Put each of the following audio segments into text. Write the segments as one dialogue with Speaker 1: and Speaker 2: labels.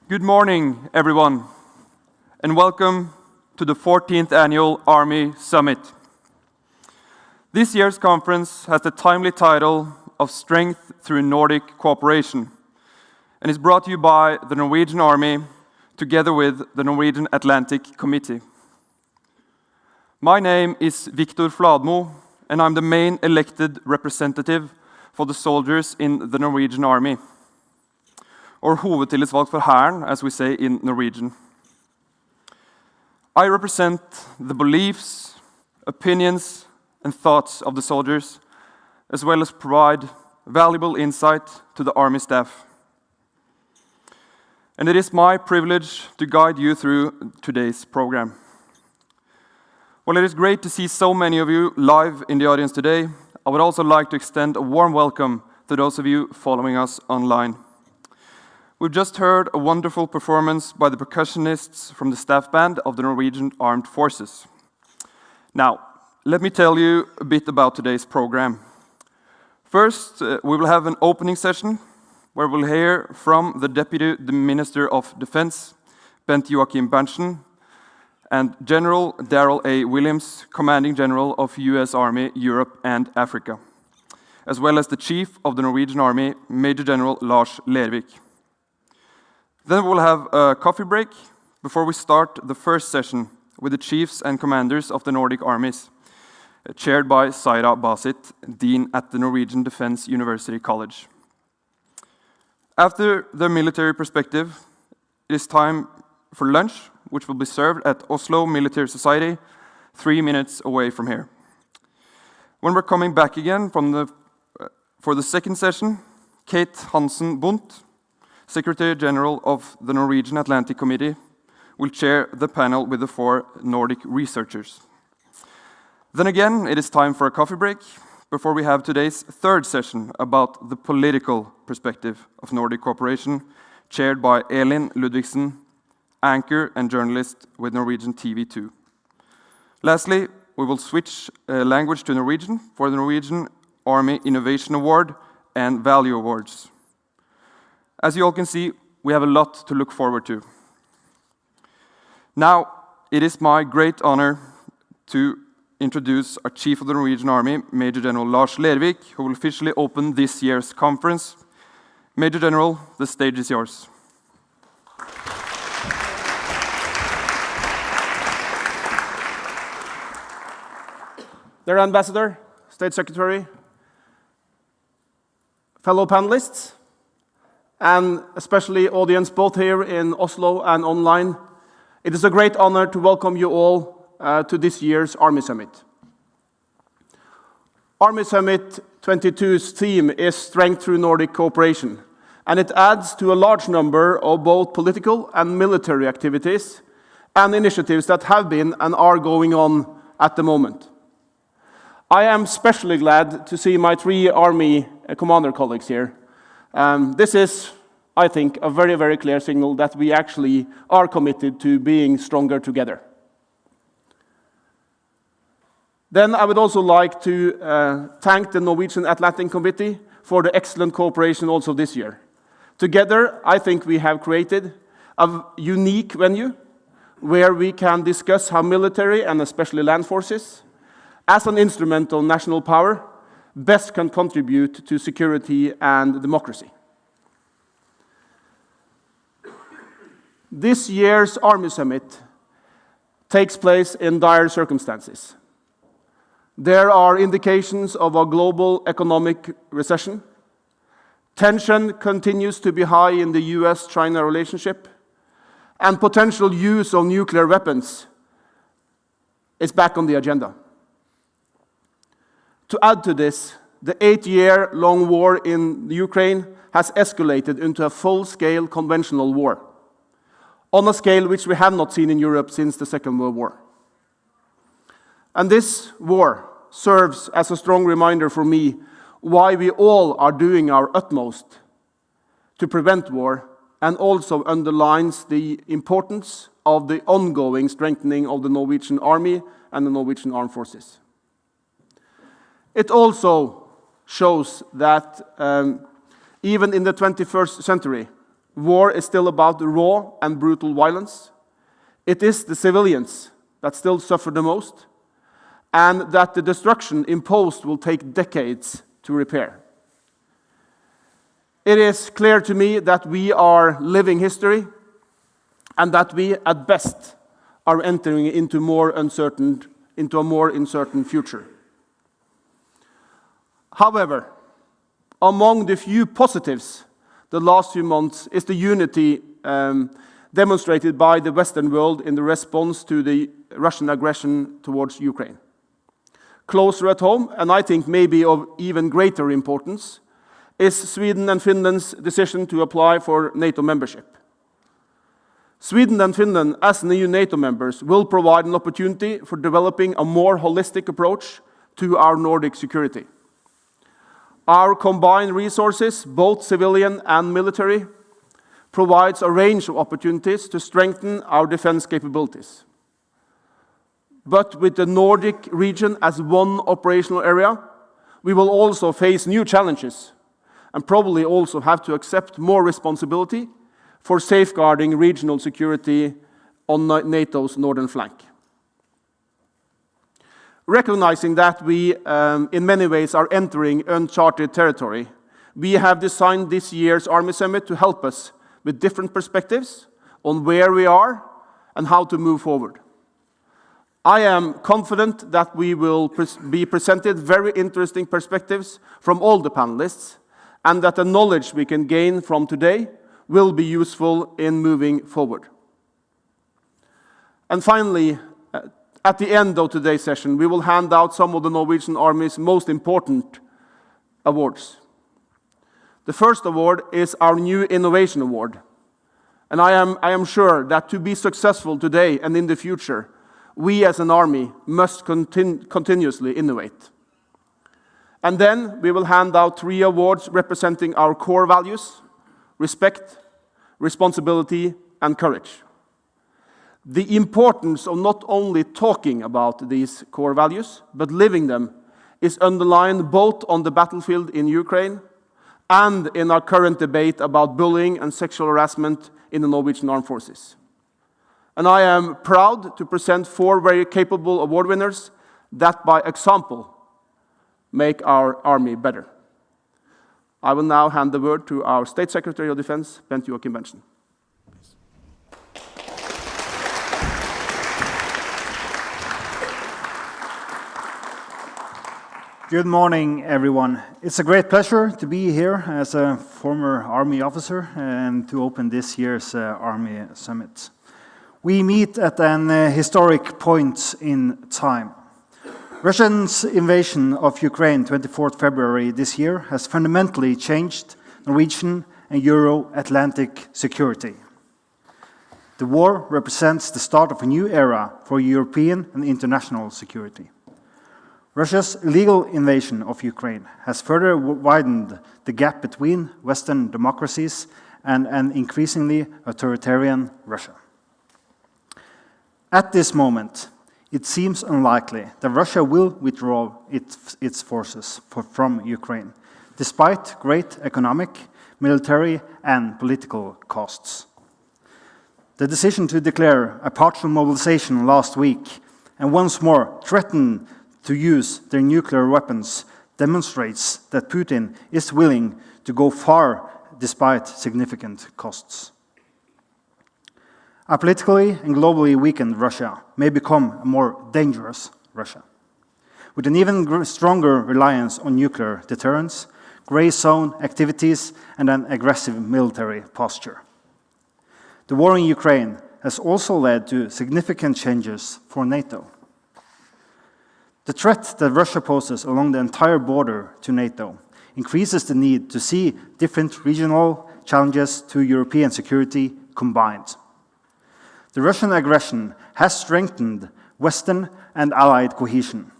Speaker 1: Good morning, everyone, and welcome to the 14th Annual Army Summit. This year's conference has the timely title of Strength Through Nordic Cooperation and is brought to you by the Norwegian Army together with the Norwegian Atlantic Committee. My name is Viktor Fladmo, and I'm the main elected representative for the soldiers in the Norwegian Army, or hovedtillitsvalgt for Hæren, as we say in Norwegian. I represent the beliefs, opinions, and thoughts of the soldiers, as well as provide valuable insight to the Army staff. And it is my privilege to guide you through today's program. While it is great to see so many of you live in the audience today, I would also like to extend a warm welcome to those of you following us online. We've just heard a wonderful performance by the percussionists from the staff band of the Norwegian Armed Forces. Now, let me tell you a bit about today's program. First, we will have an opening session where we'll hear from the Deputy Minister of Defense, Bent Joachim Berntsen, and General Daryl A. Williams, Commanding General of U.S. Army Europe and Africa, as well as the Chief of the Norwegian Army, Major General Lars Lervik. Then we'll have a coffee break before we start the first session with the chiefs and commanders of the Nordic armies, chaired by Saira Basit, Dean at the Norwegian Defense University College. After the military perspective, it is time for lunch, which will be served at Oslo Military Society, 3 minutes away from here. When we're coming back again for the second session, Kate Hansen-Bundt, Secretary General of the Norwegian Atlantic Committee, will chair the panel with the 4 Nordic researchers. Then again, it is time for a coffee break before we have today's third session about the political perspective of Nordic cooperation, chaired by Elin Ludvigsen, anchor and journalist with Norwegian TV2. Lastly, we will switch language to Norwegian for the Norwegian Army Innovation Award and Value Awards. As you all can see, we have a lot to look forward to. Now, it is my great honor to introduce our Chief of the Norwegian Army, Major General Lars Lervik, who will officially open this year's conference. Major General, the stage is yours.
Speaker 2: Dear Ambassador, State Secretary, fellow panelists, and especially audience both here in Oslo and online, it is a great honor to welcome you all to this year's Army Summit. Army Summit 22's theme is Strength Through Nordic Cooperation, and it adds to a large number of both political and military activities and initiatives that have been and are going on at the moment. I am especially glad to see my 3 Army commander colleagues here. This is, I think, a very, very clear signal that we actually are committed to being stronger together. Then I would also like to thank the Norwegian Atlantic Committee for the excellent cooperation also this year. Together, I think we have created a unique venue where we can discuss how military and especially land forces, as an instrument of national power, best can contribute to security and democracy. This year's Army Summit takes place in dire circumstances. There are indications of a global economic recession. Tension continues to be high in the US-China relationship, and potential use of nuclear weapons is back on the agenda. To add to this, the 8-year-long war in Ukraine has escalated into a full-scale conventional war, on a scale which we have not seen in Europe since the Second World War. And this war serves as a strong reminder for me why we all are doing our utmost to prevent war, and also underlines the importance of the ongoing strengthening of the Norwegian Army and the Norwegian Armed Forces. It also shows that even in the 21st century, war is still about raw and brutal violence. It is the civilians that still suffer the most, and that the destruction imposed will take decades to repair. It is clear to me that we are living history, and that we, at best, are entering into a more uncertain future. However, among the few positives the last few months is the unity demonstrated by the Western world in the response to the Russian aggression towards Ukraine. Closer at home, and I think maybe of even greater importance, is Sweden and Finland's decision to apply for NATO membership. Sweden and Finland, as new NATO members, will provide an opportunity for developing a more holistic approach to our Nordic security. Our combined resources, both civilian and military, provides a range of opportunities to strengthen our defense capabilities. But with the Nordic region as one operational area, we will also face new challenges, and probably also have to accept more responsibility for safeguarding regional security on NATO's northern flank. Recognizing that we, in many ways, are entering uncharted territory, we have designed this year's Army Summit to help us with different perspectives on where we are and how to move forward. I am confident that we will be presented very interesting perspectives from all the panelists, and that the knowledge we can gain from today will be useful in moving forward. And finally, at the end of today's session, we will hand out some of the Norwegian Army's most important awards. The first award is our new Innovation Award. And I am sure that to be successful today and in the future, we as an army must continuously innovate. And then we will hand out 3 awards representing our core values: respect, responsibility, and courage. The importance of not only talking about these core values, but living them, is underlined both on the battlefield in Ukraine and in our current debate about bullying and sexual harassment in the Norwegian Armed Forces. And I am proud to present 4 very capable award winners that, by example, make our army better. I will now hand the word to our State Secretary of Defense, Bent Joachim Berntsen.
Speaker 3: Good morning, everyone. It's a great pleasure to be here as a former Army officer and to open this year's Army Summit. We meet at an historic point in time. Russia's invasion of Ukraine 24th February this year has fundamentally changed Norwegian and Euro-Atlantic security. The war represents the start of a new era for European and international security. Russia's illegal invasion of Ukraine has further widened the gap between Western democracies and an increasingly authoritarian Russia. At this moment, it seems unlikely that Russia will withdraw its forces from Ukraine, despite great economic, military, and political costs. The decision to declare a partial mobilization last week and once more threaten to use their nuclear weapons demonstrates that Putin is willing to go far despite significant costs. A politically and globally weakened Russia may become a more dangerous Russia, with an even stronger reliance on nuclear deterrence, grey zone activities, and an aggressive military posture. The war in Ukraine has also led to significant changes for NATO. The threat that Russia poses along the entire border to NATO increases the need to see different regional challenges to European security combined. The Russian aggression has strengthened Western and Allied cohesion.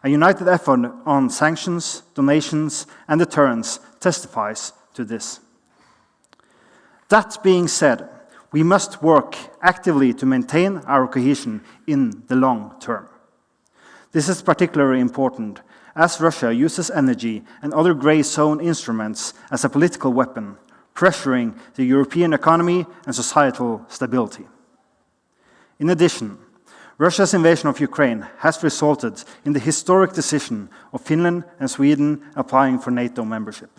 Speaker 3: A united effort on sanctions, donations, and deterrence testifies to this. That being said, we must work actively to maintain our cohesion in the long term. This is particularly important as Russia uses energy and other grey zone instruments as a political weapon, pressuring the European economy and societal stability. In addition, Russia's invasion of Ukraine has resulted in the historic decision of Finland and Sweden applying for NATO membership.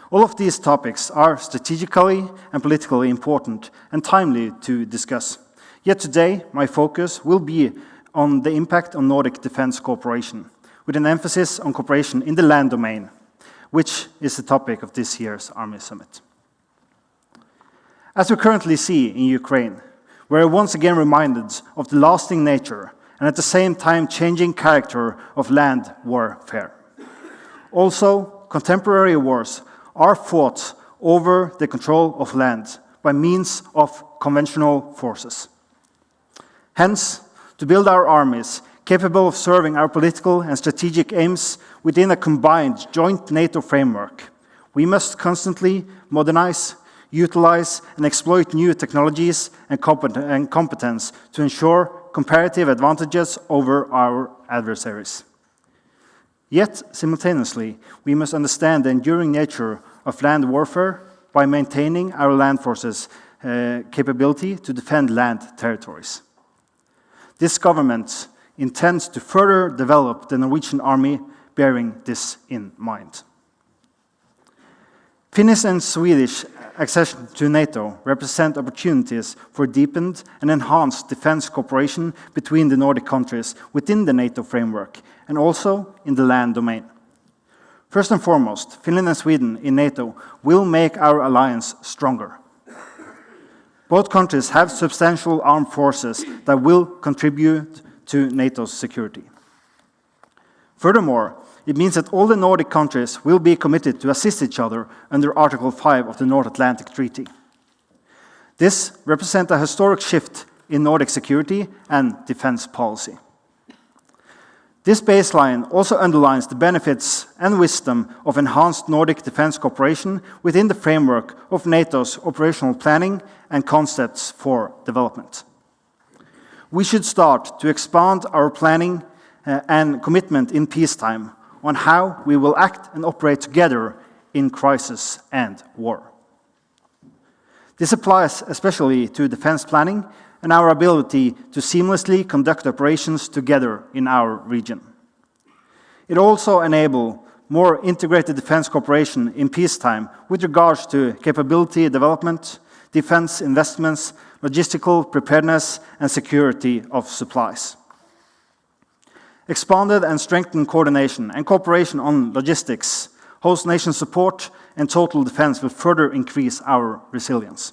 Speaker 3: All of these topics are strategically and politically important and timely to discuss. Yet today, my focus will be on the impact on Nordic defense cooperation, with an emphasis on cooperation in the land domain, which is the topic of this year's Army Summit. As we currently see in Ukraine, we are once again reminded of the lasting nature and at the same time changing character of land warfare. Also, contemporary wars are fought over the control of land by means of conventional forces. Hence, to build our armies capable of serving our political and strategic aims within a combined joint NATO framework, we must constantly modernize, utilize, and exploit new technologies and competence to ensure comparative advantages over our adversaries. Yet, simultaneously, we must understand the enduring nature of land warfare by maintaining our land forces' capability to defend land territories. This government intends to further develop the Norwegian Army, bearing this in mind. Finnish and Swedish accession to NATO represent opportunities for deepened and enhanced defense cooperation between the Nordic countries within the NATO framework and also in the land domain. First and foremost, Finland and Sweden in NATO will make our alliance stronger. Both countries have substantial armed forces that will contribute to NATO's security. Furthermore, it means that all the Nordic countries will be committed to assist each other under Article 5 of the North Atlantic Treaty. This represents a historic shift in Nordic security and defense policy. This baseline also underlines the benefits and wisdom of enhanced Nordic defense cooperation within the framework of NATO's operational planning and concepts for development. We should start to expand our planning and commitment in peacetime on how we will act and operate together in crisis and war. This applies especially to defense planning and our ability to seamlessly conduct operations together in our region. It also enables more integrated defense cooperation in peacetime with regards to capability development, defense investments, logistical preparedness, and security of supplies. Expanded and strengthened coordination and cooperation on logistics, host nation support, and total defense will further increase our resilience.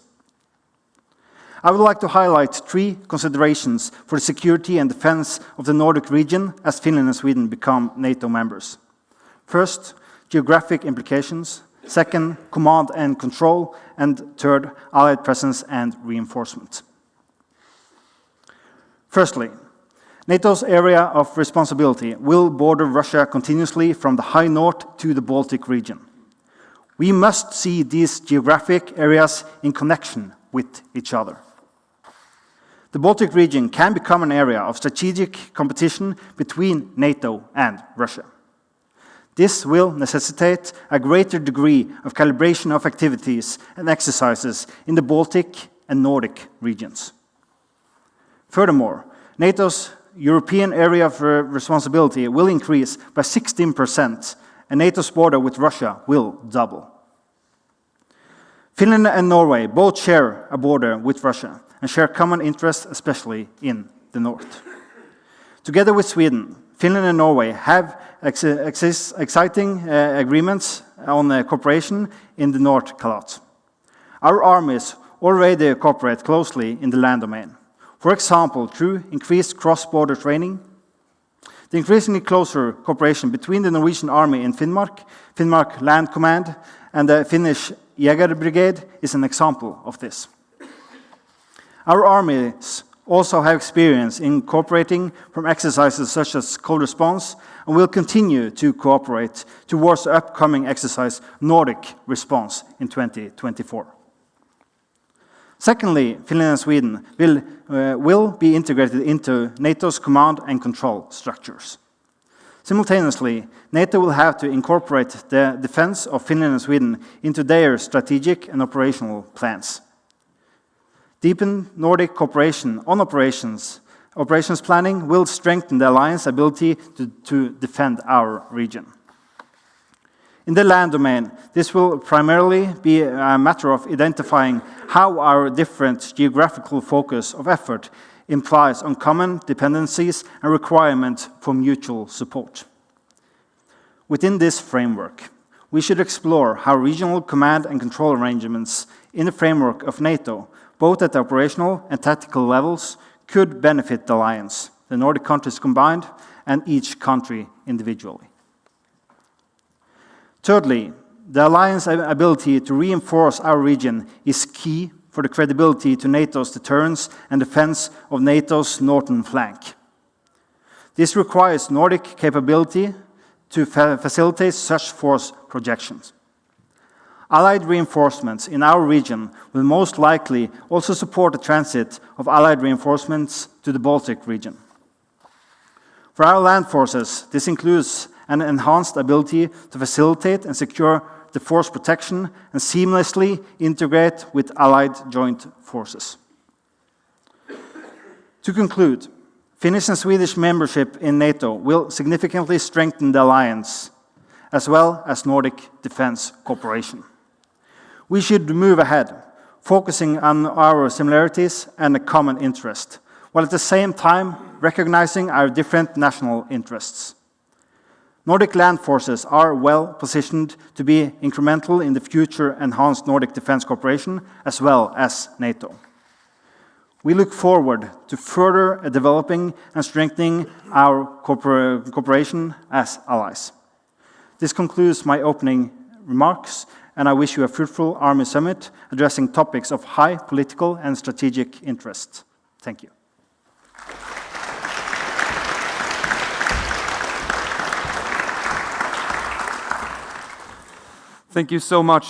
Speaker 3: I would like to highlight 3 considerations for the security and defense of the Nordic region as Finland and Sweden become NATO members. First, geographic implications. Second, command and control. And third, allied presence and reinforcement. Firstly, NATO's area of responsibility will border Russia continuously from the high north to the Baltic region. We must see these geographic areas in connection with each other. The Baltic region can become an area of strategic competition between NATO and Russia. This will necessitate a greater degree of calibration of activities and exercises in the Baltic and Nordic regions. Furthermore, NATO's European area of responsibility will increase by 16%, and NATO's border with Russia will double. Finland and Norway both share a border with Russia and share common interests, especially in the north. Together with Sweden, Finland and Norway have exciting agreements on cooperation in the North Calotte. Our armies already cooperate closely in the land domain. For example, through increased cross-border training, The increasingly closer cooperation between the Norwegian Army in Finnmark, Finnmark Land Command, and the Finnish Jäger Brigade is an example of this. Our armies also have experience in cooperating from exercises such as cold response, and will continue to cooperate towards the upcoming exercise Nordic response in 2024. Secondly, Finland and Sweden will be integrated into NATO's command and control structures. Simultaneously, NATO will have to incorporate the defense of Finland and Sweden into their strategic and operational plans. Deepened Nordic cooperation on operations planning will strengthen the alliance's ability to defend our region. In the land domain, this will primarily be a matter of identifying how our different geographical focus of effort implies on common dependencies and requirement for mutual support. Within this framework, we should explore how regional command and control arrangements in the framework of NATO, both at the operational and tactical levels, could benefit the alliance, the Nordic countries combined, and each country individually. Thirdly, the alliance's ability to reinforce our region is key for the credibility to NATO's deterrence and defense of NATO's northern flank. This requires Nordic capability to facilitate such force projections. Allied reinforcements in our region will most likely also support the transit of Allied reinforcements to the Baltic region. For our land forces, this includes an enhanced ability to facilitate and secure the force protection and seamlessly integrate with Allied joint forces. To conclude, Finnish and Swedish membership in NATO will significantly strengthen the alliance, as well as Nordic defense cooperation. We should move ahead, focusing on our similarities and a common interest, while at the same time recognizing our different national interests. Nordic land forces are well positioned to be incremental in the future enhanced Nordic defense cooperation, as well as NATO. We look forward to further developing and strengthening our cooperation as allies. This concludes my opening remarks, and I wish you a fruitful Army Summit addressing topics of high political and strategic interest. Thank you.
Speaker 1: Thank you so much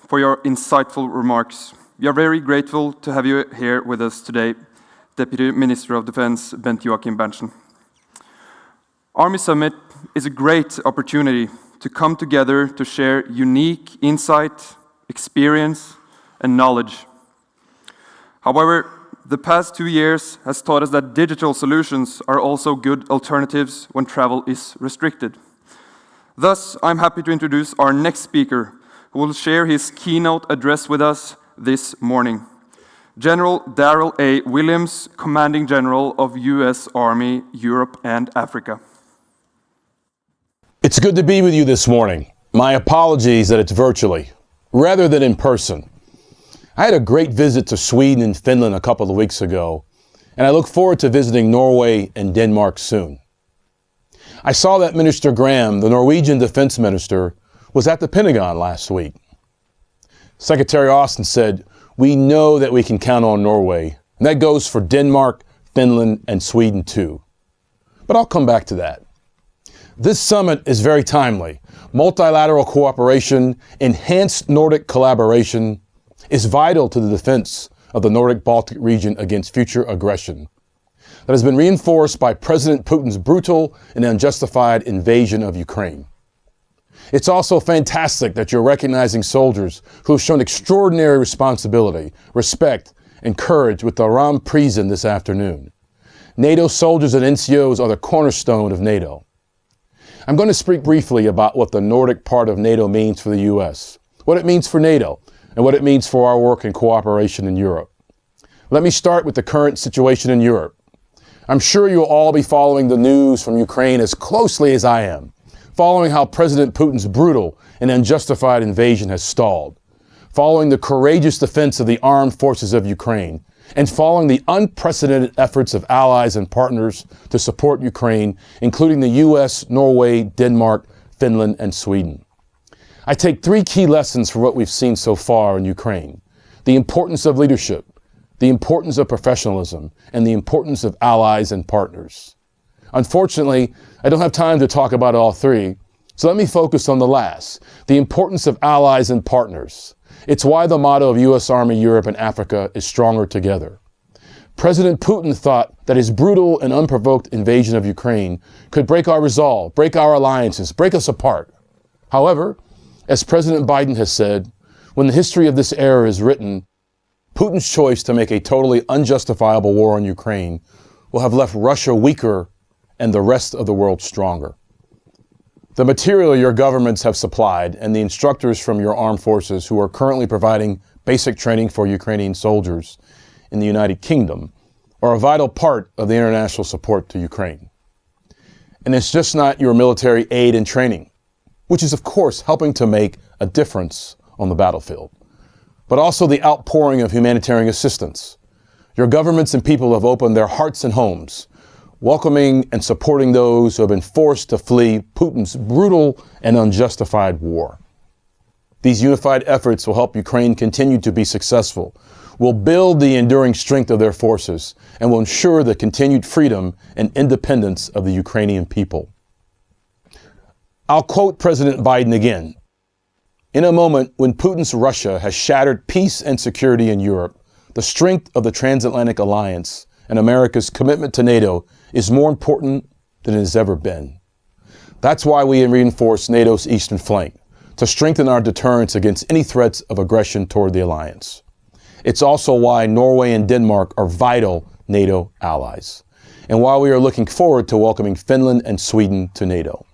Speaker 1: for your insightful remarks. We are very grateful to have you here with us today, Deputy Minister of Defense Bent Joachim Berntsen. Army Summit is a great opportunity to come together to share unique insight, experience, and knowledge. However, the past 2 years has taught us that digital solutions are also good alternatives when travel is restricted. Thus, I'm happy to introduce our next speaker, who will share his keynote address with us this morning. General Daryl A. Williams, Commanding General of U.S. Army, Europe and Africa.
Speaker 4: It's good to be with you this morning. My apologies that it's virtually, rather than in person. I had a great visit to Sweden and Finland a couple of weeks ago, and I look forward to visiting Norway and Denmark soon. I saw that Minister Graham, the Norwegian Defense Minister, was at the Pentagon last week. Secretary Austin said, "We know that we can count on Norway," and that goes for Denmark, Finland, and Sweden too. But I'll come back to that. This summit is very timely. Multilateral cooperation, enhanced Nordic collaboration is vital to the defense of the Nordic-Baltic region against future aggression that has been reinforced by President Putin's brutal and unjustified invasion of Ukraine. It's also fantastic that you're recognizing soldiers who have shown extraordinary responsibility, respect, and courage with the Ram Prisen this afternoon. NATO soldiers and NCOs are the cornerstone of NATO. I'm going to speak briefly about what the Nordic part of NATO means for the U.S., what it means for NATO, and what it means for our work and cooperation in Europe. Let me start with the current situation in Europe. I'm sure you'll all be following the news from Ukraine as closely as I am, following how President Putin's brutal and unjustified invasion has stalled, following the courageous defense of the armed forces of Ukraine, and following the unprecedented efforts of allies and partners to support Ukraine, including the US, Norway, Denmark, Finland, and Sweden. I take three key lessons from what we've seen so far in Ukraine: the importance of leadership, the importance of professionalism, and the importance of allies and partners. Unfortunately, I don't have time to talk about all three, so let me focus on the last, the importance of allies and partners. It's why the motto of U.S. Army Europe and Africa is stronger together. President Putin thought that his brutal and unprovoked invasion of Ukraine could break our resolve, break our alliances, break us apart. However, as President Biden has said, when the history of this era is written, Putin's choice to make a totally unjustifiable war on Ukraine will have left Russia weaker and the rest of the world stronger. The material your governments have supplied and the instructors from your armed forces who are currently providing basic training for Ukrainian soldiers in the United Kingdom are a vital part of the international support to Ukraine. And it's just not your military aid and training, which is of course helping to make a difference on the battlefield, but also the outpouring of humanitarian assistance. Your governments and people have opened their hearts and homes, welcoming and supporting those who have been forced to flee Putin's brutal and unjustified war. These unified efforts will help Ukraine continue to be successful, will build the enduring strength of their forces, and will ensure the continued freedom and independence of the Ukrainian people. I'll quote President Biden again. In a moment when Putin's Russia has shattered peace and security in Europe, the strength of the transatlantic alliance and America's commitment to NATO is more important than it has ever been. That's why we reinforce NATO's eastern flank, to strengthen our deterrence against any threats of aggression toward the alliance. It's also why Norway and Denmark are vital NATO allies, and why we are looking forward to welcoming Finland and Sweden to NATO.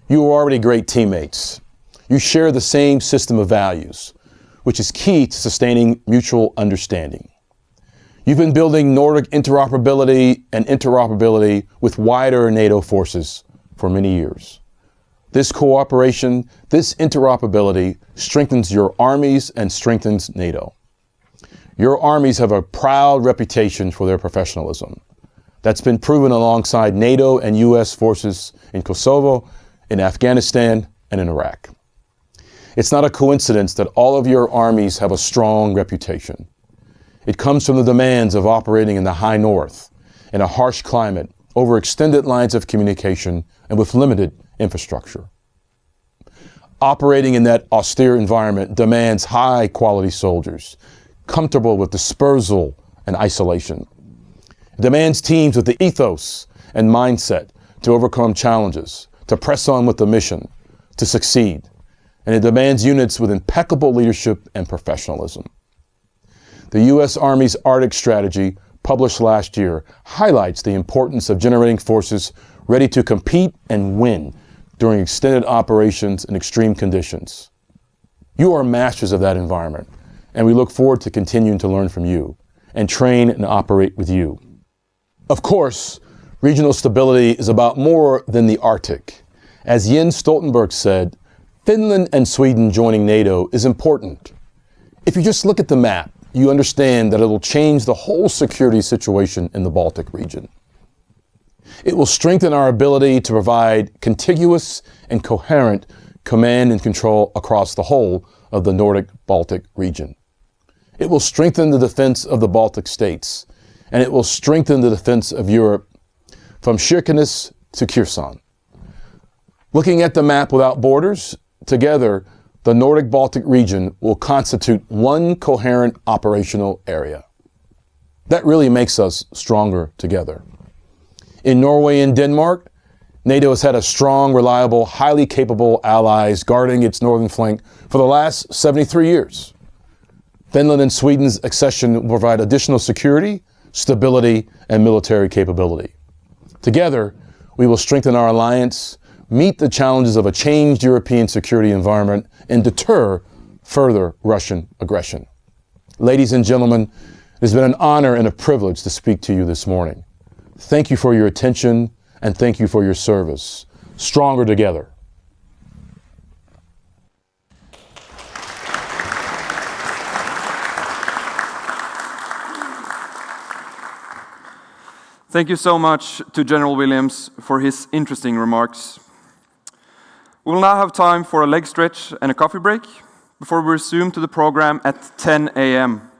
Speaker 4: You are already great teammates. You share the same system of values, which is key to sustaining mutual understanding. You've been building Nordic interoperability and interoperability with wider NATO forces for many years. This cooperation, this interoperability strengthens your armies and strengthens NATO. Your armies have a proud reputation for their professionalism. That's been proven alongside NATO and US forces in Kosovo, in Afghanistan, and in Iraq. It's not a coincidence that all of your armies have a strong reputation. It comes from the demands of operating in the high north, in a harsh climate, over extended lines of communication, and with limited infrastructure. Operating in that austere environment demands high-quality soldiers, comfortable with dispersal and isolation. It demands teams with the ethos and mindset to overcome challenges, to press on with the mission, to succeed. And it demands units with impeccable leadership and professionalism. The U.S. Army's Arctic strategy, published last year, highlights the importance of generating forces ready to compete and win during extended operations in extreme conditions. You are masters of that environment, and we look forward to continuing to learn from you and train and operate with you. Of course, regional stability is about more than the Arctic. As Jens Stoltenberg said, Finland and Sweden joining NATO is important. If you just look at the map, you understand that it will change the whole security situation in the Baltic region. It will strengthen our ability to provide contiguous and coherent command and control across the whole of the Nordic-Baltic region. It will strengthen the defense of the Baltic states, and it will strengthen the defense of Europe from Kirkenes to Kherson. Looking at the map without borders, together, the Nordic-Baltic region will constitute one coherent operational area. That really makes us stronger together. In Norway and Denmark, NATO has had a strong, reliable, highly capable allies guarding its northern flank for the last 73 years. Finland and Sweden's accession will provide additional security, stability, and military capability. Together, we will strengthen our alliance, meet the challenges of a changed European security environment, and deter further Russian aggression. Ladies and gentlemen, it has been an honor and a privilege to speak to you this morning. Thank you for your attention, and thank you for your service. Stronger together.
Speaker 1: Thank you so much to General Williams for his interesting remarks. We will now have time for a leg stretch and a coffee break before we resume to the program at 10 a.m.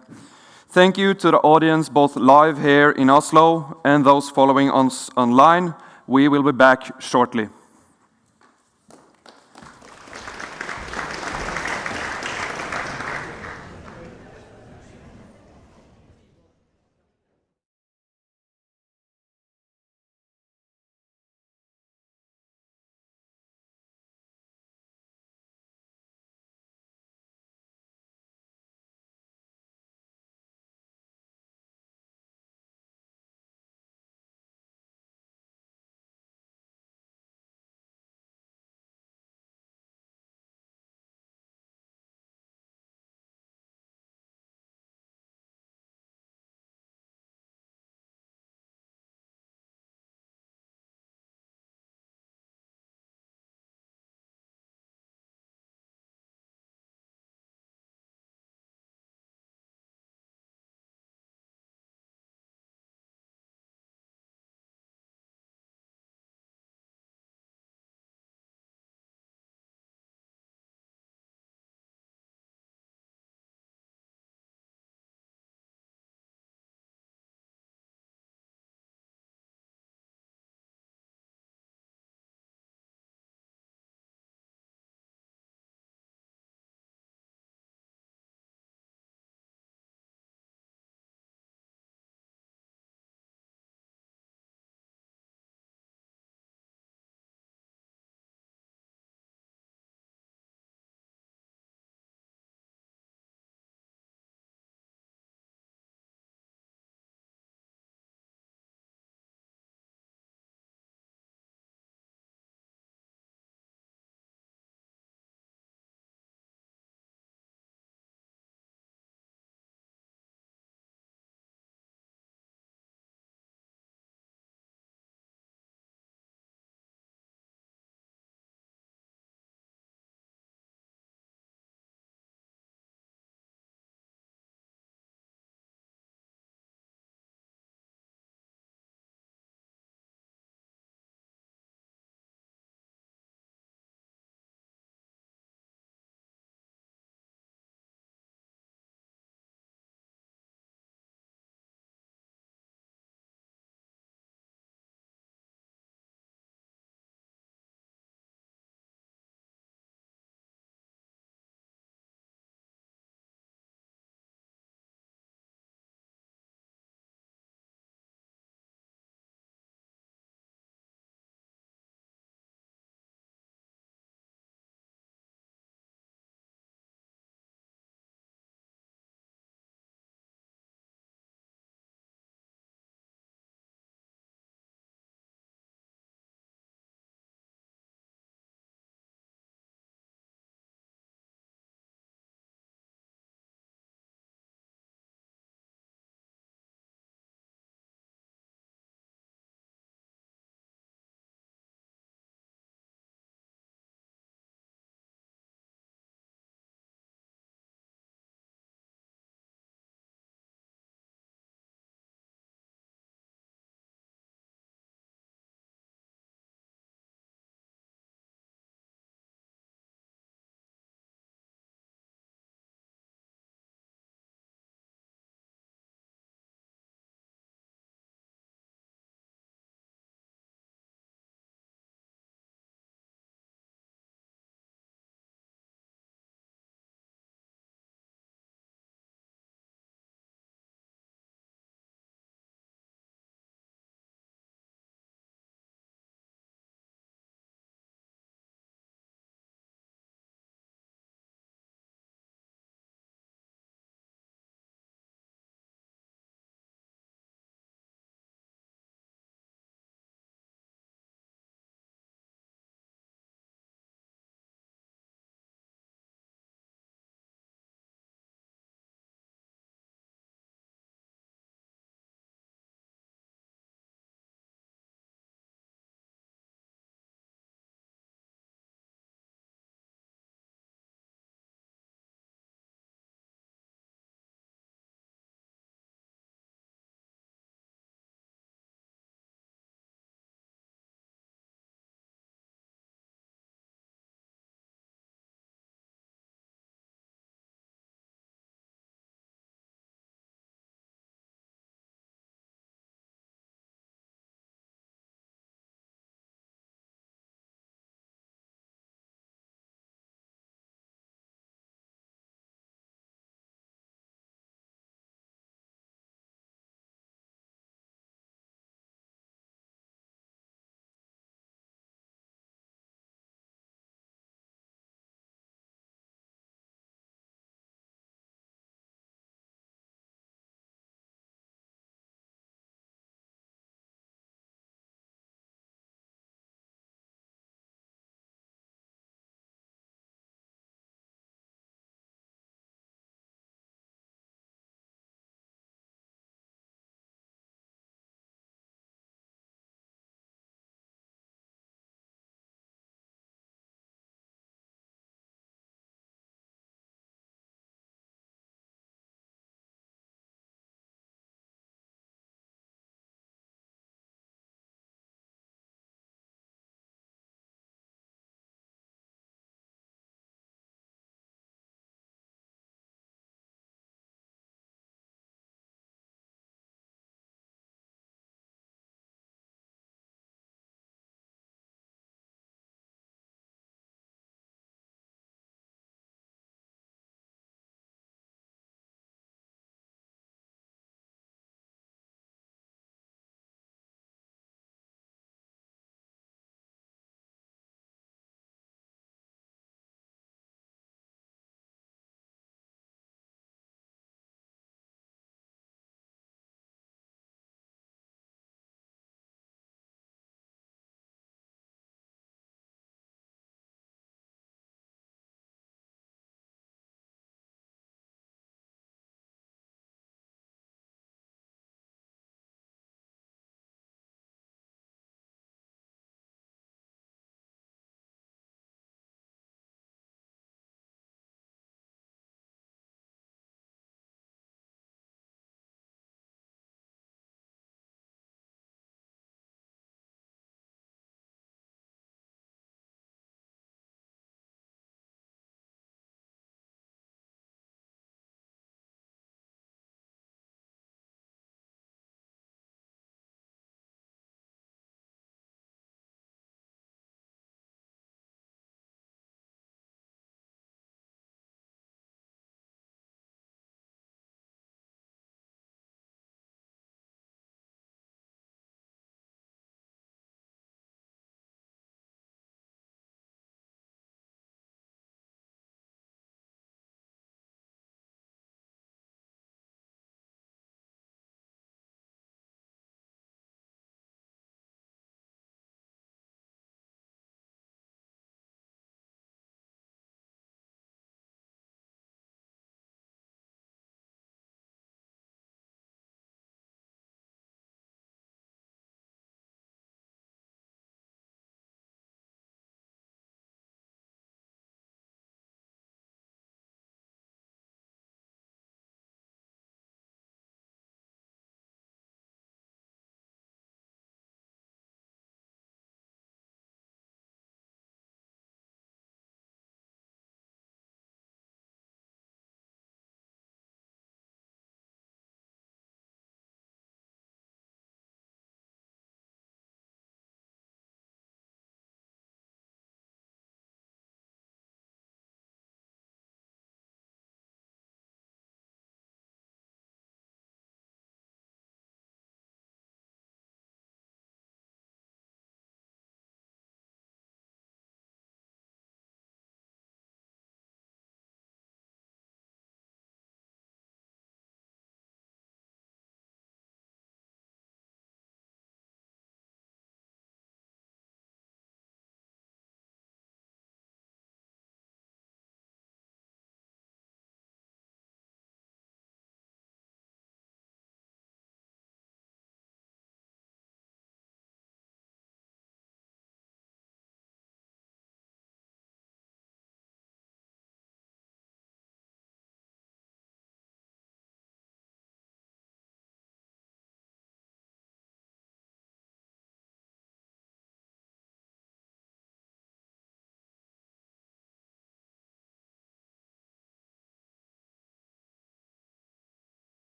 Speaker 1: Thank you to the audience both live here in Oslo and those following us online. We will be back shortly.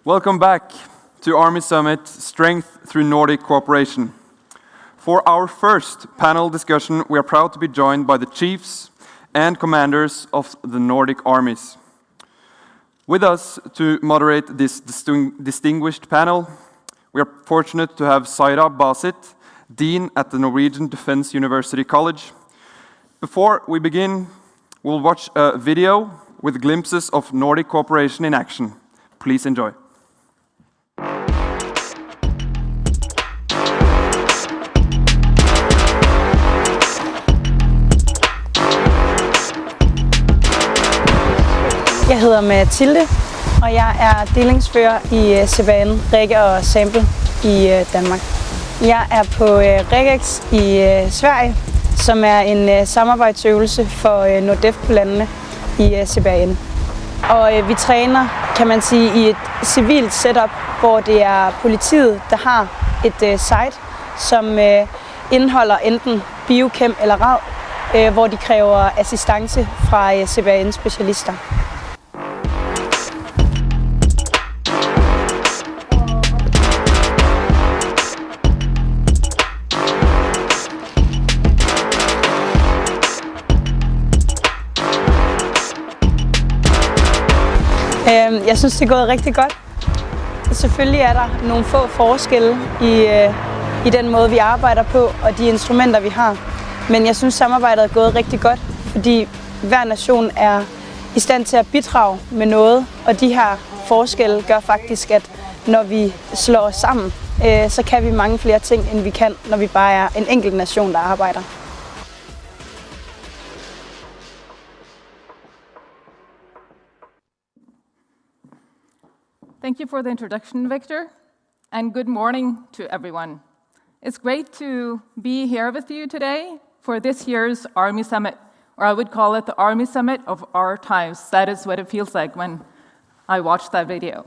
Speaker 1: Welcome back to Army Summit Strength Through Nordic Cooperation. For our first panel discussion, we are proud to be joined by the chiefs and commanders of the Nordic armies. With us to moderate this distinguished panel, we are fortunate to have Saira Basit, Dean at the Norwegian Defense University College. Before we begin, we'll watch a video with glimpses of Nordic cooperation in action. Please enjoy.
Speaker 5: Jeg hedder Mathilde, og jeg er delingsfører i CBN, Rikke og Sample i Danmark. Jeg er på Regex i Sverige, som er en samarbejdsøvelse for NORDEF-landene i CBN. Og vi træner, kan man sige, i et civilt setup, hvor det er politiet, der har et site, som indeholder enten biochem eller RAD, hvor de kræver assistance fra CBN-specialister. Jeg synes, det er gået rigtig godt. Selvfølgelig er der nogle få forskelle i den måde, vi arbejder på, og de instrumenter, vi har. Men jeg synes, samarbejdet er gået rigtig godt, fordi hver nation er i stand til at bidrage med noget, og de her forskelle gør faktisk, at når vi slår os sammen, så kan vi mange flere ting, end vi kan, når vi bare er en enkelt nation, der arbejder.
Speaker 6: Thank you for the introduction, Victor, and good morning to everyone. It's great to be here with you today for this year's Army Summit, or I would call it the Army Summit of our times. That is what it feels like when I watch that video.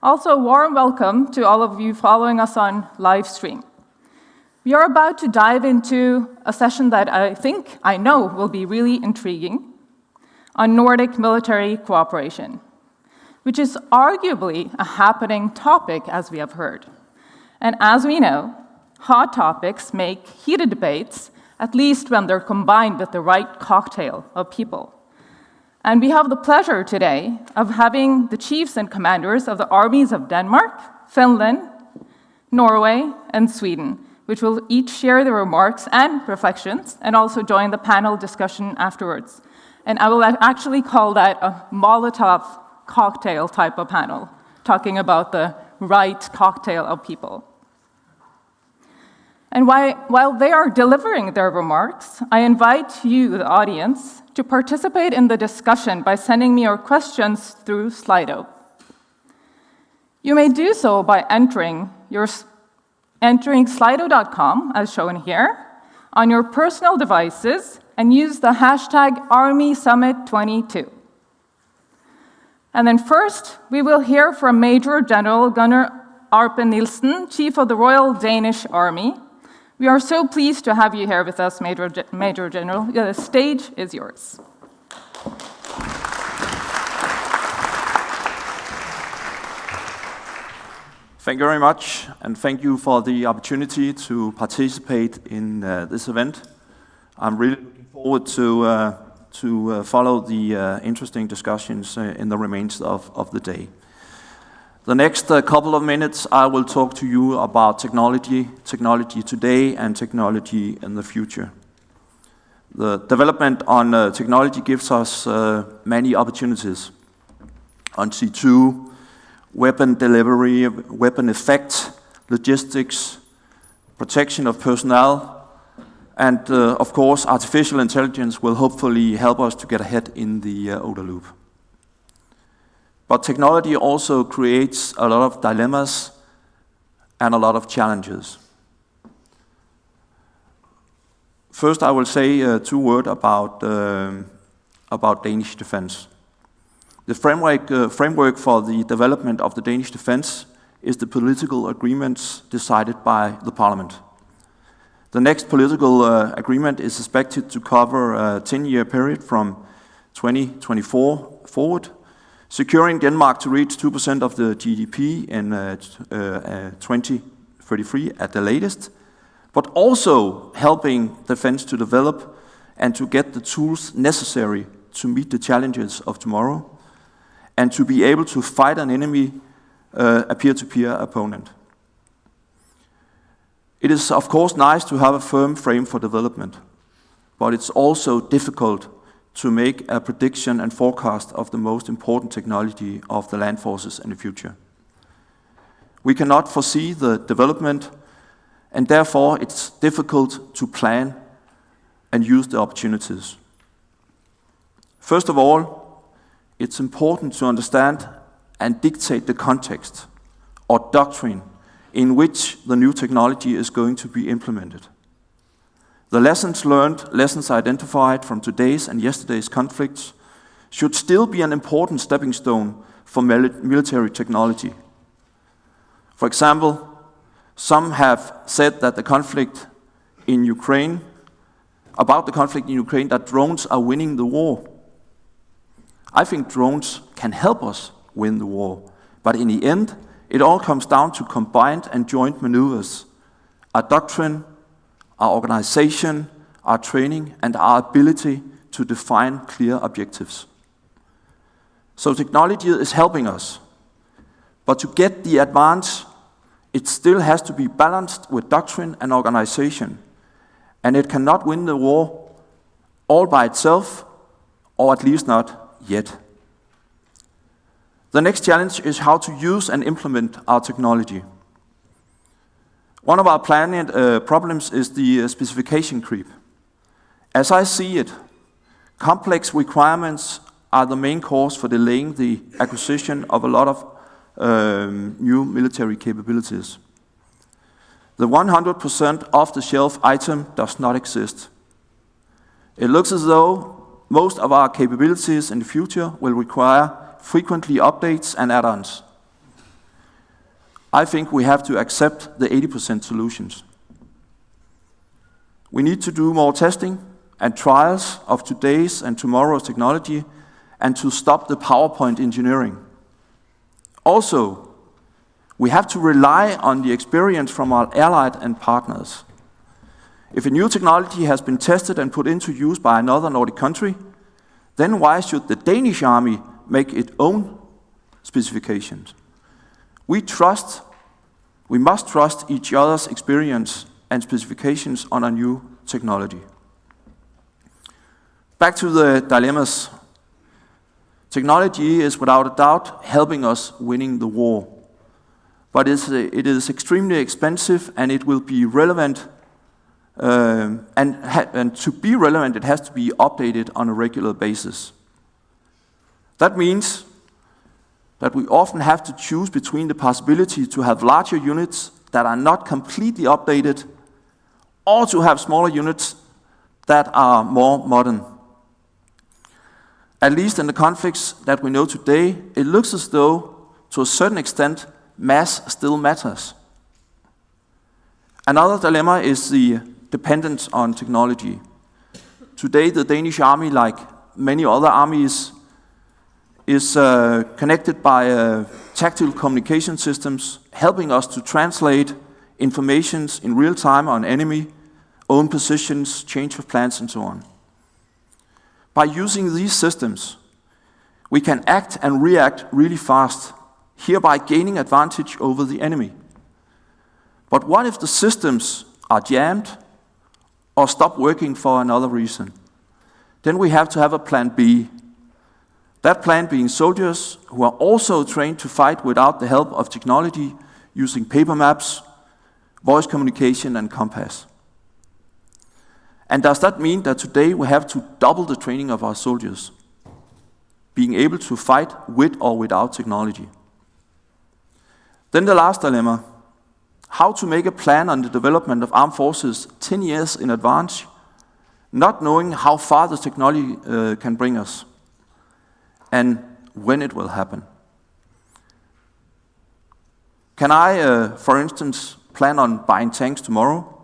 Speaker 6: Also, a warm welcome to all of you following us on live stream. We are about to dive into a session that I know will be really intriguing on Nordic military cooperation, which is arguably a happening topic, as we have heard. And as we know, hot topics make heated debates, at least when they're combined with the right cocktail of people. And we have the pleasure today of having the chiefs and commanders of the armies of Denmark, Finland, Norway, and Sweden, which will each share their remarks and reflections, and also join the panel discussion afterwards. And I will actually call that a Molotov cocktail type of panel, talking about the right cocktail of people. And while they are delivering their remarks, I invite you, the audience, to participate in the discussion by sending me your questions through Slido. You may do so by entering slido.com, as shown here, on your personal devices, and use the hashtag ArmySummit22. And then first, we will hear from Major General Gunnar Arpen Nielsen, Chief of the Royal Danish Army. We are so pleased to have you here with us, Major General. The stage is yours.
Speaker 7: Thank you very much, and thank you for the opportunity to participate in this event. I'm really looking forward to follow the interesting discussions in the remains of the day. The next couple of minutes, I will talk to you about technology today and technology in the future. The development on technology gives us many opportunities on C2, weapon delivery, weapon effect, logistics, protection of personnel, and of course, artificial intelligence will hopefully help us to get ahead in the ODA loop. But technology also creates a lot of dilemmas and a lot of challenges. First, I will say 2 words about Danish defense. The framework for the development of the Danish defense is the political agreements decided by the parliament. The next political agreement is expected to cover a 10-year period from 2024 forward securing Denmark to reach 2% of the GDP in 2033 at the latest, but also helping defense to develop and to get the tools necessary to meet the challenges of tomorrow, and to be able to fight an enemy, a peer-to-peer opponent. It is of course nice to have a firm frame for development, but it's also difficult to make a prediction and forecast of the most important technology of the land forces in the future. We cannot foresee the development, and therefore it's difficult to plan and use the opportunities. First of all, it's important to understand and dictate the context or doctrine in which the new technology is going to be implemented. The lessons learned, lessons identified from today's and yesterday's conflicts should still be an important stepping stone for military technology. For example, some have said that the conflict in Ukraine, that drones are winning the war. I think drones can help us win the war, but in the end, it all comes down to combined and joint maneuvers, our doctrine, our organization, our training, and our ability to define clear objectives. So technology is helping us, but to get the advance, it still has to be balanced with doctrine and organization, and it cannot win the war all by itself, or at least not yet. The next challenge is how to use and implement our technology. One of our problems is the specification creep. As I see it, complex requirements are the main cause for delaying the acquisition of a lot of new military capabilities. The 100% off-the-shelf item does not exist. It looks as though most of our capabilities in the future will require frequently updates and add-ons. I think we have to accept the 80% solutions. We need to do more testing and trials of today's and tomorrow's technology, and to stop the PowerPoint engineering. Also, we have to rely on the experience from our allied and partners. If a new technology has been tested and put into use by another Nordic country, then why should the Danish Army make its own specifications? We must trust each other's experience and specifications on a new technology. Back to the dilemmas. Technology is without a doubt helping us winning the war, but it is extremely expensive, and it will be relevant. And to be relevant, it has to be updated on a regular basis. That means that we often have to choose between the possibility to have larger units that are not completely updated, or to have smaller units that are more modern. At least in the conflicts that we know today, it looks as though, to a certain extent, mass still matters. Another dilemma is the dependence on technology. Today, the Danish Army, like many other armies, is connected by tactile communication systems, helping us to translate informations in real time on enemy, own positions, change of plans, and so on. By using these systems, we can act and react really fast, hereby gaining advantage over the enemy. But what if the systems are jammed or stop working for another reason? Then we have to have a plan B. That plan being soldiers who are also trained to fight without the help of technology, using paper maps, voice communication, and compass. And does that mean that today we have to double the training of our soldiers, being able to fight with or without technology? Then the last dilemma: how to make a plan on the development of armed forces 10 years in advance, not knowing how far the technology can bring us, and when it will happen. Can I, for instance, plan on buying tanks tomorrow?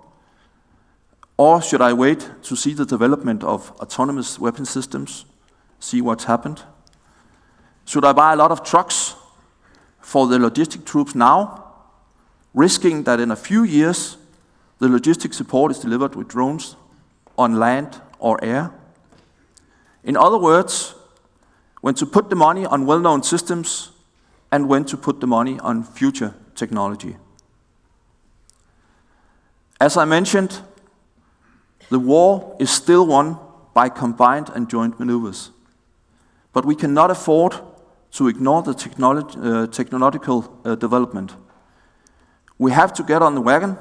Speaker 7: Or should I wait to see the development of autonomous weapon systems, see what's happened? Should I buy a lot of trucks for the logistic troops now, risking that in a few years the logistic support is delivered with drones on land or air? In other words, when to put the money on well-known systems and when to put the money on future technology. As I mentioned, the war is still won by combined and joint maneuvers. But we cannot afford to ignore the technological development. We have to get on the wagon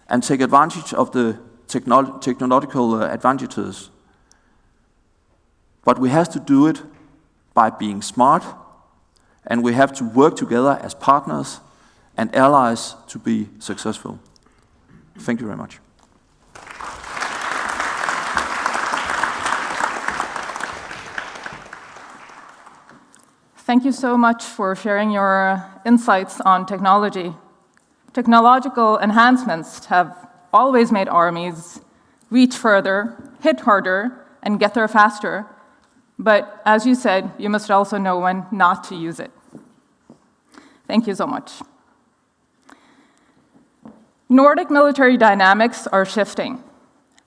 Speaker 7: and take advantage of the technological advantages. But we have to do it by being smart, and we have to work together as partners and allies to be successful. Thank you very much.
Speaker 6: Thank you so much for sharing your insights on technology. Technological enhancements have always made armies reach further, hit harder, and get there faster. But as you said, you must also know when not to use it. Thank you so much. Nordic military dynamics are shifting,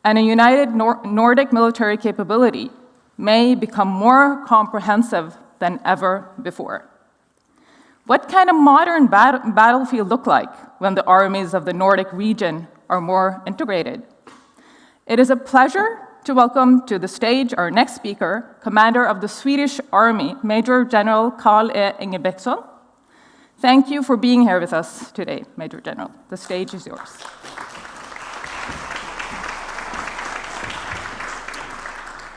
Speaker 6: and a united Nordic military capability may become more comprehensive than ever before. What kind of modern battlefield look like when the armies of the Nordic region are more integrated? It is a pleasure to welcome to the stage our next speaker, Commander of the Swedish Army, Major General Carl E. Ingebäcksson. Thank you for being here with us today, Major General. The stage is yours.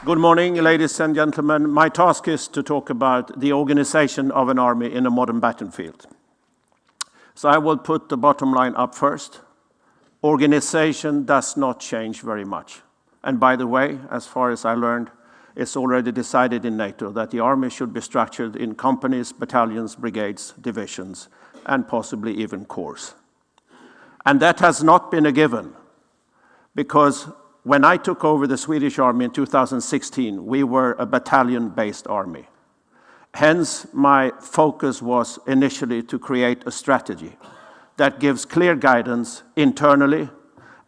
Speaker 2: Good morning, ladies and gentlemen. My task is to talk about the organization of an army in a modern battlefield. So I will put the bottom line up first. Organization does not change very much. And by the way, as far as I learned, it's already decided in NATO that the army should be structured in companies, battalions, brigades, divisions, and possibly even corps. And that has not been a given, because when I took over the Swedish Army in 2016, we were a battalion-based army. Hence, my focus was initially to create a strategy that gives clear guidance internally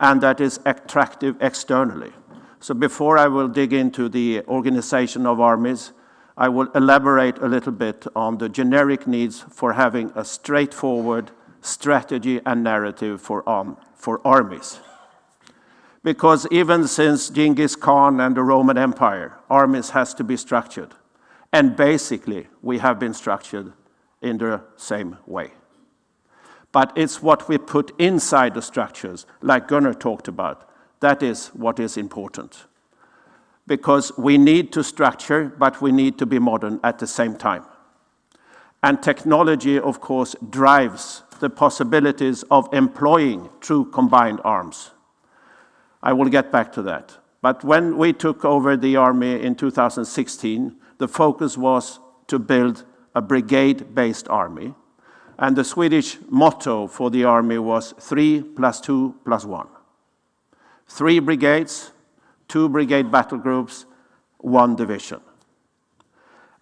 Speaker 2: and that is attractive externally. So before I will dig into the organization of armies, I will elaborate a little bit on the generic needs for having a straightforward strategy and narrative for armies. Because even since Genghis Khan and the Roman Empire, armies has to be structured. And basically, we have been structured in the same way. But it's what we put inside the structures, like Gunnar talked about, that is what is important. Because we need to structure, but we need to be modern at the same time. And technology, of course, drives the possibilities of employing true combined arms. I will get back to that. But when we took over the army in 2016, the focus was to build a brigade-based army. And the Swedish motto for the army was 3 + 2 + 1. 3 brigades, 2 brigade battle groups, 1 division.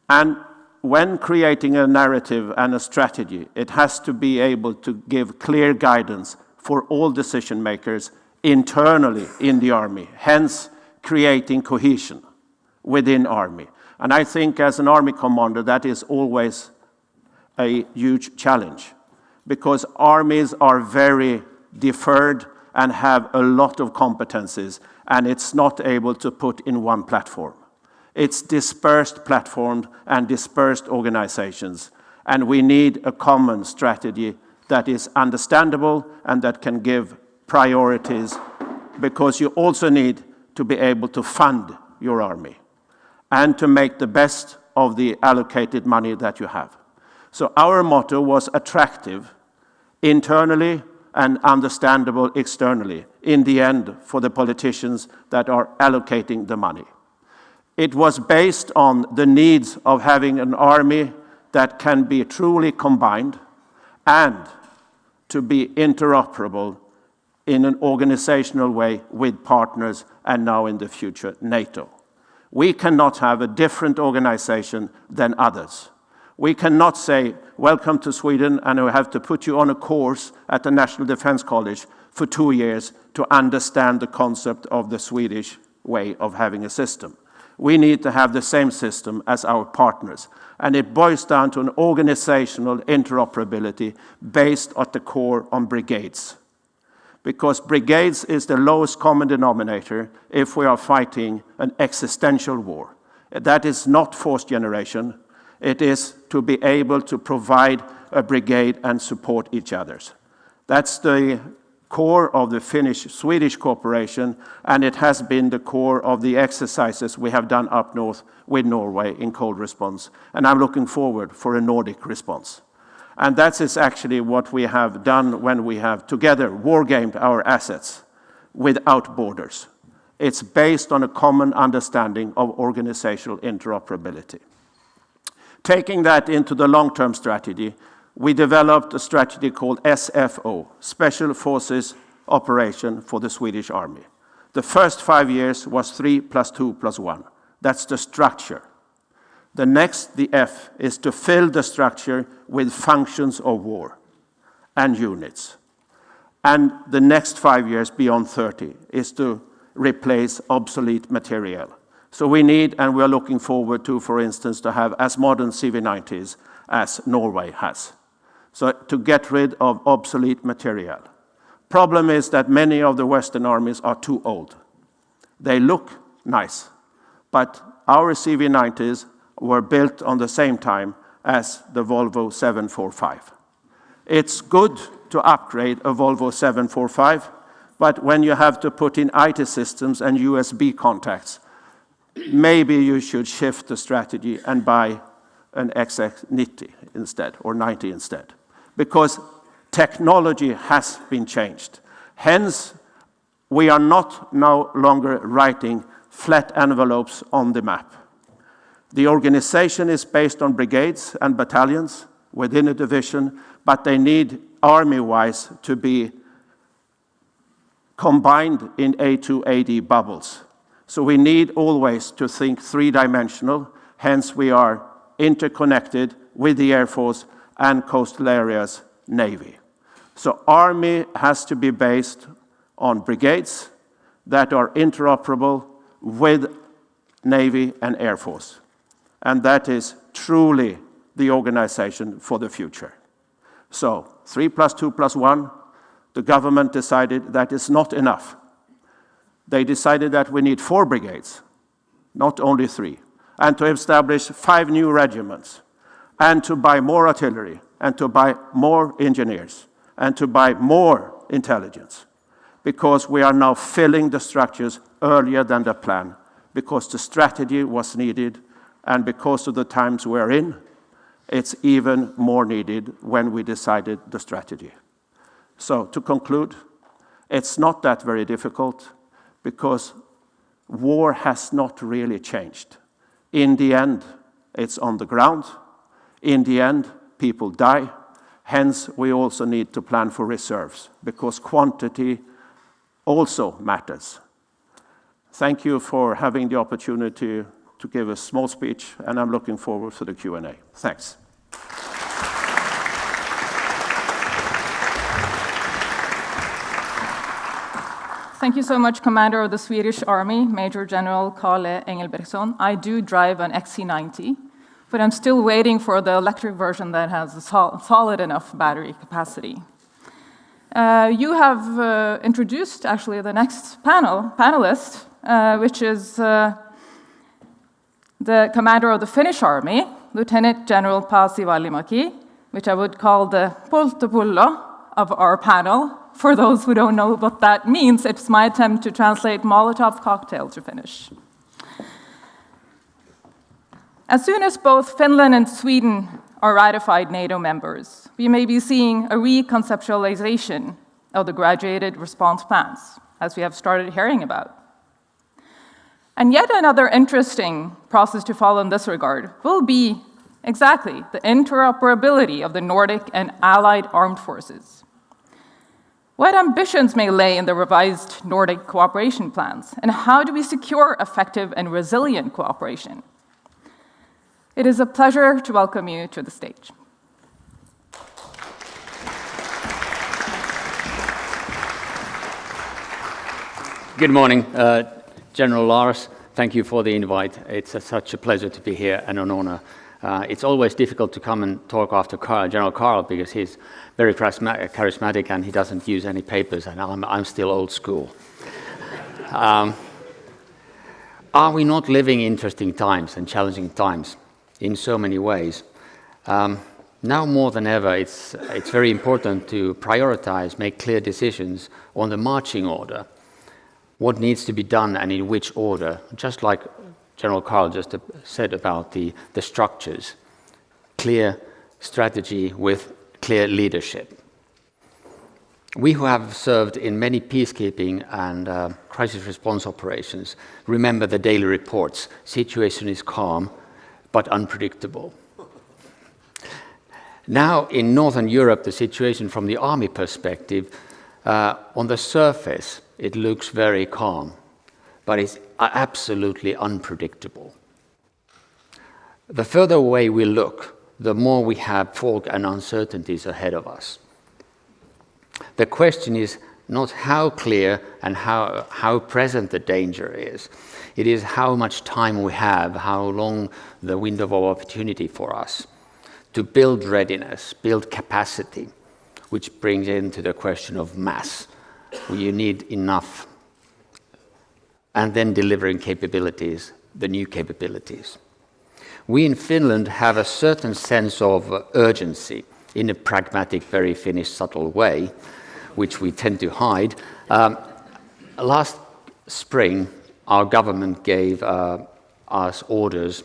Speaker 2: And when creating a narrative and a strategy, it has to be able to give clear guidance for all decision makers internally in the army, hence creating cohesion within army. And I think as an army commander, that is always a huge challenge, because armies are very deferred and have a lot of competencies, and it's not able to put in one platform. It's dispersed platforms and dispersed organizations, and we need a common strategy that is understandable and that can give priorities, because you also need to be able to fund your army and to make the best of the allocated money that you have. So our motto was attractive internally and understandable externally, in the end, for the politicians that are allocating the money. It was based on the needs of having an army that can be truly combined and to be interoperable in an organizational way with partners, and now in the future, NATO. We cannot have a different organization than others. We cannot say, welcome to Sweden, and we have to put you on a course at the National Defense College for 2 years to understand the concept of the Swedish way of having a system. We need to have the same system as our partners. And it boils down to an organizational interoperability based at the core on brigades. Because brigades is the lowest common denominator if we are fighting an existential war. That is not force generation. It is to be able to provide a brigade and support each other's. That's the core of the Finnish-Swedish cooperation, and it has been the core of the exercises we have done up north with Norway in cold response. And I'm looking forward for a Nordic response. And that is actually what we have done when we have together wargamed our assets without borders. It's based on a common understanding of organizational interoperability. Taking that into the long-term strategy, we developed a strategy called SFO, Special Forces Operation for the Swedish Army. The first 5 years was 3 + 2 + 1. That's the structure. The next, the F, is to fill the structure with functions of war and units. And the next 5 years, beyond 30, is to replace obsolete material. So we need, and we are looking forward to, for instance, to have as modern CV90s as Norway has. So to get rid of obsolete material. Problem is that many of the Western armies are too old. They look nice, but our CV90s were built on the same time as the Volvo 745. It's good to upgrade a Volvo 745, but when you have to put in IT systems and USB contacts, maybe you should shift the strategy and buy an XX90 instead, or 90 instead, because technology has been changed. Hence, we are not no longer writing flat envelopes on the map. The organization is based on brigades and battalions within a division, but they need army-wise to be combined in A2, AD bubbles. So we need always to think three-dimensional, hence we are interconnected with the Air Force and coastal areas Navy. So Army has to be based on brigades that are interoperable with Navy and Air Force. And that is truly the organization for the future. So 3 + 2 + 1, the government decided that is not enough. They decided that we need 4 brigades, not only 3, and to establish 5 new regiments, and to buy more artillery, and to buy more engineers, and to buy more intelligence, because we are now filling the structures earlier than the plan, because the strategy was needed, and because of the times we're in, it's even more needed when we decided the strategy. So to conclude, it's not that very difficult, because war has not really changed. In the end, it's on the ground. In the end, people die. Hence, we also need to plan for reserves, because quantity also matters. Thank you for having the opportunity to give a small speech, and I'm looking forward to the Q&A. Thanks.
Speaker 6: Thank you so much, Commander of the Swedish Army, Major General Kalle Engelbrektsson. I do drive an XC90, but I'm still waiting for the electric version that has a solid enough battery capacity. You have introduced, actually, the next panelist, which is the commander of the Finnish Army, Lieutenant General Pasi Välimäki, which I would call the polttopullo of our panel. For those who don't know what that means, it's my attempt to translate Molotov cocktail to Finnish. As soon as both Finland and Sweden are ratified NATO members, we may be seeing a reconceptualization of the graduated response plans, as we have started hearing about. And yet another interesting process to follow in this regard will be exactly the interoperability of the Nordic and allied armed forces. What ambitions may lay in the revised Nordic cooperation plans, and how do we secure effective and resilient cooperation? It is a pleasure to welcome you to the stage.
Speaker 8: Good morning, General Lars. Thank you for the invite. It's such a pleasure to be here and an honor. It's always difficult to come and talk after General Carl because he's very charismatic and he doesn't use any papers, and I'm still old school. Are we not living interesting times and challenging times in so many ways? Now more than ever, it's very important to prioritize, make clear decisions on the marching order. What needs to be done and in which order, just like General Carl just said about the structures. Clear strategy with clear leadership. We who have served in many peacekeeping and crisis response operations remember the daily reports. Situation is calm, but unpredictable. Now in Northern Europe, the situation from the army perspective, on the surface, it looks very calm, but it's absolutely unpredictable. The further away we look, the more we have fog and uncertainties ahead of us. The question is not how clear and how present the danger is. It is how much time we have, how long the window of opportunity for us to build readiness, build capacity, which brings into the question of mass. You need enough. And then delivering capabilities, the new capabilities. We in Finland have a certain sense of urgency in a pragmatic, very Finnish, subtle way, which we tend to hide. Last spring, our government gave us orders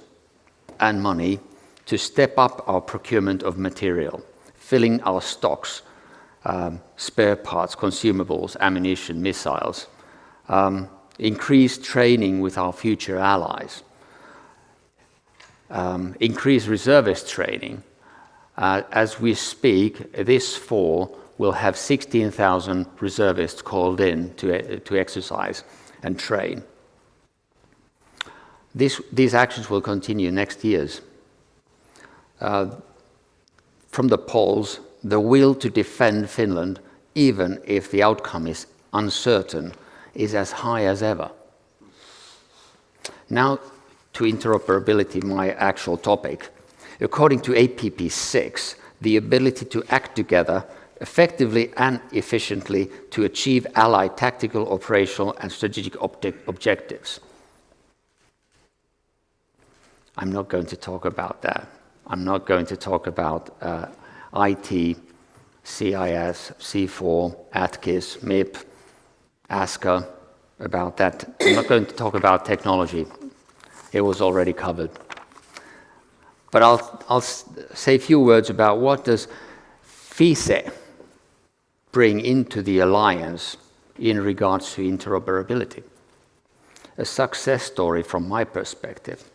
Speaker 8: and money to step up our procurement of material, filling our stocks, spare parts, consumables, ammunition, missiles, increase training with our future allies, increase reservist training. As we speak, this fall, we'll have 16,000 reservists called in to exercise and train. These actions will continue next years. From the polls, the will to defend Finland, even if the outcome is uncertain, is as high as ever. Now to interoperability, my actual topic. According to APP6, the ability to act together effectively and efficiently to achieve allied tactical, operational and strategic objectives. I'm not going to talk about that. I'm not going to talk about IT, CIS, C4, ATKIS, MIP, ASCA, about that. I'm not going to talk about technology. It was already covered. But I'll say a few words about what does FISE bring into the alliance in regards to interoperability. A success story from my perspective.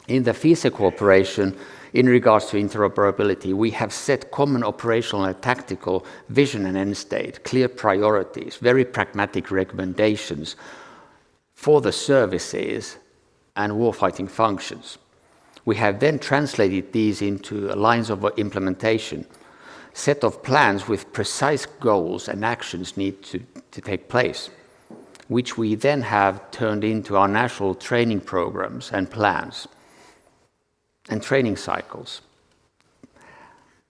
Speaker 8: In the FISE cooperation, in regards to interoperability, we have set common operational and tactical vision and end state, clear priorities, very pragmatic recommendations for the services and warfighting functions. We have then translated these into lines of implementation, set of plans with precise goals and actions need to take place, which we then have turned into our national training programs and plans and training cycles.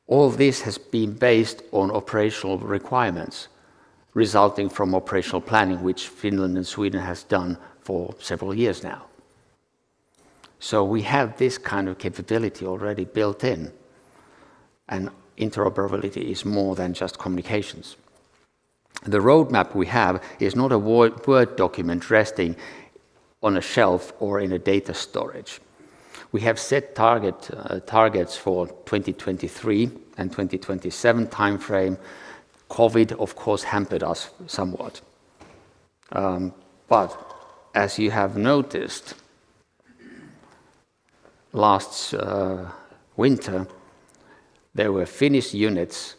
Speaker 8: All this has been based on operational requirements resulting from operational planning, which Finland and Sweden has done for several years now. So we have this kind of capability already built in, and interoperability is more than just communications. The roadmap we have is not a Word document resting on a shelf or in a data storage. We have set targets for 2023 and 2027 timeframe. COVID, of course, hampered us somewhat. But as you have noticed, last winter, there were Finnish units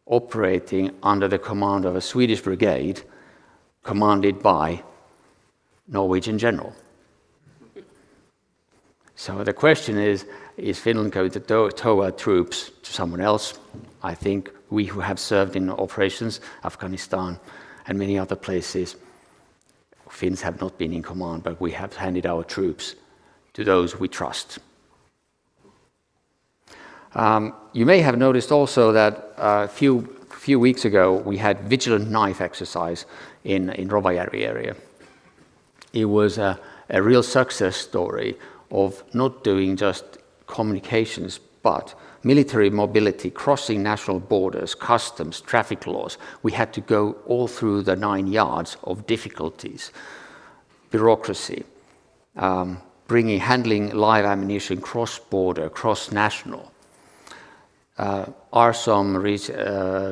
Speaker 8: operating under the command of a Swedish brigade commanded by Norwegian general. So the question is Finland going to tow our troops to someone else? I think we who have served in operations, Afghanistan and many other places, Finns have not been in command, but we have handed our troops to those we trust. You may have noticed also that a few weeks ago we had vigilant knife exercise in Rovajärvi area. It was a real success story of not doing just communications, but military mobility, crossing national borders, customs, traffic laws. We had to go all through the 9 yards of difficulties, bureaucracy, handling live ammunition cross-border, cross-national, RSOM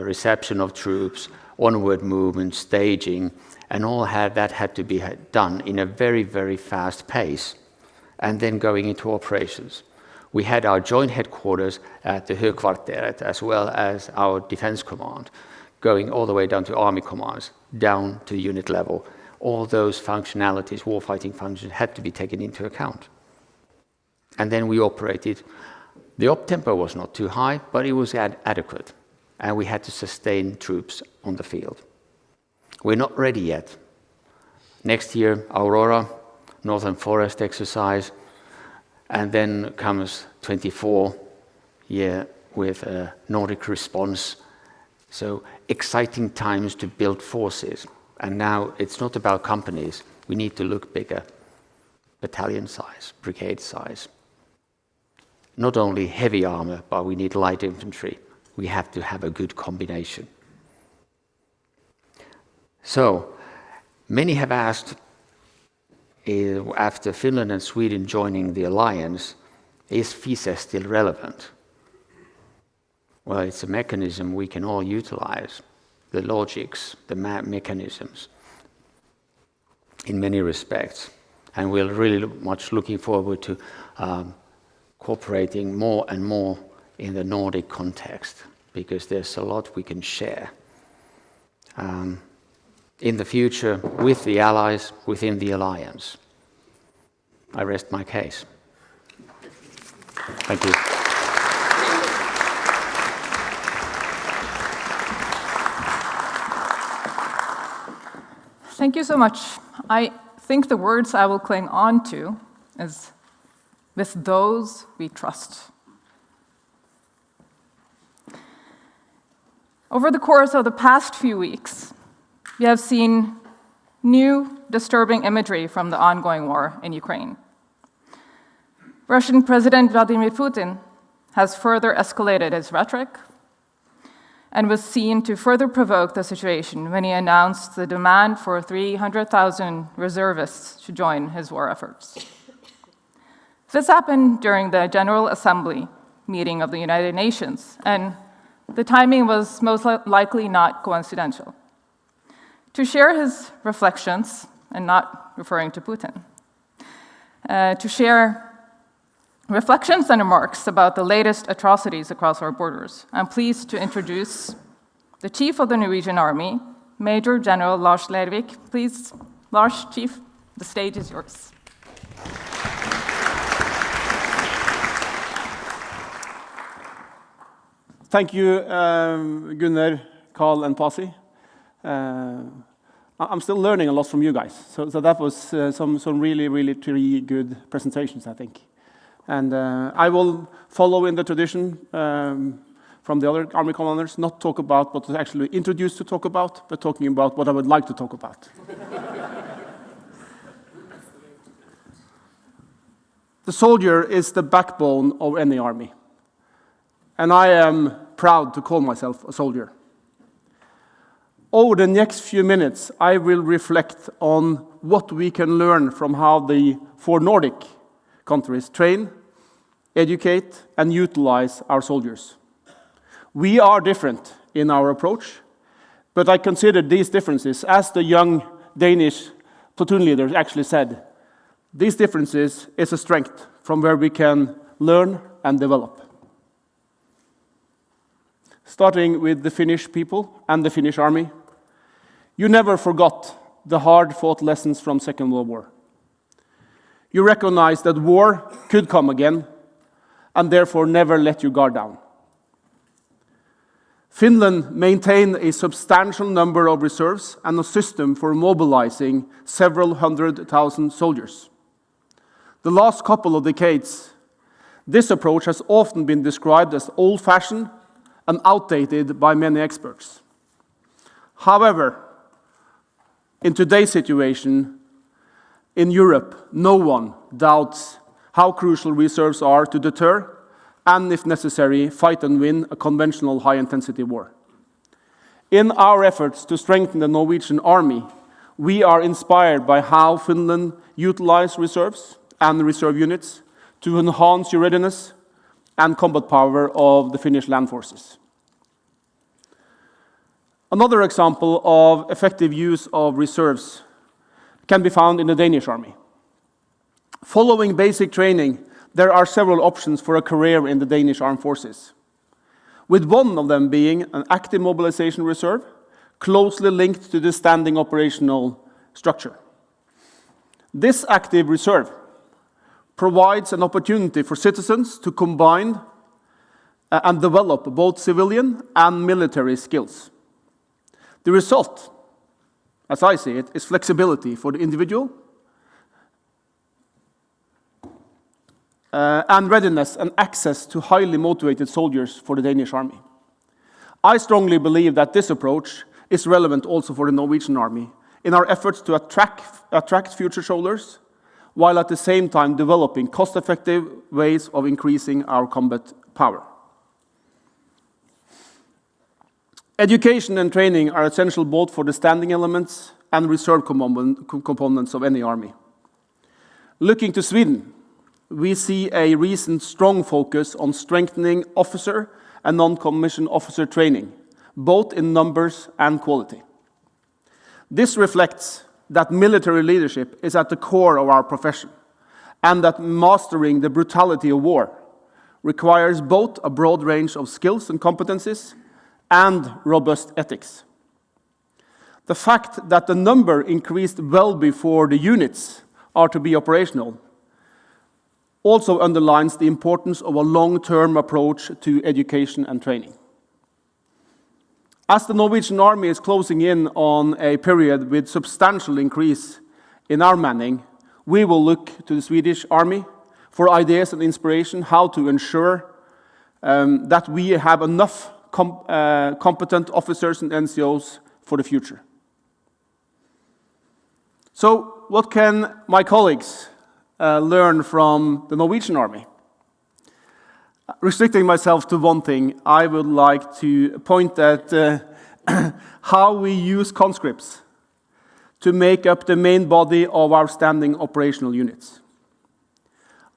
Speaker 8: reception of troops, onward movement, staging, and all that had to be done in a very, very fast pace, and then going into operations. We had our joint headquarters at the Högkvarteret as well as our defense command, going all the way down to army commands, down to unit level. All those functionalities, warfighting functions, had to be taken into account. And then we operated. The op tempo was not too high, but it was adequate, and we had to sustain troops on the field. We're not ready yet. Next year, Aurora, Northern Forest exercise, and then comes 24 year with a Nordic response. So exciting times to build forces. And now it's not about companies. We need to look bigger. Battalion size, brigade size. Not only heavy armor, but we need light infantry. We have to have a good combination. So, many have asked, after Finland and Sweden joining the alliance, is FISE still relevant? Well, it's a mechanism we can all utilize, the logics, the mechanisms, in many respects. And we're really much looking forward to cooperating more and more in the Nordic context, because there's a lot we can share. In the future, with the allies, within the alliance. I rest my case. Thank you.
Speaker 6: Thank you so much. I think the words I will cling on to is with those we trust. Over the course of the past few weeks, we have seen new disturbing imagery from the ongoing war in Ukraine. Russian President Vladimir Putin has further escalated his rhetoric and was seen to further provoke the situation when he announced the demand for 300,000 reservists to join his war efforts. This happened during the General Assembly meeting of the United Nations, and the timing was most likely not coincidental. To share his reflections, and not referring to Putin, to share reflections and remarks about the latest atrocities across our borders, I'm pleased to introduce the Chief of the Norwegian Army, Major General Lars Lervik. Please, Lars, Chief, the stage is yours.
Speaker 2: Thank you, Gunnar, Carl, and Pasi. I'm still learning a lot from you guys. So that was some really three good presentations, I think. And I will follow in the tradition from the other Army commanders, not talk about what was actually introduced to talk about, but talking about what I would like to talk about. The soldier is the backbone of any army. And I am proud to call myself a soldier. Over the next few minutes, I will reflect on what we can learn from how the 4 Nordic countries train, educate, and utilize our soldiers. We are different in our approach, but I consider these differences, as the young Danish platoon leader actually said, these differences is a strength from where we can learn and develop. Starting with the Finnish people and the Finnish army, you never forgot the hard-fought lessons from Second World War. You recognize that war could come again, and therefore never let your guard down. Finland maintained a substantial number of reserves and a system for mobilizing several 100,000 soldiers. The last couple of decades, this approach has often been described as old-fashioned and outdated by many experts. However, in today's situation in Europe, no one doubts how crucial reserves are to deter and, if necessary, fight and win a conventional high-intensity war. In our efforts to strengthen the Norwegian Army, we are inspired by how Finland utilizes reserves and reserve units to enhance your readiness and combat power of the Finnish land forces. Another example of effective use of reserves can be found in the Danish Army. Following basic training, there are several options for a career in the Danish Armed Forces, with one of them being an active mobilization reserve, closely linked to the standing operational structure. This active reserve provides an opportunity for citizens to combine and develop both civilian and military skills. The result, as I see it, is flexibility for the individual and readiness and access to highly motivated soldiers for the Danish Army. I strongly believe that this approach is relevant also for the Norwegian Army in our efforts to attract future soldiers, while at the same time developing cost-effective ways of increasing our combat power. Education and training are essential both for the standing elements and reserve components of any army. Looking to Sweden, we see a recent strong focus on strengthening officer and non-commissioned officer training, both in numbers and quality. This reflects that military leadership is at the core of our profession, and that mastering the brutality of war requires both a broad range of skills and competencies and robust ethics. The fact that the number increased well before the units are to be operational also underlines the importance of a long-term approach to education and training. As the Norwegian Army is closing in on a period with substantial increase in our manning, we will look to the Swedish Army for ideas and inspiration how to ensure that we have enough competent officers and NCOs for the future. So, what can my colleagues learn from the Norwegian Army? Restricting myself to one thing, I would like to point at how we use conscripts to make up the main body of our standing operational units.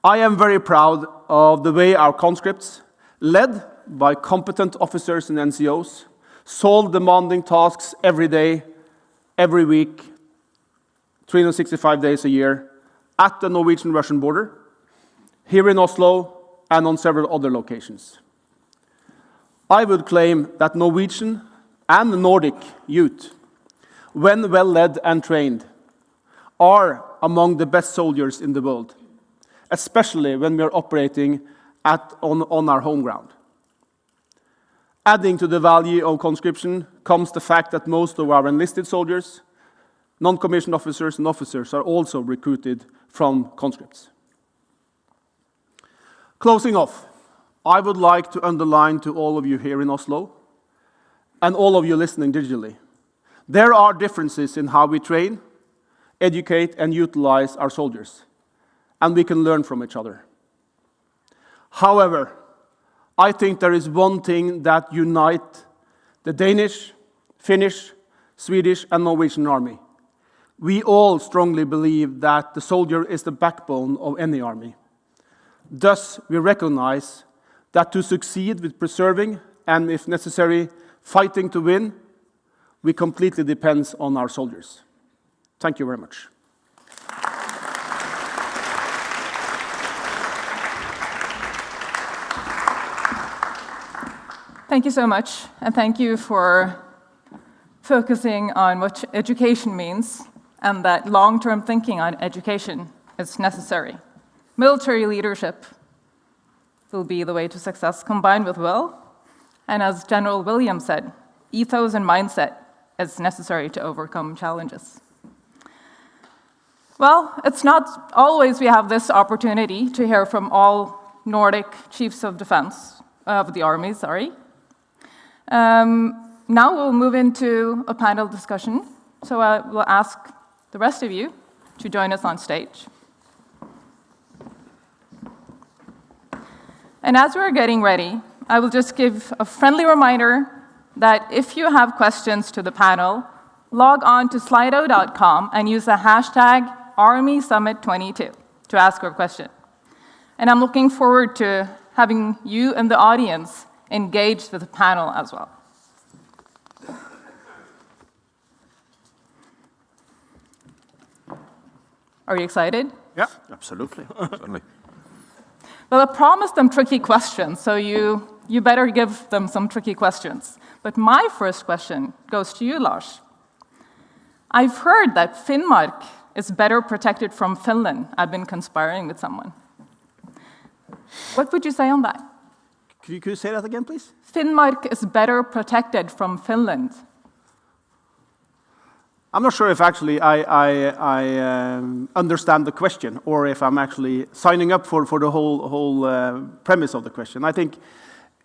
Speaker 2: I am very proud of the way our conscripts, led by competent officers and NCOs, solve demanding tasks every day, every week, 365 days a year, at the Norwegian-Russian border, here in Oslo, and on several other locations. I would claim that Norwegian and Nordic youth, when well led and trained, are among the best soldiers in the world, especially when we are operating on our home ground. Adding to the value of conscription comes the fact that most of our enlisted soldiers, non-commissioned officers and officers are also recruited from conscripts. Closing off, I would like to underline to all of you here in Oslo and all of you listening digitally, there are differences in how we train, educate and utilize our soldiers, and we can learn from each other. However, I think there is one thing that unites the Danish, Finnish, Swedish and Norwegian Army. We all strongly believe that the soldier is the backbone of any army. Thus, we recognize that to succeed with preserving and, if necessary, fighting to win, we completely depend on our soldiers. Thank you very much.
Speaker 6: Thank you so much, and thank you for focusing on what education means and that long-term thinking on education is necessary. Military leadership will be the way to success, combined with will. And as General Williams said, ethos and mindset is necessary to overcome challenges. Well, it's not always we have this opportunity to hear from all Nordic chiefs of defense, of the army, sorry. Now we'll move into a panel discussion. So I will ask the rest of you to join us on stage. And as we're getting ready, I will just give a friendly reminder that if you have questions to the panel, log on to slido.com and use the hashtag ArmySummit22 to ask your question. And I'm looking forward to having you and the audience engaged with the panel as well. Are you excited?
Speaker 2: Yeah, absolutely.
Speaker 7: Certainly.
Speaker 6: Well, I promised them tricky questions, so you better give them some tricky questions. But my first question goes to you, Lars. I've heard that Finnmark is better protected from Finland. I've been conspiring with someone. What would you say on that?
Speaker 2: Could you say that again, please?
Speaker 6: Finnmark is better protected from Finland.
Speaker 2: I'm not sure if actually I understand the question, or if I'm actually signing up for the whole premise of the question. I think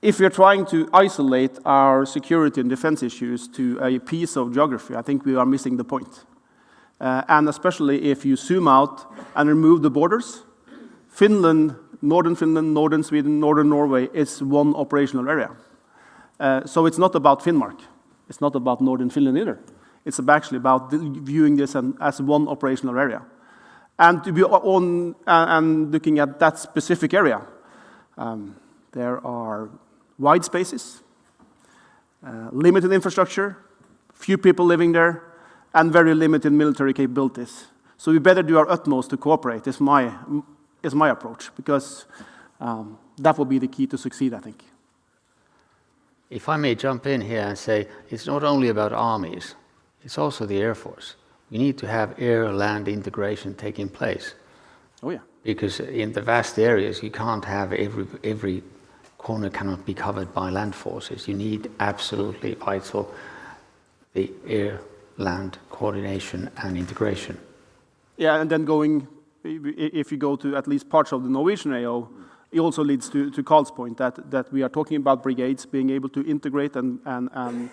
Speaker 2: if we're trying to isolate our security and defense issues to a piece of geography, I think we are missing the point. And especially if you zoom out and remove the borders, Finland, northern Sweden, northern Norway is one operational area. So it's not about Finnmark. It's not about northern Finland either. It's actually about viewing this as one operational area. And to be on and looking at that specific area, there are wide spaces, limited infrastructure, few people living there, and very limited military capabilities. So we better do our utmost to cooperate, is my approach, because that will be the key to succeed, I think.
Speaker 8: If I may jump in here and say, it's not only about armies, it's also the Air Force. We need to have air-land integration taking place.
Speaker 2: Oh yeah.
Speaker 8: Because in the vast areas, you can't have every corner cannot be covered by land forces. You need absolutely vital the air-land coordination and integration.
Speaker 2: Yeah, and then if you go to at least parts of the Norwegian AO, it also leads to Carl's point that we are talking about brigades being able to integrate and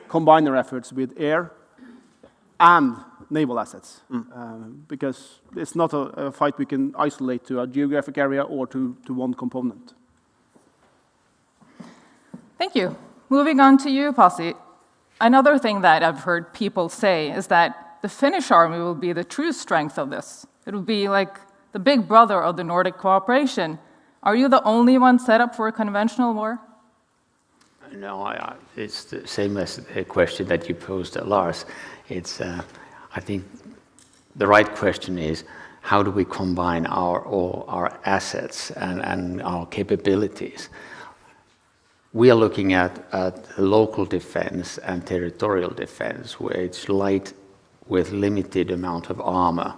Speaker 2: combine their efforts with air and naval assets, because it's not a fight we can isolate to a geographic area or to one component.
Speaker 6: Thank you. Moving on to you, Pasi. Another thing that I've heard people say is that the Finnish army will be the true strength of this. It will be like the big brother of the Nordic cooperation. Are you the only one set up for a conventional war?
Speaker 8: No, it's the same as the question that you posed, Lars. It's, I think the right question is, how do we combine all our assets and our capabilities? We are looking at local defense and territorial defense, where it's light with limited amount of armor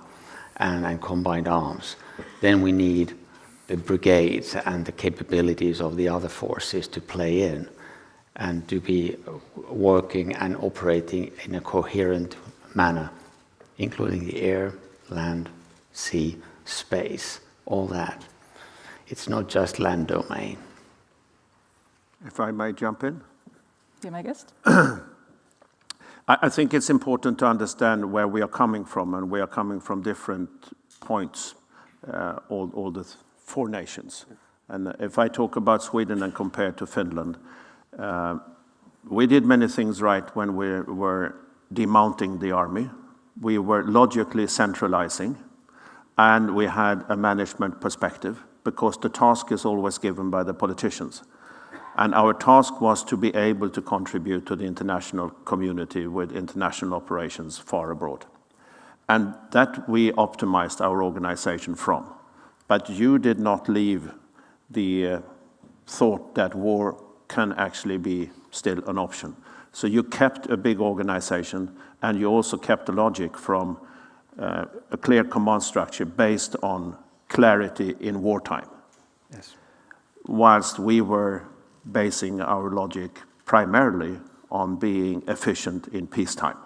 Speaker 8: and combined arms. Then we need the brigades and the capabilities of the other forces to play in and to be working and operating in a coherent manner, including the air, land, sea, space, all that. It's not just land domain.
Speaker 9: If I may jump in?
Speaker 6: Be my guest.
Speaker 9: I think it's important to understand where we are coming from, and we are coming from different points, all the four nations. And if I talk about Sweden and compare to Finland, we did many things right when we were demounting the army. We were logically centralizing, and we had a management perspective, because the task is always given by the politicians. And our task was to be able to contribute to the international community with international operations far abroad. And that we optimized our organization from. But you did not leave the thought that war can actually be still an option. So you kept a big organization, and you also kept the logic from a clear command structure based on clarity in wartime.
Speaker 3: Yes.
Speaker 9: Whilst we were basing our logic primarily on being efficient in peacetime.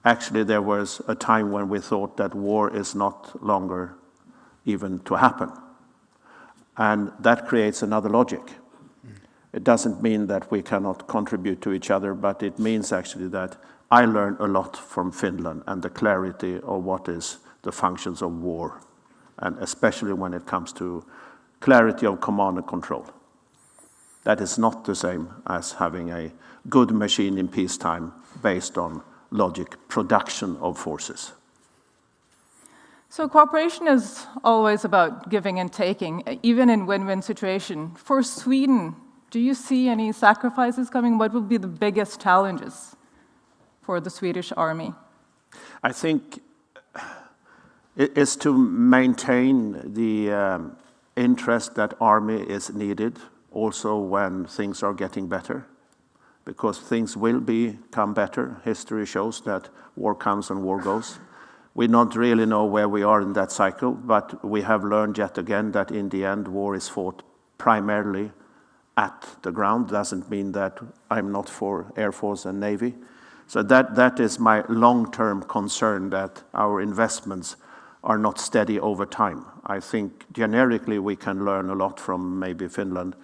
Speaker 9: Actually, there was a time when we thought that war is not longer even to happen. And that creates another logic. It doesn't mean that we cannot contribute to each other, but it means actually that I learned a lot from Finland and the clarity of what is the functions of war, and especially when it comes to clarity of command and control. That is not the same as having a good machine in peacetime based on logic production of forces.
Speaker 6: So cooperation is always about giving and taking, even in win-win situation. For Sweden, do you see any sacrifices coming? What will be the biggest challenges for the Swedish Army?
Speaker 9: I think it is to maintain the interest that Army is needed also when things are getting better, because things will become better. History shows that war comes and war goes. We don't really know where we are in that cycle, but we have learned yet again that in the end war is fought primarily at the ground. Doesn't mean that I'm not for Air Force and Navy. So that is my long-term concern, that our investments are not steady over time. I think generically we can learn a lot from maybe Finland,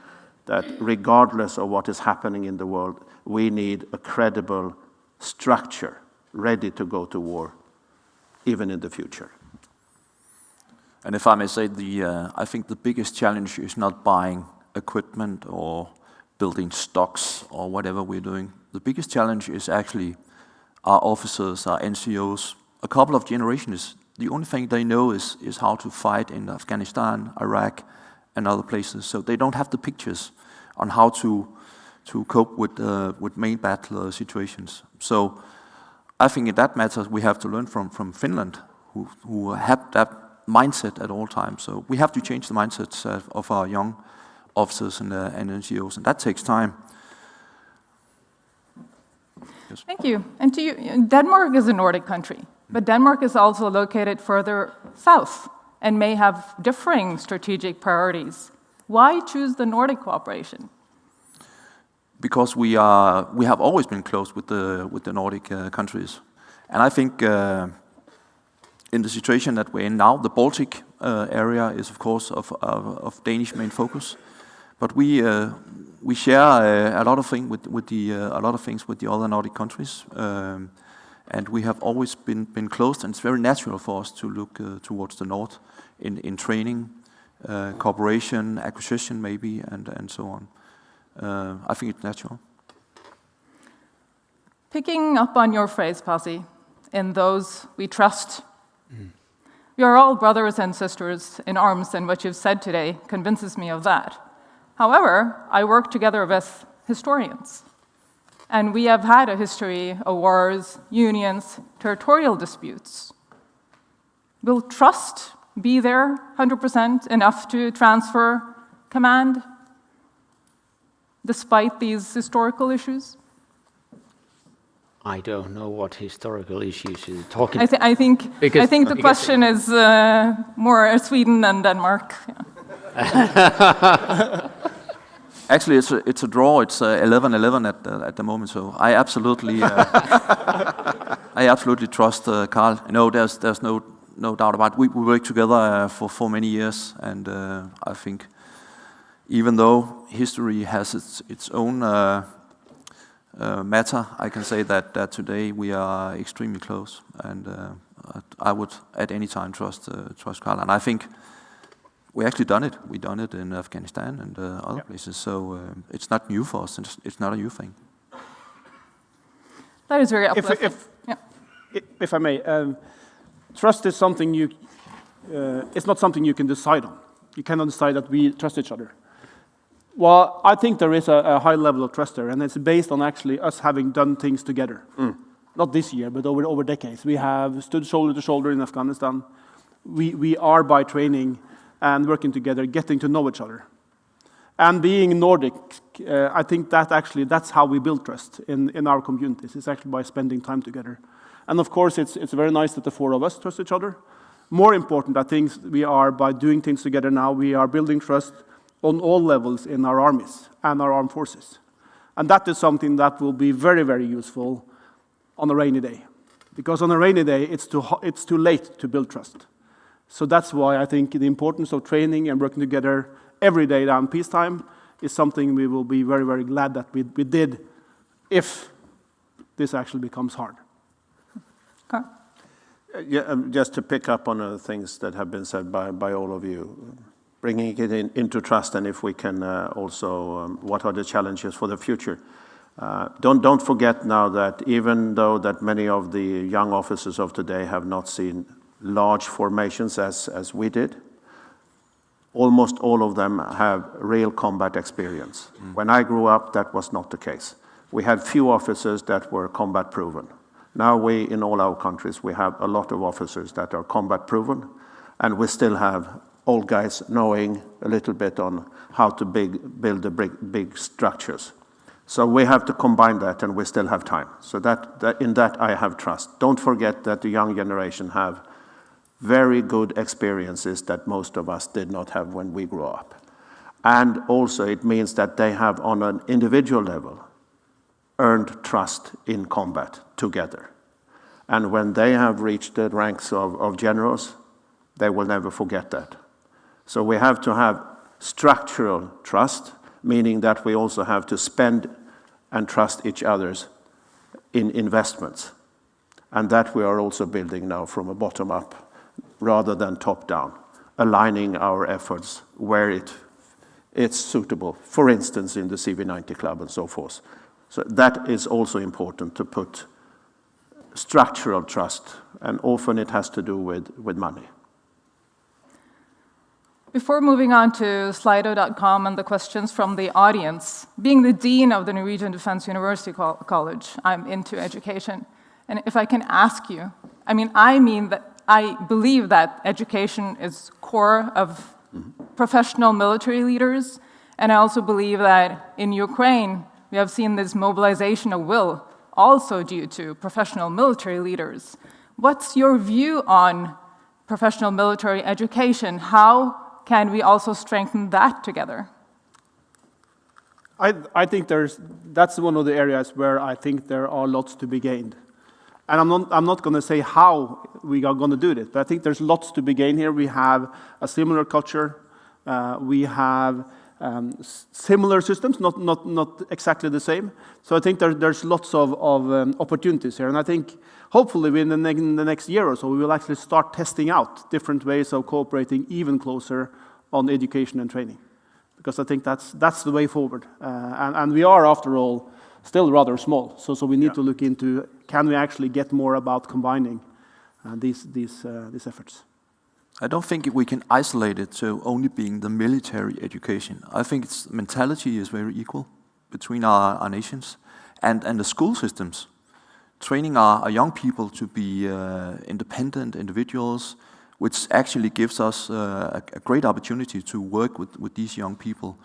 Speaker 9: that regardless of what is happening in the world, we need a credible structure ready to go to war, even in the future.
Speaker 7: And if I may say, I think the biggest challenge is not buying equipment or building stocks or whatever we're doing. The biggest challenge is actually our officers, our NCOs. A couple of generations, the only thing they know is how to fight in Afghanistan, Iraq, and other places. So they don't have the pictures on how to cope with main battle situations. So I think in that matter we have to learn from Finland, who have that mindset at all times. So we have to change the mindsets of our young officers and NCOs, and that takes time. Yes.
Speaker 6: Thank you. And to you, Denmark is a Nordic country, but Denmark is also located further south and may have differing strategic priorities. Why choose the Nordic cooperation?
Speaker 7: Because we have always been close with the Nordic countries, and I think in the situation that we're in now, the Baltic area is of course of Danish main focus, but we share a lot of things with the other Nordic countries, and we have always been close, and it's very natural for us to look towards the north in training, cooperation, acquisition maybe, and so on. I think it's natural.
Speaker 6: Picking up on your phrase, Pasi, in those we trust. We are all brothers and sisters in arms, and what you've said today convinces me of that. However, I work together with historians, and we have had a history of wars, unions, territorial disputes. Will trust be there 100% enough to transfer command despite these historical issues?
Speaker 8: I don't know what historical issues you're talking about.
Speaker 6: I think the question is more Sweden than Denmark. Yeah.
Speaker 7: Actually, it's a draw. It's 11-11 at the moment. So I absolutely trust Carl. No, there's no doubt about it. We worked together for many years, and I think even though history has its own matter, I can say that today we are extremely close, and I would at any time trust Carl. And I think we actually done it. We done it in Afghanistan and other places. So it's not new for us. It's not a new thing.
Speaker 6: That is very uplifting.
Speaker 2: If I may, trust is something it's not something you can decide on. You cannot decide that we trust each other. Well, I think there is a high level of trust there, and it's based on actually us having done things together. Not this year, but over decades. We have stood shoulder to shoulder in Afghanistan. We are by training and working together, getting to know each other. And being Nordic, I think that's how we build trust in our communities. It's actually by spending time together. And of course, it's very nice that the four of us trust each other. More important, I think we are, by doing things together now, we are building trust on all levels in our armies and our armed forces. And that is something that will be very, very useful on a rainy day. Because on a rainy day, it's too late to build trust. So that's why I think the importance of training and working together every day down peacetime is something we will be very, very glad that we did if this actually becomes hard.
Speaker 6: Okay.
Speaker 9: Yeah, just to pick up on the things that have been said by all of you, bringing it into trust, and if we can also, what are the challenges for the future? Don't forget now that even though that many of the young officers of today have not seen large formations as we did, almost all of them have real combat experience. When I grew up, that was not the case. We had few officers that were combat proven. Now in all our countries, we have a lot of officers that are combat proven, and we still have old guys knowing a little bit on how to build the big structures. So we have to combine that, and we still have time. So in that I have trust. Don't forget that the young generation have very good experiences that most of us did not have when we grew up. And also it means that they have, on an individual level, earned trust in combat together. And when they have reached the ranks of generals, they will never forget that. So we have to have structural trust, meaning that we also have to spend and trust each other's in investments. And that we are also building now from a bottom up rather than top down, aligning our efforts where it's suitable, for instance, in the CV90 Club and so forth. So that is also important, to put structural trust, and often it has to do with money.
Speaker 6: Before moving on to Slido.com and the questions from the audience, being the Dean of the Norwegian Defense University College, I'm into education. And if I can ask you, I believe that education is core of professional military leaders, and I also believe that in Ukraine, we have seen this mobilization of will also due to professional military leaders. What's your view on professional military education? How can we also strengthen that together?
Speaker 2: I think that's one of the areas where I think there are lots to be gained. And I'm not going to say how we are going to do this, but I think there's lots to be gained here. We have a similar culture. We have similar systems, not exactly the same. So I think there's lots of opportunities here. And I think hopefully in the next year or so, we will actually start testing out different ways of cooperating even closer on education and training. Because I think that's the way forward. And we are, after all, still rather small. So we need to look into, can we actually get more about combining these efforts?
Speaker 7: I don't think we can isolate it to only being the military education. I think its mentality is very equal between our nations and the school systems. Training our young people to be independent individuals, which actually gives us a great opportunity to work with these young people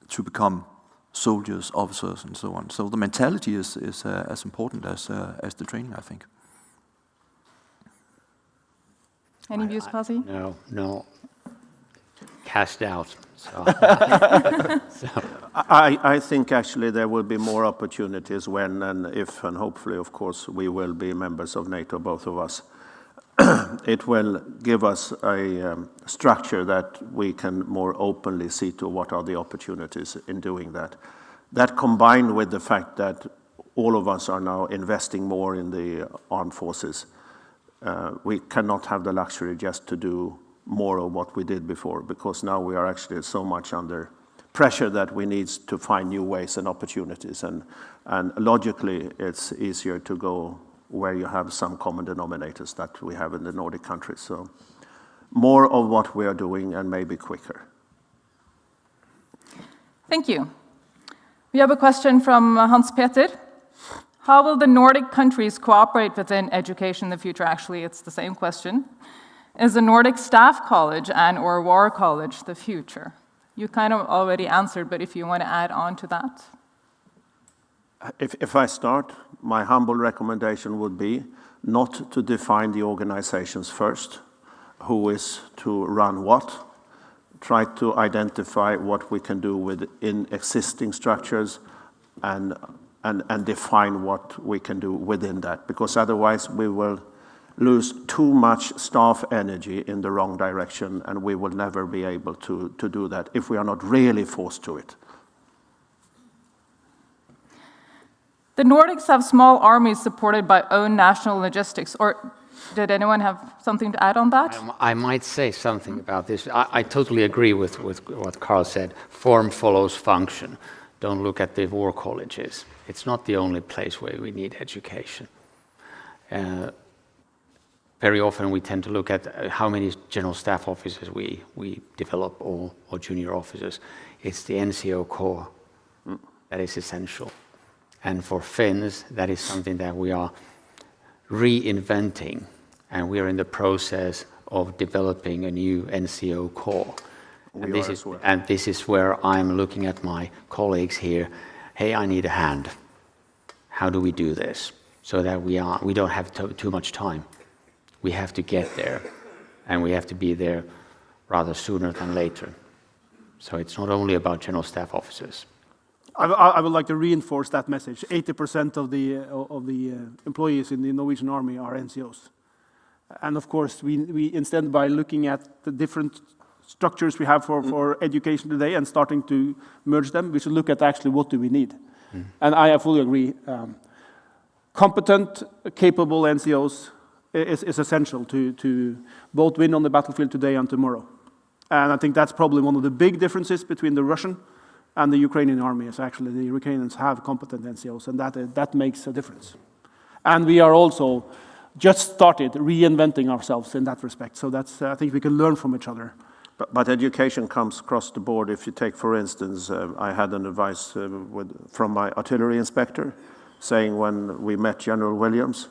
Speaker 7: to become soldiers, officers, and so on. So the mentality is as important as the training, I think.
Speaker 6: Any views, Pasi?
Speaker 8: No. Cast out. So.
Speaker 9: I think actually there will be more opportunities when and if, and hopefully, of course, we will be members of NATO, both of us. It will give us a structure that we can more openly see to what are the opportunities in doing that. That combined with the fact that all of us are now investing more in the armed forces, we cannot have the luxury just to do more of what we did before, because now we are actually so much under pressure that we need to find new ways and opportunities. And logically, it's easier to go where you have some common denominators that we have in the Nordic countries. So more of what we are doing and maybe quicker.
Speaker 6: Thank you. We have a question from Hans Peter. How will the Nordic countries cooperate within education in the future? Actually, it's the same question. Is the Nordic Staff College and/or War College the future? You kind of already answered, but if you want to add on to that.
Speaker 9: If I start, my humble recommendation would be not to define the organizations first, who is to run what. Try to identify what we can do within existing structures and define what we can do within that, because otherwise we will lose too much staff energy in the wrong direction, and we will never be able to do that if we are not really forced to it.
Speaker 6: The Nordics have small armies supported by own national logistics, or did anyone have something to add on that?
Speaker 8: I might say something about this. I totally agree with what Carl said. Form follows function. Don't look at the war colleges. It's not the only place where we need education. Very often we tend to look at how many general staff officers we develop or junior officers. It's the NCO core that is essential. And for Finns, that is something that we are reinventing, and we are in the process of developing a new NCO core. And this is where I'm looking at my colleagues here. Hey, I need a hand. How do we do this so that we don't have too much time? We have to get there, and we have to be there rather sooner than later. So it's not only about general staff officers.
Speaker 2: I would like to reinforce that message. 80% of the employees in the Norwegian Army are NCOs. And of course, we instead, by looking at the different structures we have for education today and starting to merge them, we should look at actually what do we need. And I fully agree. Competent, capable NCOs is essential to both win on the battlefield today and tomorrow. And I think that's probably one of the big differences between the Russian and the Ukrainian army, is actually the Ukrainians have competent NCOs, and that makes a difference. And we are also just started reinventing ourselves in that respect. So that's, I think we can learn from each other.
Speaker 9: But education comes across the board. If you take, for instance, I had an advice from my artillery inspector saying when we met General Williams,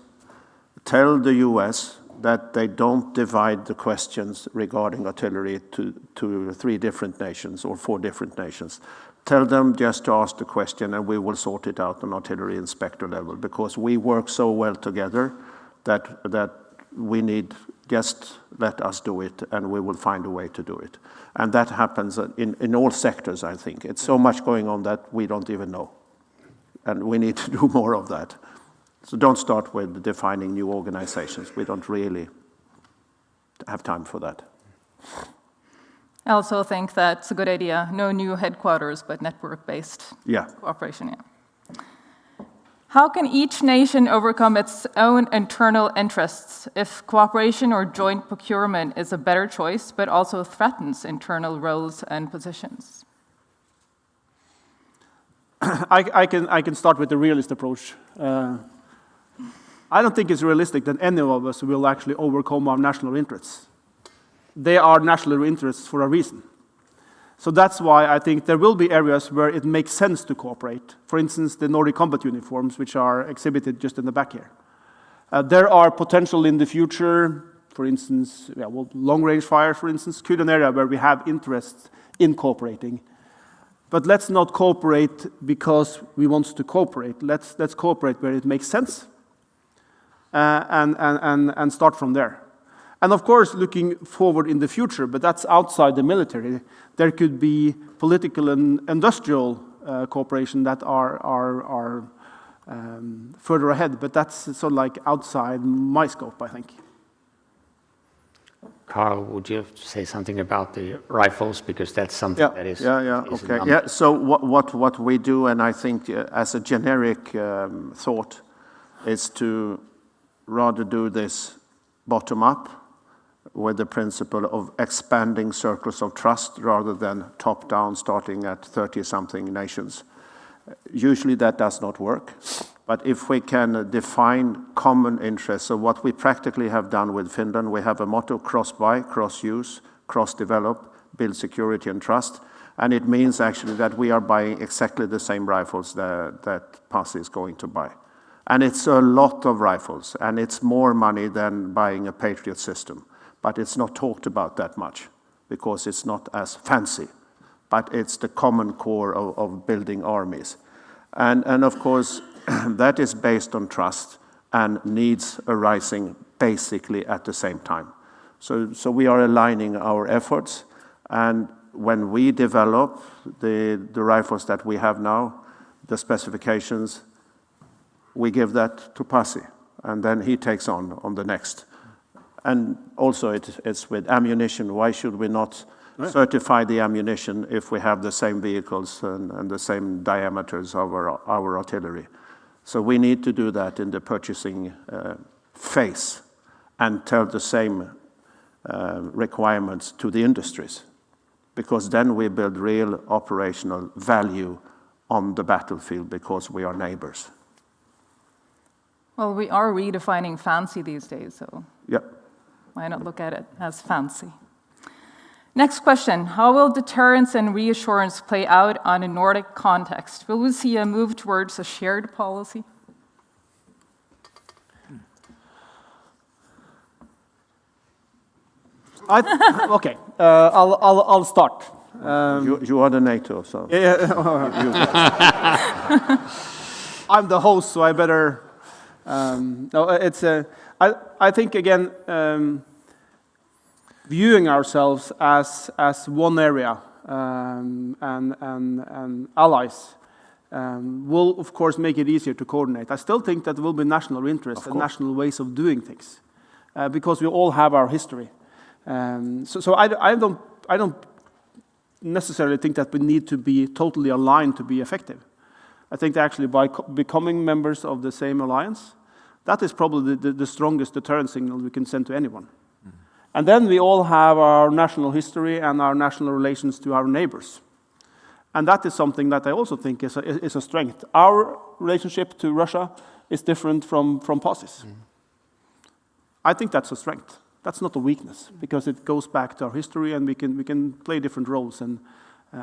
Speaker 9: tell the US that they don't divide the questions regarding artillery to 3 different nations or 4 different nations. Tell them just to ask the question and we will sort it out on artillery inspector level, because we work so well together that we need, just let us do it and we will find a way to do it. And that happens in all sectors, I think. It's so much going on that we don't even know. And we need to do more of that. So don't start with defining new organizations. We don't really have time for that.
Speaker 6: I also think that's a good idea. No new headquarters, but network-based cooperation. Yeah. How can each nation overcome its own internal interests if cooperation or joint procurement is a better choice, but also threatens internal roles and positions?
Speaker 2: I can start with the realist approach. I don't think it's realistic that any of us will actually overcome our national interests. They are national interests for a reason. So that's why I think there will be areas where it makes sense to cooperate. For instance, the Nordic combat uniforms, which are exhibited just in the back here. There are potential in the future, for instance, long-range fire, for instance, could be an area where we have interest in cooperating. But let's not cooperate because we want to cooperate. Let's cooperate where it makes sense and start from there. And of course, looking forward in the future, but that's outside the military, there could be political and industrial cooperation that are further ahead, but that's sort of like outside my scope, I think.
Speaker 8: Carl, would you say something about the rifles, because that's something that is
Speaker 9: okay. Yeah. So what we do, and I think as a generic thought, is to rather do this bottom up, with the principle of expanding circles of trust rather than top down, starting at 30-something nations. Usually that does not work. But if we can define common interests, so what we practically have done with Finland, we have a motto: cross-buy, cross-use, cross-develop, build security and trust. And it means actually that we are buying exactly the same rifles that PAS is going to buy. And it's a lot of rifles, and it's more money than buying a Patriot system. But it's not talked about that much, because it's not as fancy. but it's the common core of building armies. And of course, that is based on trust and needs arising basically at the same time. So we are aligning our efforts, and when we develop the rifles that we have now, the specifications, we give that to Pasi, and then he takes on the next. And also it's with ammunition. Why should we not certify the ammunition if we have the same vehicles and the same diameters of our artillery? So we need to do that in the purchasing phase and tell the same requirements to the industries, because then we build real operational value on the battlefield because we are neighbors.
Speaker 6: Well, we are redefining fancy these days, so
Speaker 9: Yep.
Speaker 6: why not look at it as fancy? Next question. How will deterrence and reassurance play out on a Nordic context? Will we see a move towards a shared policy?
Speaker 2: Okay, I'll start.
Speaker 9: You are the NATO, so.
Speaker 2: I'm the host, so I better. No, it's I think again, viewing ourselves as one area and allies will of course make it easier to coordinate. I still think that there will be national interest and national ways of doing things because we all have our history. So I don't necessarily think that we need to be totally aligned to be effective. I think that actually by becoming members of the same alliance, that is probably the strongest deterrent signal we can send to anyone. Mm-hmm. And then we all have our national history and our national relations to our neighbors. And that is something that I also think is a strength. Our relationship to Russia is different from Pasi's. Mm-hmm. I think that's a strength. That's not a weakness, because it goes back to our history, and we can play different roles and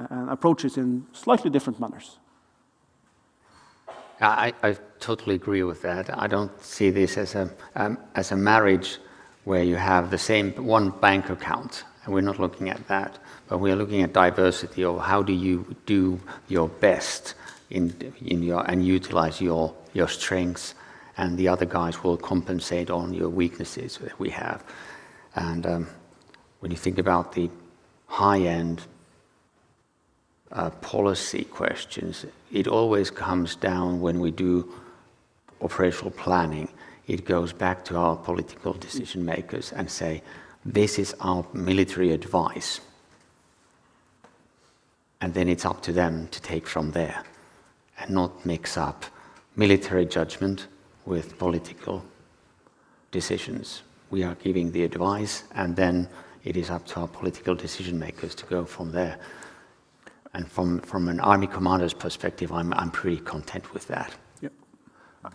Speaker 2: approaches in slightly different manners.
Speaker 8: I totally agree with that. I don't see this as a marriage where you have the same one bank account, and we're not looking at that, but we're looking at diversity of how do you do your best in your and utilize your strengths, and the other guys will compensate on your weaknesses that we have. And when you think about the high-end policy questions, it always comes down when we do operational planning. It goes back to our political decision makers and say, this is our military advice. And then it's up to them to take from there and not mix up military judgment with political decisions. We are giving the advice, and then it is up to our political decision makers to go from there. And from an army commander's perspective, I'm pretty content with that.
Speaker 9: Yeah.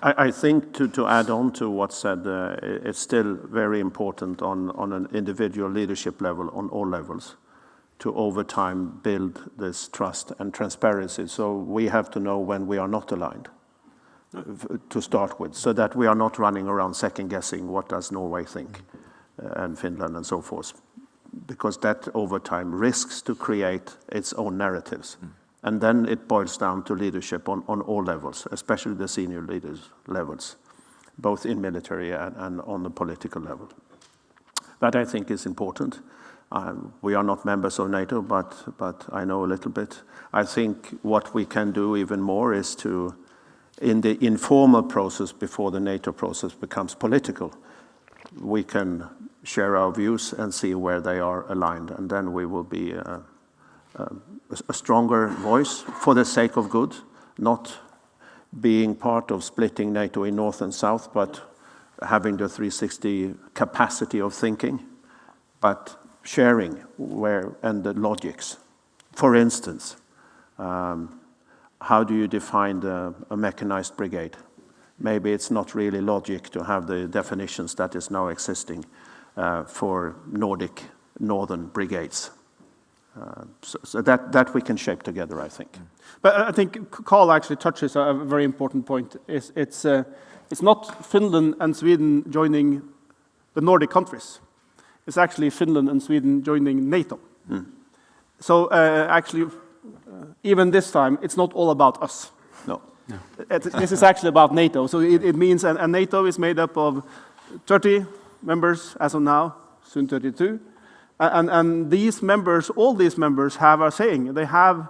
Speaker 9: I think to add on to what's said, it's still very important on an individual leadership level, on all levels, to over time build this trust and transparency. So we have to know when we are not aligned to start with, so that we are not running around second guessing what does Norway think and Finland and so forth, because that over time risks to create its own narratives. And then it boils down to leadership on all levels, especially the senior leaders levels, both in military and on the political level. That I think is important. We are not members of NATO, but I know a little bit. I think what we can do even more is to, in the informal process before the NATO process becomes political, we can share our views and see where they are aligned, and then we will be a stronger voice for the sake of good, not being part of splitting NATO in north and south, but having the 360 capacity of thinking, but sharing where and the logics. For instance, how do you define a mechanized brigade? Maybe it's not really logic to have the definitions that is now existing for Nordic northern brigades. So that we can shape together, I think.
Speaker 2: But I think Carl actually touches a very important point. It's not Finland and Sweden joining the Nordic countries. It's actually Finland and Sweden joining NATO. So actually, even this time, it's not all about us.
Speaker 9: No.
Speaker 2: This is actually about NATO. So it means, and NATO is made up of 30 members as of now, soon 32. And these members, all these members have a saying. They are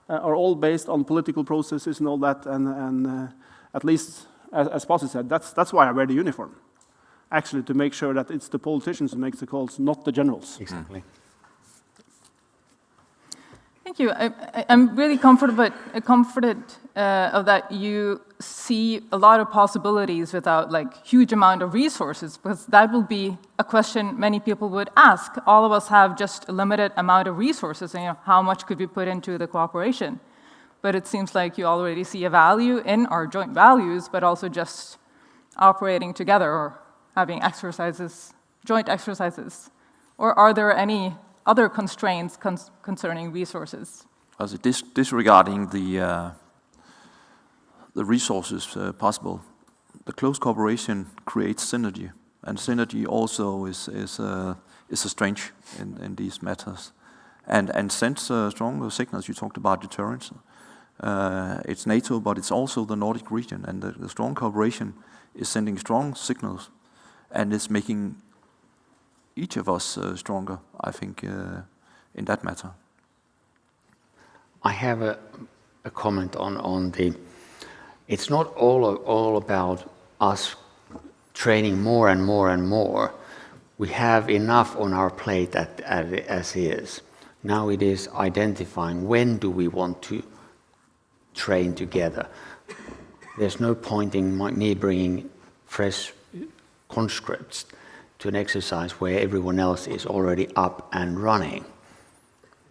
Speaker 2: all based on political processes and all that. And at least, as Pasi said, that's why I wear the uniform. Actually, to make sure that it's the politicians who make the calls, not the generals.
Speaker 8: Exactly.
Speaker 6: Thank you. I'm really comforted of that you see a lot of possibilities without like huge amount of resources, because that will be a question many people would ask. All of us have just a limited amount of resources, and how much could we put into the cooperation? But it seems like you already see a value in our joint values, but also just operating together or having exercises, joint exercises. Or are there any other constraints concerning resources?
Speaker 7: Also disregarding the resources possible, the close cooperation creates synergy, and synergy also is a strength in these matters, and sends strong signals. You talked about deterrence. It's NATO, but it's also the Nordic region, and the strong cooperation is sending strong signals, and it's making each of us stronger, I think, in that matter.
Speaker 8: I have a comment on the. It's not all about us training more and more and more. We have enough on our plate as is. Now it is identifying when do we want to train together. There's no point in me bringing fresh conscripts to an exercise where everyone else is already up and running.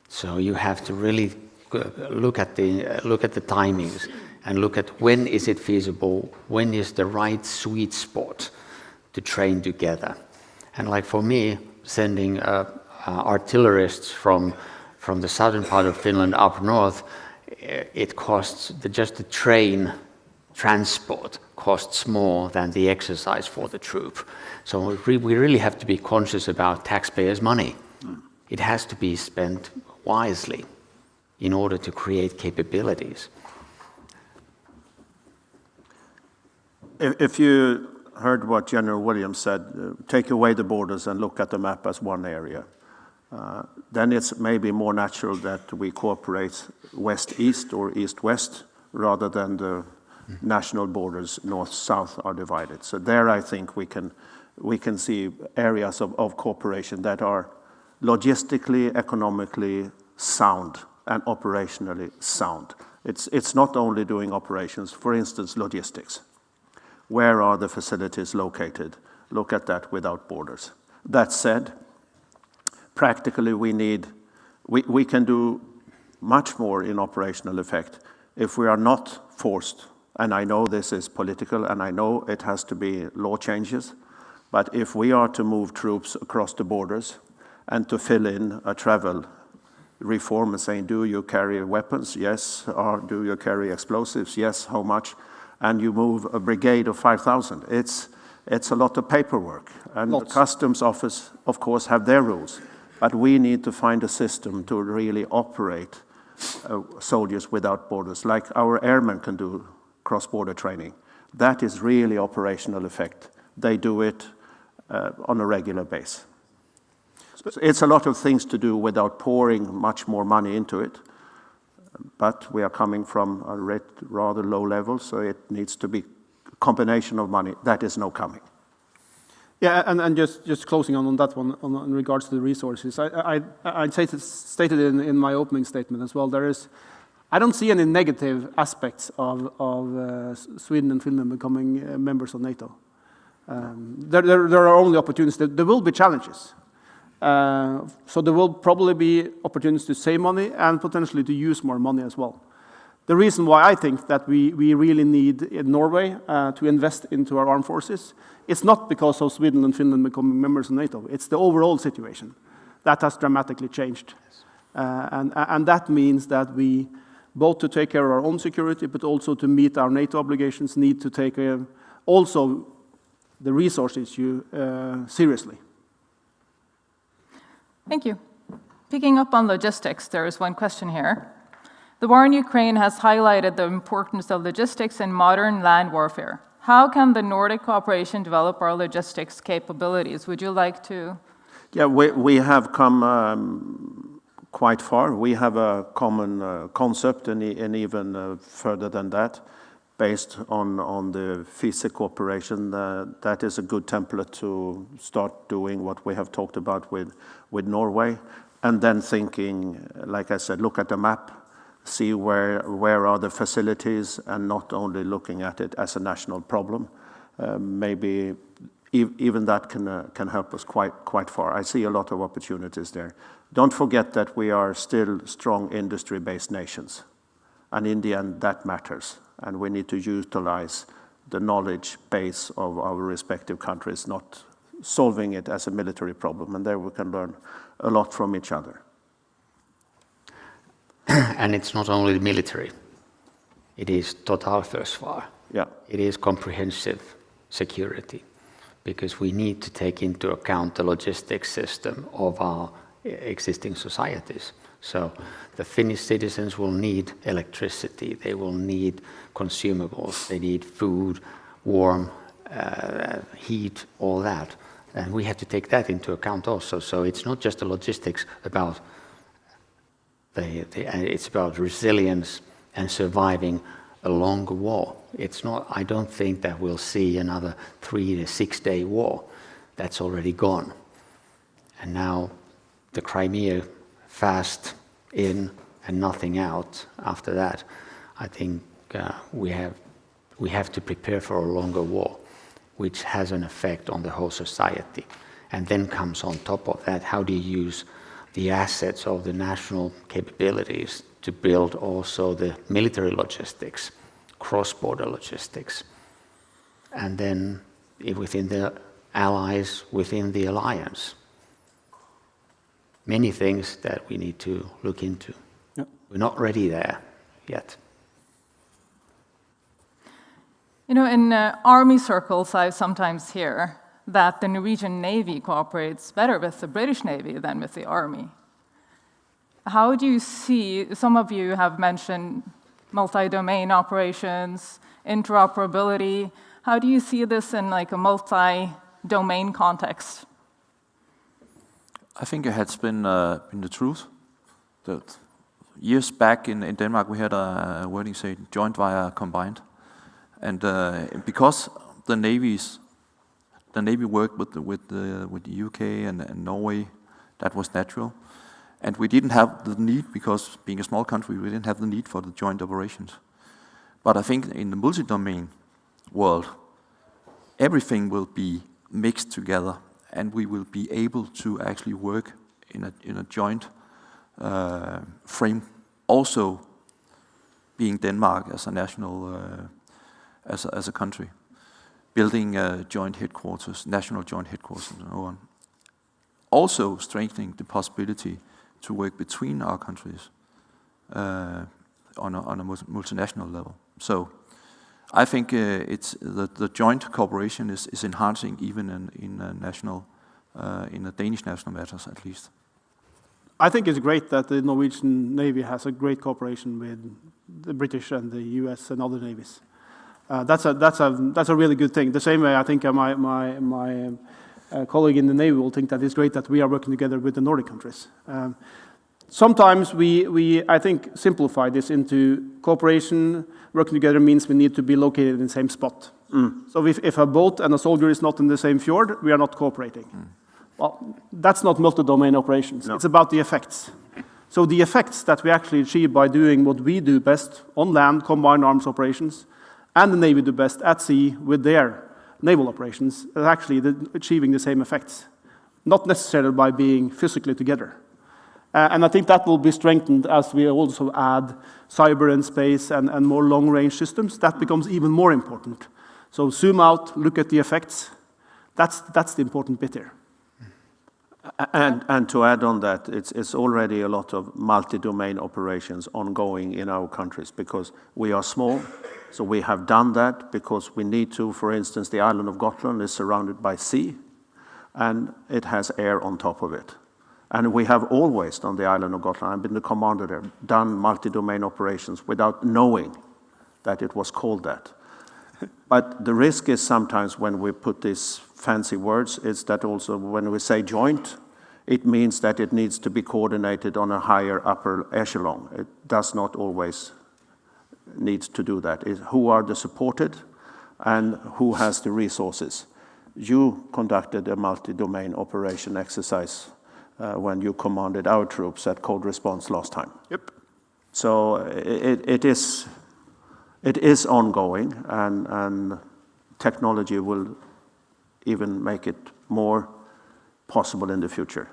Speaker 8: So you have to really look at the timings and look at when is it feasible, when is the right sweet spot to train together. And like for me, sending artillerists from the southern part of Finland up north, it costs just the train transport costs more than the exercise for the troop. So we really have to be conscious about taxpayers' money. It has to be spent wisely in order to create capabilities.
Speaker 9: If you heard what General Williams said, take away the borders and look at the map as one area, then it's maybe more natural that we cooperate west-east or east-west rather than the national borders north-south are divided. So there I think we can see areas of cooperation that are logistically, economically sound and operationally sound. It's not only doing operations, for instance, logistics. Where are the facilities located? Look at that without borders. That said, practically we can do much more in operational effect if we are not forced, and I know this is political and I know it has to be law changes, but if we are to move troops across the borders and to fill in a travel reform and saying, do you carry weapons? Yes. Or do you carry explosives? Yes. How much? And you move a brigade of 5,000. It's a lot of paperwork. And the customs office, of course, have their rules. But we need to find a system to really operate soldiers without borders, like our airmen can do cross-border training. That is really operational effect. They do it on a regular basis. So it's a lot of things to do without pouring much more money into it. But we are coming from a rather low level, so it needs to be a combination of money. That is no coming.
Speaker 2: Yeah, and just closing on that one, in regards to the resources, I stated in my opening statement as well, I don't see any negative aspects of Sweden and Finland becoming members of NATO. There are only opportunities. There will be challenges. So there will probably be opportunities to save money and potentially to use more money as well. The reason why I think that we really need in Norway to invest into our armed forces, it's not because of Sweden and Finland becoming members of NATO. It's the overall situation that has dramatically changed. And that means that we, both to take care of our own security, but also to meet our NATO obligations, need to take also the resource issue seriously.
Speaker 6: Thank you. Picking up on logistics, there is one question here. The war in Ukraine has highlighted the importance of logistics in modern land warfare. How can the Nordic cooperation develop our logistics capabilities? Would you like to?
Speaker 9: Yeah, we have come quite far. We have a common concept and even further than that, based on the FISE cooperation. That is a good template to start doing what we have talked about with Norway. And then thinking, like I said, look at the map, see where are the facilities, and not only looking at it as a national problem. Maybe even that can help us quite far. I see a lot of opportunities there. Don't forget that we are still strong industry-based nations. And in the end, that matters. And we need to utilize the knowledge base of our respective countries, not solving it as a military problem. And there we can learn a lot from each other.
Speaker 8: And it's not only the military. It is totalförsvar.
Speaker 9: Yeah.
Speaker 8: It is comprehensive security, because we need to take into account the logistics system of our existing societies. So the Finnish citizens will need electricity, they will need consumables, they need food, warm, heat, all that. And we have to take that into account also. So it's not just the logistics about it's about resilience and surviving a longer war. It's not, I don't think that we'll see another 3 to 6 day war. That's already gone. And now the Crimea fast in and nothing out after that. I think we have to prepare for a longer war, which has an effect on the whole society. And then comes on top of that, how do you use the assets of the national capabilities to build also the military logistics, cross-border logistics, and then within the allies, within the alliance. Many things that we need to look into. Yep. We're not ready there yet.
Speaker 6: You know, in army circles, I sometimes hear that the Norwegian Navy cooperates better with the British Navy than with the Army. How do you see, some of you have mentioned multi-domain operations, interoperability. How do you see this in like a multi-domain context?
Speaker 7: I think it has been the truth. That years back in Denmark, we had a wording say joint via combined. And because the Navy worked with the UK and Norway, that was natural. And we didn't have the need, because being a small country, we didn't have the need for the joint operations. But I think in the multi-domain world, everything will be mixed together, and we will be able to actually work in a joint frame. Also, being Denmark as a national, as a country, building joint headquarters, national joint headquarters, and so on. Also strengthening the possibility to work between our countries on a multinational level. So I think it's the joint cooperation is enhancing even in the Danish national matters at least.
Speaker 2: I think it's great that the Norwegian Navy has a great cooperation with the British and the US and other navies. That's a really good thing. The same way I think my colleague in the Navy will think that it's great that we are working together with the Nordic countries. Sometimes we, I think, simplify this into cooperation. Working together means we need to be located in the same spot. So if a boat and a soldier is not in the same fjord, we are not cooperating. Well, that's not multi-domain operations. No. It's about the effects. So the effects that we actually achieve by doing what we do best on land, combined arms operations, and the Navy do best at sea with their naval operations, is actually achieving the same effects. Not necessarily by being physically together. And I think that will be strengthened as we also add cyber and space and more long-range systems. That becomes even more important. So zoom out, look at the effects. That's the important bit here.
Speaker 9: And to add on that, it's already a lot of multi-domain operations ongoing in our countries because we are small. So we have done that because we need to. For instance, the island of Gotland is surrounded by sea, and it has air on top of it. And we have always, on the island of Gotland, I've been the commander there, done multi-domain operations without knowing that it was called that. But the risk is sometimes when we put these fancy words, is that also when we say joint, it means that it needs to be coordinated on a higher upper echelon. It does not always need to do that. It's who are the supported and who has the resources. You conducted a multi-domain operation exercise when you commanded our troops at Cold Response last time.
Speaker 2: Yep.
Speaker 9: So it is ongoing, and technology will even make it more possible in the future.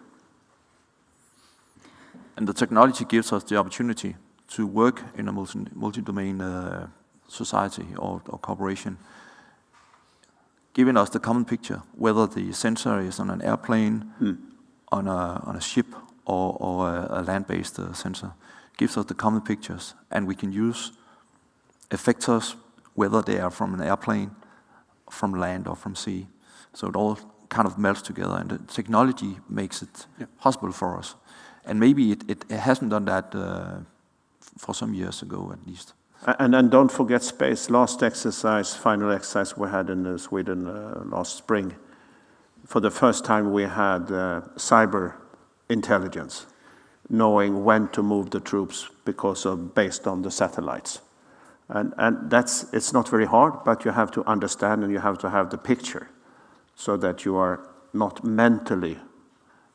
Speaker 7: And the technology gives us the opportunity to work in a multi-domain society or cooperation, giving us the common picture, whether the sensor is on an airplane, on a ship, or a land-based sensor. Gives us the common pictures, and we can use effectors, whether they are from an airplane, from land, or from sea. So it all kind of melts together, and the technology makes it possible for us. And maybe it hasn't done that for some years ago, at least.
Speaker 9: And then don't forget space. Last exercise, final exercise we had in Sweden last spring, for the first time we had cyber intelligence, knowing when to move the troops based on the satellites. And it's not very hard, but you have to understand and you have to have the picture so that you are not mentally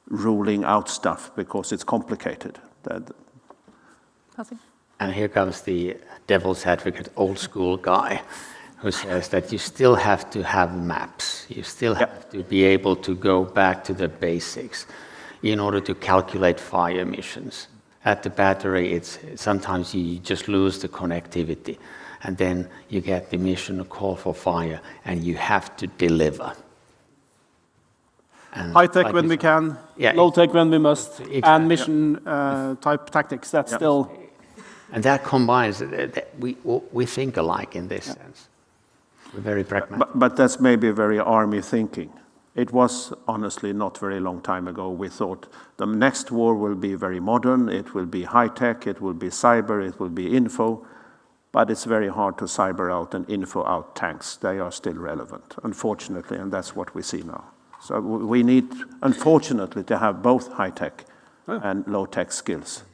Speaker 9: ruling out stuff because it's complicated.
Speaker 8: And here comes the devil's advocate, old school guy, who says that you still have to have maps. You still have to be able to go back to the basics in order to calculate fire emissions. At the battery, sometimes you just lose the connectivity, and then you get the mission, a call for fire, and you have to deliver. And
Speaker 2: high-tech when we can, low-tech when we must, and mission-type tactics. That's still...
Speaker 8: And that combines, we think alike in this sense. We're very pragmatic.
Speaker 9: But that's maybe very Army thinking. It was honestly not very long time ago we thought the next war will be very modern, it will be high-tech, it will be cyber, it will be info, but it's very hard to cyber out and info out tanks. They are still relevant, unfortunately, and that's what we see now. So we need, unfortunately, to have both high-tech and low-tech skills,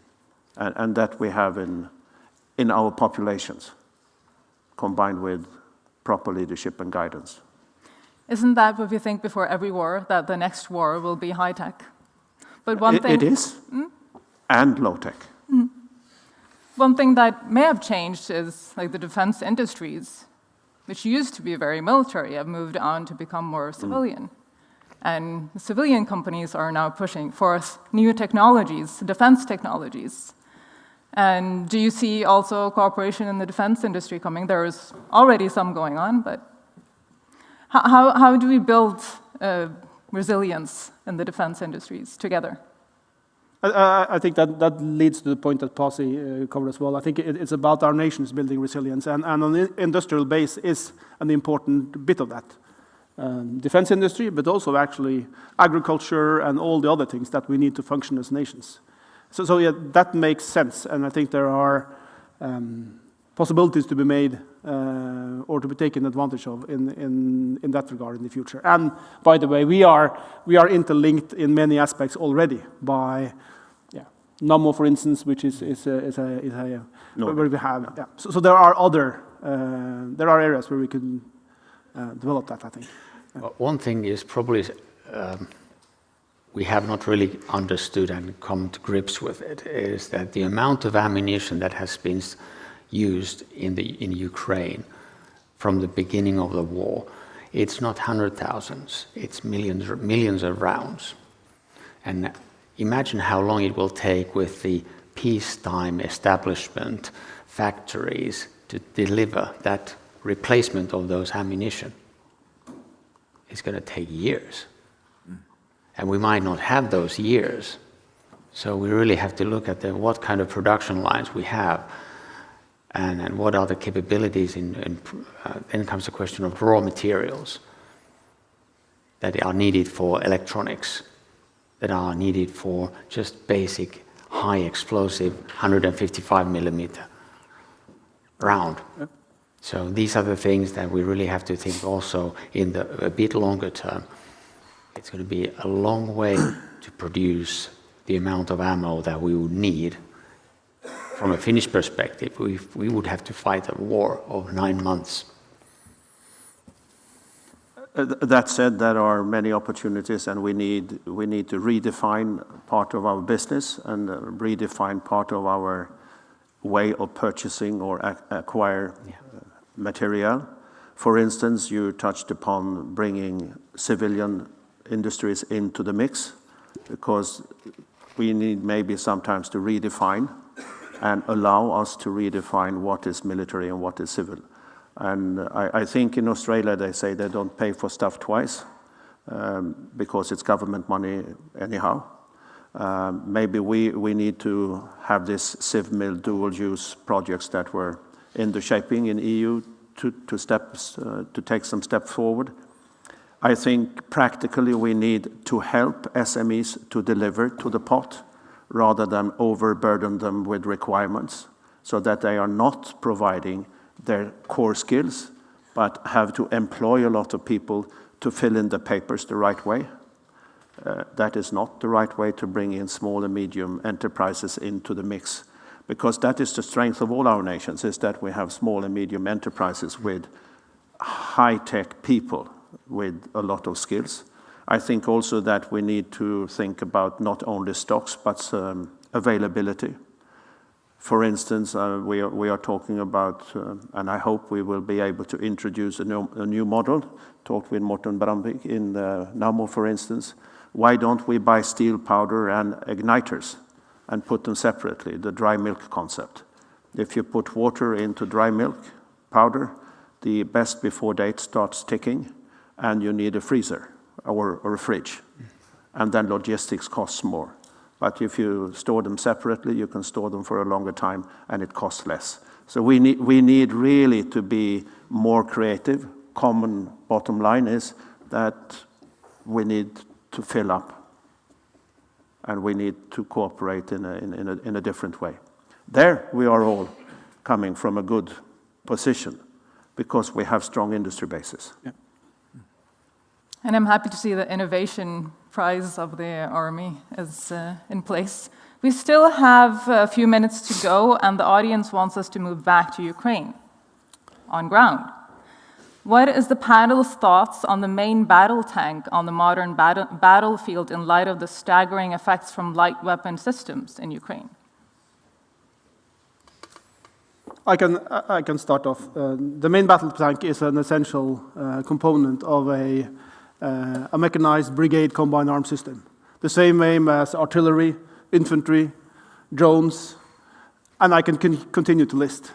Speaker 9: and that we have in our populations, combined with proper leadership and guidance.
Speaker 6: Isn't that what we think before every war, that the next war will be high-tech? But
Speaker 9: it is, and low-tech.
Speaker 6: One thing that may have changed is like the defense industries, which used to be very military, have moved on to become more civilian. And civilian companies are now pushing forth new technologies, defense technologies. And do you see also cooperation in the defense industry coming? There is already some going on, but how do we build resilience in the defense industries together?
Speaker 2: I think that leads to the point that Pasi covered as well. I think it's about our nations building resilience, and on the industrial base is an important bit of that. Defense industry, but also actually agriculture and all the other things that we need to function as nations. So yeah, that makes sense, and I think there are possibilities to be made or to be taken advantage of in that regard in the future. And by the way, we are interlinked in many aspects already by NAMO, for instance, which is a where we have So there are other areas where we can develop that, I think.
Speaker 8: One thing is probably we have not really understood and come to grips with it, is that the amount of ammunition that has been used in Ukraine from the beginning of the war, it's not 100,000s, it's millions of rounds. And imagine how long it will take with the peacetime establishment factories to deliver that replacement of those ammunition. It's going to take years. And we might not have those years. So we really have to look at what kind of production lines we have and what are the capabilities then comes the question of raw materials that are needed for electronics. that are needed for just basic high explosive 155 millimeter round. Yep. So these are the things that we really have to think also in the a bit longer term. It's going to be a long way to produce the amount of ammo that we would need. From a Finnish perspective, we would have to fight a war of 9 months.
Speaker 9: That said, there are many opportunities, and we need to redefine part of our business and redefine part of our way of purchasing or acquire material. For instance, you touched upon bringing civilian industries into the mix, because we need maybe sometimes to redefine and allow us to redefine what is military and what is civil. And I think in Australia they say they don't pay for stuff twice because it's government money anyhow. Maybe we need to have this civ-mil dual-use projects that were in the shaping in EU to take some steps forward. I think practically we need to help SMEs to deliver to the pot rather than overburden them with requirements, so that they are not providing their core skills, but have to employ a lot of people to fill in the papers the right way. That is not the right way to bring in small and medium enterprises into the mix, because that is the strength of all our nations, is that we have small and medium enterprises with high-tech people with a lot of skills. I think also that we need to think about not only stocks, but availability. For instance, we are talking about, and I hope we will be able to introduce a new model, talked with Morten Brandvik in Nammo, for instance. Why don't we buy steel powder and igniters and put them separately, the dry milk concept? If you put water into dry milk powder, the best before date starts ticking, and you need a freezer or a fridge, and then logistics costs more. But if you store them separately, you can store them for a longer time, and it costs less. So we need really to be more creative. Common bottom line is that we need to fill up, and we need to cooperate in a different way. There we are all coming from a good position, because we have strong industry bases. Yeah.
Speaker 6: And I'm happy to see the innovation prize of the Army is in place. We still have a few minutes to go, and the audience wants us to move back to Ukraine, on ground. What is the panel's thoughts on the main battle tank on the modern battlefield in light of the staggering effects from light weapon systems in Ukraine?
Speaker 2: I can start off. The main battle tank is an essential component of a mechanized brigade combined arms system. The same aim as artillery, infantry, drones, and I can continue to list.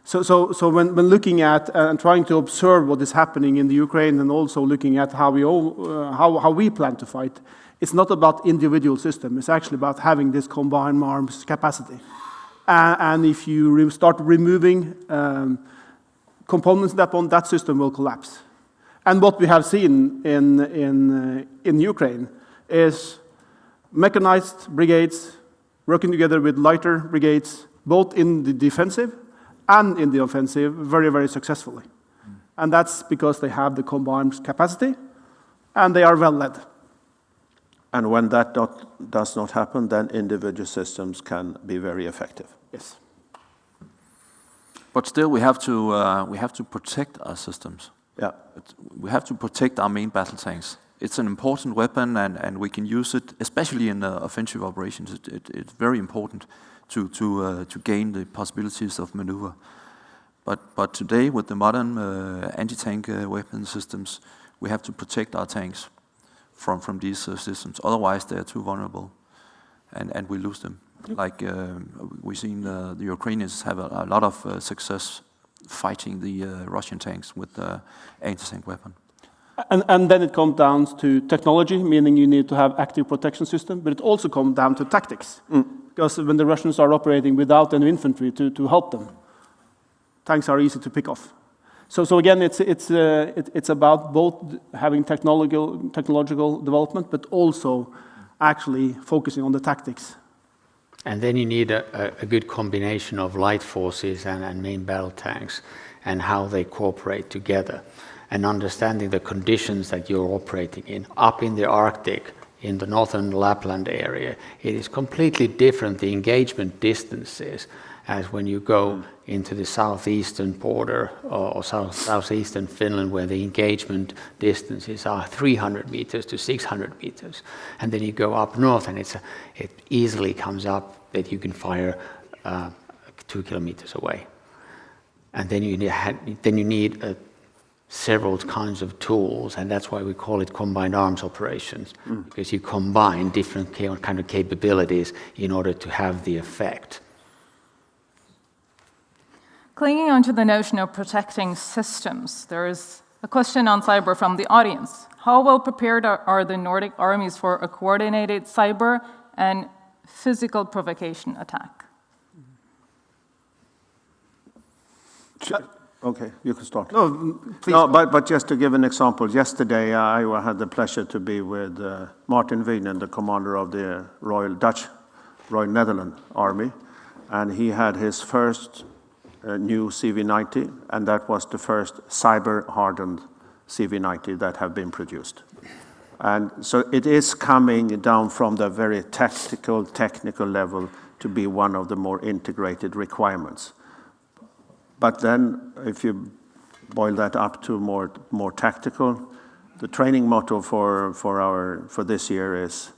Speaker 2: So when looking at and trying to observe what is happening in the Ukraine, and also looking at how we plan to fight, it's not about individual system. It's actually about having this combined arms capacity. And if you start removing components that system will collapse. And what we have seen in Ukraine is mechanized brigades working together with lighter brigades, both in the defensive and in the offensive, very, very successfully. And that's because they have the combined capacity, and they are well led.
Speaker 9: And when that does not happen, then individual systems can be very effective.
Speaker 2: Yes.
Speaker 7: But still, we have to protect our systems.
Speaker 9: Yeah.
Speaker 7: We have to protect our main battle tanks. It's an important weapon, and we can use it, especially in offensive operations. It's very important to gain the possibilities of maneuver. But today, with the modern anti-tank weapon systems, we have to protect our tanks from these systems. Otherwise, they are too vulnerable, and we lose them. Like we've seen, the Ukrainians have a lot of success fighting the Russian tanks with the anti-tank weapon.
Speaker 2: And then it comes down to technology, meaning you need to have active protection system, but it also comes down to tactics. Because when the Russians are operating without any infantry to help them, tanks are easy to pick off. So again, it's about both having technological development, but also actually focusing on the tactics.
Speaker 8: And then you need a good combination of light forces and main battle tanks and how they cooperate together. And understanding the conditions that you're operating in. Up in the Arctic, in the northern Lapland area, it is completely different, the engagement distances, as when you go into the southeastern border or southeastern Finland, where the engagement distances are 300 meters to 600 meters. And then you go up north, and it easily comes up that you can fire 2 kilometers away. And then you need several kinds of tools, and that's why we call it combined arms operations, because you combine different kind of capabilities in order to have the effect.
Speaker 6: Clinging onto the notion of protecting systems, there is a question on cyber from the audience. How well prepared are the Nordic armies for a coordinated cyber and physical provocation attack?
Speaker 9: Okay, you can start.
Speaker 2: No, please.
Speaker 9: No, but just to give an example, yesterday I had the pleasure to be with Martin Wienen, the commander of the Royal Netherlands Army, and he had his first new CV90, and that was the first cyber-hardened CV90 that have been produced. And so it is coming down from the very technical level to be one of the more integrated requirements. But then, if you boil that up to more tactical, the training motto for this year is,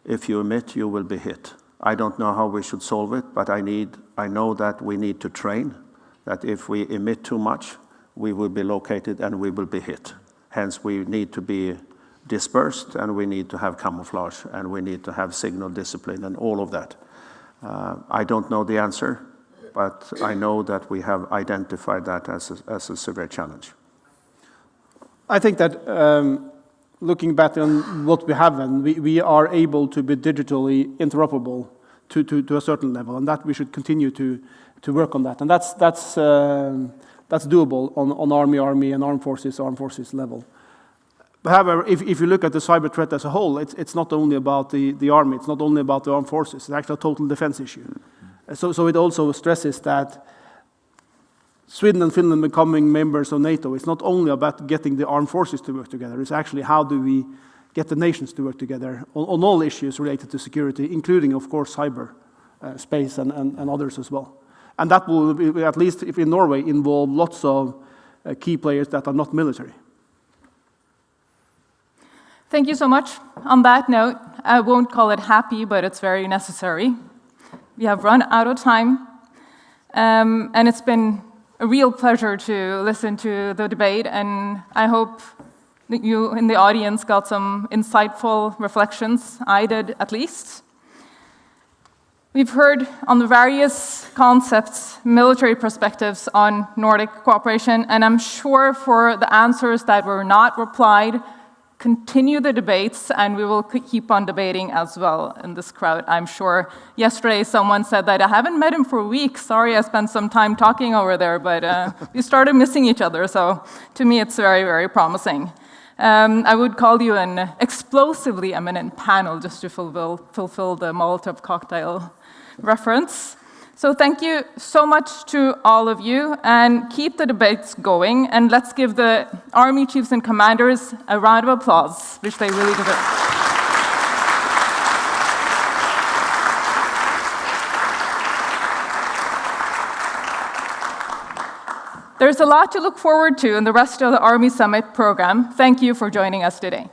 Speaker 9: if you emit, you will be hit. I don't know how we should solve it, but I know that we need to train, that if we emit too much, we will be located and we will be hit. Hence, we need to be dispersed, and we need to have camouflage, and we need to have signal discipline and all of that. I don't know the answer, but I know that we have identified that as a severe challenge.
Speaker 2: I think that looking back on what we have, and we are able to be digitally interoperable to a certain level, and that we should continue to work on that. And that's doable on Army and armed forces level. However, if you look at the cyber threat as a whole, it's not only about the Army, it's not only about the armed forces, it's actually a total defense issue. So it also stresses that Sweden and Finland becoming members of Nato, it's not only about getting the armed forces to work together, it's actually how do we get the nations to work together on all issues related to security, including, of course, cyber space and others as well. And that will, at least if in Norway, involve lots of key players that are not military.
Speaker 6: Thank you so much. On that note, I won't call it happy, but it's very necessary. We have run out of time, and it's been a real pleasure to listen to the debate, and I hope that you in the audience got some insightful reflections. I did, at least. We've heard on the various concepts, military perspectives on Nordic cooperation, and I'm sure for the answers that were not replied, continue the debates, and we will keep on debating as well in this crowd, I'm sure. Yesterday, someone said that I haven't met him for weeks. Sorry, I spent some time talking over there, but we started missing each other, so to me, it's very, very promising. I would call you an explosively eminent panel just to fulfill the Molotov cocktail reference. So thank you so much to all of you, and keep the debates going, and let's give the Army Chiefs and Commanders a round of applause, which they really deserve. There's a lot to look forward to in the rest of the Army Summit program. Thank you for joining us today.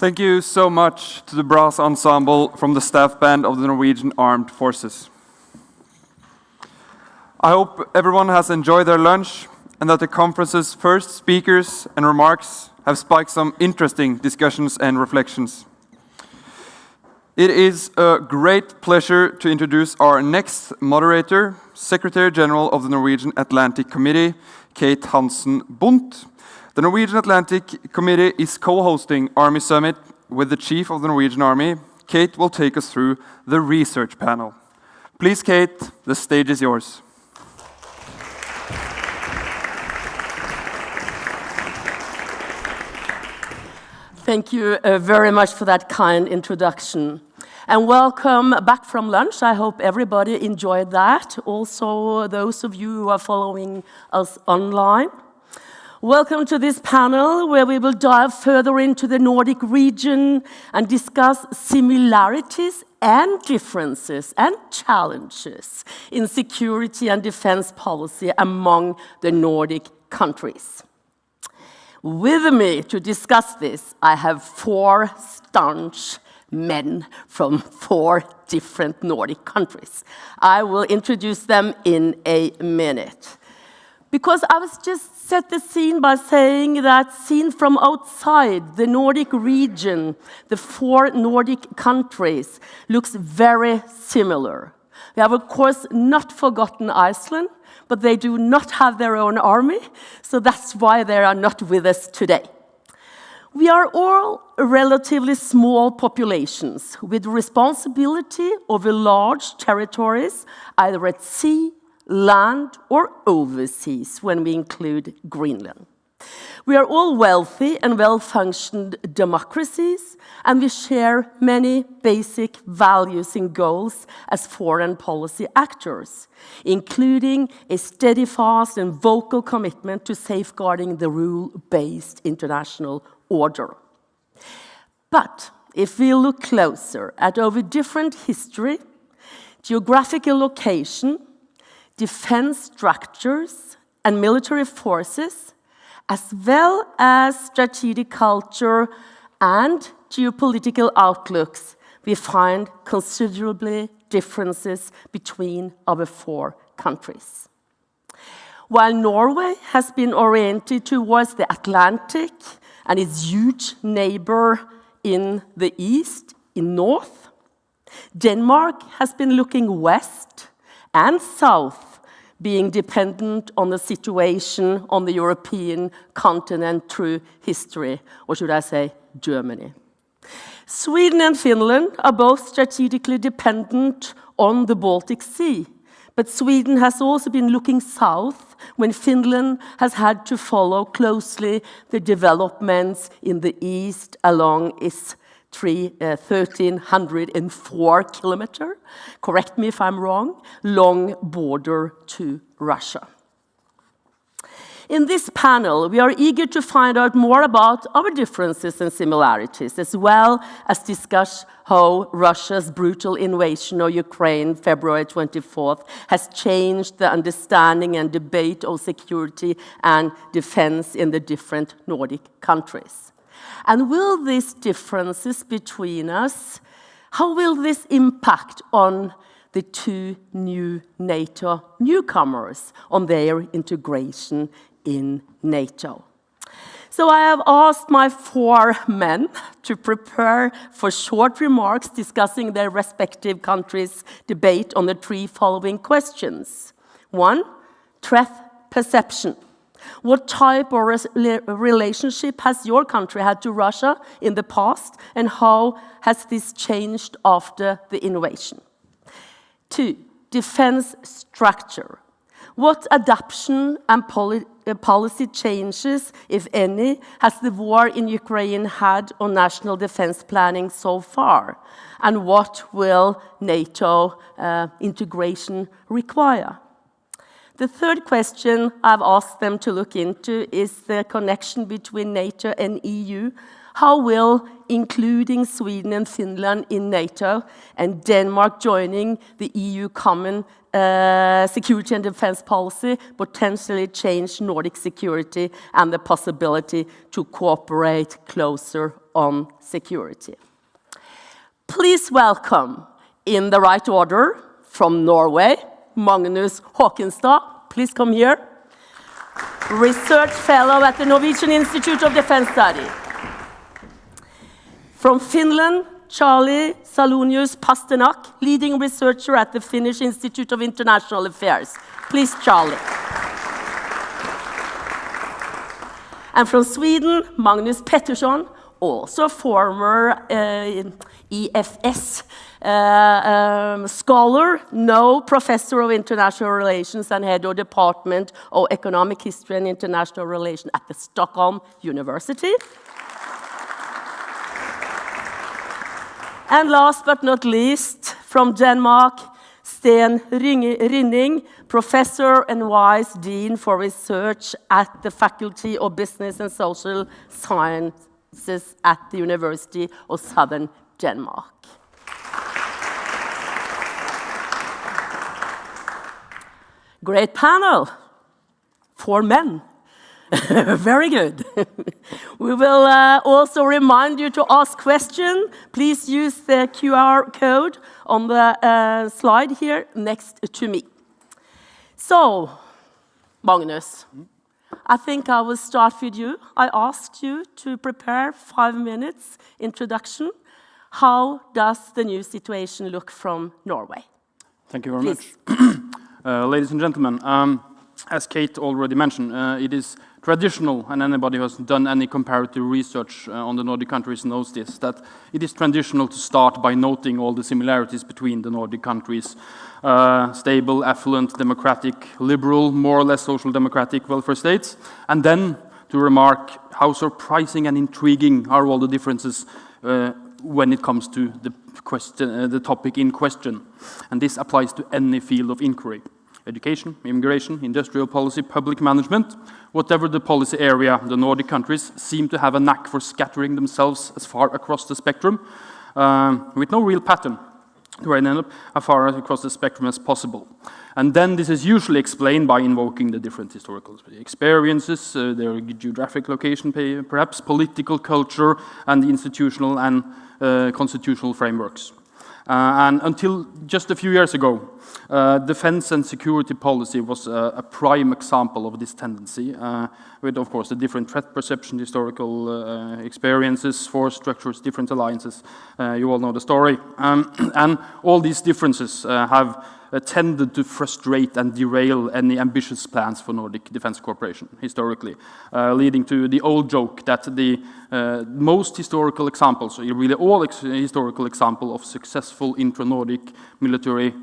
Speaker 1: Thank you so much to the brass ensemble from the staff band of the Norwegian Armed Forces. I hope everyone has enjoyed their lunch and that the conference's first speakers and remarks have spiked some interesting discussions and reflections. It is a great pleasure to introduce our next moderator, Secretary General of the Norwegian Atlantic Committee, Kate Hansen-Bundt. The Norwegian Atlantic Committee is co-hosting Army Summit with the Chief of the Norwegian Army. Kate will take us through the research panel. Please, Kate, the stage is yours.
Speaker 10: Thank you very much for that kind introduction. And welcome back from lunch. I hope everybody enjoyed that. Also, those of you who are following us online. Welcome to this panel where we will dive further into the Nordic region and discuss similarities and differences and challenges in security and defense policy among the Nordic countries. With me to discuss this, I have 4 staunch men from 4 different Nordic countries. I will introduce them in a minute. Because I was just set the scene by saying that seen from outside the Nordic region, the 4 Nordic countries looks very similar. We have, of course, not forgotten Iceland, but they do not have their own army, so that's why they are not with us today. We are all relatively small populations with responsibility over large territories, either at sea, land, or overseas, when we include Greenland. We are all wealthy and well-functioned democracies, and we share many basic values and goals as foreign policy actors, including a steadfast and vocal commitment to safeguarding the rule-based international order. But if we look closer at our different history, geographical location, defense structures, and military forces, as well as strategic culture and geopolitical outlooks, we find considerable differences between our 4 countries. While Norway has been oriented towards the Atlantic and its huge neighbor in the east, in north, Denmark has been looking west and south, being dependent on the situation on the European continent through history, or should I say, Germany. Sweden and Finland are both strategically dependent on the Baltic Sea, but Sweden has also been looking south when Finland has had to follow closely the developments in the east along its 1,304 kilometer, correct me if I'm wrong, long border to Russia. In this panel, we are eager to find out more about our differences and similarities, as well as discuss how Russia's brutal invasion of Ukraine, February 24th, has changed the understanding and debate of security and defense in the different Nordic countries. And will these differences between us, how will this impact on the 2 new NATO newcomers, on their integration in NATO? So I have asked my 4 men to prepare for short remarks discussing their respective countries' debate on the 3 following questions. 1, threat perception. What type of relationship has your country had to Russia in the past, and how has this changed after the invasion? 2, defense structure. What adaptation and policy changes, if any, has the war in Ukraine had on national defense planning so far? And what will NATO integration require? The third question I've asked them to look into is the connection between NATO and EU. How will including Sweden and Finland in NATO and Denmark joining the EU common security and defense policy potentially change Nordic security and the possibility to cooperate closer on security. Please welcome, in the right order, from Norway, Magnus Håkenstad. Please come here. Research Fellow at the Norwegian Institute of Defense Study. From Finland, Charlie Salonius Pasternak, leading researcher at the Finnish Institute of International Affairs. Please, Charlie. And from Sweden, Magnus Pettersson, also former EFS scholar, now professor of international relations and head of Department of Economic History and International Relations at the Stockholm University. And last but not least, from Denmark, Sten Rynning, professor and vice dean for research at the Faculty of Business and Social Sciences at the University of Southern Denmark. Great panel. 4 men. Very good. We will also remind you to ask questions. Please use the QR code on the slide here next to me. So, Magnus, I think I will start with you. I asked you to prepare 5 minutes introduction. How does the new situation look from Norway?
Speaker 1: Thank you very much. Ladies and gentlemen, as Kate already mentioned, it is traditional, and anybody who has done any comparative research on the Nordic countries knows this, that it is traditional to start by noting all the similarities between the Nordic countries. Stable, affluent, democratic, liberal, more or less social democratic welfare states, and then to remark how surprising and intriguing are all the differences when it comes to the topic in question. And this applies to any field of inquiry. Education, immigration, industrial policy, public management, whatever the policy area, the Nordic countries seem to have a knack for scattering themselves as far across the spectrum, with no real pattern, to end up as far across the spectrum as possible. And then this is usually explained by invoking the different historical experiences, their geographic location, perhaps political culture, and the institutional and constitutional frameworks. And until just a few years ago, defense and security policy was a prime example of this tendency, with, of course, the different threat perception, historical experiences, force structures, different alliances. You all know the story. And all these differences have tended to frustrate and derail any ambitious plans for Nordic defense cooperation, historically, leading to the old joke that the most historical examples, or really all historical example of successful intra-Nordic military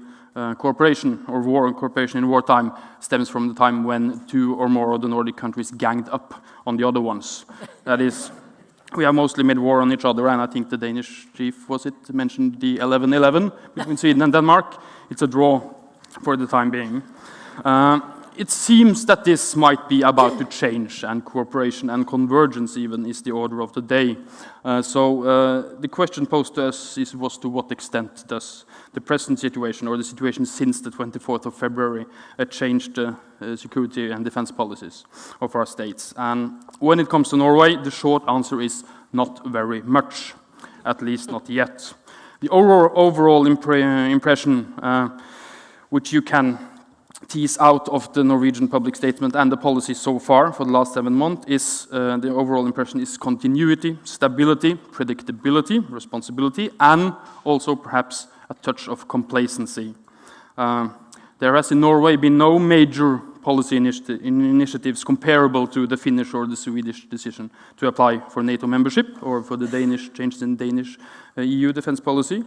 Speaker 1: cooperation or war cooperation in wartime stems from the time when 2 or more of the Nordic countries ganged up on the other ones. That is, we have mostly made war on each other, and I think the Danish chief, mentioned the 11-11 between Sweden and Denmark. It's a draw for the time being. It seems that this might be about to change, and cooperation and convergence even is the order of the day. So the question posed to us was to what extent does the present situation, or the situation since the 24th of February, change the security and defense policies of our states? And when it comes to Norway, the short answer is not very much, at least not yet. The overall impression, which you can tease out of the Norwegian public statement and the policy so far for the last 7 months, is the overall impression is continuity, stability, predictability, responsibility, and also perhaps a touch of complacency. There has in Norway been no major policy initiatives comparable to the Finnish or the Swedish decision to apply for NATO membership, or for the Danish changes in Danish EU defense policy.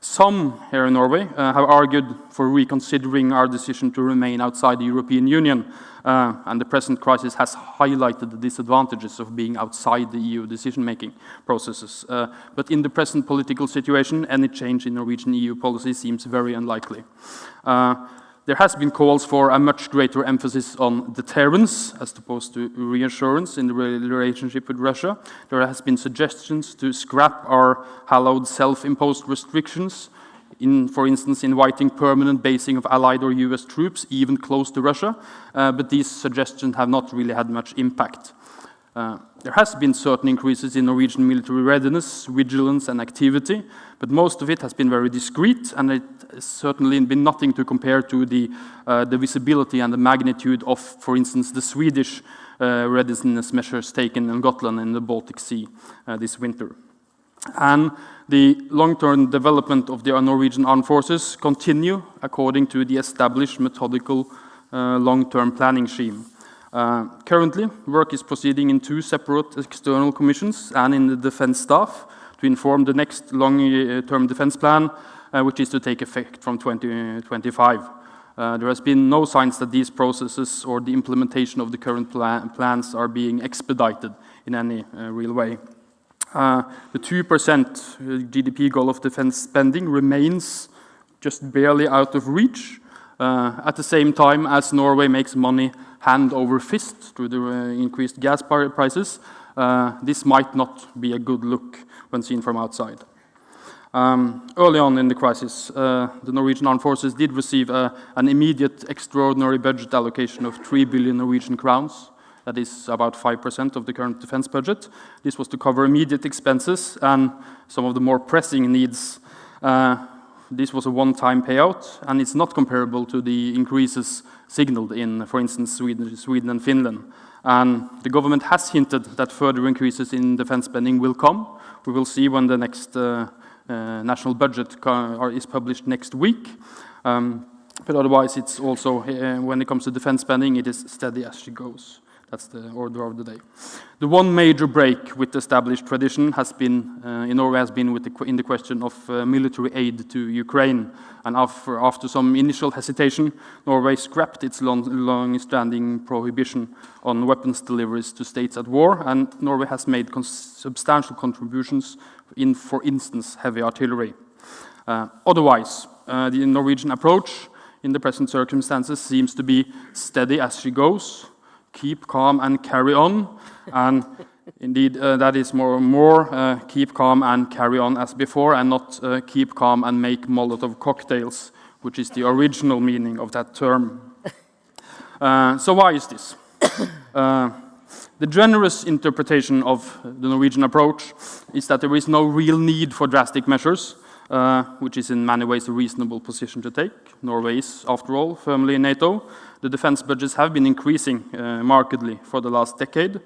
Speaker 1: Some here in Norway have argued for reconsidering our decision to remain outside the European Union, and the present crisis has highlighted the disadvantages of being outside the EU decision-making processes. But in the present political situation, any change in Norwegian EU policy seems very unlikely. There has been calls for a much greater emphasis on deterrence as opposed to reassurance in the relationship with Russia. There has been suggestions to scrap our hallowed self-imposed restrictions, for instance, inviting permanent basing of Allied or US troops, even close to Russia, but these suggestions have not really had much impact.
Speaker 11: There has been certain increases in Norwegian military readiness, vigilance and activity, but most of it has been very discreet, and it has certainly been nothing to compare to the visibility and the magnitude of, for instance, the Swedish readiness measures taken in Gotland in the Baltic Sea this winter. And the long-term development of the Norwegian armed forces continue according to the established methodical long-term planning scheme. Currently, work is proceeding in 2 separate external commissions and in the defense staff to inform the next long-term defense plan, which is to take effect from 2025. There has been no signs that these processes or the implementation of the current plans are being expedited in any real way. The 2% GDP goal of defense spending remains just barely out of reach, at the same time as Norway makes money hand over fist through the increased gas prices. This might not be a good look when seen from outside. Early on in the crisis, the Norwegian Armed Forces did receive an immediate extraordinary budget allocation of 3 billion Norwegian crowns. That is about 5% of the current defense budget. This was to cover immediate expenses and some of the more pressing needs. This was a one-time payout, and it's not comparable to the increases signaled in, for instance, Sweden and Finland. And the government has hinted that further increases in defense spending will come. We will see when the next national budget is published next week. But otherwise, it's also, when it comes to defense spending, it is steady as she goes. That's the order of the day. The one major break with established tradition has been, in Norway, has been in the question of military aid to Ukraine. And after some initial hesitation, Norway scrapped its long-standing prohibition on weapons deliveries to states at war, and Norway has made substantial contributions in, for instance, heavy artillery. Otherwise, the Norwegian approach in the present circumstances seems to be steady as she goes. Keep calm and carry on, and indeed that is more keep calm and carry on as before, and not keep calm and make Molotov cocktails, which is the original meaning of that term. So why is this? The generous interpretation of the Norwegian approach is that there is no real need for drastic measures, which is in many ways a reasonable position to take. Norway is, after all, firmly in NATO. The defense budgets have been increasing markedly for the last decade.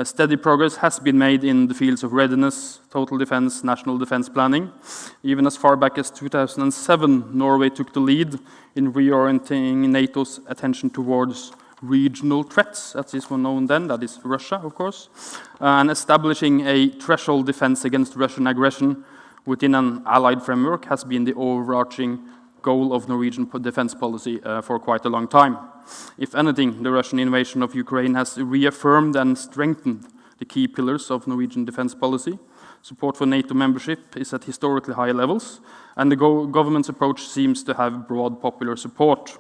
Speaker 11: Steady progress has been made in the fields of readiness, total defense, national defense planning. Even as far back as 2007, Norway took the lead in reorienting NATO's attention towards regional threats, as this was known then, that is Russia, of course, and establishing a threshold defense against Russian aggression within an allied framework has been the overarching goal of Norwegian defense policy for quite a long time. If anything, the Russian invasion of Ukraine has reaffirmed and strengthened the key pillars of Norwegian defense policy. Support for NATO membership is at historically high levels, and the government's approach seems to have broad popular support.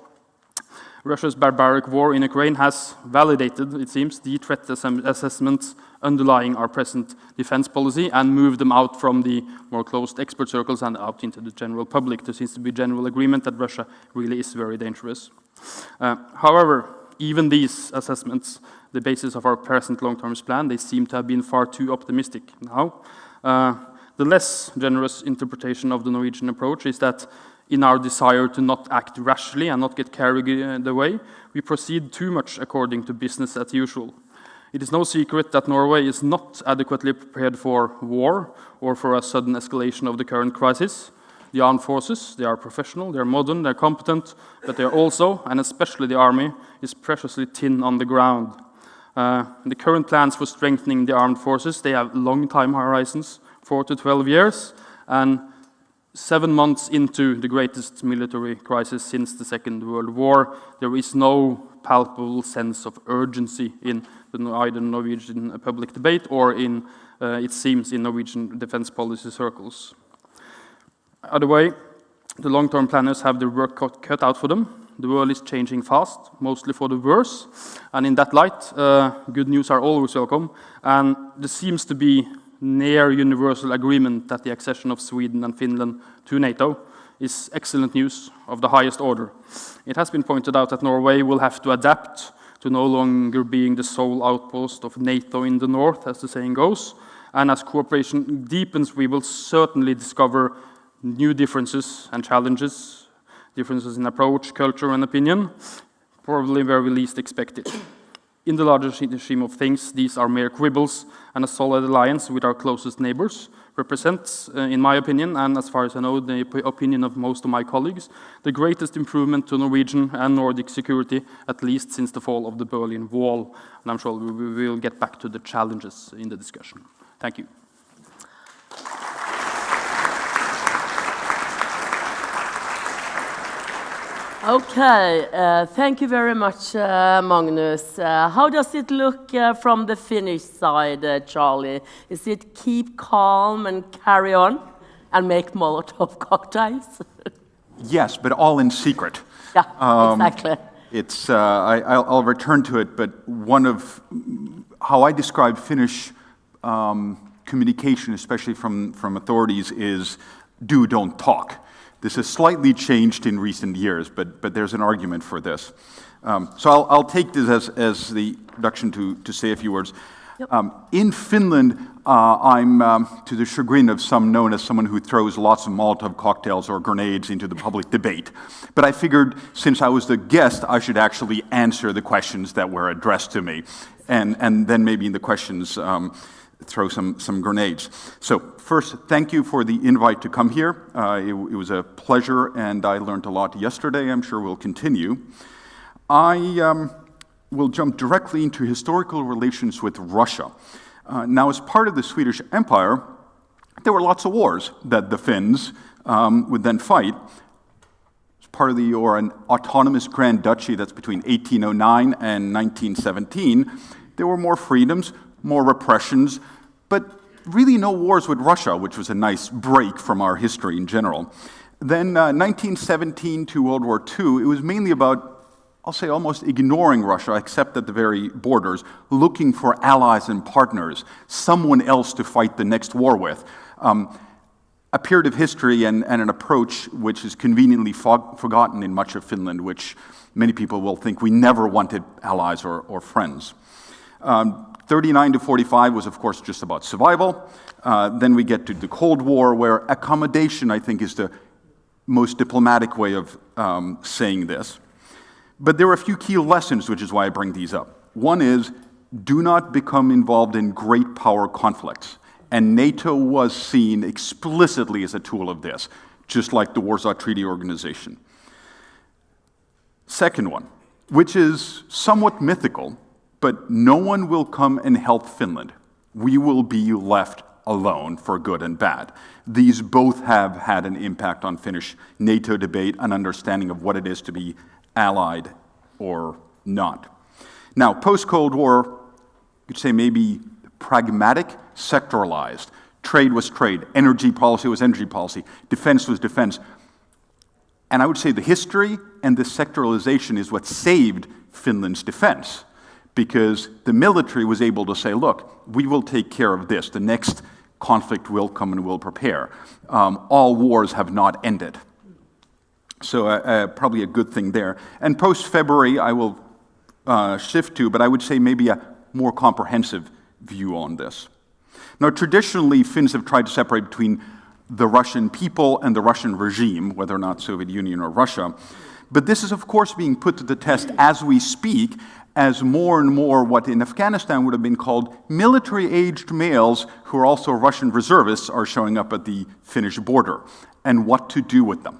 Speaker 11: Russia's barbaric war in Ukraine has validated, it seems, the threat assessments underlying our present defense policy and moved them out from the more closed expert circles and out into the general public. There seems to be general agreement that Russia really is very dangerous. However, even these assessments, the basis of our present long-term plan, they seem to have been far too optimistic now. The less generous interpretation of the Norwegian approach is that in our desire to not act rashly and not get carried away, we proceed too much according to business as usual. It is no secret that Norway is not adequately prepared for war or for a sudden escalation of the current crisis. The armed forces, they are professional, they are modern, they are competent, but they are also, and especially the army, is preciously thin on the ground. The current plans for strengthening the armed forces, they have long time horizons, 4 to 12 years, and 7 months into the greatest military crisis since the Second World War, there is no palpable sense of urgency in either Norwegian public debate or in, it seems, in Norwegian defense policy circles. Either way, the long-term planners have their work cut out for them. The world is changing fast, mostly for the worse, and in that light, good news are always welcome, and there seems to be near universal agreement that the accession of Sweden and Finland to NATO is excellent news of the highest order. It has been pointed out that Norway will have to adapt to to no longer being the sole outpost of NATO in the north, as the saying goes. And as cooperation deepens, we will certainly discover new differences and challenges, differences in approach, culture, and opinion, probably where we least expect it. In the larger scheme of things, these are mere quibbles, and a solid alliance with our closest neighbors represents, in my opinion, and as far as I know, the opinion of most of my colleagues, the greatest improvement to Norwegian and Nordic security, at least since the fall of the Berlin Wall. And I'm sure we will get back to the challenges in the discussion. Thank you.
Speaker 10: Okay, thank you very much, Magnus. How does it look from the Finnish side, Charlie? Is it keep calm and carry on and make Molotov cocktails?
Speaker 12: Yes, but all in secret.
Speaker 10: Yeah, exactly.
Speaker 12: It's I'll return to it, but one of how I describe Finnish communication, especially from authorities, is do, don't talk. This has slightly changed in recent years, but there's an argument for this. So I'll take this as the introduction to say a few words. Yep. In Finland, I'm, to the chagrin of some, known as someone who throws lots of Molotov cocktails or grenades into the public debate. But I figured, since I was the guest, I should actually answer the questions that were addressed to me. And then maybe in the questions, throw some grenades. So first, thank you for the invite to come here. It was a pleasure, and I learned a lot yesterday. I'm sure we'll continue. I will jump directly into historical relations with Russia. Now, as part of the Swedish Empire, there were lots of wars that the Finns would then fight. As part of an autonomous Grand Duchy that's between 1809 and 1917, there were more freedoms, more repressions, but really no wars with Russia, which was a nice break from our history in general. Then 1917 to World War II, it was mainly about, I'll say, almost ignoring Russia, except at the very borders, looking for allies and partners, someone else to fight the next war with. A period of history and an approach which is conveniently forgotten in much of Finland, which many people will think we never wanted allies or friends. 39 to 45 was, of course, just about survival. Then we get to the Cold War, where accommodation, I think, is the most diplomatic way of saying this. But there are a few key lessons, which is why I bring these up. One is, do not become involved in great power conflicts. And NATO was seen explicitly as a tool of this, just like the Warsaw Treaty Organization. Second one, which is somewhat mythical, but no one will come and help Finland. We will be left alone for good and bad. These both have had an impact on Finnish NATO debate and understanding of what it is to be allied or not. Now, post-Cold War, you could say maybe pragmatic, sectoralized. Trade was trade, energy policy was energy policy, defense was defense. And I would say the history and the sectoralization is what saved Finland's defense, because the military was able to say, look, we will take care of this. The next conflict will come and we'll prepare. All wars have not ended. So probably a good thing there. And post-February, I will shift to, but I would say maybe a more comprehensive view on this. Now, traditionally, Finns have tried to separate between the Russian people and the Russian regime, whether or not Soviet Union or Russia. But this is, of course, being put to the test as we speak, as more and more what in Afghanistan would have been called military-aged males who are also Russian reservists are showing up at the Finnish border, and what to do with them.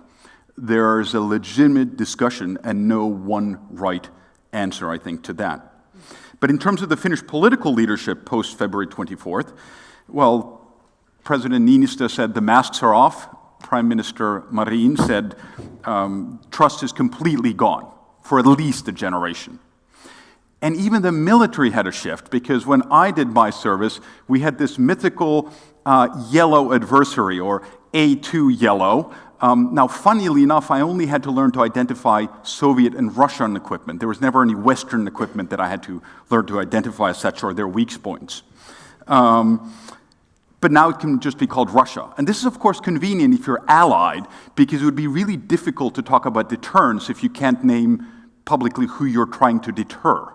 Speaker 12: There's a legitimate discussion and no one right answer, I think, to that. But in terms of the Finnish political leadership post-February 24th, well, President Niinistö said the masks are off. Prime Minister Marin said trust is completely gone for at least a generation. And even the military had a shift, because when I did my service, we had this mythical yellow adversary, or A2 yellow. Now, funnily enough, I only had to learn to identify Soviet and Russian equipment. There was never any Western equipment that I had to learn to identify as such, or their weak points. But now it can just be called Russia. And this is, of course, convenient if you're allied, because it would be really difficult to talk about deterrence if you can't name publicly who you're trying to deter.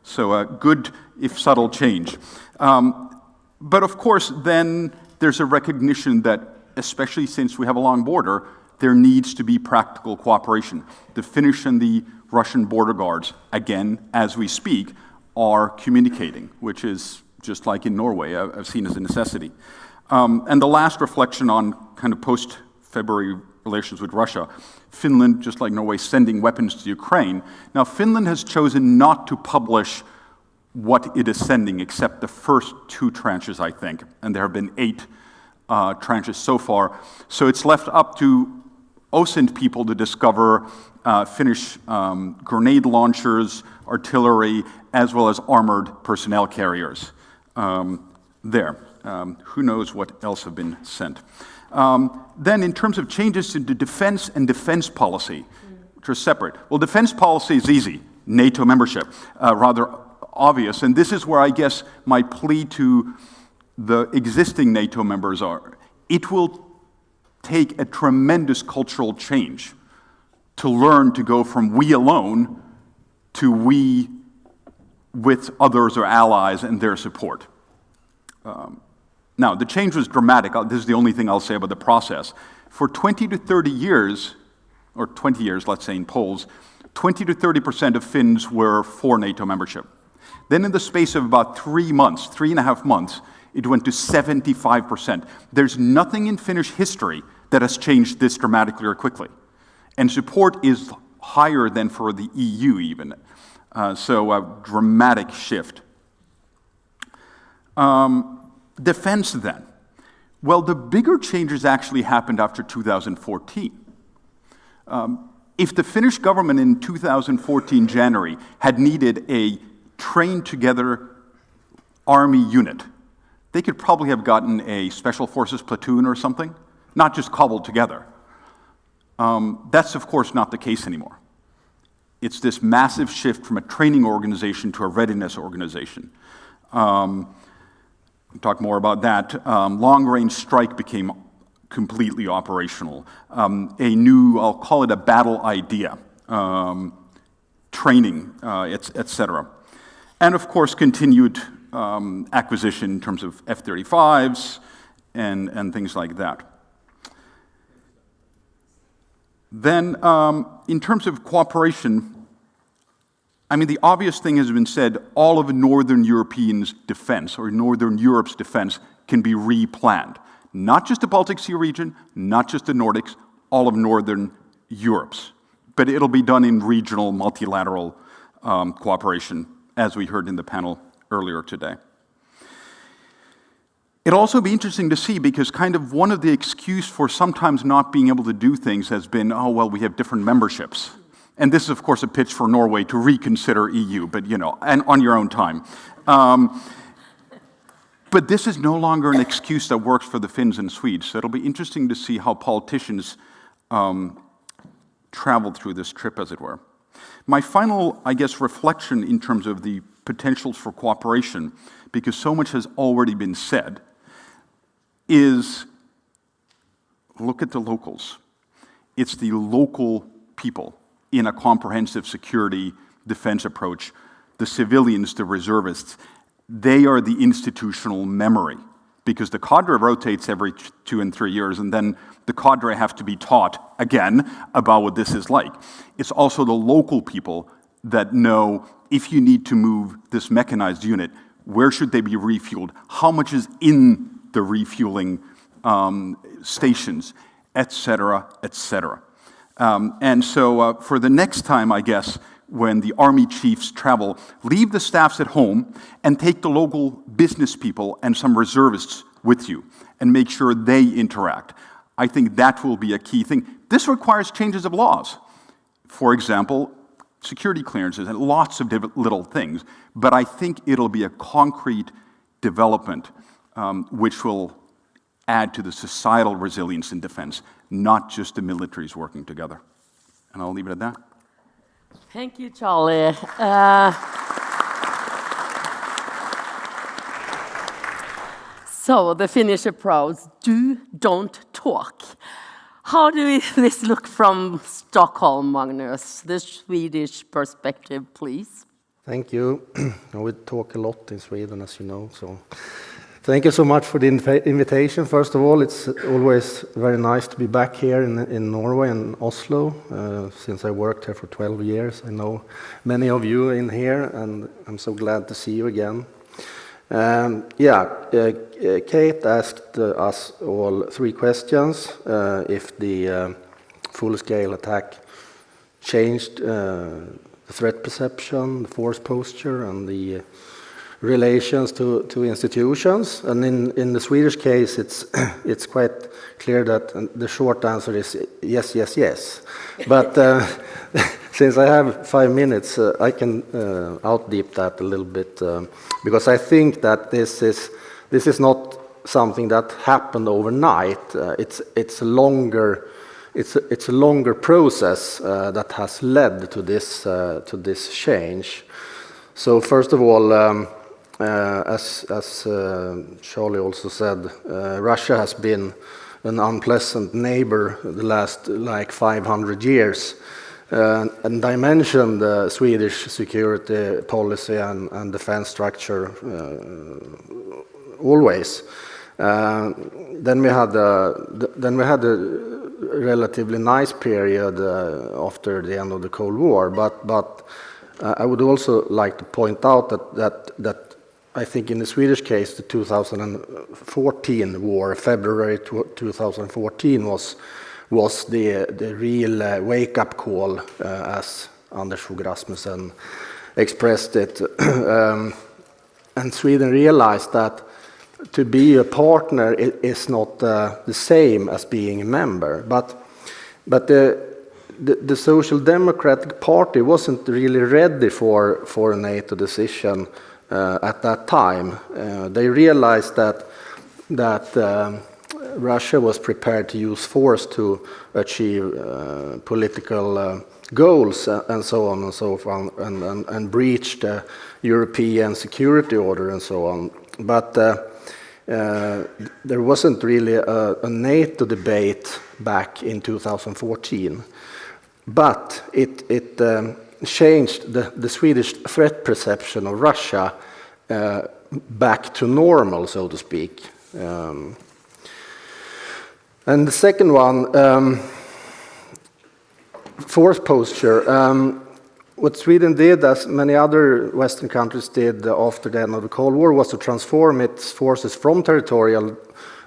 Speaker 12: So a good, if subtle, change. But of course, then there's a recognition that, especially since we have a long border, there needs to be practical cooperation. The Finnish and the Russian border guards, again, as we speak, are communicating, which is just like in Norway, I've seen as a necessity. And the last reflection on kind of post-February relations with Russia, Finland, just like Norway, sending weapons to Ukraine. Now, Finland has chosen not to publish what it is sending, except the first 2 tranches, I think, and there have been 8 tranches so far. So it's left up to OSINT people to discover Finnish grenade launchers, artillery, as well as armored personnel carriers there. Who knows what else have been sent. Then in terms of changes into defense and defense policy, which are separate. Well, defense policy is easy. NATO membership, rather obvious. And this is where I guess my plea to the existing NATO members are. It will take a tremendous cultural change to learn to go from we alone to we with others or allies and their support. Now, the change was dramatic. This is the only thing I'll say about the process. For 20 to 30 years, or 20 years, let's say in polls, 20 to 30% of Finns were for NATO membership. Then in the space of about 3 months, 3.5 months, it went to 75%. There's nothing in Finnish history that has changed this dramatically or quickly. And support is higher than for the EU even. So a dramatic shift. Defense then. Well, the bigger changes actually happened after 2014. If the Finnish government in 2014 January had needed a trained together army unit, they could probably have gotten a special forces platoon or something, not just cobbled together. That's of course not the case anymore. It's this massive shift from a training organization to a readiness organization. We'll talk more about that. Long-range strike became completely operational. A new, I'll call it a battle idea, training, etc. And of course, continued acquisition in terms of F-35s and things like that. Then, in terms of cooperation, I mean, the obvious thing has been said, all of Northern Europeans' defense, or Northern Europe's defense, can be replanned. Not just the Baltic Sea region, not just the Nordics, all of Northern Europe's. But it'll be done in regional, multilateral cooperation, as we heard in the panel earlier today. It'll also be interesting to see, because kind of one of the excuse for sometimes not being able to do things has been, oh, well, we have different memberships. And this is, of course, a pitch for Norway to reconsider EU, but, you know, and on your own time. But this is no longer an excuse that works for the Finns and Swedes. So it'll be interesting to see how politicians travel through this trip, as it were. My final, I guess, reflection in terms of the potentials for cooperation, because so much has already been said, is look at the locals. It's the local people in a comprehensive security defense approach, the civilians, the reservists. They are the institutional memory, because the cadre rotates every 2 and 3 years, and then the cadre have to be taught again about what this is like. It's also the local people that know if you need to move this mechanized unit, where should they be refueled, how much is in the refueling stations, etc., etc. And so for the next time, I guess, when the army chiefs travel, leave the staffs at home and take the local business people and some reservists with you and make sure they interact. I think that will be a key thing. This requires changes of laws. For example, security clearances and lots of little things, but I think it'll be a concrete development which will add to the societal resilience in defense, not just the militaries working together. And I'll leave it at that.
Speaker 10: Thank you, Charlie. So the Finnish approach, do, don't talk. How do this look from Stockholm, Magnus? The Swedish perspective, please.
Speaker 13: Thank you. We talk a lot in Sweden, as you know, so thank you so much for the invitation. First of all, it's always very nice to be back here in Norway and Oslo. Since I worked here for 12 years, I know many of you in here, and I'm so glad to see you again. Kate asked us all 3 questions. If the full-scale attack changed the threat perception, the force posture, and the relations to institutions. And in the Swedish case, it's quite clear that the short answer is yes, yes, yes. But since I have 5 minutes, I can out-deep that a little bit, because I think that this is not something that happened overnight. It's a longer process that has led to this change. So first of all, as Charlie also said, Russia has been an unpleasant neighbor the last 500 years. And I mentioned the Swedish security policy and defense structure always. Then we had a relatively nice period after the end of the Cold War, but I would also like to point out that I think in the Swedish case, the 2014 war, February 2014, was the real wake-up call, as Anders Fogh Rasmussen expressed it. And Sweden realized that to be a partner is not the same as being a member. But the Social Democratic Party wasn't really ready for a NATO decision at that time. They realized that Russia was prepared to use force to achieve political goals and so on and so forth, and breach the European security order and so on. But there wasn't really a NATO debate back in 2014. But it changed the Swedish threat perception of Russia back to normal, so to speak. And the second one, force posture. What Sweden did, as many other Western countries did after the end of the Cold War, was to transform its forces from territorial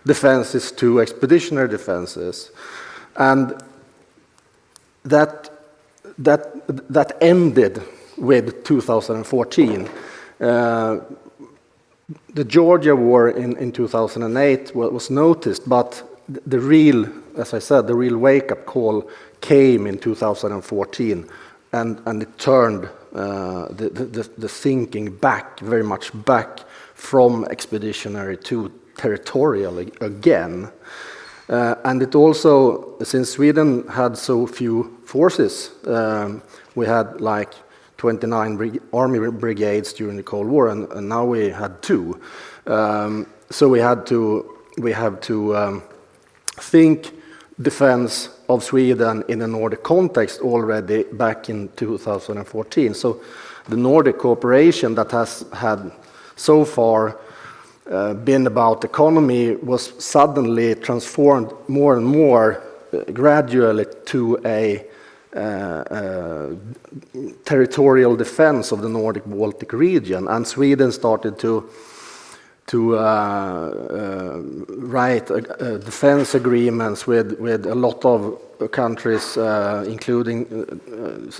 Speaker 13: defenses to expeditionary defenses. And that ended with 2014. The Georgia War in 2008 was noticed, but the real, as I said, the real wake-up call came in 2014, and it turned the thinking back, very much back from expeditionary to territorial again. And it also, since Sweden had so few forces, we had like 29 army brigades during the Cold War, and now we had 2. So we have to think defense of Sweden in a Nordic context already back in 2014. So the Nordic cooperation that has had so far been about economy was suddenly transformed more and more gradually to a territorial defense of the Nordic-Baltic region, and Sweden started to write defense agreements with a lot of countries, including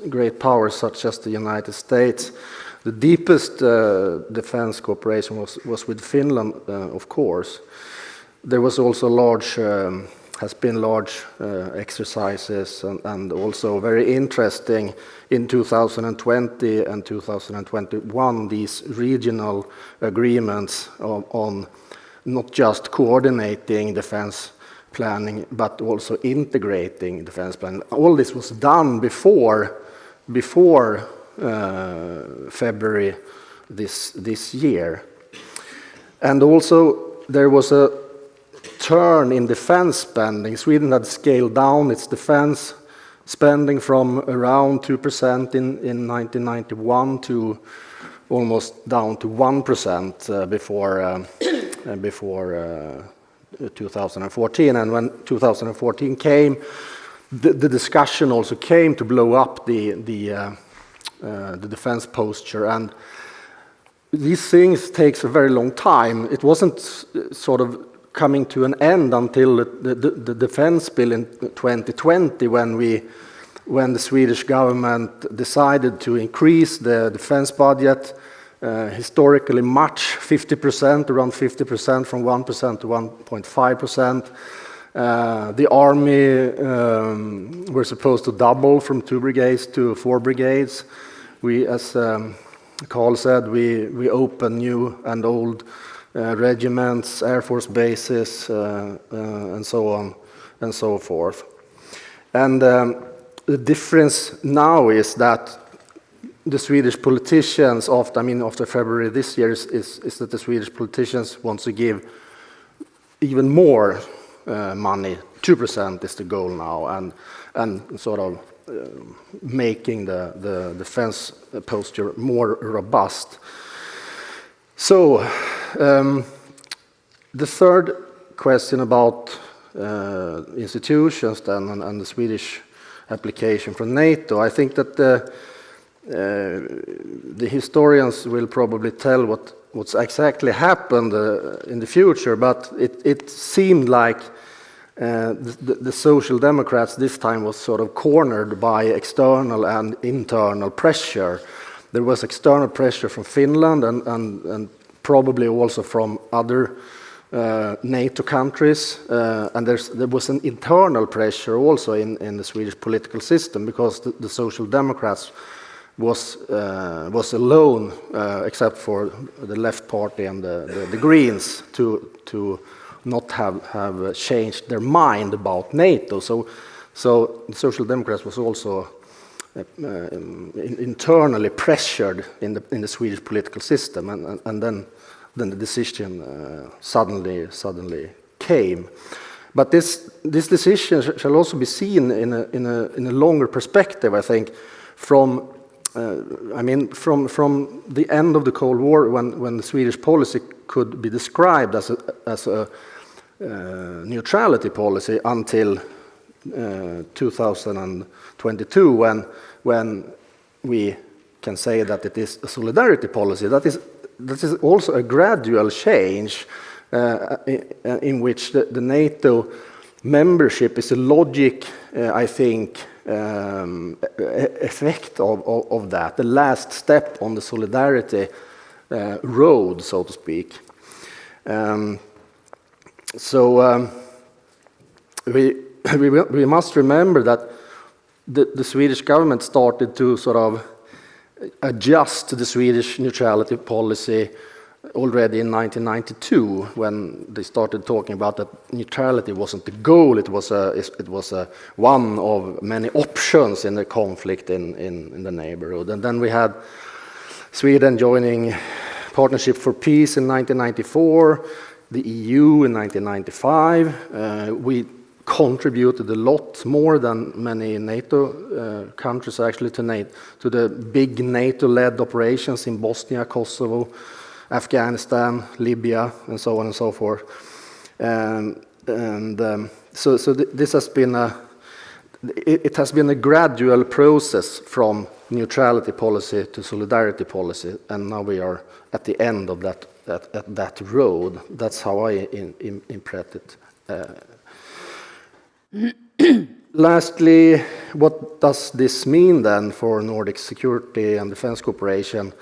Speaker 13: great powers such as the United States. The deepest defense cooperation was with Finland, of course. There was also has been large exercises and also very interesting in 2020 and 2021, these regional agreements on not just coordinating defense planning, but also integrating defense planning. All this was done before February this year. And also there was a turn in defense spending. Sweden had scaled down its defense spending from around 2% in 1991 to almost down to 1% before 2014. And when 2014 came, the discussion also came to blow up the defense posture, and these things takes a very long time. It wasn't sort of coming to an end until the defense bill in 2020, when the Swedish government decided to increase the defense budget historically much, 50%, around 50%, from 1% to 1.5%. The army were supposed to double from 2 brigades to 4 brigades. We, as Carl said, we open new and old regiments, air force bases, and so on and so forth. And the difference now is that the Swedish politicians, after February this year, is that the Swedish politicians want to give even more money. 2% is the goal now, and sort of making the defense posture more robust. So, the third question about institutions then, and the Swedish application from NATO, I think that the historians will probably tell what's exactly happened in the future, but it seemed like the Social Democrats this time was sort of cornered by external and internal pressure. There was external pressure from Finland and probably also from other NATO countries, and there was an internal pressure also in the Swedish political system, because the Social Democrats was alone, except for the Left Party and the Greens, to not have changed their mind about NATO. So the Social Democrats was also internally pressured in the Swedish political system, and then the decision suddenly came. But this decision shall also be seen in a longer perspective, I think, from the end of the Cold War, when the Swedish policy could be described as a neutrality policy, until 2022, when we can say that it is a solidarity policy. That is also a gradual change in which the NATO membership is a logic, I think, effect of that, the last step on the solidarity road, so to speak. We must remember that the Swedish government started to sort of adjust the Swedish neutrality policy already in 1992, when they started talking about that neutrality wasn't the goal; it was one of many options in the conflict in the neighborhood. And then we had Sweden joining Partnership for Peace in 1994, the EU in 1995. We contributed a lot more than many NATO countries actually to the big NATO-led operations in Bosnia, Kosovo, Afghanistan, Libya, and so on and so forth. So this has been it has been a gradual process from neutrality policy to solidarity policy, and now we are at the end of that road. That's how I interpret it. Lastly, what does this mean then for Nordic security and defense cooperation?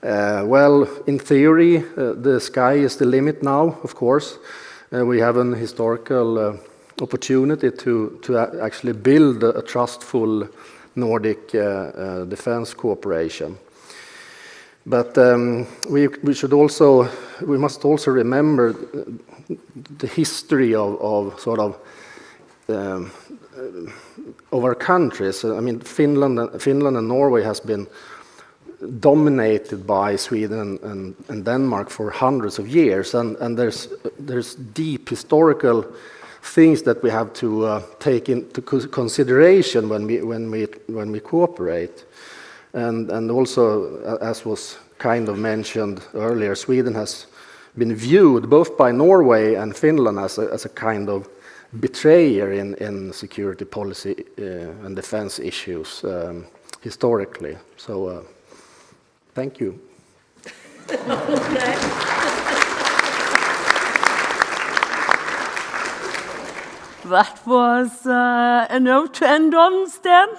Speaker 13: Well, in theory, the sky is the limit now, of course. We have an historical opportunity to actually build a trustful Nordic defense cooperation. But we must also remember the history of sort of our countries. I mean, Finland and Norway has been dominated by Sweden and Denmark for hundreds of years, and there's deep historical things that we have to take into consideration when we cooperate. And also, as was kind of mentioned earlier, Sweden has been viewed both by Norway and Finland as a kind of betrayer in security policy and defense issues historically. So, thank you.
Speaker 10: That was a note to end on, Sten.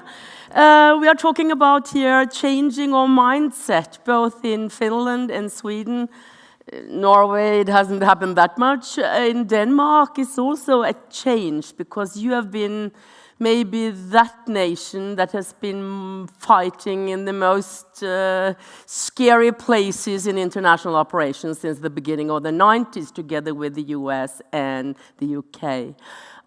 Speaker 10: We are talking about here changing our mindset, both in Finland and Sweden. Norway, it hasn't happened that much. In Denmark, it's also a change, because you have been maybe that nation that has been fighting in the most scary places in international operations since the beginning of the 90s, together with the US and the UK.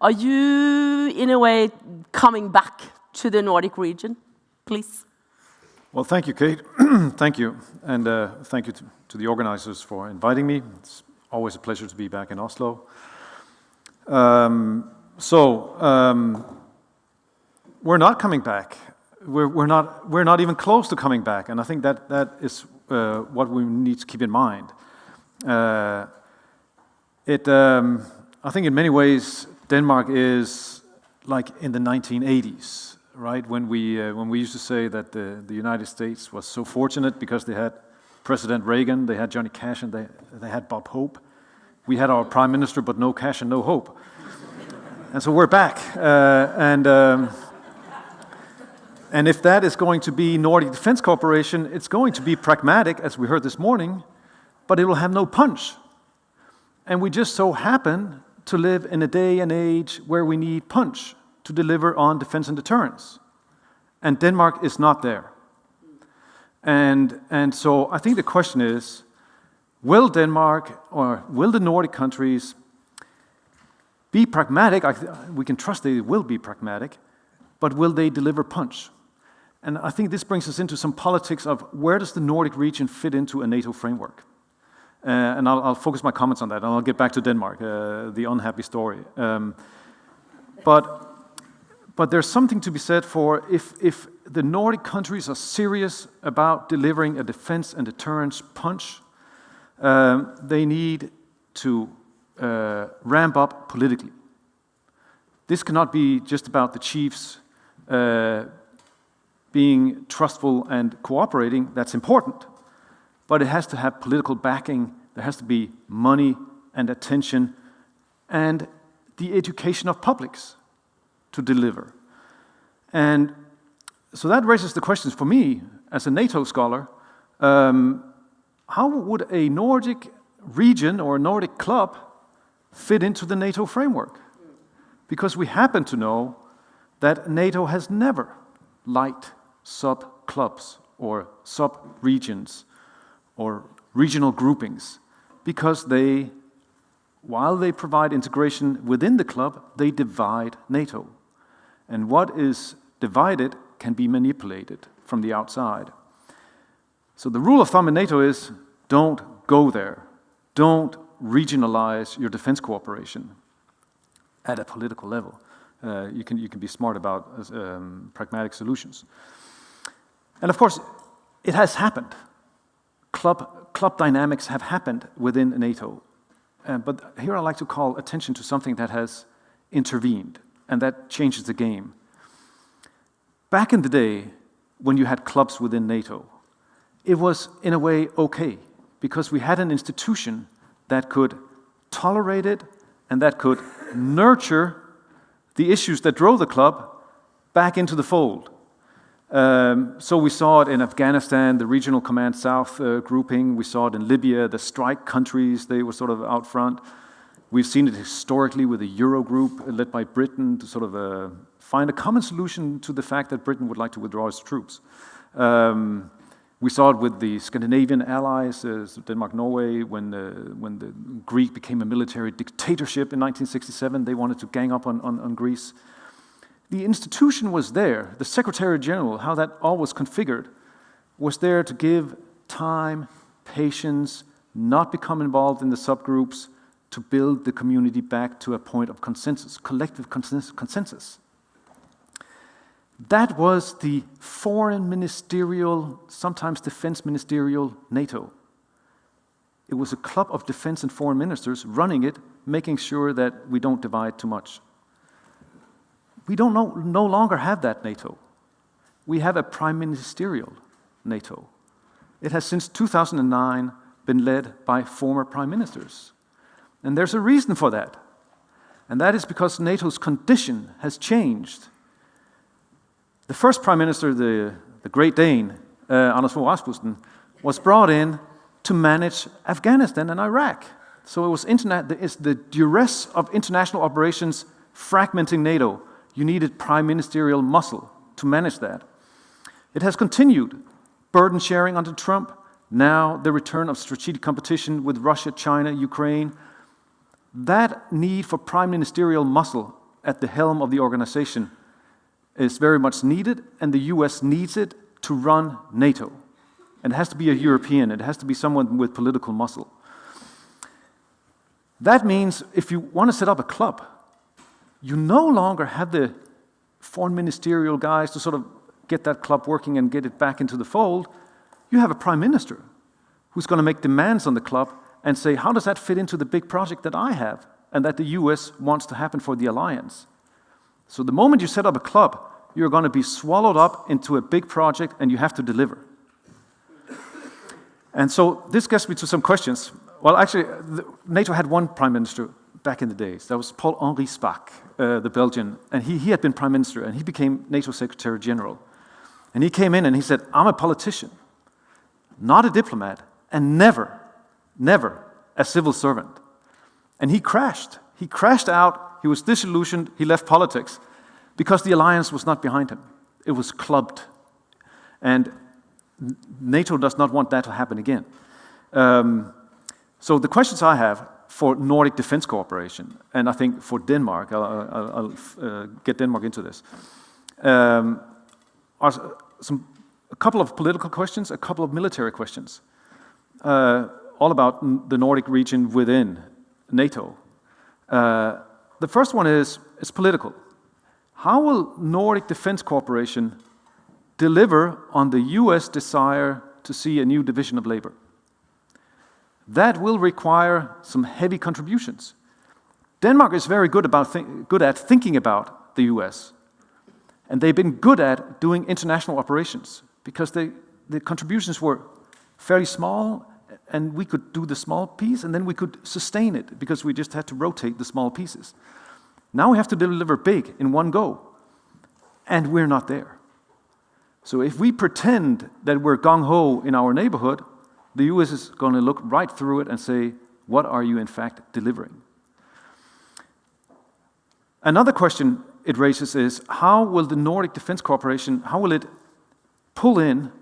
Speaker 10: Are you, in a way, coming back to the Nordic region, please?
Speaker 14: Well, thank you, Kate. Thank you. And thank you to the organizers for inviting me. It's always a pleasure to be back in Oslo. We're not coming back. We're not even close to coming back. And I think that is what we need to keep in mind. I think in many ways, Denmark is like in the 1980s, right? When we used to say that the United States was so fortunate because they had President Reagan, they had Johnny Cash, and they had Bob Hope. We had our prime minister, but no cash and no hope. And so we're back. And if that is going to be Nordic Defense Cooperation, it's going to be pragmatic, as we heard this morning, but it will have no punch. And we just so happen to live in a day and age where we need punch to deliver on defense and deterrence. And Denmark is not there. And so I think the question is, will Denmark or will the Nordic countries be pragmatic? We can trust they will be pragmatic, but will they deliver punch? And I think this brings us into some politics of where does the Nordic region fit into a NATO framework? And I'll focus my comments on that, and I'll get back to Denmark, the unhappy story. But there's something to be said for if the Nordic countries are serious about delivering a defense and deterrence punch, they need to ramp up politically. This cannot be just about the chiefs being trustful and cooperating. That's important. But it has to have political backing. There has to be money and attention and the education of publics to deliver. And so that raises the questions for me as a NATO scholar. How would a Nordic region or a Nordic club fit into the NATO framework? Because we happen to know that NATO has never liked sub-clubs or sub-regions or regional groupings, because while they provide integration within the club, they divide NATO. And what is divided can be manipulated from the outside. So the rule of thumb in NATO is don't go there. Don't regionalize your defense cooperation at a political level. You can be smart about pragmatic solutions. And of course, it has happened. Club dynamics have happened within NATO. But here I'd like to call attention to something that has intervened, and that changes the game. Back in the day, when you had clubs within NATO, it was, in a way, okay, because we had an institution that could tolerate it and that could nurture the issues that drove the club back into the fold. So we saw it in Afghanistan, the Regional Command South grouping. We saw it in Libya, the strike countries, they were sort of out front. We've seen it historically with the Eurogroup led by Britain to sort of find a common solution to the fact that Britain would like to withdraw its troops. We saw it with the Scandinavian allies, Denmark, Norway, when the Greek became a military dictatorship in 1967. They wanted to gang up on Greece. The institution was there. The Secretary General, how that all was configured, was there to give time, patience, not become involved in the subgroups, to build the community back to a point of consensus, collective consensus. That was the foreign ministerial, sometimes defense ministerial NATO. It was a club of defense and foreign ministers running it, making sure that we don't divide too much. We no longer have that NATO. We have a prime ministerial NATO. It has since 2009 been led by former prime ministers. And there's a reason for that. And that is because NATO's condition has changed. The first prime minister, the Great Dane, Anders Fogh Rasmussen, was brought in to manage Afghanistan and Iraq. So it was the duress of international operations fragmenting NATO. You needed prime ministerial muscle to manage that. It has continued. Burden sharing under Trump, now the return of strategic competition with Russia, China, Ukraine. That need for prime ministerial muscle at the helm of the organization is very much needed, and the US needs it to run NATO. And it has to be a European, it has to be someone with political muscle. That means if you want to set up a club, you no longer have the foreign ministerial guys to sort of get that club working and get it back into the fold. You have a prime minister who's going to make demands on the club and say, how does that fit into the big project that I have and that the US wants to happen for the alliance? So the moment you set up a club, you're going to be swallowed up into a big project and you have to deliver. And so this gets me to some questions. Well, actually, NATO had one prime minister back in the days. That was Paul-Henri Spaak, the Belgian. And he had been prime minister and he became NATO Secretary General. And he came in and he said, I'm a politician, not a diplomat, and never a civil servant. And he crashed. He crashed out, he was disillusioned, he left politics because the alliance was not behind him. It was clubbed. And NATO does not want that to happen again. So the questions I have for Nordic defense cooperation, and I think for Denmark, I'll get Denmark into this, are a couple of political questions, a couple of military questions, all about the Nordic region within NATO. The first one is political. How will Nordic defense cooperation deliver on the US desire to see a new division of labor? That will require some heavy contributions. Denmark is very good at thinking about the US. And they've been good at doing international operations because the contributions were fairly small and we could do the small piece and then we could sustain it because we just had to rotate the small pieces. Now we have to deliver big in one go, and we're not there. So if we pretend that we're gung-ho in our neighborhood, the US is going to look right through it and say, what are you in fact delivering? Another question it raises is, how will the Nordic Defense Cooperation, how will it pull in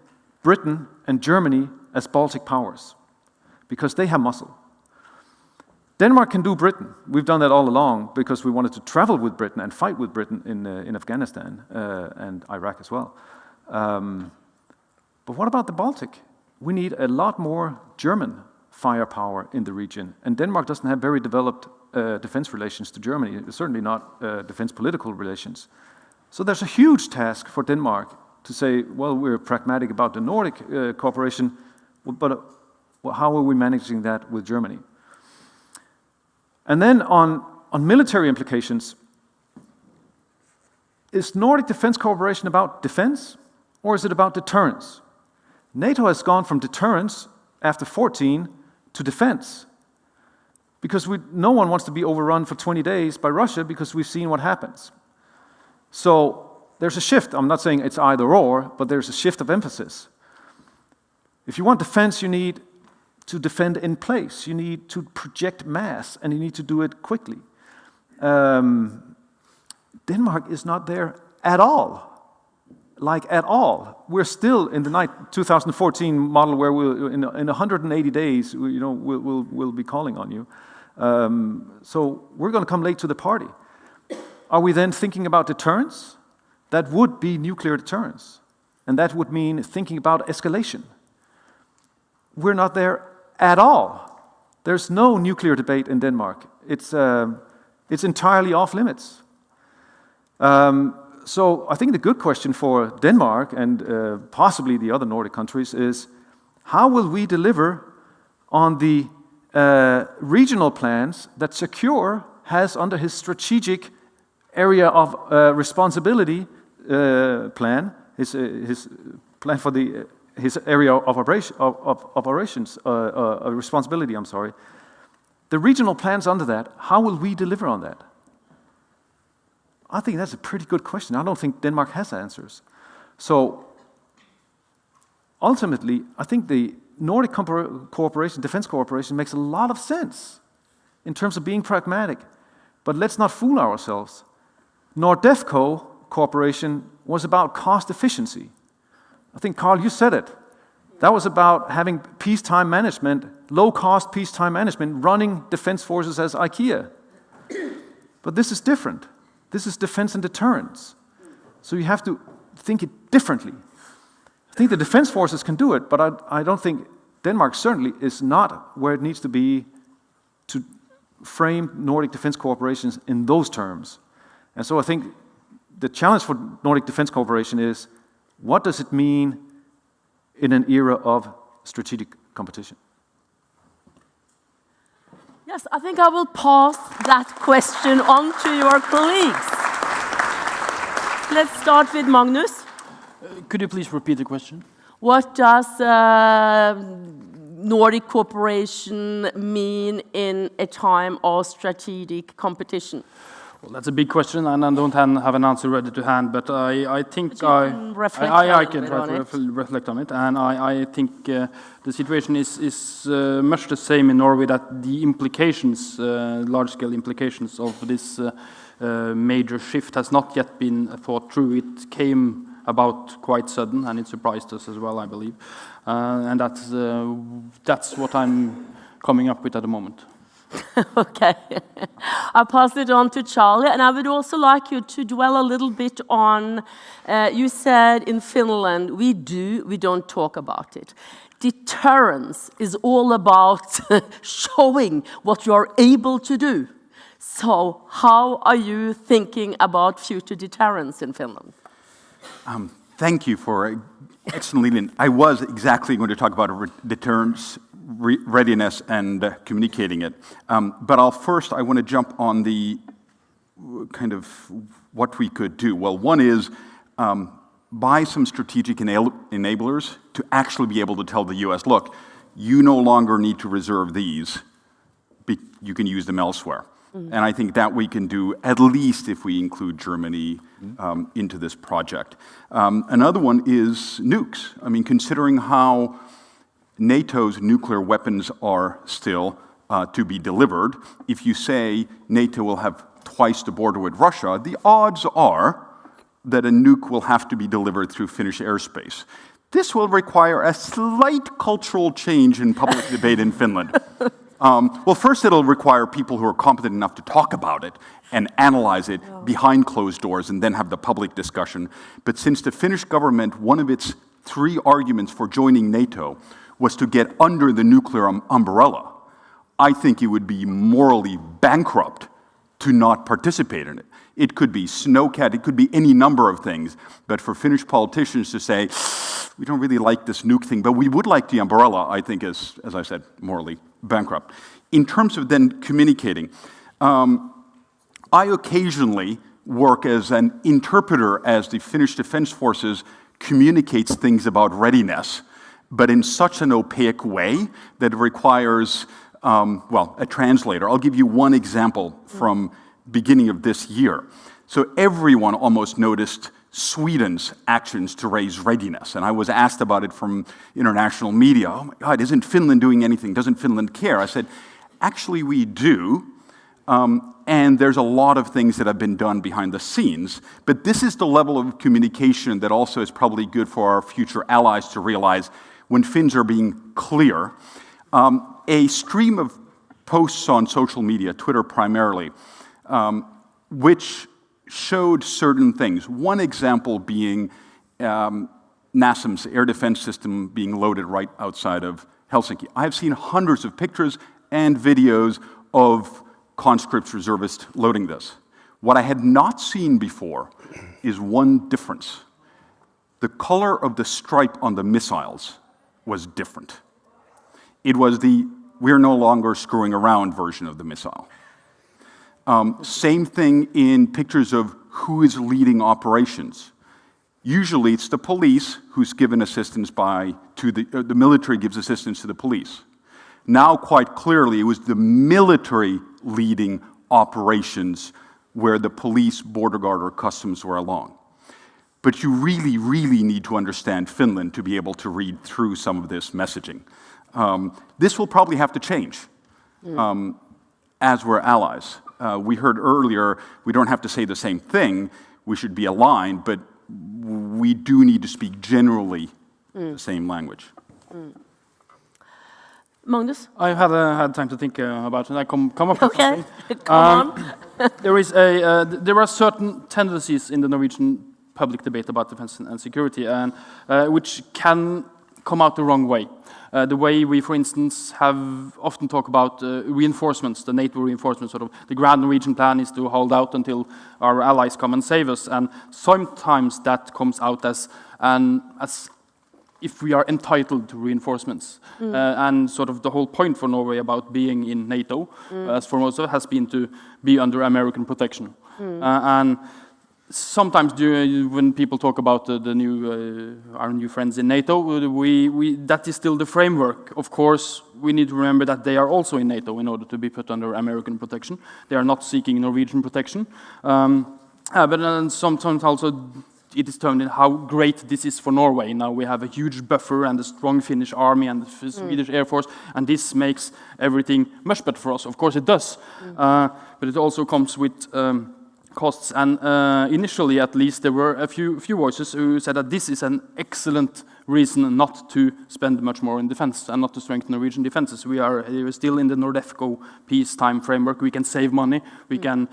Speaker 14: Britain and Germany as Baltic powers? Because they have muscle. Denmark can do Britain. We've done that all along because we wanted to travel with Britain and fight with Britain in Afghanistan and Iraq as well. But what about the Baltic? We need a lot more German firepower in the region. And Denmark doesn't have very developed defense relations to Germany, certainly not defense political relations. So there's a huge task for Denmark to say, well, we're pragmatic about the Nordic cooperation, but how are we managing that with Germany? And then on military implications, is Nordic defense cooperation about defense or is it about deterrence? NATO has gone from deterrence after 14 to defense because no one wants to be overrun for 20 days by Russia because we've seen what happens. So there's a shift. I'm not saying it's either or, but there's a shift of emphasis. If you want defense, you need to defend in place. You need to project mass, and you need to do it quickly. Denmark is not there at all. Like at all. We're still in the 2014 model where in 180 days, we'll be calling on you. So we're going to come late to the party. Are we then thinking about deterrence? That would be nuclear deterrence. And that would mean thinking about escalation. We're not there at all. There's no nuclear debate in Denmark. It's entirely off limits. So I think the good question for Denmark and possibly the other Nordic countries is, how will we deliver on the regional plans that Secure has under his strategic area of responsibility plan, his plan for his area of operations, responsibility, I'm sorry. The regional plans under that, how will we deliver on that? I think that's a pretty good question. I don't think Denmark has answers. So ultimately, I think the Nordic cooperation, defense cooperation, makes a lot of sense in terms of being pragmatic. But let's not fool ourselves. Nordefco cooperation was about cost efficiency. I think, Carl, you said it. That was about having peacetime management, low-cost peacetime management, running defense forces as IKEA. But this is different. This is defense and deterrence. So you have to think it differently. I think the defense forces can do it, but I don't think Denmark certainly is not where it needs to be to frame Nordic defense cooperations in those terms. And so I think the challenge for Nordic defense cooperation is, what does it mean in an era of strategic competition?
Speaker 10: Yes, I think I will pass that question on to your colleagues. Let's start with Magnus.
Speaker 11: Could you please repeat the question?
Speaker 10: What does Nordic cooperation mean in a time of strategic competition?
Speaker 11: Well, that's a big question, and I don't have an answer ready to hand. But I think I can reflect on it, and I think the situation is much the same in Norway. That the implications, large-scale implications of this major shift, has not yet been thought through. It came about quite sudden, and it surprised us as well, I believe. And that's what I'm coming up with at the moment.
Speaker 10: Okay. I'll pass it on to Charlie, and I would also like you to dwell a little bit on, you said in Finland, we don't talk about it. Deterrence is all about showing what you're able to do. So how are you thinking about future deterrence in Finland?
Speaker 12: Thank you for excellent lead-in. I was exactly going to talk about deterrence, readiness, and communicating it. But I want to jump on the kind of what we could do. Well, one is buy some strategic enablers to actually be able to tell the U.S., look, you no longer need to reserve these. You can use them elsewhere. And I think that we can do, at least if we include Germany into this project. Another one is nukes. I mean, considering how NATO's nuclear weapons are still to be delivered, if you say NATO will have twice the border with Russia, the odds are that a nuke will have to be delivered through Finnish airspace. This will require a slight cultural change in public debate in Finland. Well, first it'll require people who are competent enough to talk about it and analyze it behind closed doors and then have the public discussion. But since the Finnish government, one of its 3 arguments for joining NATO was to get under the nuclear umbrella, I think it would be morally bankrupt to not participate in it. It could be snowcat, it could be any number of things. But for Finnish politicians to say, we don't really like this nuke thing, but we would like the umbrella, I think is, as I said, morally bankrupt. In terms of then communicating, I occasionally work as an interpreter as the Finnish Defense Forces communicates things about readiness, but in such an opaque way that it requires, a translator. I'll give you one example from beginning of this year. So everyone almost noticed Sweden's actions to raise readiness. And I was asked about it from international media. Oh my God, isn't Finland doing anything? Doesn't Finland care? I said, actually we do. And there's a lot of things that have been done behind the scenes. But this is the level of communication that also is probably good for our future allies to realize when Finns are being clear. A stream of posts on social media, Twitter primarily, which showed certain things. One example being NASAMS air defense system being loaded right outside of Helsinki. I have seen hundreds of pictures and videos of conscripts, reservists loading this. What I had not seen before is one difference. The color of the stripe on the missiles was different. It was the "we're no longer screwing around" version of the missile. Same thing in pictures of who is leading operations. Usually it's the police who's given assistance the military gives assistance to the police. Now quite clearly it was the military leading operations where the police, border guard, or customs were along. But you really, really need to understand Finland to be able to read through some of this messaging. This will probably have to change as we're allies. We heard earlier, we don't have to say the same thing, we should be aligned, but we do need to speak generally the same language.
Speaker 10: Magnus?
Speaker 11: I had time to think about it. I come up with
Speaker 10: something.
Speaker 11: Come on. There are certain tendencies in the Norwegian public debate about defense and security, and which can come out the wrong way. The way we, for instance, have often talk about reinforcements, the NATO reinforcements, sort of the grand Norwegian plan is to hold out until our allies come and save us, and sometimes that comes out as if we are entitled to reinforcements. And sort of the whole point for Norway about being in NATO, as for most of it, has been to be under American protection. And sometimes when people talk about our new friends in NATO, that is still the framework. Of course, we need to remember that they are also in NATO in order to be put under American protection. They are not seeking Norwegian protection. But then sometimes also it is determined how great this is for Norway. Now we have a huge buffer and a strong Finnish army and the Swedish Air Force, and this makes everything much better for us. Of course it does. But it also comes with costs, and initially at least there were a few voices who said that this is an excellent reason not to spend much more in defense and not to strengthen Norwegian defenses. We are still in the Nordefco peacetime framework. We can save money, we can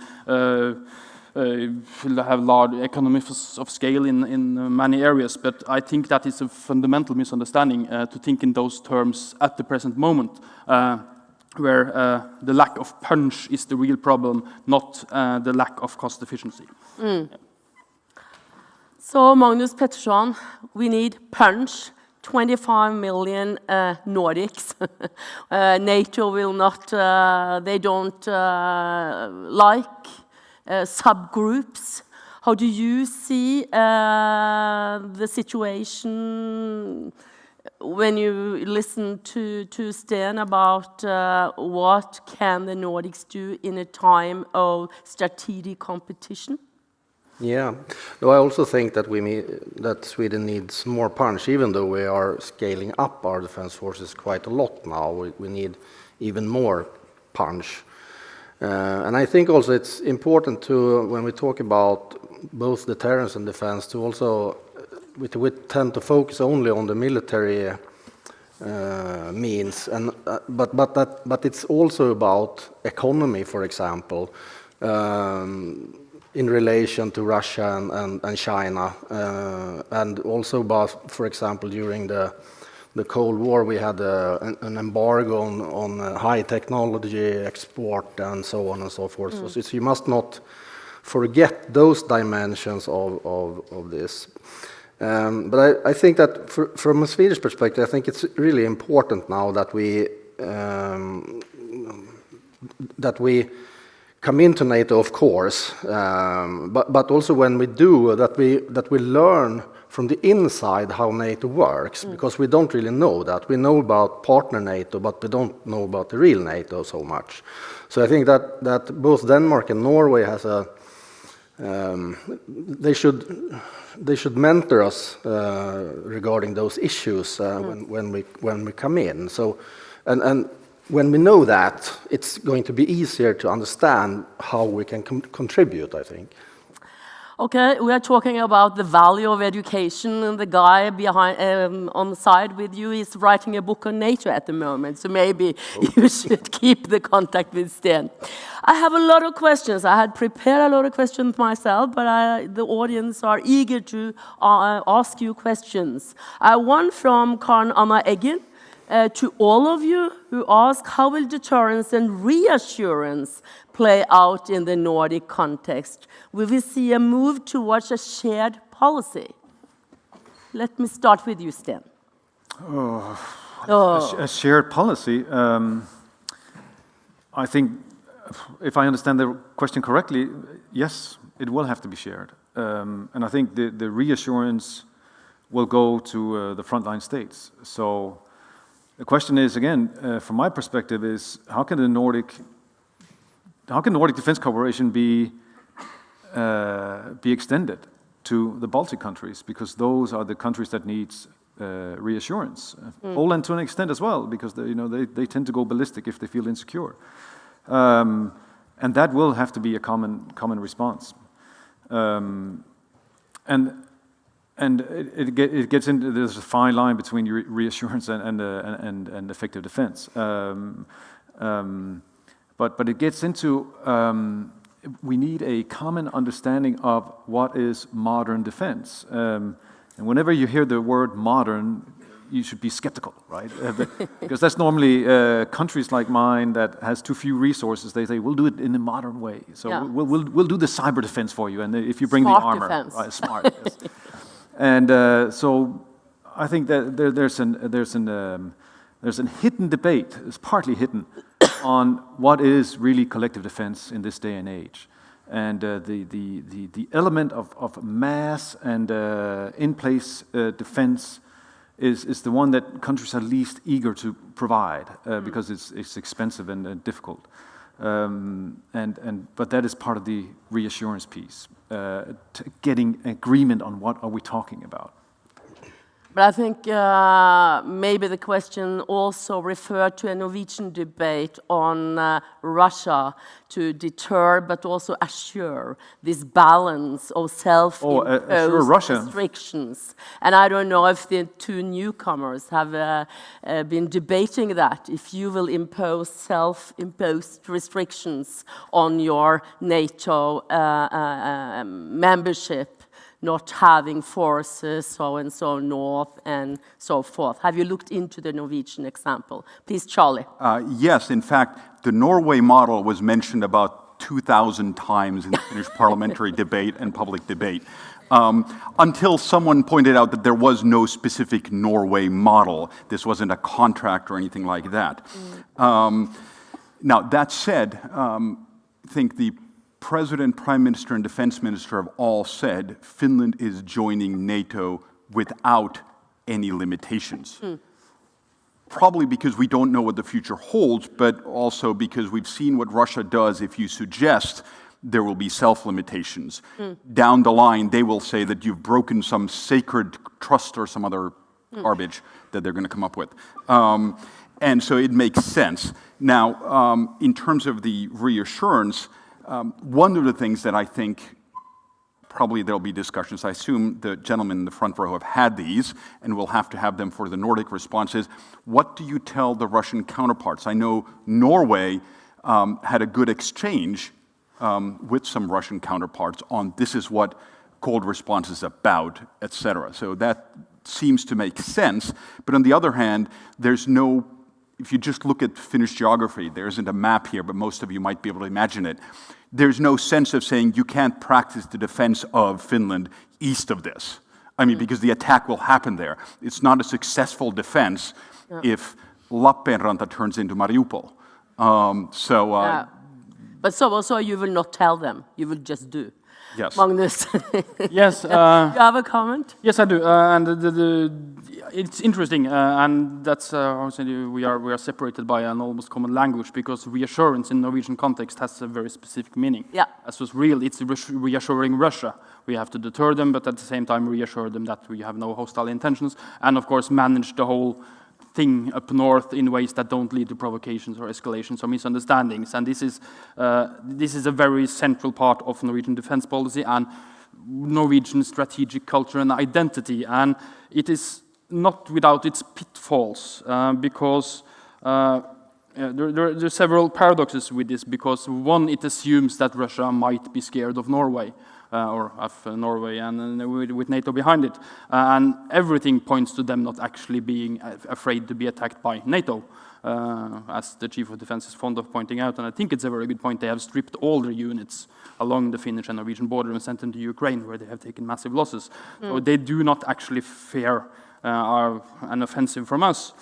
Speaker 11: have large economies of scale in many areas, but I think that is a fundamental misunderstanding to think in those terms at the present moment. Where the lack of punch is the real problem, not the lack of cost efficiency. Yeah.
Speaker 10: So, Magnus Pettersson, we need punch, 25 million Nordics. NATO will not, they don't like subgroups. How do you see the situation when you listen to Sten about what can the Nordics do in a time of strategic competition?
Speaker 13: Yeah, no, I also think that that Sweden needs more punch, even though we are scaling up our defense forces quite a lot now. We need even more punch. And I think also it's important to, when we talk about both deterrence and defense, to also we tend to focus only on the military means, and but it's also about economy, for example, in relation to Russia and China, and also about, for example, during the Cold War, we had an embargo on high technology export and so on and so forth. So you must not forget those dimensions of this. But I think that from a Swedish perspective, I think it's really important now that we come into NATO, of course, but also when we do, that we learn from the inside how NATO works, because we don't really know that. We know about partner NATO, but we don't know about the real NATO so much. So I think that both Denmark and Norway has they should mentor us regarding those issues when we come in. So, and when we know that, it's going to be easier to understand how we can contribute, I think.
Speaker 10: Okay, we are talking about the value of education, and the guy behind on the side with you is writing a book on NATO at the moment, so maybe you should keep the contact with Sten. I have a lot of questions. I had prepared a lot of questions myself, but the audience are eager to ask you questions. One from Karen Anna Eggen. to all of you who ask, how will deterrence and reassurance play out in the Nordic context? Will we see a move towards a shared policy? Let me start with you, Sten.
Speaker 14: A shared policy. I think, if I understand the question correctly, yes, it will have to be shared. And I think the reassurance will go to the frontline states. So the question is, again, from my perspective, is how can Nordic defense cooperation be extended to the Baltic countries, because those are the countries that needs reassurance. Poland to an extent as well, because they tend to go ballistic if they feel insecure, and that will have to be a common response. And it gets into, there's a fine line between reassurance and effective defense. But it gets into, we need a common understanding of what is modern defense. And whenever you hear the word modern, you should be skeptical, right? Because that's normally countries like mine that has too few resources. They say, we'll do it in a modern way. So yeah, we'll do the cyber defense for you, and if you bring
Speaker 10: smart
Speaker 14: the armor,
Speaker 10: defense.
Speaker 14: right? Smart. Yes. And so I think that there's a hidden debate. It's partly hidden on what is really collective defense in this day and age. And the element of mass and in-place defense is the one that countries are least eager to provide because it's expensive and difficult. But that is part of the reassurance piece, getting agreement on what are we talking about.
Speaker 10: But I think maybe the question also referred to a Norwegian debate on Russia to deter but also assure this balance of self-imposed restrictions. And I don't know if the two newcomers have been debating that, if you will impose self-imposed restrictions on your NATO membership, not having forces so and so north and so forth. Have you looked into the Norwegian example? Please, Charlie.
Speaker 12: Yes, in fact, the Norway model was mentioned about 2,000 times in the Finnish parliamentary debate and public debate, until someone pointed out that there was no specific Norway model. This wasn't a contract or anything like that. Now, that said, I think the President, Prime Minister, and Defense Minister have all said Finland is joining NATO without any limitations. Probably because we don't know what the future holds, but also because we've seen what Russia does if you suggest there will be self-limitations. Down the line, they will say that you've broken some sacred trust or some other garbage that they're going to come up with. And so it makes sense. Now, in terms of the reassurance, one of the things that I think probably there'll be discussions, I assume the gentlemen in the front row have had these, and we'll have to have them for the Nordic responses. What do you tell the Russian counterparts? I know Norway had a good exchange with some Russian counterparts on this is what cold response is about, etc. So that seems to make sense. But on the other hand, there's no, if you just look at Finnish geography, there isn't a map here, but most of you might be able to imagine it. There's no sense of saying you can't practice the defense of Finland east of this. I mean, because the attack will happen there. It's not a successful defense if Lappeenranta turns into Mariupol.
Speaker 10: But so you will not tell them, you will just do.
Speaker 12: Yes.
Speaker 10: Magnus.
Speaker 11: Yes.
Speaker 10: You have a comment?
Speaker 11: Yes, I do. And it's interesting, and that's we are separated by an almost common language, because reassurance in Norwegian context has a very specific meaning.
Speaker 10: Yeah.
Speaker 11: As was real, it's reassuring Russia. We have to deter them, but at the same time reassure them that we have no hostile intentions, and of course manage the whole thing up north in ways that don't lead to provocations or escalations or misunderstandings. And this is a very central part of Norwegian defense policy and Norwegian strategic culture and identity. And it is not without its pitfalls, because there are several paradoxes with this. Because one, it assumes that Russia might be scared of Norway. or of Norway, and with NATO behind it. And everything points to them not actually being afraid to be attacked by NATO, as the Chief of Defense is fond of pointing out. And I think it's a very good point. They have stripped all their units along the Finnish and Norwegian border and sent them to Ukraine, where they have taken massive losses. So they do not actually fear an offensive from us.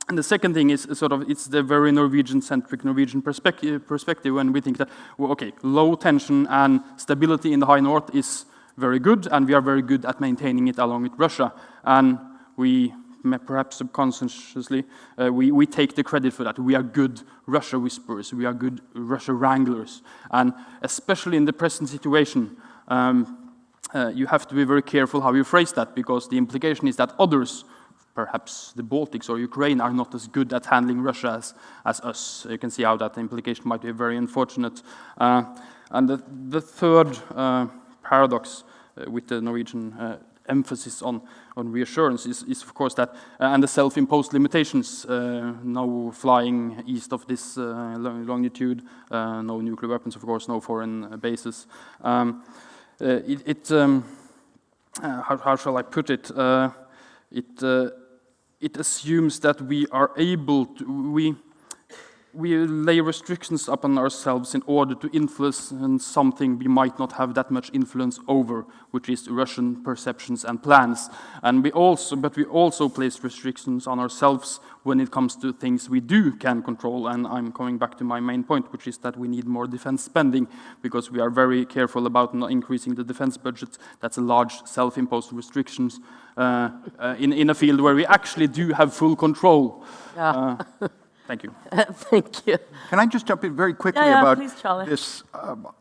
Speaker 11: And the second thing is it's the very Norwegian-centric Norwegian perspective when we think that, well, okay, low tension and stability in the high north is very good, and we are very good at maintaining it along with Russia. And we, perhaps subconsciously, we take the credit for that. We are good Russia whisperers, we are good Russia wranglers. And especially in the present situation, you have to be very careful how you phrase that, because the implication is that others, perhaps the Baltics or Ukraine, are not as good at handling Russia as us. You can see how that implication might be very unfortunate. And the third paradox with the Norwegian emphasis on reassurance is of course that, and the self-imposed limitations, no flying east of this longitude, no nuclear weapons, of course, no foreign bases. How shall I put it? It assumes that we are able to, we lay restrictions upon ourselves in order to influence something we might not have that much influence over, which is Russian perceptions and plans. And we also place restrictions on ourselves when it comes to things we can control. And I'm coming back to my main point, which is that we need more defense spending, because we are very careful about not increasing the defense budget. That's a large self-imposed restrictions in a field where we actually do have full control.
Speaker 10: Yeah.
Speaker 11: Thank you.
Speaker 10: Thank you.
Speaker 12: Can I just jump in very quickly about this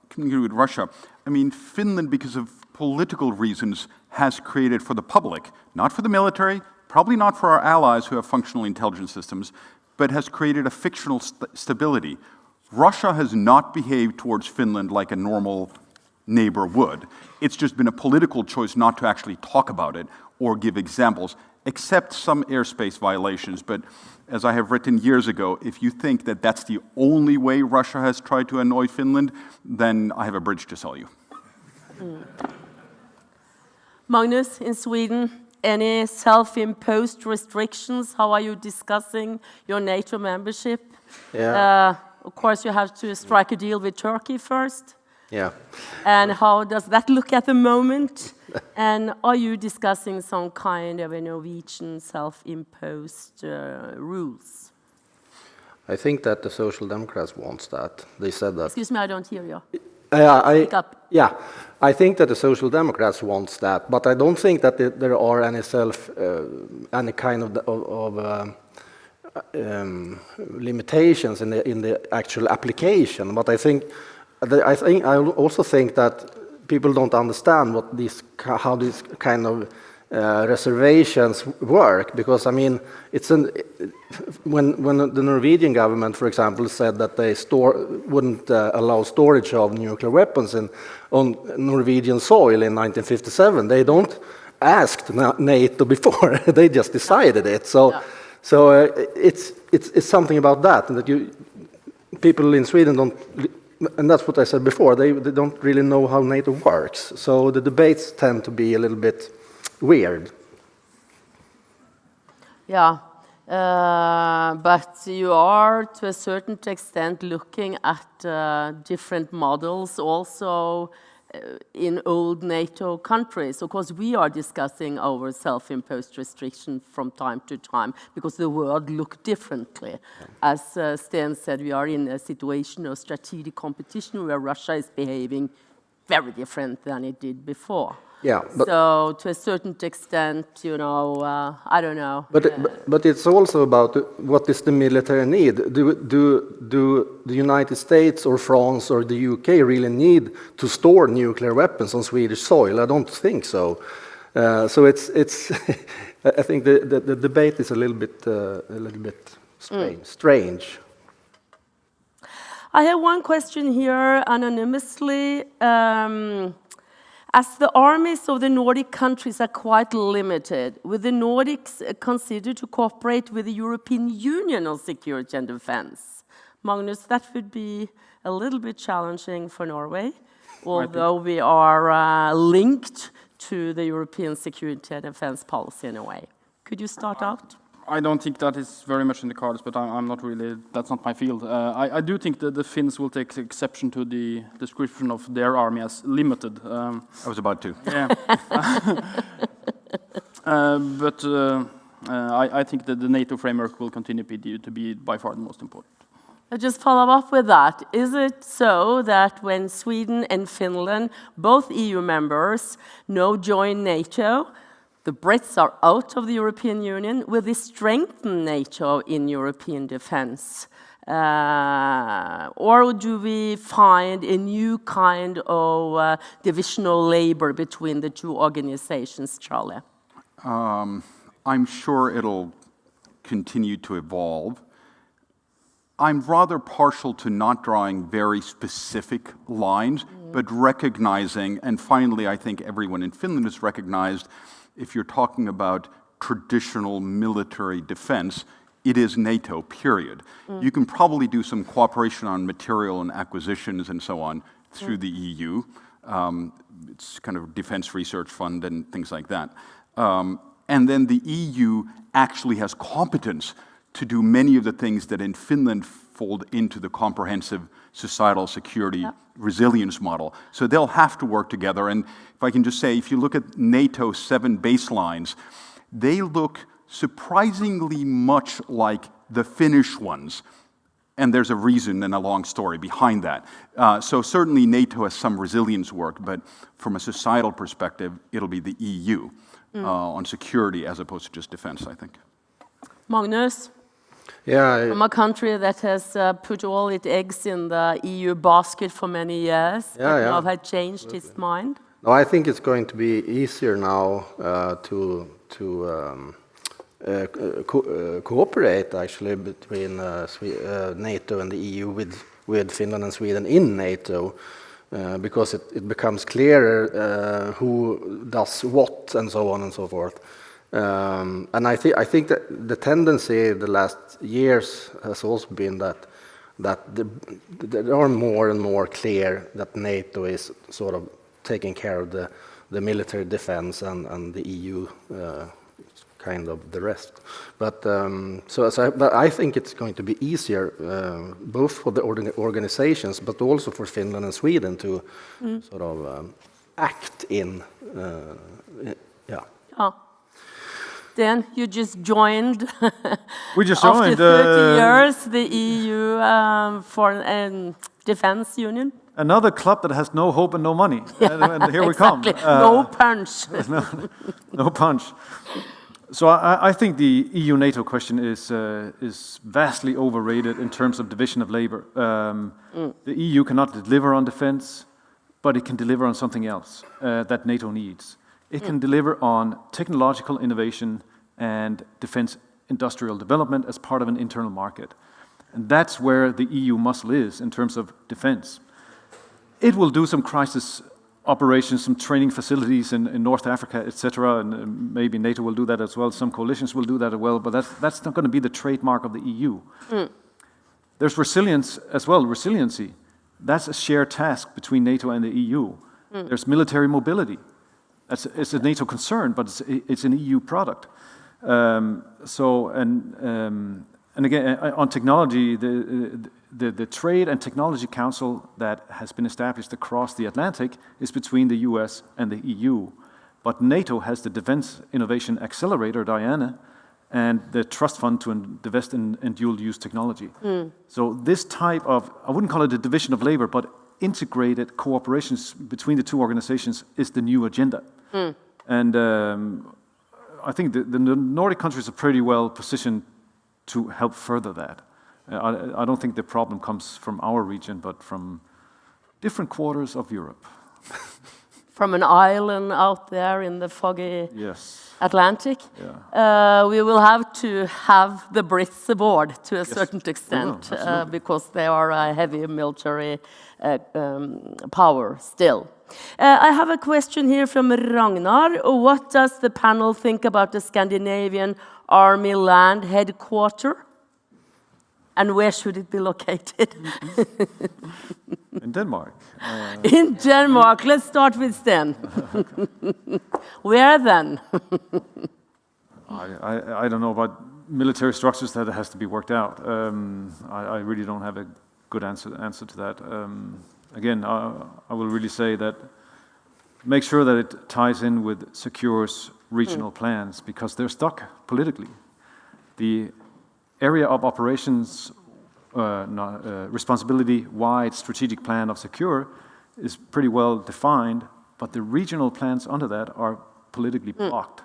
Speaker 12: community with Russia? I mean, Finland, because of political reasons, has created for the public, not for the military, probably not for our allies who have functional intelligence systems, but has created a fictional stability. Russia has not behaved towards Finland like a normal neighbor would. It's just been a political choice not to actually talk about it or give examples, except some airspace violations. But as I have written years ago, if you think that that's the only way Russia has tried to annoy Finland, then I have a bridge to sell you.
Speaker 10: Magnus, in Sweden, any self-imposed restrictions? How are you discussing your NATO membership?
Speaker 13: Yeah.
Speaker 10: Of course, you have to strike a deal with Turkey first.
Speaker 13: Yeah.
Speaker 10: And how does that look at the moment? And are you discussing some kind of a Norwegian self-imposed rules?
Speaker 13: I think that the Social Democrats want that. They said that.
Speaker 10: Excuse me, I don't hear you.
Speaker 13: Yeah, I think that the Social Democrats want that, but I don't think that there are any any kind of limitations in the actual application. But I also think that people don't understand how these kind of reservations work, because I mean when the Norwegian government, for example, said that they wouldn't allow storage of nuclear weapons on Norwegian soil in 1957, they don't ask NATO before; they just decided it. So it's something about that, and that people in Sweden don't. And that's what I said before, they don't really know how NATO works. So the debates tend to be a little bit weird.
Speaker 10: Yeah, but you are to a certain extent looking at different models also in old NATO countries. Of course, we are discussing our self-imposed restrictions from time to time because the world looks differently. As Sten said, we are in a situation of strategic competition where Russia is behaving very different than it did before.
Speaker 13: Yeah,
Speaker 10: so to a certain extent, I don't know.
Speaker 13: But it's also about what is the military need. Do the United States or France or the UK really need to store nuclear weapons on Swedish soil? I don't think so. So it's I think the debate is a little bit strange.
Speaker 10: I have one question here anonymously. As the armies of the Nordic countries are quite limited, will the Nordics consider to cooperate with the European Union on security and defense? Magnus, that would be a little bit challenging for Norway. although we are linked to the European security and defense policy in a way. Could you start out?
Speaker 11: I don't think that is very much in the cards, but I'm not really, that's not my field. I do think that the Finns will take exception to the description of their army as limited.
Speaker 12: I was about to.
Speaker 11: Yeah. But I think that the NATO framework will continue to be by far the most important.
Speaker 10: I'll just follow up with that. Is it so that when Sweden and Finland, both EU members, now join NATO, the Brits are out of the European Union, will this strengthen NATO in European defense? Or do we find a new kind of divisional labor between the two organizations, Charlie?
Speaker 12: I'm sure it'll continue to evolve. I'm rather partial to not drawing very specific lines, but recognizing, and finally I think everyone in Finland has recognized, if you're talking about traditional military defense, it is NATO, period. You can probably do some cooperation on material and acquisitions and so on through the EU. It's kind of defense research fund and things like that. And then the EU actually has competence to do many of the things that in Finland fold into the comprehensive societal security resilience model. So they'll have to work together. And if I can just say, if you look at NATO's 7 baselines, they look surprisingly much like the Finnish ones. And there's a reason and a long story behind that. So certainly NATO has some resilience work, but from a societal perspective, it'll be the EU on security as opposed to just defense, I think.
Speaker 10: Magnus?
Speaker 13: Yeah,
Speaker 10: from a country that has put all its eggs in the EU basket for many years, but now have changed its mind?
Speaker 13: No, I think it's going to be easier now to cooperate actually between NATO and the EU with Finland and Sweden in NATO, because it becomes clearer who does what and so on and so forth. And I think that the tendency the last years has also been that there are more and more clear that NATO is sort of taking care of the military defense and the EU kind of the rest. But but I think it's going to be easier both for the organizations but also for Finland and Sweden to sort of act in.
Speaker 10: Dan, you just joined.
Speaker 14: We just joined.
Speaker 10: After 30 years, the EU Foreign Defense Union.
Speaker 14: Another club that has no hope and no money. And here we come.
Speaker 10: No punch.
Speaker 14: no punch. So I think the EU-NATO question is vastly overrated in terms of division of labor. The EU cannot deliver on defense, but it can deliver on something else that NATO needs. It can deliver on technological innovation and defense industrial development as part of an internal market. And that's where the EU muscle is in terms of defense. It will do some crisis operations, some training facilities in North Africa, etc., and maybe NATO will do that as well. Some coalitions will do that as well, but that's not going to be the trademark of the EU. There's resilience as well, resiliency. That's a shared task between NATO and the EU. There's military mobility. It's a NATO concern, but it's an EU product. And again, on technology, the Trade and Technology Council that has been established across the Atlantic is between the US and the EU. But NATO has the Defense Innovation Accelerator, Diana, and the Trust Fund to invest in dual-use technology. So this type of, I wouldn't call it a division of labor, but integrated cooperations between the two organizations is the new agenda. And I think the Nordic countries are pretty well positioned to help further that. I don't think the problem comes from our region, but from different quarters of Europe.
Speaker 10: From an island out there in the foggy Atlantic.
Speaker 14: Yeah.
Speaker 10: We will have to have the Brits aboard to a certain extent because they are a heavy military power still. I have a question here from Ragnar. What does the panel think about the Scandinavian Army land headquarters? And where should it be located?
Speaker 14: In Denmark.
Speaker 10: In Denmark, let's start with Sten. Where then?
Speaker 14: I don't know about military structures. That has to be worked out. I really don't have a good answer to that. Again, I will really say that make sure that it ties in with Secure's regional plans, because they're stuck politically. The area of operations responsibility-wide strategic plan of Secure is pretty well defined, but the regional plans under that are politically blocked.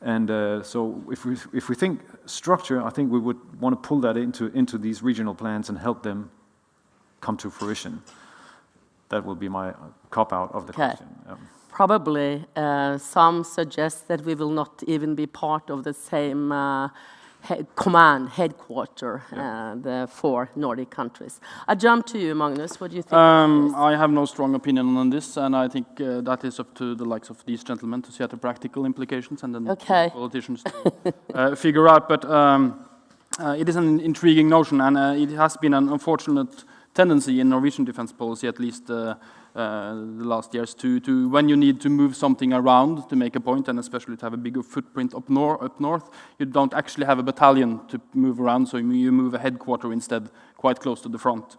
Speaker 14: And so if we think structure, I think we would want to pull that into these regional plans and help them come to fruition. That will be my cop-out of the question.
Speaker 10: Probably some suggest that we will not even be part of the same command headquarter, the 4 Nordic countries. I jump to you, Magnus. What do you think about this?
Speaker 11: I have no strong opinion on this, and I think that is up to the likes of these gentlemen to see at the practical implications, and then politicians to figure out. But it is an intriguing notion, and it has been an unfortunate tendency in Norwegian defense policy, at least the last years, to when you need to move something around to make a point, and especially to have a bigger footprint up north, you don't actually have a battalion to move around, so you move a headquarter instead, quite close to the front.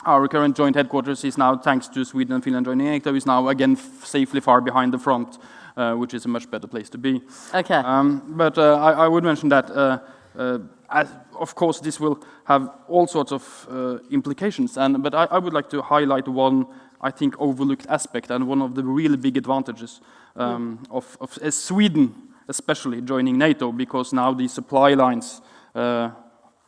Speaker 11: Our current joint headquarters is now, thanks to Sweden and Finland joining NATO, is now again safely far behind the front, which is a much better place to be.
Speaker 10: Okay.
Speaker 11: But I would mention that of course, this will have all sorts of implications, but I would like to highlight one, I think, overlooked aspect, and one of the really big advantages of Sweden, especially joining NATO, because now the supply lines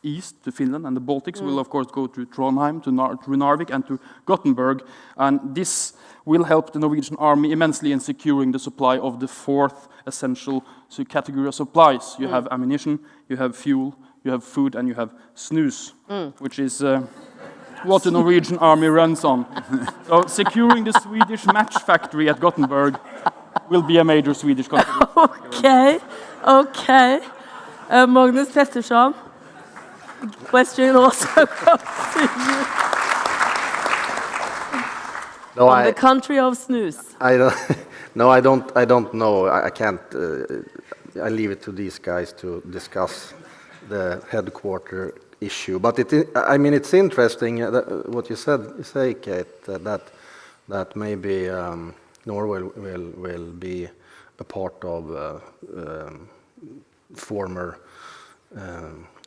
Speaker 11: east to Finland and the Baltics will, of course, go to Trondheim, to Narvik, and to Gothenburg, and this will help the Norwegian Army immensely in securing the supply of the 4th essential category of supplies. You have ammunition, you have fuel, you have food, and you have snus, which is what the Norwegian Army runs on. So securing the Swedish match factory at Gothenburg will be a major Swedish contribution.
Speaker 10: Okay. Magnus Pettersson, question also goes to you.
Speaker 13: No,
Speaker 10: From the country of snus.
Speaker 13: I don't know. I can't. I leave it to these guys to discuss the headquarter issue. But it's interesting what you say, Kate, that maybe Norway will be a part of former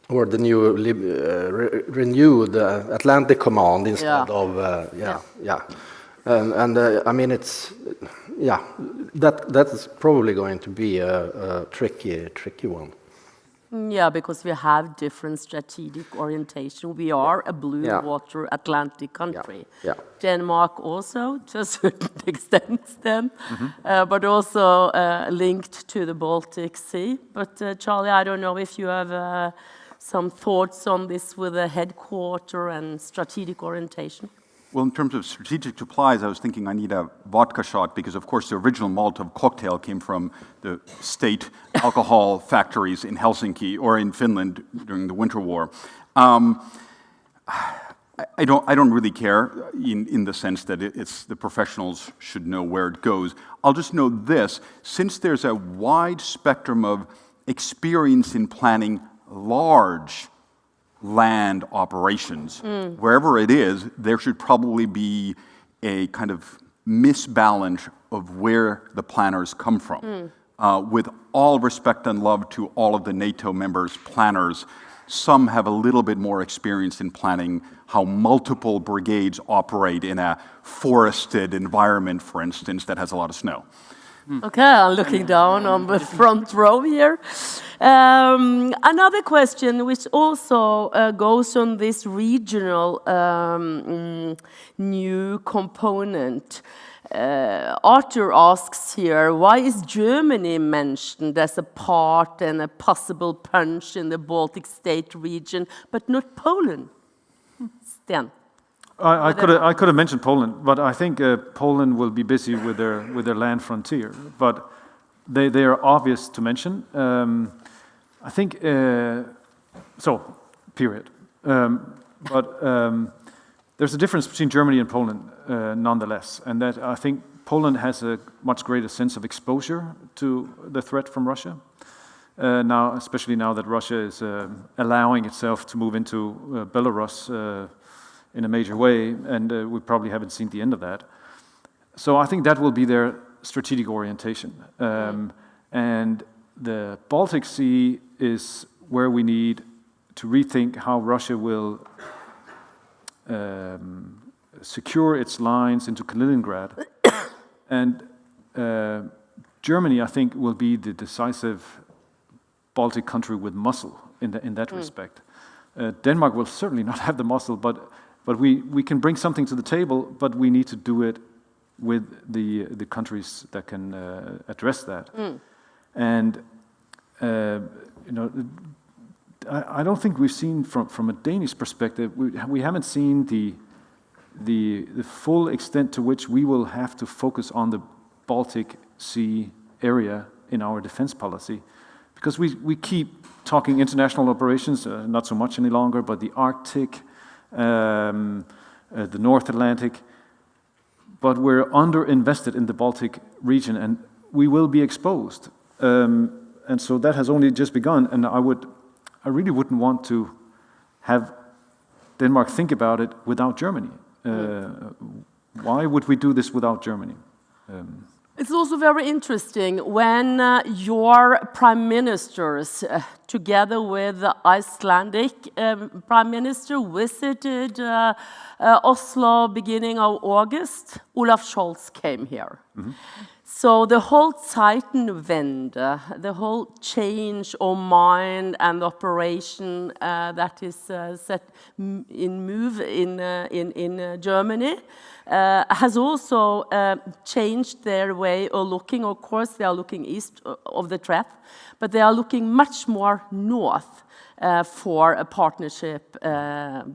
Speaker 13: or the new renewed Atlantic Command instead of that's probably going to be a tricky one.
Speaker 10: Yeah, because we have different strategic orientation. We are a blue water Atlantic country. Denmark also, to a certain extent, then, but also linked to the Baltic Sea. But Charlie, I don't know if you have some thoughts on this with the headquarter and strategic orientation.
Speaker 12: Well, in terms of strategic supplies, I was thinking I need a vodka shot because, of course, the original Molotov cocktail came from the state alcohol factories in Helsinki or in Finland during the Winter War. I don't really care in the sense that it's the professionals should know where it goes. I'll just note this: since there's a wide spectrum of experience in planning large land operations, wherever it is, there should probably be a kind of misbalance of where the planners come from. With all respect and love to all of the NATO members' planners, some have a little bit more experience in planning how multiple brigades operate in a forested environment, for instance, that has a lot of snow.
Speaker 10: Okay, I'm looking down on the front row here. Another question which also goes on this regional new component. Arthur asks here, why is Germany mentioned as a part and a possible punch in the Baltic state region, but not Poland? Sten.
Speaker 14: I could have mentioned Poland, but I think Poland will be busy with their land frontier. But they are obvious to mention. I think so. Period. But there's a difference between Germany and Poland, nonetheless, and that I think Poland has a much greater sense of exposure to the threat from Russia. Now, especially now that Russia is allowing itself to move into Belarus in a major way, and we probably haven't seen the end of that. So I think that will be their strategic orientation. And the Baltic Sea is where we need to rethink how Russia will secure its lines into Kaliningrad. And Germany, I think, will be the decisive Baltic country with muscle in that respect. Denmark will certainly not have the muscle, but we can bring something to the table, but we need to do it with the countries that can address that. And I don't think we've seen from a Danish perspective, we haven't seen the full extent to which we will have to focus on the Baltic Sea area in our defense policy. Because we keep talking international operations, not so much any longer, but the Arctic, the North Atlantic, but we're underinvested in the Baltic region, and we will be exposed. And so that has only just begun, and I really wouldn't want to have Denmark think about it without Germany. Why would we do this without Germany?
Speaker 10: It's also very interesting when your prime ministers, together with the Icelandic prime minister, visited Oslo beginning of August. Olaf Scholz came here. So the whole Zeitenwende, the whole change of mind and operation that is set in move in Germany has also changed their way of looking. Of course, they are looking east of the trap, but they are looking much more north for a partnership,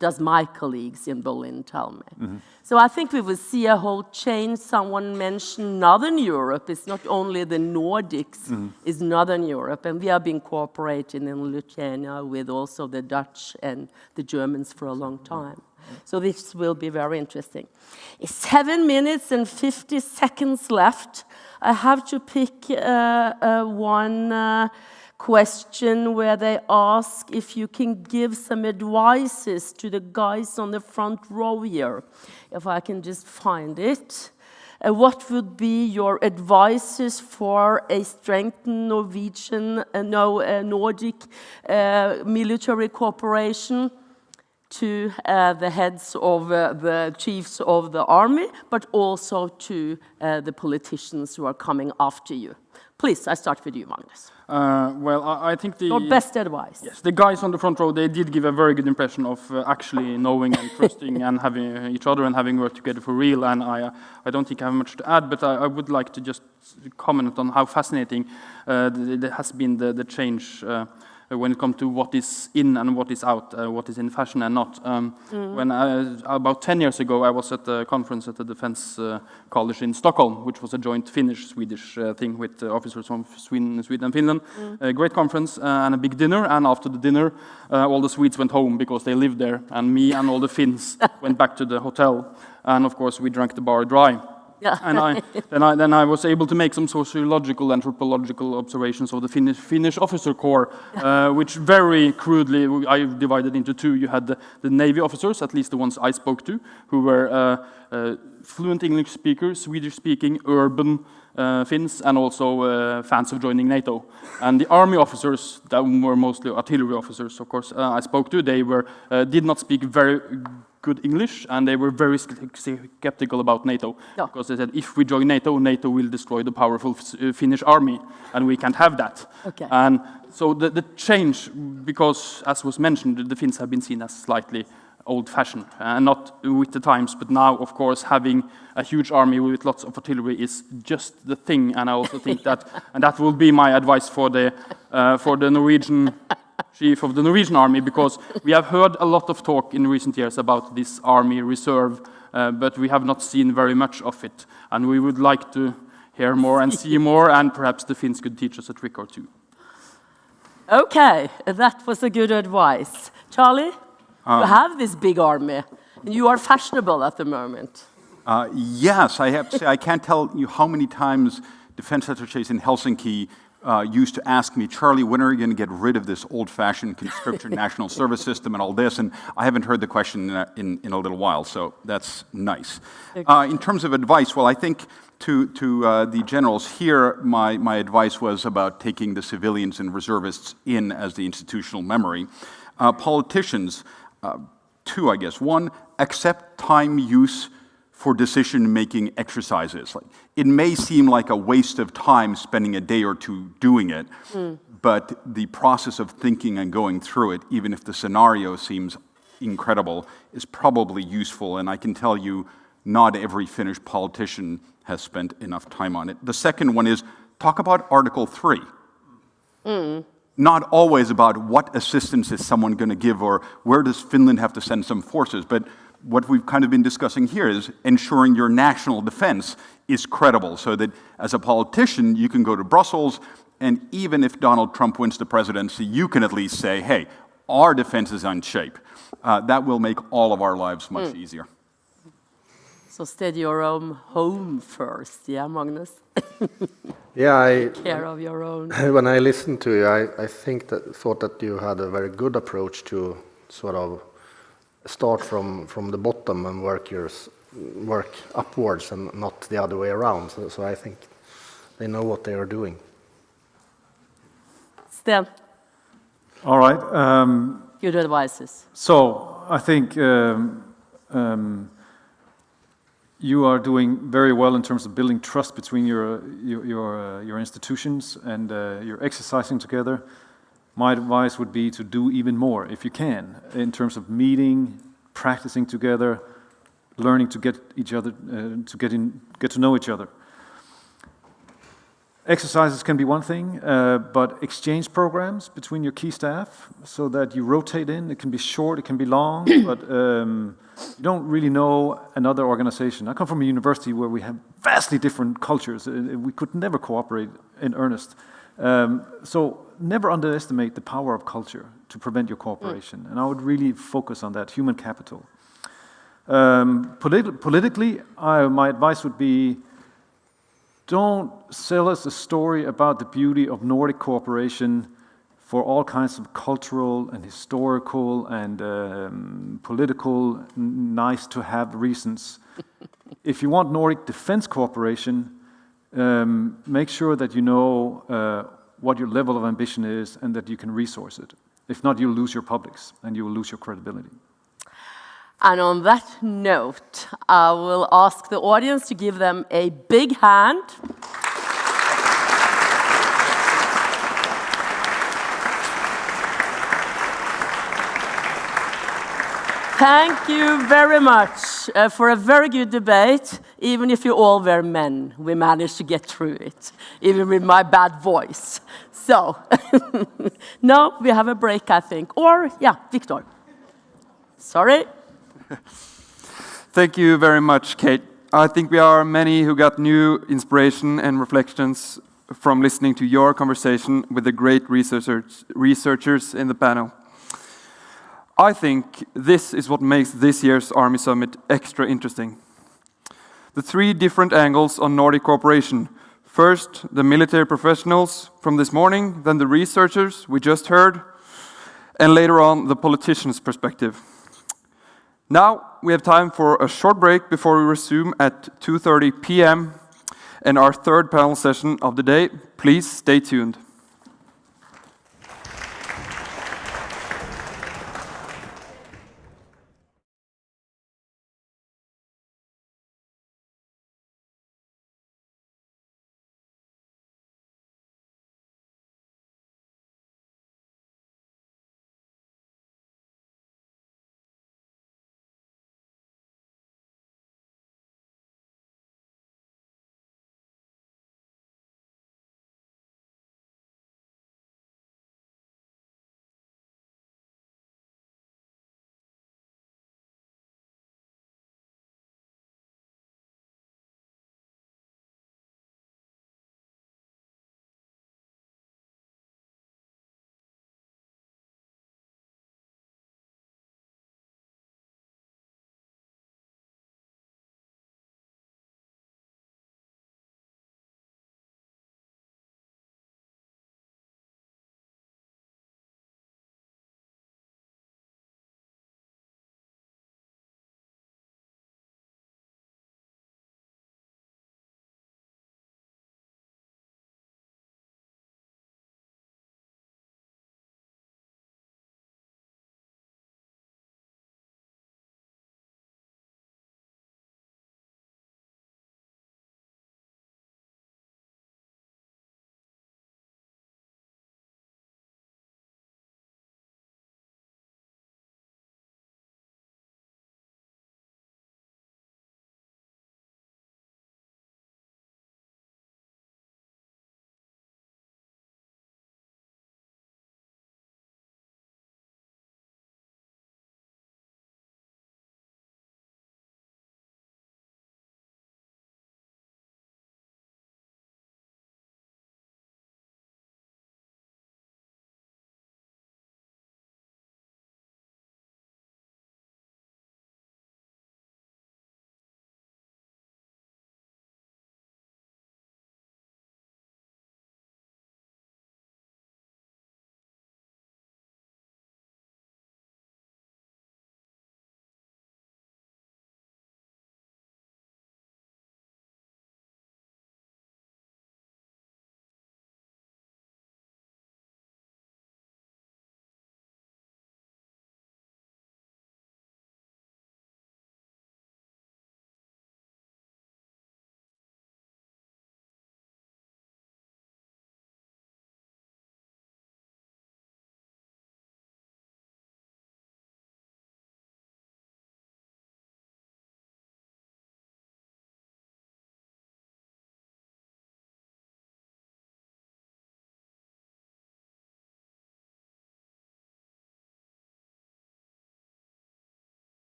Speaker 10: does my colleagues in Berlin tell me. So I think we will see a whole change. Someone mentioned Northern Europe. It's not only the Nordics, it's Northern Europe. And we have been cooperating in Lithuania with also the Dutch and the Germans for a long time. So this will be very interesting. It's 7 minutes and 50 seconds left. I have to pick one question where they ask if you can give some advices to the guys on the front row here. If I can just find it. What would be your advices for a strengthened Norwegian, Nordic military cooperation to the heads of the chiefs of the army, but also to the politicians who are coming after you? Please, I start with you, Magnus.
Speaker 11: Well, I think
Speaker 10: your best advice.
Speaker 11: Yes, the guys on the front row, they did give a very good impression of actually knowing and trusting and having each other and having worked together for real. And I don't think I have much to add, but I would like to just comment on how fascinating there has been the change when it comes to what is in and what is out, what is in fashion and not. When about 10 years ago, I was at a conference at the Defense College in Stockholm, which was a joint Finnish-Swedish thing with officers from Sweden and Finland. A great conference and a big dinner, and after the dinner, all the Swedes went home because they lived there, and me and all the Finns went back to the hotel, and of course we drank the bar dry.
Speaker 10: Yeah.
Speaker 11: And then I was able to make some sociological, anthropological observations of the Finnish officer corps, which very crudely I divided into two. You had the Navy officers, at least the ones I spoke to, who were fluent English speakers, Swedish-speaking, urban Finns, and also fans of joining NATO. And the army officers, that were mostly artillery officers, of course, I spoke to, they did not speak very good English, and they were very skeptical about NATO, because they said, if we join NATO, NATO will destroy the powerful Finnish army, and we can't have that.
Speaker 10: Okay.
Speaker 11: And so the change, because as was mentioned, the Finns have been seen as slightly old-fashioned, and not with the times, but now, of course, having a huge army with lots of artillery is just the thing, and I also think that, and that will be my advice for the Norwegian chief of the Norwegian Army, because we have heard a lot of talk in recent years about this army reserve, but we have not seen very much of it, and we would like to hear more and see more, and perhaps the Finns could teach us a trick or two.
Speaker 10: Okay, that was a good advice. Charlie, you have this big army. You are fashionable at the moment.
Speaker 12: Yes, I have to say, I can't tell you how many times defense attachés in Helsinki used to ask me, Charlie, when are you going to get rid of this old-fashioned conscription national service system and all this? And I haven't heard the question in a little while, so that's nice. In terms of advice, well, I think to the generals here, my advice was about taking the civilians and reservists in as the institutional memory. Politicians, two, I guess. One, accept time use for decision-making exercises. It may seem like a waste of time spending a day or two doing it, but the process of thinking and going through it, even if the scenario seems incredible, is probably useful, and I can tell you not every Finnish politician has spent enough time on it. The second one is talk about Article 3. Not always about what assistance is someone going to give or where does Finland have to send some forces, but what we've kind of been discussing here is ensuring your national defense is credible so that as a politician you can go to Brussels and even if Donald Trump wins the presidency, you can at least say, hey, our defense is on shape. That will make all of our lives much easier.
Speaker 10: So steady your own home first, yeah, Magnus?
Speaker 13: Yeah,
Speaker 10: Take care of your own.
Speaker 13: When I listened to you, I thought that you had a very good approach to sort of start from the bottom and work upwards and not the other way around. So I think they know what they are doing.
Speaker 10: Sten.
Speaker 14: All right.
Speaker 10: Good advices.
Speaker 14: So I think you are doing very well in terms of building trust between your institutions, and you're exercising together. My advice would be to do even more, if you can, in terms of meeting, practicing together, learning to get each other, get to know each other. Exercises can be one thing, but exchange programs between your key staff so that you rotate in. It can be short, it can be long, but you don't really know another organization. I come from a university where we have vastly different cultures. We could never cooperate in earnest. So never underestimate the power of culture to prevent your cooperation. And I would really focus on that, human capital. Politically, my advice would be, don't sell us a story about the beauty of Nordic cooperation for all kinds of cultural and historical and political nice-to-have reasons. If you want Nordic defense cooperation, make sure that you know what your level of ambition is and that you can resource it. If not, you'll lose your publics and you will lose your credibility.
Speaker 10: And on that note, I will ask the audience to give them a big hand. Thank you very much for a very good debate. Even if you all were men, we managed to get through it, even with my bad voice. So, now we have a break, I think. Or, yeah, Victor. Sorry.
Speaker 1: Thank you very much, Kate. I think we are many who got new inspiration and reflections from listening to your conversation with the great researchers in the panel. I think this is what makes this year's Army Summit extra interesting. The three different angles on Nordic cooperation. First, the military professionals from this morning, then the researchers we just heard, and later on, the politician's perspective. Now, we have time for a short break before we resume at 2:30 p.m. and our third panel session of the day. Please stay tuned.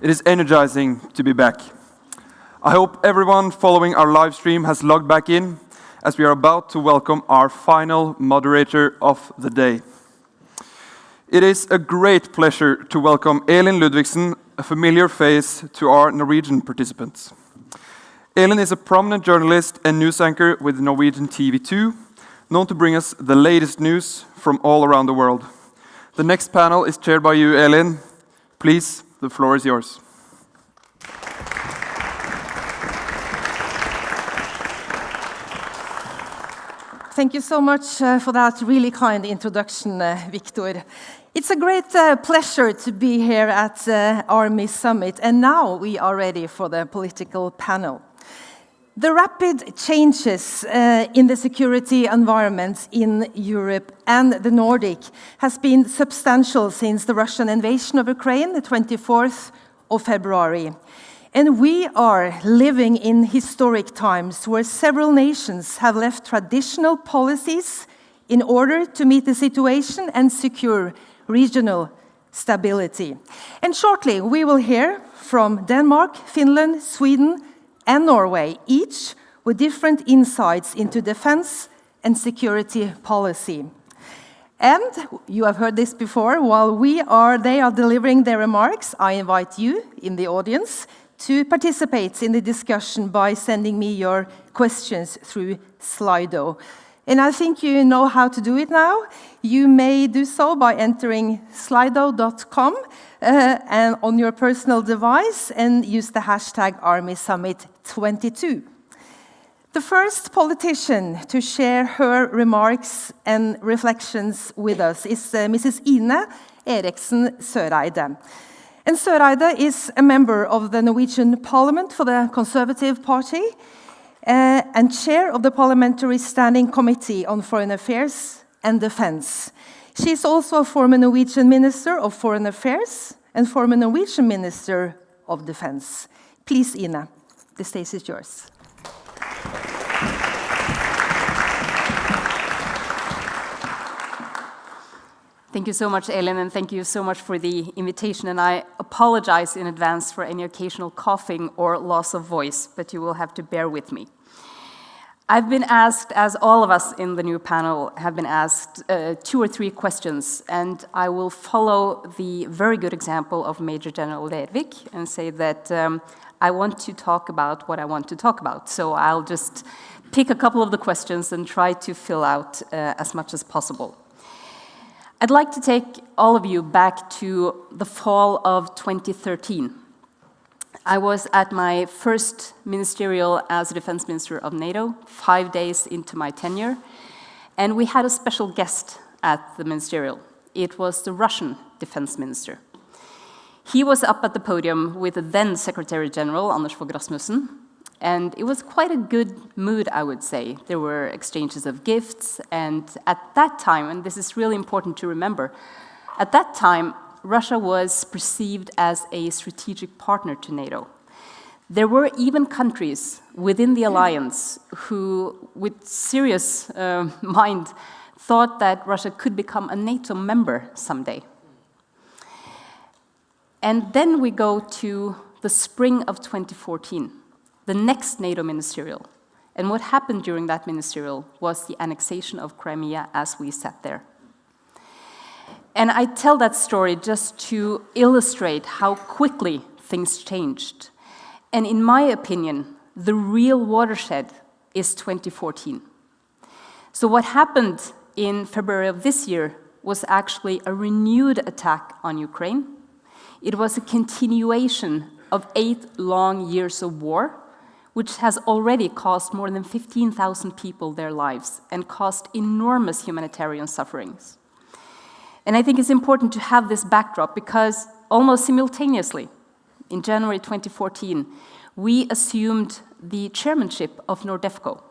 Speaker 1: It is energizing to be back. I hope everyone following our live stream has logged back in, as we are about to welcome our final moderator of the day. It is a great pleasure to welcome Elin Ludvigsen, a familiar face to our Norwegian participants. Elin is a prominent journalist and news anchor with Norwegian TV2, known to bring us the latest news from all around the world. The next panel is chaired by you, Elin. Please, the floor is yours.
Speaker 15: Thank you so much for that really kind introduction, Victor. It's a great pleasure to be here at the Army Summit, and now we are ready for the political panel. The rapid changes in the security environment in Europe and the Nordic has been substantial since the Russian invasion of Ukraine, the 24th of February. And we are living in historic times where several nations have left traditional policies in order to meet the situation and secure regional stability. And shortly, we will hear from Denmark, Finland, Sweden, and Norway, each with different insights into defense and security policy. And you have heard this before, while they are delivering their remarks, I invite you in the audience to participate in the discussion by sending me your questions through Slido. And I think you know how to do it now. You may do so by entering slido.com and on your personal device and use the hashtag ArmySummit22. The first politician to share her remarks and reflections with us is Mrs. Ine Eriksen Søreide. And Søreide is a member of the Norwegian Parliament for the Conservative Party and chair of the Parliamentary Standing Committee on Foreign Affairs and Defence. She is also a former Norwegian Minister of Foreign Affairs and former Norwegian Minister of Defence. Please, Ine, the stage is yours.
Speaker 16: Thank you so much, Elin, and thank you so much for the invitation. And I apologize in advance for any occasional coughing or loss of voice, but you will have to bear with me. I've been asked, as all of us in the new panel have been asked, 2 or 3 questions, and I will follow the very good example of Major General Lervik and say that I want to talk about what I want to talk about. So I'll just pick a couple of the questions and try to fill out as much as possible. I'd like to take all of you back to the fall of 2013. I was at my first ministerial as a defense minister of NATO, 5 days into my tenure, and we had a special guest at the ministerial. It was the Russian defense minister. He was up at the podium with the then Secretary General, Anders Fogh Rasmussen, and it was quite a good mood, I would say. There were exchanges of gifts, and at that time, and this is really important to remember, at that time, Russia was perceived as a strategic partner to NATO. There were even countries within the alliance who, with serious mind, thought that Russia could become a NATO member someday. And then we go to the spring of 2014. The next NATO ministerial. And what happened during that ministerial was the annexation of Crimea as we sat there. And I tell that story just to illustrate how quickly things changed. And in my opinion, the real watershed is 2014. So what happened in February of this year was actually a renewed attack on Ukraine. It was a continuation of 8 long years of war, which has already cost more than 15,000 people their lives and caused enormous humanitarian sufferings. And I think it's important to have this backdrop because almost simultaneously, in January 2014, we assumed the chairmanship of Nordefco.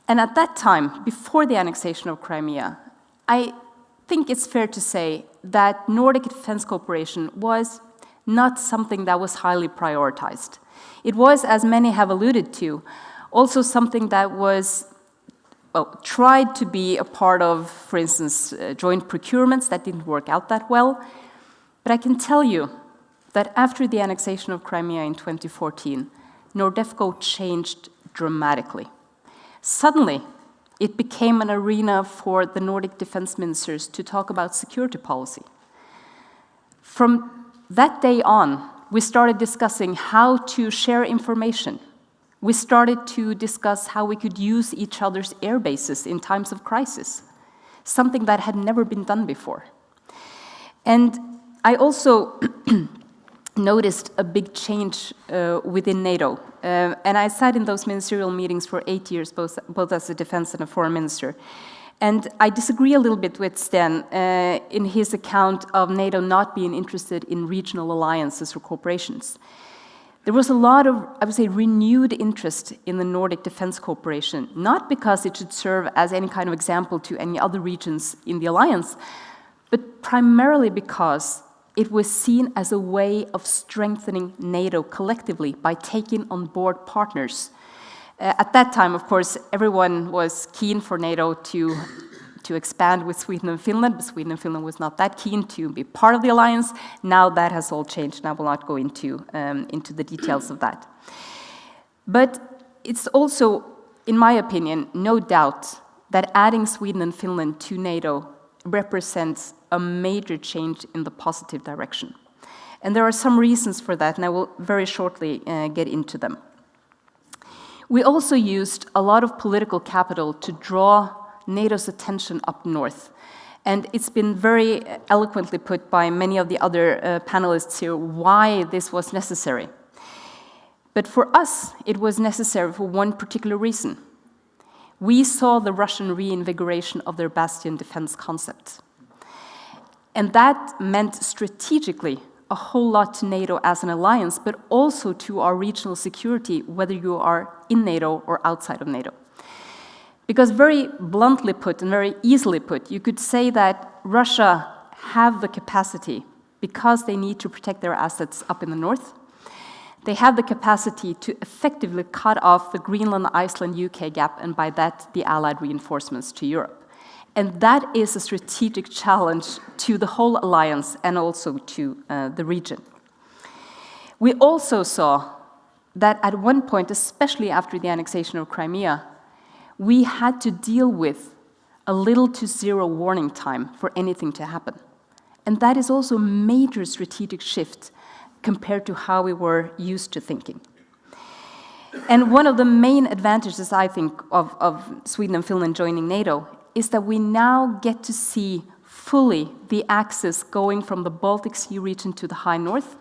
Speaker 16: And at that time, before the annexation of Crimea, I think it's fair to say that Nordic defense cooperation was not something that was highly prioritized. It was, as many have alluded to, also something that was tried to be a part of, for instance, joint procurements that didn't work out that well. But I can tell you that after the annexation of Crimea in 2014, NORDEFCO changed dramatically. Suddenly, it became an arena for the Nordic defense ministers to talk about security policy. From that day on, we started discussing how to share information. We started to discuss how we could use each other's air bases in times of crisis, something that had never been done before. And I also noticed a big change within NATO. And I sat in those ministerial meetings for 8 years, both as a defense and a foreign minister. And I disagree a little bit with Sten in his account of NATO not being interested in regional alliances or cooperations. There was a lot of, I would say, renewed interest in the Nordic Defense Cooperation, not because it should serve as any kind of example to any other regions in the alliance, but primarily because it was seen as a way of strengthening NATO collectively by taking on board partners. At that time, of course, everyone was keen for NATO to expand with Sweden and Finland, but Sweden and Finland was not that keen to be part of the alliance. Now that has all changed, and I will not go into the details of that. But it's also, in my opinion, no doubt that adding Sweden and Finland to NATO represents a major change in the positive direction. And there are some reasons for that, and I will very shortly get into them. We also used a lot of political capital to draw NATO's attention up north. And it's been very eloquently put by many of the other panelists here why this was necessary. But for us, it was necessary for one particular reason. We saw the Russian reinvigoration of their bastion defense concept. And that meant strategically a whole lot to NATO as an alliance, but also to our regional security, whether you are in NATO or outside of NATO. Because very bluntly put and very easily put, you could say that Russia have the capacity, because they need to protect their assets up in the north, they have the capacity to effectively cut off the Greenland, Iceland, UK gap, and by that, the Allied reinforcements to Europe. And that is a strategic challenge to the whole alliance and also to the region. We also saw that at one point, especially after the annexation of Crimea, we had to deal with a little to zero warning time for anything to happen. And that is also a major strategic shift compared to how we were used to thinking. And one of the main advantages, I think, of Sweden and Finland joining NATO is that we now get to see fully the axis going from the Baltic Sea region to the high north,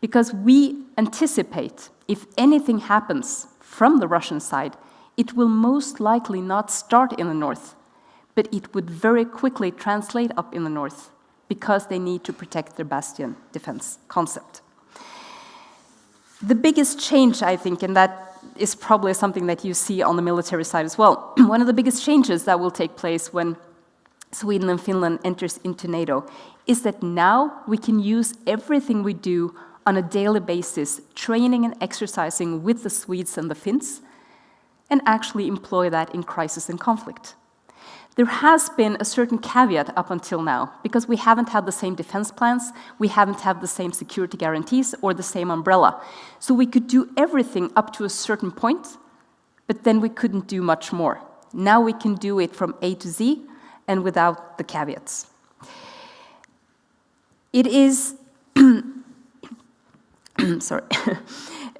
Speaker 16: because we anticipate if anything happens from the Russian side, it will most likely not start in the north, but it would very quickly translate up in the north because they need to protect their bastion defense concept. The biggest change, I think, and that is probably something that you see on the military side as well, one of the biggest changes that will take place when Sweden and Finland enters into NATO is that now we can use everything we do on a daily basis, training and exercising with the Swedes and the Finns, and actually employ that in crisis and conflict. There has been a certain caveat up until now, because we haven't had the same defense plans, we haven't had the same security guarantees or the same umbrella. So we could do everything up to a certain point, but then we couldn't do much more. Now we can do it from A to Z and without the caveats. It is, sorry.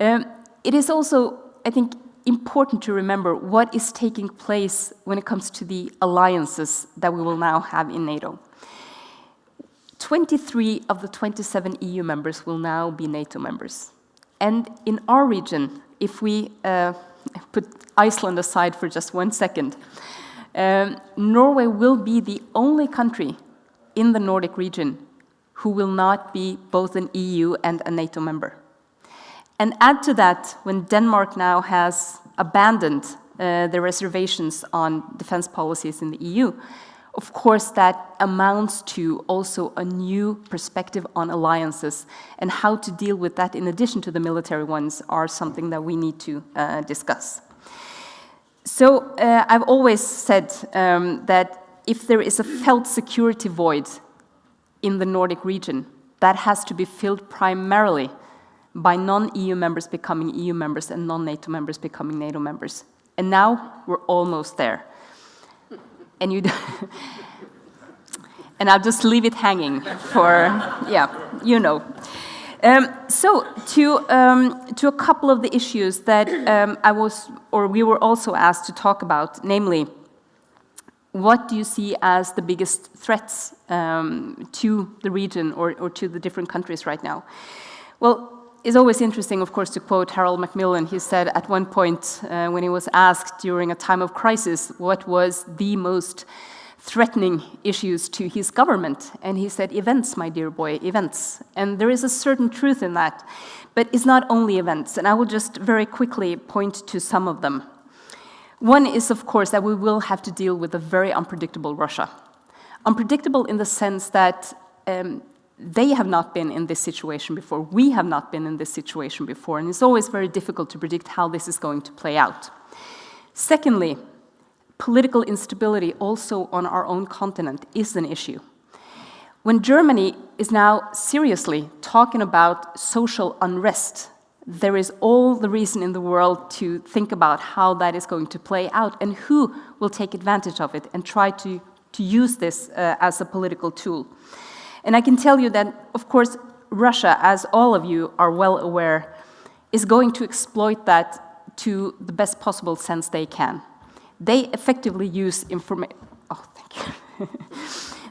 Speaker 16: It is also, I think, important to remember what is taking place when it comes to the alliances that we will now have in NATO. 23 of the 27 EU members will now be NATO members. And in our region, if we put Iceland aside for just 1 second, Norway will be the only country in the Nordic region who will not be both an EU and a NATO member. And add to that, when Denmark now has abandoned their reservations on defense policies in the EU, of course that amounts to also a new perspective on alliances, and how to deal with that in addition to the military ones are something that we need to discuss. So I've always said that if there is a felt security void in the Nordic region, that has to be filled primarily by non-EU members becoming EU members and non-NATO members becoming NATO members. And now we're almost there. And and I'll just leave it hanging for, yeah, you know. So to a couple of the issues that we were also asked to talk about, namely, what do you see as the biggest threats to the region or to the different countries right now? Well, it's always interesting, of course, to quote Harold Macmillan. He said at one point when he was asked during a time of crisis what was the most threatening issues to his government, and he said, events, my dear boy, events. And there is a certain truth in that, but it's not only events, and I will just very quickly point to some of them. One is, of course, that we will have to deal with a very unpredictable Russia. Unpredictable in the sense that they have not been in this situation before, we have not been in this situation before, and it's always very difficult to predict how this is going to play out. Secondly, political instability also on our own continent is an issue. When Germany is now seriously talking about social unrest, there is all the reason in the world to think about how that is going to play out and who will take advantage of it and try to use this as a political tool. And I can tell you that, of course, Russia, as all of you are well aware, is going to exploit that to the best possible sense they can. They effectively use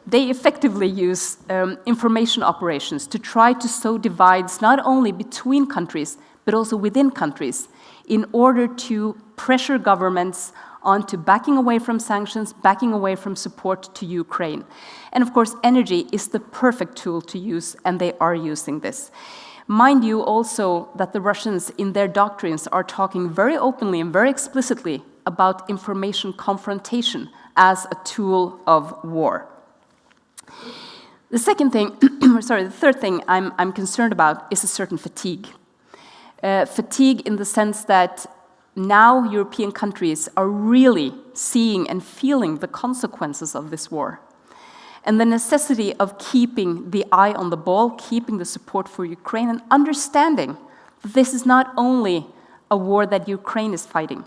Speaker 16: They effectively use information operations to try to sow divides not only between countries, but also within countries, in order to pressure governments onto backing away from sanctions, backing away from support to Ukraine. And of course, energy is the perfect tool to use, and they are using this. Mind you also that the Russians in their doctrines are talking very openly and very explicitly about information confrontation as a tool of war. The third thing I'm concerned about is a certain fatigue. Fatigue in the sense that now European countries are really seeing and feeling the consequences of this war. And the necessity of keeping the eye on the ball, keeping the support for Ukraine, and understanding that this is not only a war that Ukraine is fighting.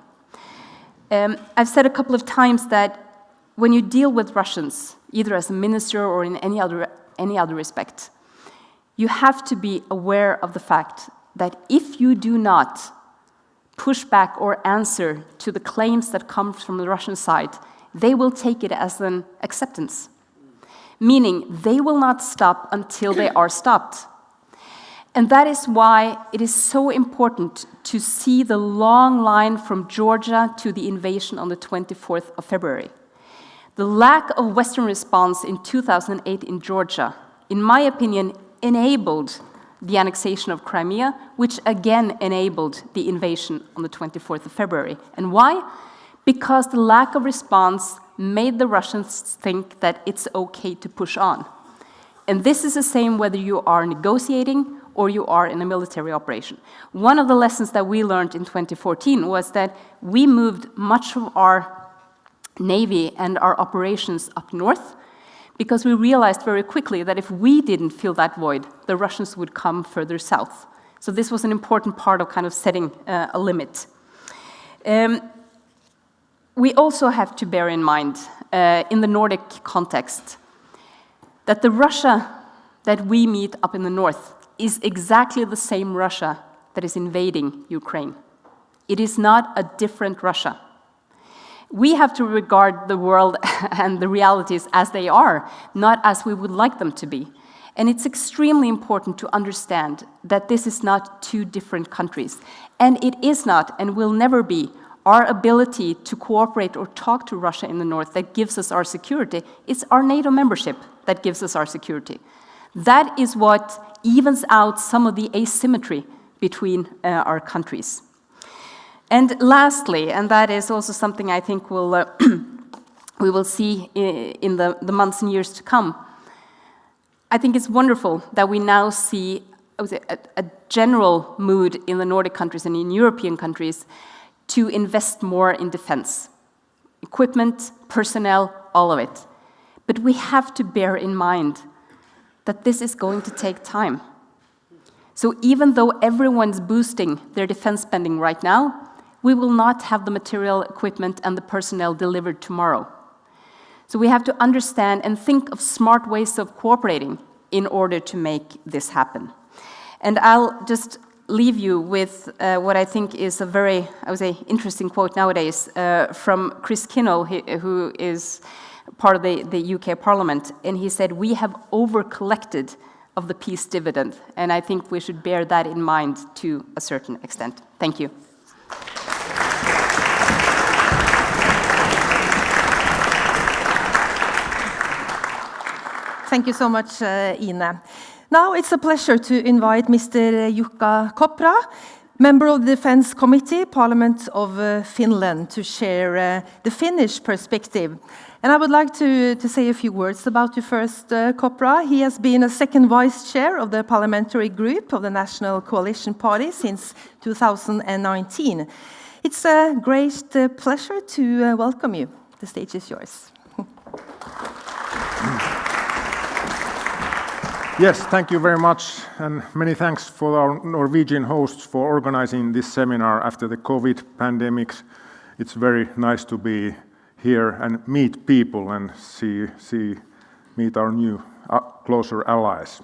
Speaker 16: I've said a couple of times that when you deal with Russians, either as a minister or in any other respect, you have to be aware of the fact that if you do not push back or answer to the claims that come from the Russian side, they will take it as an acceptance. Meaning they will not stop until they are stopped. And that is why it is so important to see the long line from Georgia to the invasion on the 24th of February. The lack of Western response in 2008 in Georgia, in my opinion, enabled the annexation of Crimea, which again enabled the invasion on the 24th of February. And why? Because the lack of response made the Russians think that it's okay to push on. And this is the same whether you are negotiating or you are in a military operation. One of the lessons that we learned in 2014 was that we moved much of our Navy and our operations up north because we realized very quickly that if we didn't fill that void, the Russians would come further south. So this was an important part of kind of setting a limit. We also have to bear in mind, in the Nordic context, that the Russia that we meet up in the north is exactly the same Russia that is invading Ukraine. It is not a different Russia. We have to regard the world and the realities as they are, not as we would like them to be. And it's extremely important to understand that this is not two different countries. And it is not, and will never be, our ability to cooperate or talk to Russia in the north that gives us our security. It's our NATO membership that gives us our security. That is what evens out some of the asymmetry between our countries. And lastly, and that is also something I think we will see in the months and years to come, I think it's wonderful that we now see a general mood in the Nordic countries and in European countries to invest more in defense. Equipment, personnel, all of it. But we have to bear in mind that this is going to take time. So even though everyone's boosting their defense spending right now, we will not have the material, equipment, and the personnel delivered tomorrow. So we have to understand and think of smart ways of cooperating in order to make this happen. And I'll just leave you with what I think is a very, I would say, interesting quote nowadays from Chris Kinnoll, who is part of the UK Parliament, and he said, "We have over-collected of the peace dividend," and I think we should bear that in mind to a certain extent. Thank you.
Speaker 15: Thank you so much, Ine. Now it's a pleasure to invite Mr. Jukka Kopra, member of the Defense Committee, Parliament of Finland, to share the Finnish perspective. And I would like to say a few words about you first, Kopra. He has been a second vice chair of the parliamentary group of the National Coalition Party since 2019. It's a great pleasure to welcome you. The stage is yours.
Speaker 17: Yes, thank you very much, and many thanks for our Norwegian hosts for organizing this seminar after the COVID pandemic. It's very nice to be here and meet people and meet our new closer allies.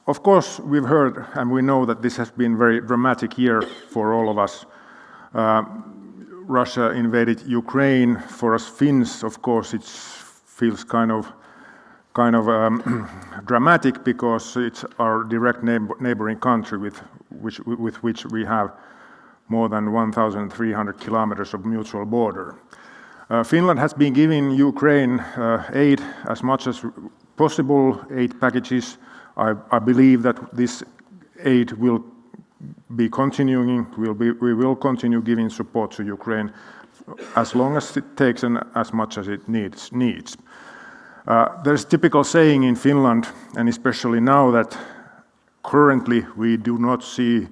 Speaker 17: Of course, we've heard and we know that this has been a very dramatic year for all of us. Russia invaded Ukraine. For us Finns, of course, it feels kind of dramatic because it's our direct neighboring country with which we have more than 1,300 kilometers of mutual border. Finland has been giving Ukraine aid as much as possible, aid packages. I believe that this aid will be continuing. We will continue giving support to Ukraine as long as it takes and as much as it needs. There's a typical saying in Finland, and especially now, that currently we do not see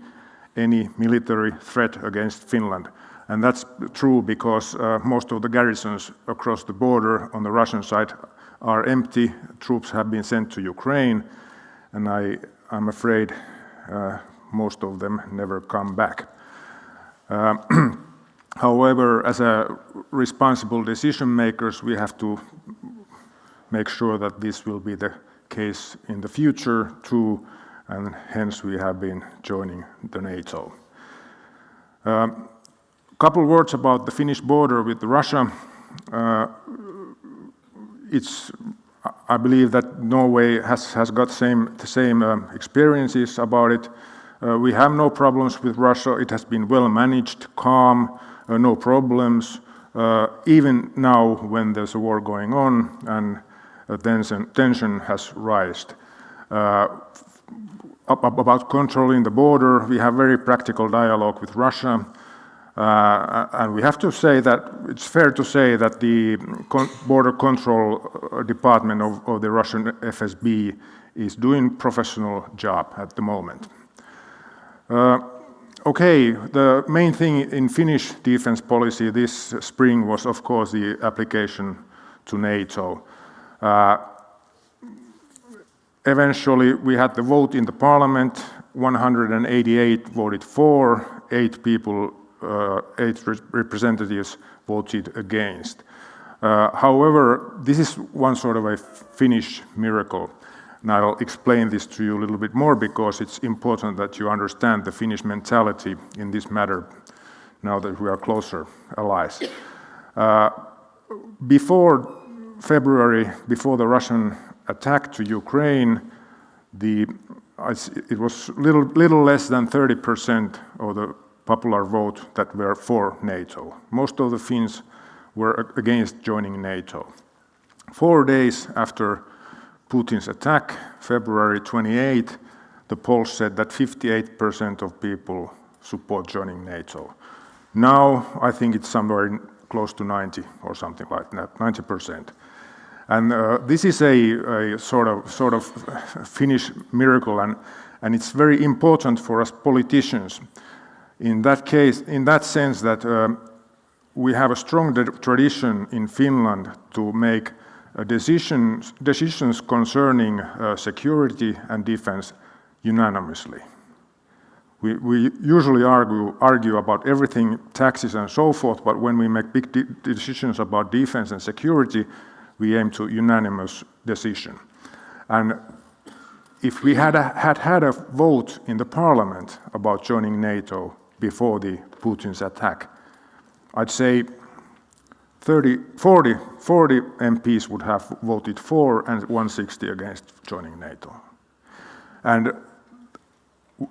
Speaker 17: any military threat against Finland. And that's true because most of the garrisons across the border on the Russian side are empty. Troops have been sent to Ukraine, and I'm afraid most of them never come back. However, as a responsible decision makers, we have to make sure that this will be the case in the future too, and hence we have been joining the NATO. Couple words about the Finnish border with Russia. I believe that Norway has got the same experiences about it. We have no problems with Russia. It has been well managed, calm, no problems. Even now when there's a war going on and tension has risen. About controlling the border, we have very practical dialogue with Russia. And we have to say that it's fair to say that the border control department of the Russian FSB is doing a professional job at the moment. Okay, the main thing in Finnish defense policy this spring was, of course, the application to NATO. Eventually, we had the vote in the parliament. 188 voted for, 8 representatives voted against. However, this is one sort of a Finnish miracle. And I'll explain this to you a little bit more because it's important that you understand the Finnish mentality in this matter now that we are closer allies. Before February, before the Russian attack to Ukraine, it was little less than 30% of the popular vote that were for NATO. Most of the Finns were against joining NATO. 4 days after Putin's attack, February 28, the polls said that 58% of people support joining NATO. Now, I think it's somewhere close to 90 or something like that, 90%. And this is a sort of Finnish miracle, and it's very important for us politicians. In that sense that we have a strong tradition in Finland to make decisions concerning security and defense unanimously. We usually argue about everything, taxes and so forth, but when we make big decisions about defense and security, we aim to unanimous decision. And if we had a vote in the parliament about joining NATO before the Putin's attack, I'd say 40 MPs would have voted for and 160 against joining NATO. And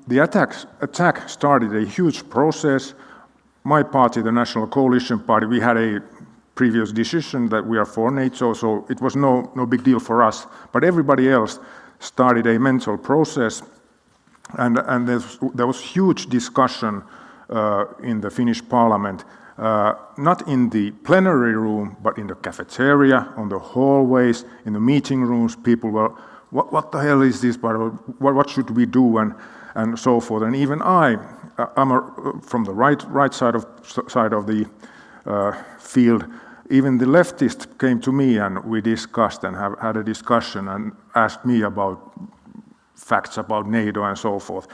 Speaker 17: the attack started a huge process. My party, the National Coalition Party, we had a previous decision that we are for NATO, so it was no big deal for us. But everybody else started a mental process, and there was huge discussion in the Finnish parliament, not in the plenary room, but in the cafeteria, on the hallways, in the meeting rooms. People were, what the hell is this? What should we do? And so forth. And even I'm from the right side of the field. Even the leftists came to me and we discussed and had a discussion and asked me about facts about NATO and so forth.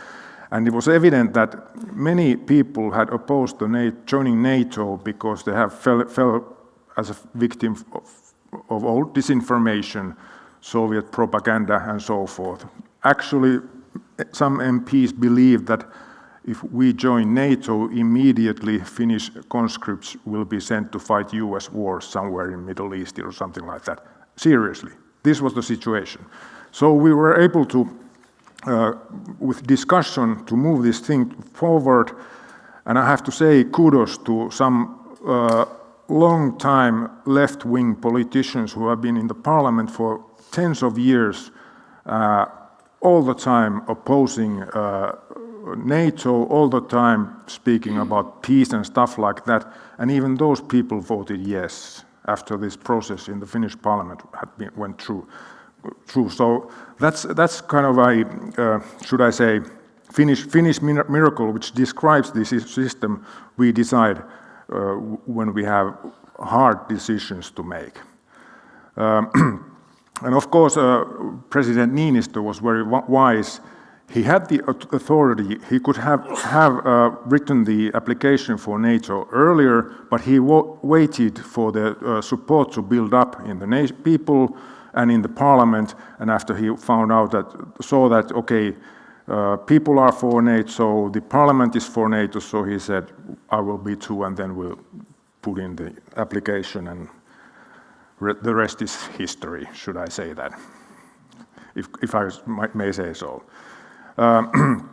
Speaker 17: And it was evident that many people had opposed joining NATO because they have fell as a victim of old disinformation, Soviet propaganda and so forth. Actually, some MPs believe that if we join NATO, immediately Finnish conscripts will be sent to fight US wars somewhere in Middle East or something like that. Seriously, this was the situation. So we were able to, with discussion, to move this thing forward. And I have to say kudos to some long-time left-wing politicians who have been in the parliament for tens of years, all the time opposing NATO, all the time speaking about peace and stuff like that, and even those people voted yes after this process in the Finnish parliament went through. So that's kind of a, should I say, Finnish miracle, which describes this system we decide when we have hard decisions to make. And of course, President Niinistö was very wise. He had the authority. He could have written the application for NATO earlier, but he waited for the support to build up in the people and in the parliament. And after he saw that okay, people are for NATO, the parliament is for NATO, so he said, I will be too, and then we'll put in the application, and the rest is history, should I say that, if I may say so. And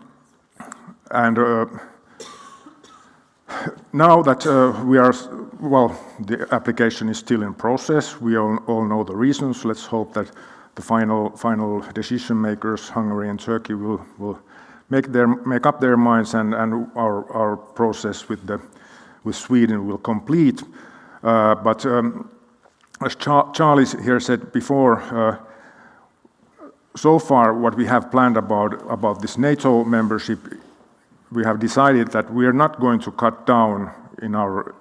Speaker 17: now that the application is still in process, we all know the reasons. Let's hope that the final decision makers, Hungary and Turkey, will make up their minds, and our process with Sweden will complete. But as Charlie here said before, so far what we have planned about this NATO membership, we have decided that we are not going to cut down in our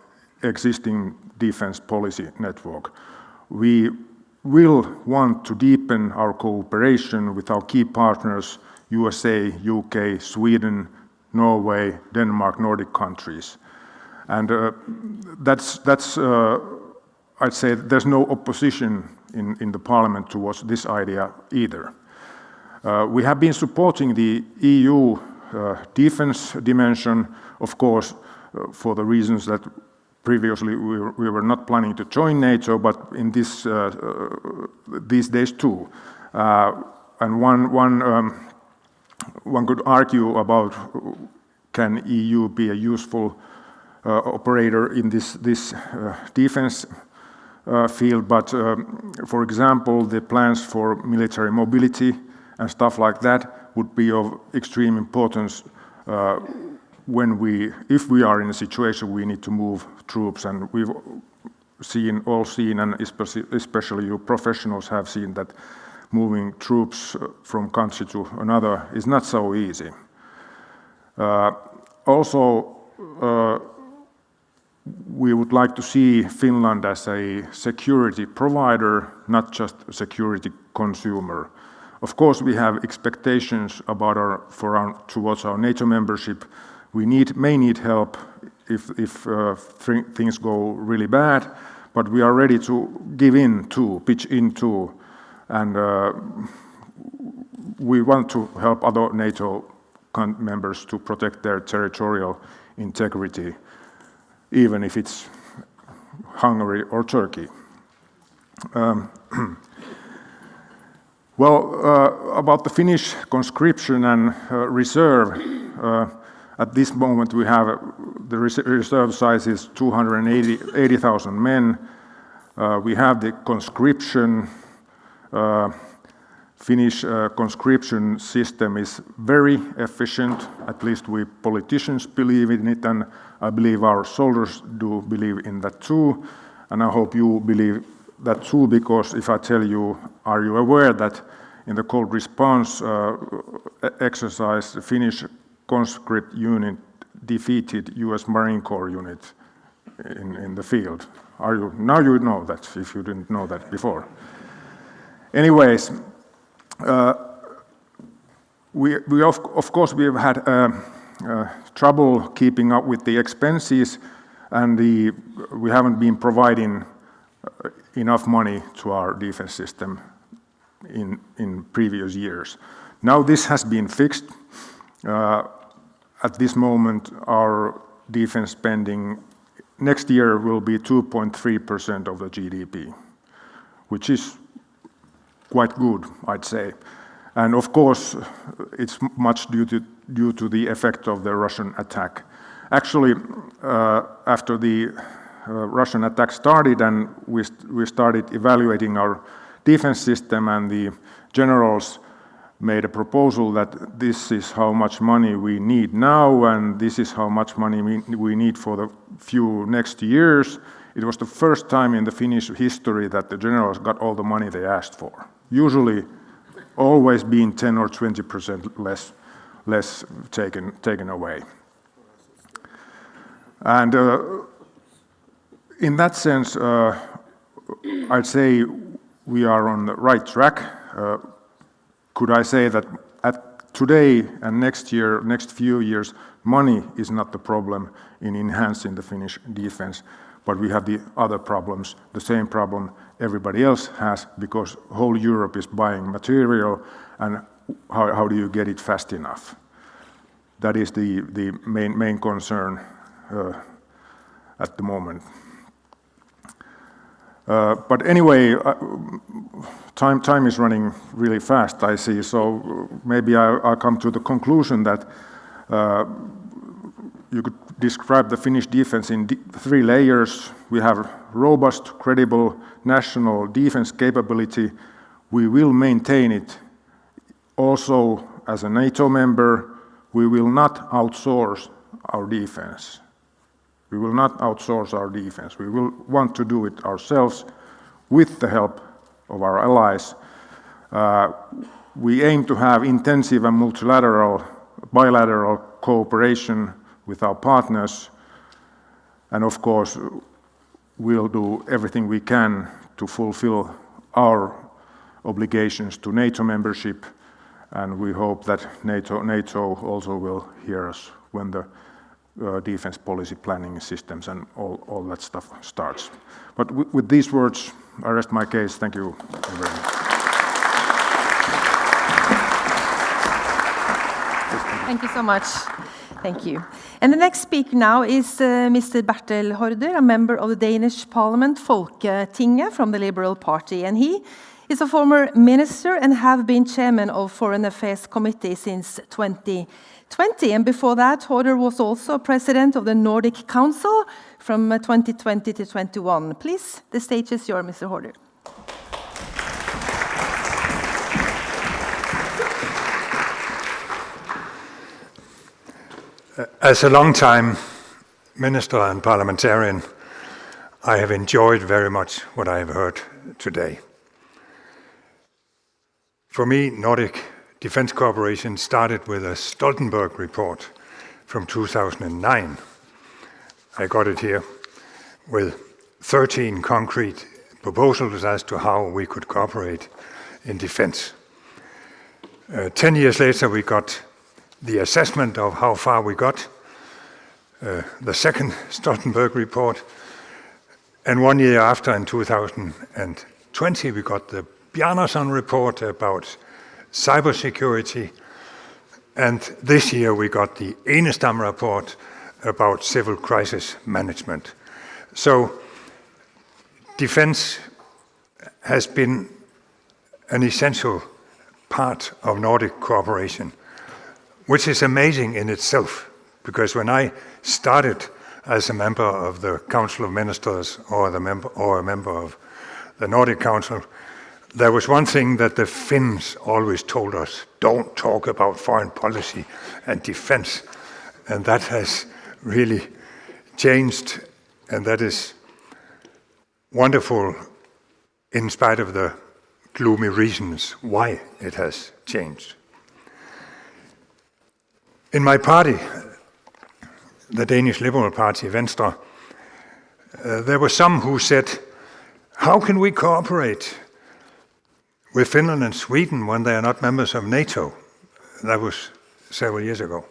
Speaker 17: existing defense policy network. We will want to deepen our cooperation with our key partners, USA, UK, Sweden, Norway, Denmark, Nordic countries. And that's I'd say there's no opposition in the parliament towards this idea either. We have been supporting the EU defense dimension, of course, for the reasons that previously we were not planning to join NATO, but in these days too. And one could argue about, can EU be a useful operator in this defense field, but for example, the plans for military mobility and stuff like that would be of extreme importance if we are in a situation we need to move troops, and we've all seen, and especially you professionals have seen, that moving troops from country to another is not so easy. Also, we would like to see Finland as a security provider, not just a security consumer. Of course, we have expectations about towards our NATO membership. We may need help if things go really bad, but we are ready to give in to, pitch into, and we want to help other NATO members to protect their territorial integrity, even if it's Hungary or Turkey. About the Finnish conscription and reserve, at this moment we have the reserve size is 280,000 men. We have the conscription. Finnish conscription system is very efficient, at least we politicians believe in it, and I believe our soldiers do believe in that too, and I hope you believe that too, because if I tell you, are you aware that in the cold response exercise, the Finnish conscript unit defeated US Marine Corps unit in the field? Now you know that, if you didn't know that before. Anyways, of course we have had trouble keeping up with the expenses, and we haven't been providing enough money to our defense system in previous years. Now this has been fixed. At this moment, our defense spending next year will be 2.3% of the GDP, which is quite good, I'd say. And of course, it's much due to the effect of the Russian attack. Actually, after the Russian attack started and we started evaluating our defense system, and the generals made a proposal that this is how much money we need now and this is how much money we need for the few next years. It was the first time in the Finnish history that the generals got all the money they asked for. Usually always been 10 or 20% less taken away. And in that sense, I'd say we are on the right track. Could I say that today and next year, next few years, money is not the problem in enhancing the Finnish defense, but we have the other problems, the same problem everybody else has, because whole Europe is buying material, and how do you get it fast enough? That is the main concern at the moment. But anyway, time is running really fast, I see, so maybe I'll come to the conclusion that you could describe the Finnish defense in 3 layers. We have robust, credible national defense capability. We will maintain it also as a NATO member. We will not outsource our defense. We will not outsource our defense. We will want to do it ourselves with the help of our allies. We aim to have intensive and multilateral, bilateral cooperation with our partners. And of course, we'll do everything we can to fulfill our obligations to NATO membership. And we hope that NATO also will hear us when the defense policy planning systems and all that stuff starts. But with these words, I rest my case. Thank you very much.
Speaker 15: Thank you so much. Thank you. And the next speaker now is Mr. Bertel Haarder, a member of the Danish Parliament, Folketinget, from the Liberal Party. And he is a former minister and have been chairman of Foreign Affairs Committee since 2020. And before that, Haarder was also president of the Nordic Council from 2020 to 21. Please, the stage is yours, Mr. Haarder.
Speaker 18: As a long-time minister and parliamentarian, I have enjoyed very much what I have heard today. For me, Nordic Defense Cooperation started with a Stoltenberg report from 2009. I got it here. with 13 concrete proposals as to how we could cooperate in defense. 10 years later, we got the assessment of how far we got, the second Stoltenberg report, and 1 year after, in 2020, we got the Bjarnason report about cybersecurity, and this year we got the Enestam report about civil crisis management. So defense has been an essential part of Nordic cooperation, which is amazing in itself, because when I started as a member of the Council of Ministers or a member of the Nordic Council, there was one thing that the Finns always told us: don't talk about foreign policy and defense. And that has really changed, and that is wonderful in spite of the gloomy reasons why it has changed. In my party, the Danish Liberal Party, Venstre, there were some who said, how can we cooperate with Finland and Sweden when they are not members of NATO? That was several years ago.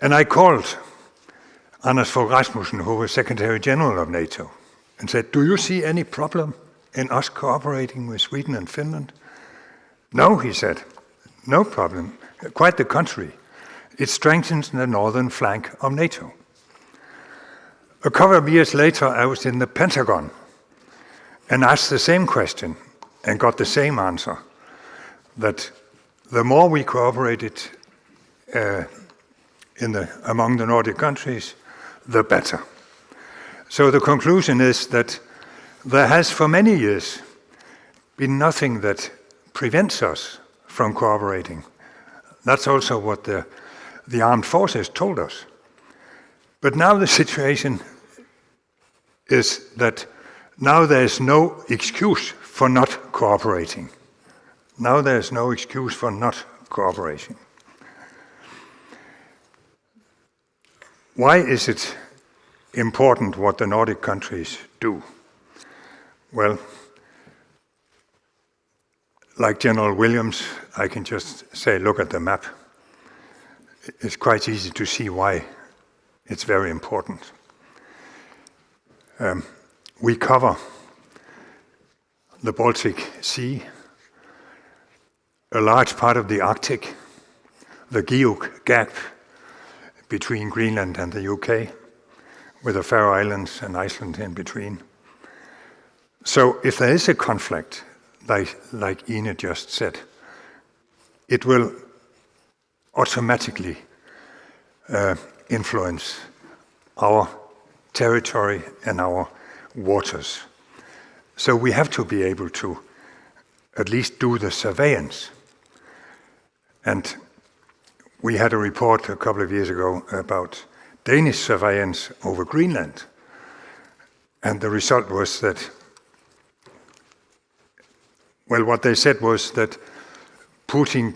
Speaker 18: And I called Anders Fogh Rasmussen, who was Secretary General of NATO, and said, do you see any problem in us cooperating with Sweden and Finland? No, he said, no problem. Quite the contrary. It strengthens the northern flank of NATO. A couple of years later, I was in the Pentagon and asked the same question and got the same answer, that the more we cooperated among the Nordic countries, the better. So the conclusion is that there has for many years been nothing that prevents us from cooperating. That's also what the armed forces told us. But now the situation is that now there's no excuse for not cooperating. Now there's no excuse for not cooperating. Why is it important what the Nordic countries do? Well, like General Williams, I can just say, look at the map. It's quite easy to see why it's very important. We cover the Baltic Sea, a large part of the Arctic, the Georg Gap between Greenland and the UK, with the Faroe Islands and Iceland in between. So if there is a conflict, like Ine just said, it will automatically influence our territory and our waters. So we have to be able to at least do the surveillance. And we had a report a couple of years ago about Danish surveillance over Greenland. And the result was that, well, what they said was that Putin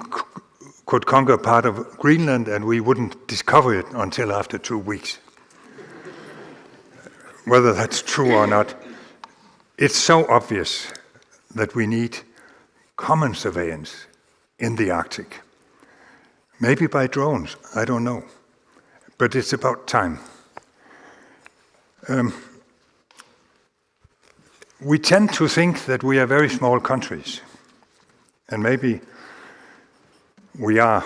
Speaker 18: could conquer part of Greenland and we wouldn't discover it until after 2 weeks. Whether that's true or not, it's so obvious that we need common surveillance in the Arctic. Maybe by drones, I don't know. But it's about time. We tend to think that we are very small countries. And maybe we are.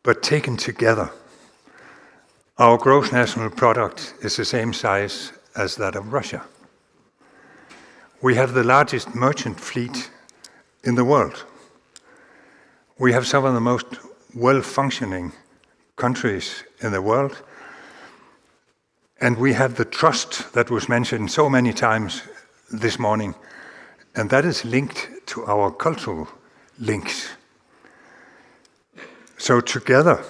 Speaker 18: But taken together, our gross national product is the same size as that of Russia. We have the largest merchant fleet in the world. We have some of the most well-functioning countries in the world. And we have the trust that was mentioned so many times this morning, and that is linked to our cultural links. So together,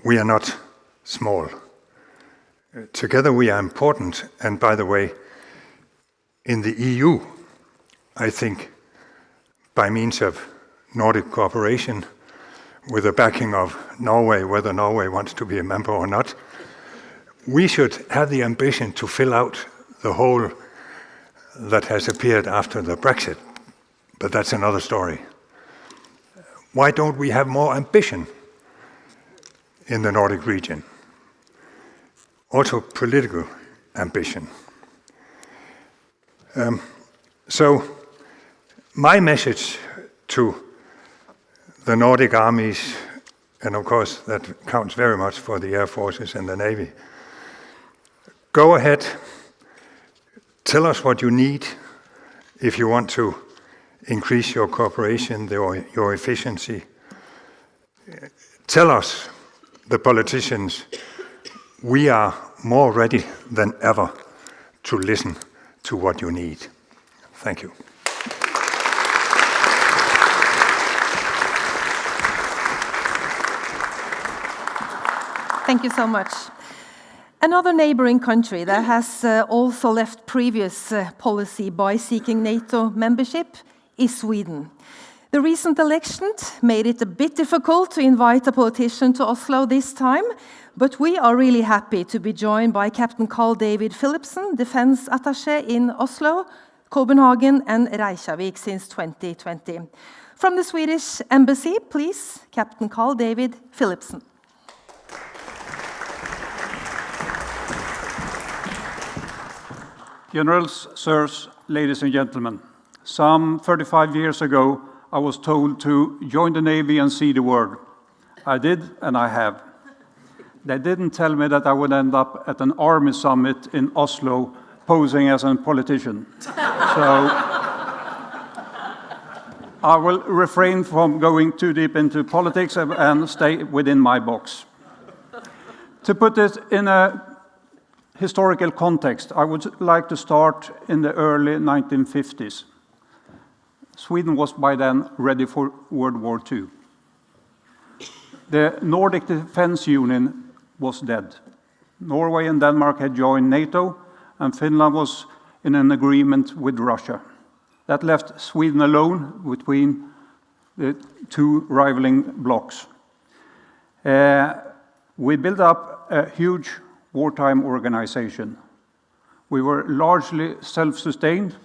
Speaker 18: we are not small. Together we are important, and by the way, in the EU, I think, by means of Nordic cooperation, with the backing of Norway, whether Norway wants to be a member or not, we should have the ambition to fill out the hole that has appeared after the Brexit, but that's another story. Why don't we have more ambition in the Nordic region? Also political ambition. So my message to the Nordic armies, and of course that counts very much for the air forces and the Navy, go ahead, tell us what you need if you want to increase your cooperation, your efficiency. Tell us, the politicians, we are more ready than ever to listen to what you need. Thank you.
Speaker 15: Thank you so much. Another neighboring country that has also left previous policy by seeking NATO membership is Sweden. The recent election made it a bit difficult to invite a politician to Oslo this time, but we are really happy to be joined by Captain Carl David Philipsen, Defense Attaché in Oslo, Copenhagen and Reykjavik since 2020. From the Swedish Embassy, please, Captain Carl David Philipsen.
Speaker 19: Generals, sirs, ladies and gentlemen, some 35 years ago, I was told to join the Navy and see the world. I did, and I have. They didn't tell me that I would end up at an army summit in Oslo posing as a politician. So I will refrain from going too deep into politics and stay within my box. To put it in a historical context, I would like to start in the early 1950s. Sweden was by then ready for World War II. The Nordic Defense Union was dead. Norway and Denmark had joined NATO, and Finland was in an agreement with Russia. That left Sweden alone between the two rivaling blocs. We built up a huge wartime organization. We were largely self-sustained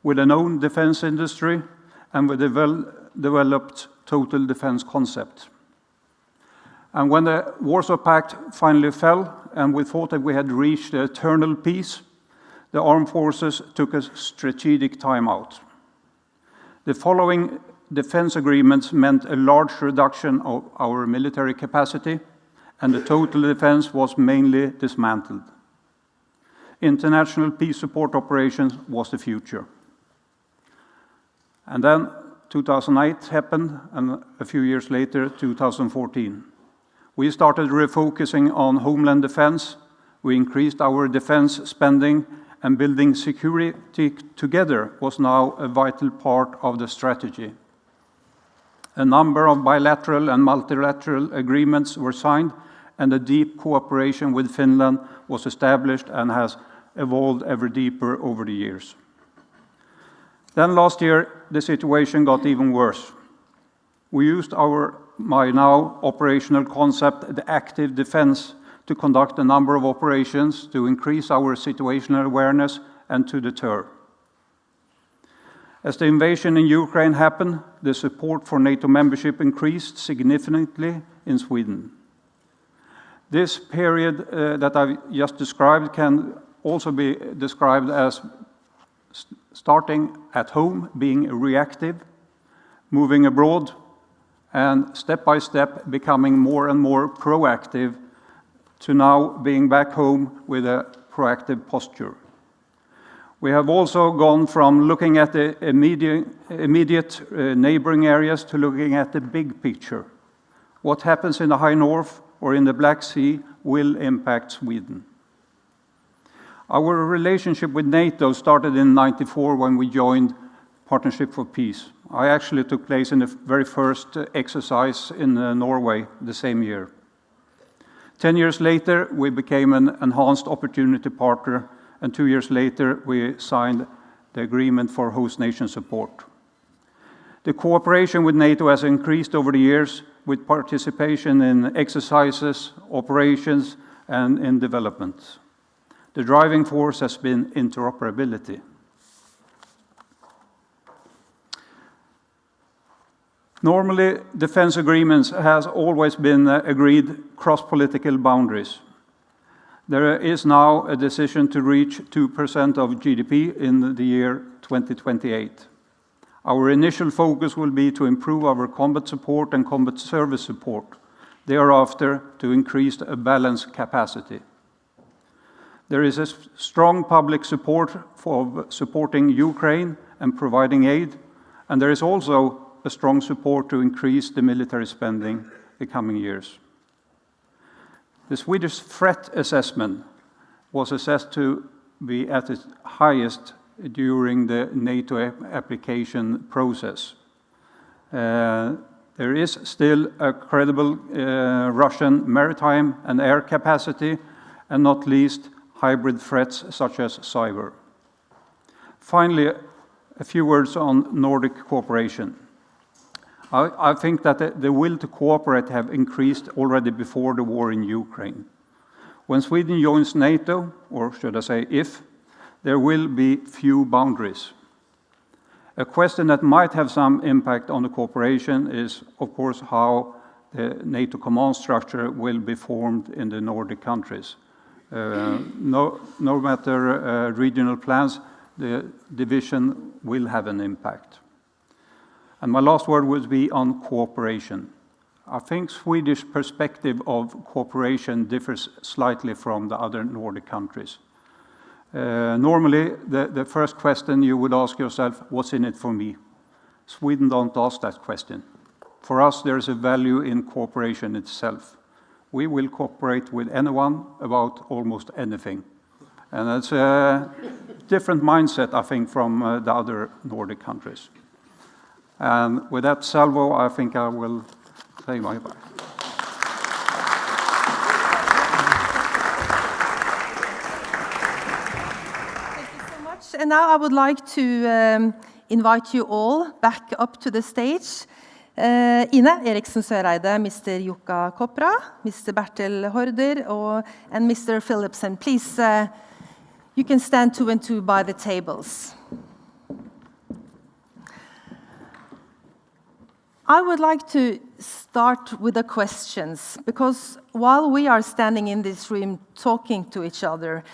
Speaker 19: with an own defense industry and with a well-developed total defense concept. And when the Warsaw Pact finally fell and we thought that we had reached eternal peace, the armed forces took a strategic timeout. The following defense agreements meant a large reduction of our military capacity, and the total defense was mainly dismantled. International peace support operations was the future. And then 2008 happened, and a few years later, 2014. We started refocusing on homeland defense. We increased our defense spending, and building security together was now a vital part of the strategy. A number of bilateral and multilateral agreements were signed, and a deep cooperation with Finland was established and has evolved ever deeper over the years. Then last year, the situation got even worse. We used my now operational concept, the active defense, to conduct a number of operations to increase our situational awareness and to deter. As the invasion in Ukraine happened, the support for NATO membership increased significantly in Sweden. This period that I've just described can also be described as starting at home, being reactive, moving abroad, and step by step becoming more and more proactive, to now being back home with a proactive posture. We have also gone from looking at the immediate neighboring areas to looking at the big picture. What happens in the high north or in the Black Sea will impact Sweden. Our relationship with NATO started in '94 when we joined Partnership for Peace. I actually took place in the very first exercise in Norway the same year. 10 years later, we became an enhanced opportunity partner, and 2 years later, we signed the agreement for host nation support. The cooperation with NATO has increased over the years with participation in exercises, operations, and in development. The driving force has been interoperability. Normally, defense agreements has always been agreed cross-political boundaries. There is now a decision to reach 2% of GDP in the year 2028. Our initial focus will be to improve our combat support and combat service support, thereafter to increase a balanced capacity. There is a strong public support for supporting Ukraine and providing aid, and there is also a strong support to increase the military spending the coming years. The Swedish threat assessment was assessed to be at its highest during the NATO application process. There is still a credible Russian maritime and air capacity, and not least hybrid threats such as cyber. Finally, a few words on Nordic cooperation. I think that the will to cooperate have increased already before the war in Ukraine. When Sweden joins NATO, or should I say if, there will be few boundaries. A question that might have some impact on the cooperation is, of course, how the NATO command structure will be formed in the Nordic countries. No matter regional plans, the division will have an impact. And my last word would be on cooperation. I think Swedish perspective of cooperation differs slightly from the other Nordic countries. Normally, the first question you would ask yourself, what's in it for me? Sweden don't ask that question. For us, there's a value in cooperation itself. We will cooperate with anyone about almost anything. And that's a different mindset, I think, from the other Nordic countries. And with that salvo, I think I will say bye-bye.
Speaker 15: Thank you so much. And now I would like to invite you all back up to the stage. Ine Eriksen Søreide, Mr. Jukka Kopra, Mr. Bertel Haarder, and Mr. Philipsen. Please, you can stand 2 and 2 by the tables. I would like to start with the questions, because while we are standing in this room talking to each other,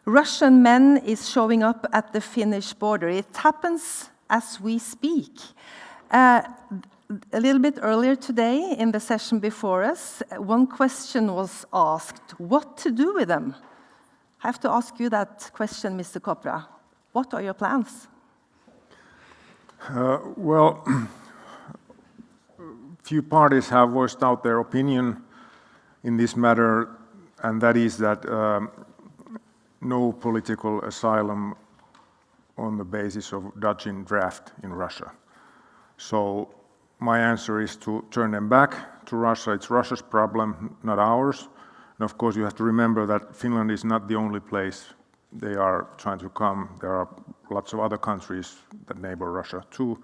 Speaker 15: Russian men is showing up at the Finnish border. It happens as we speak. A little bit earlier today, in the session before us, one question was asked, what to do with them? I have to ask you that question, Mr. Kopra. What are your plans?
Speaker 17: Well, few parties have voiced out their opinion in this matter, and that is that no political asylum on the basis of Dutch draft in Russia. So my answer is to turn them back to Russia. It's Russia's problem, not ours. And of course, you have to remember that Finland is not the only place they are trying to come. There are lots of other countries that neighbor Russia too,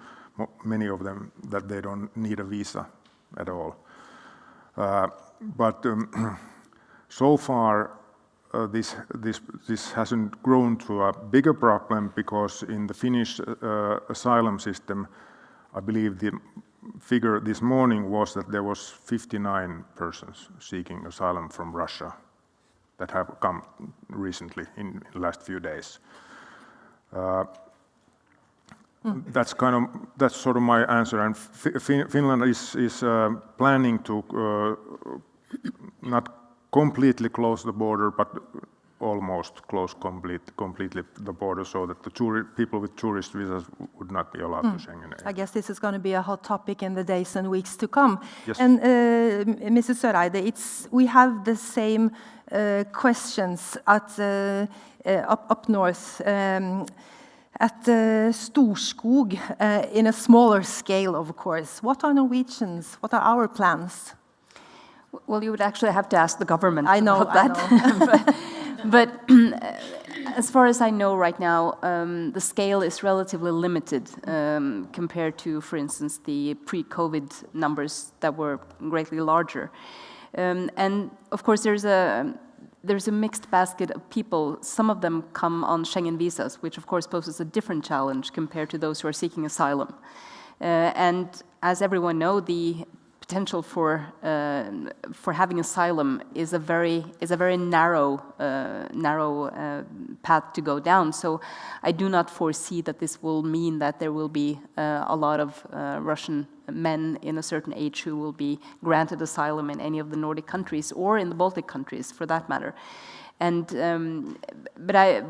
Speaker 17: many of them that they don't need a visa at all. But so far, this hasn't grown to a bigger problem, because in the Finnish asylum system, I believe the figure this morning was that there was 59 persons seeking asylum from Russia that have come recently in the last few days. That's sort of my answer. And Finland is planning to not completely close the border, but almost close completely the border, so that the people with tourist visas would not be allowed to Schengen area.
Speaker 15: I guess this is going to be a hot topic in the days and weeks to come.
Speaker 17: Yes.
Speaker 15: And Mrs. Søreide, we have the same questions at up north. At Storskog, in a smaller scale, of course. What are Norwegians? What are our plans?
Speaker 16: Well, you would actually have to ask the government
Speaker 15: about
Speaker 16: that. But as far as I know right now, the scale is relatively limited compared to, for instance, the pre-COVID numbers that were greatly larger. And of course, there's there's a mixed basket of people. Some of them come on Schengen visas, which of course poses a different challenge compared to those who are seeking asylum. And as everyone knows, the potential for having asylum is a very narrow path to go down. So I do not foresee that this will mean that there will be a lot of Russian men in a certain age who will be granted asylum in any of the Nordic countries or in the Baltic countries, for that matter. And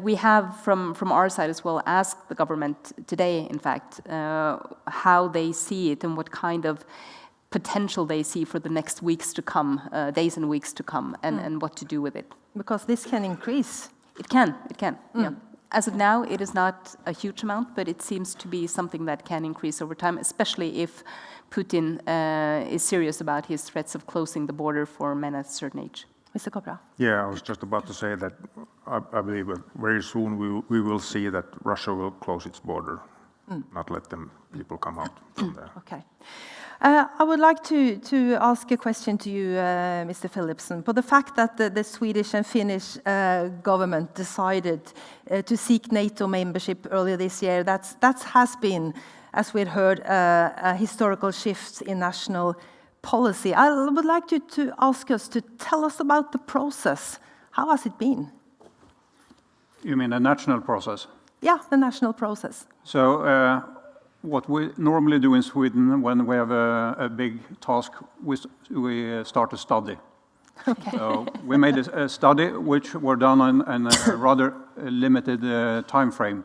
Speaker 16: we have from our side as well asked the government today, in fact, how they see it and what kind of potential they see for the next weeks to come, days and weeks to come, and what to do with it.
Speaker 15: Because this can increase.
Speaker 16: It can. Yeah. As of now, it is not a huge amount, but it seems to be something that can increase over time, especially if Putin is serious about his threats of closing the border for men at a certain age.
Speaker 15: Mr. Kopra.
Speaker 17: Yeah, I was just about to say that I believe that very soon we will see that Russia will close its border, not let people come out from there.
Speaker 15: Okay. I would like to ask a question to you, Mr. Philipson. For the fact that the Swedish and Finnish government decided to seek NATO membership earlier this year, that has been, as we've heard, a historical shift in national policy. I would like you to ask us to tell us about the process. How has it been?
Speaker 19: You mean a national process?
Speaker 15: Yeah, the national process.
Speaker 19: So what we normally do in Sweden when we have a big task, we start a study.
Speaker 15: Okay.
Speaker 19: So we made a study which were done in a rather limited time frame.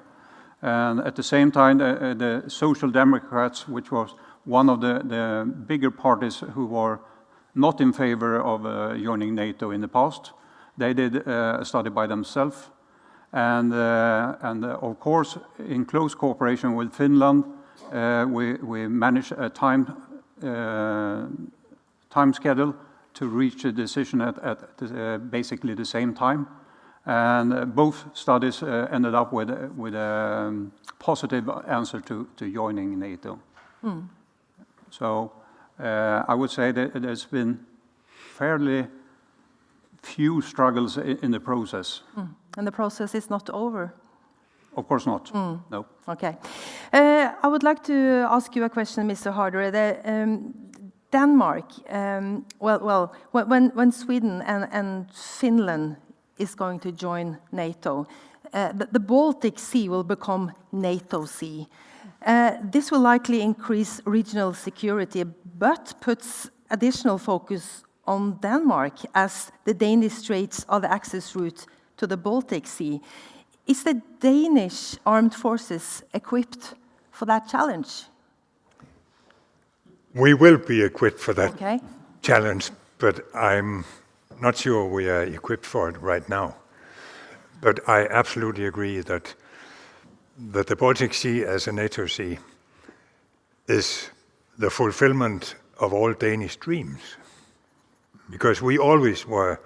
Speaker 19: And at the same time, the Social Democrats, which was one of the bigger parties who were not in favor of joining NATO in the past, they did a study by themselves. And of course, in close cooperation with Finland, we managed a time schedule to reach a decision at basically the same time. And both studies ended up with a positive answer to joining NATO. So I would say that there's been fairly few struggles in the process.
Speaker 15: And the process is not over?
Speaker 19: Of course not, no.
Speaker 15: Okay. I would like to ask you a question, Mr. Harder. Denmark, when Sweden and Finland is going to join NATO, the Baltic Sea will become NATO Sea. This will likely increase regional security, but puts additional focus on Denmark, as the Danish Straits are the access route to the Baltic Sea. Is the Danish armed forces equipped for that challenge?
Speaker 18: We will be equipped for that
Speaker 15: Okay.
Speaker 18: challenge, but I'm not sure we are equipped for it right now. But I absolutely agree that the Baltic Sea as a NATO sea is the fulfillment of all Danish dreams, because we always were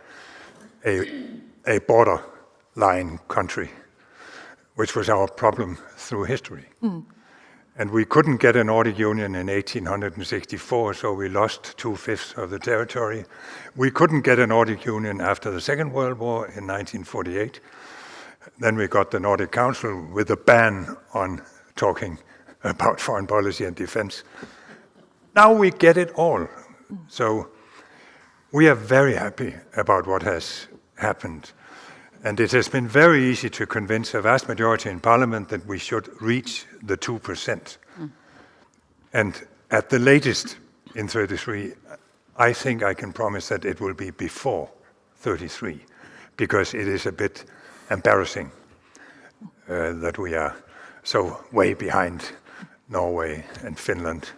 Speaker 18: a borderline country, which was our problem through history. And we couldn't get a Nordic Union in 1864, so we lost 2/5 of the territory. We couldn't get a Nordic Union after the Second World War in 1948. Then we got the Nordic Council with a ban on talking about foreign policy and defense. Now we get it all. So we are very happy about what has happened. And it has been very easy to convince a vast majority in Parliament that we should reach the 2%. And at the latest in 33, I think I can promise that it will be before 33, because it is a bit embarrassing that we are so way behind Norway and Finland.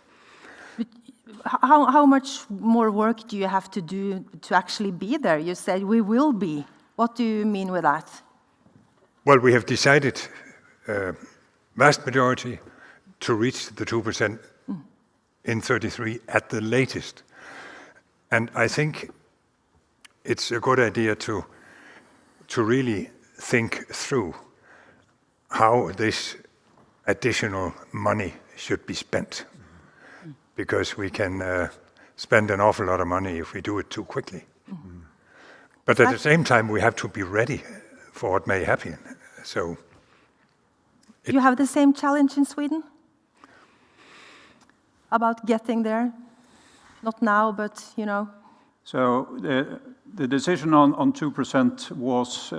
Speaker 15: How much more work do you have to do to actually be there? You said we will be. What do you mean with that?
Speaker 18: Well, we have decided, vast majority, to reach the 2% in 33 at the latest. And I think it's a good idea to really think through how this additional money should be spent. Because we can spend an awful lot of money if we do it too quickly. But at the same time, we have to be ready for what may happen. So,
Speaker 15: you have the same challenge in Sweden about getting there? Not now, but you know.
Speaker 19: So the decision on 2% was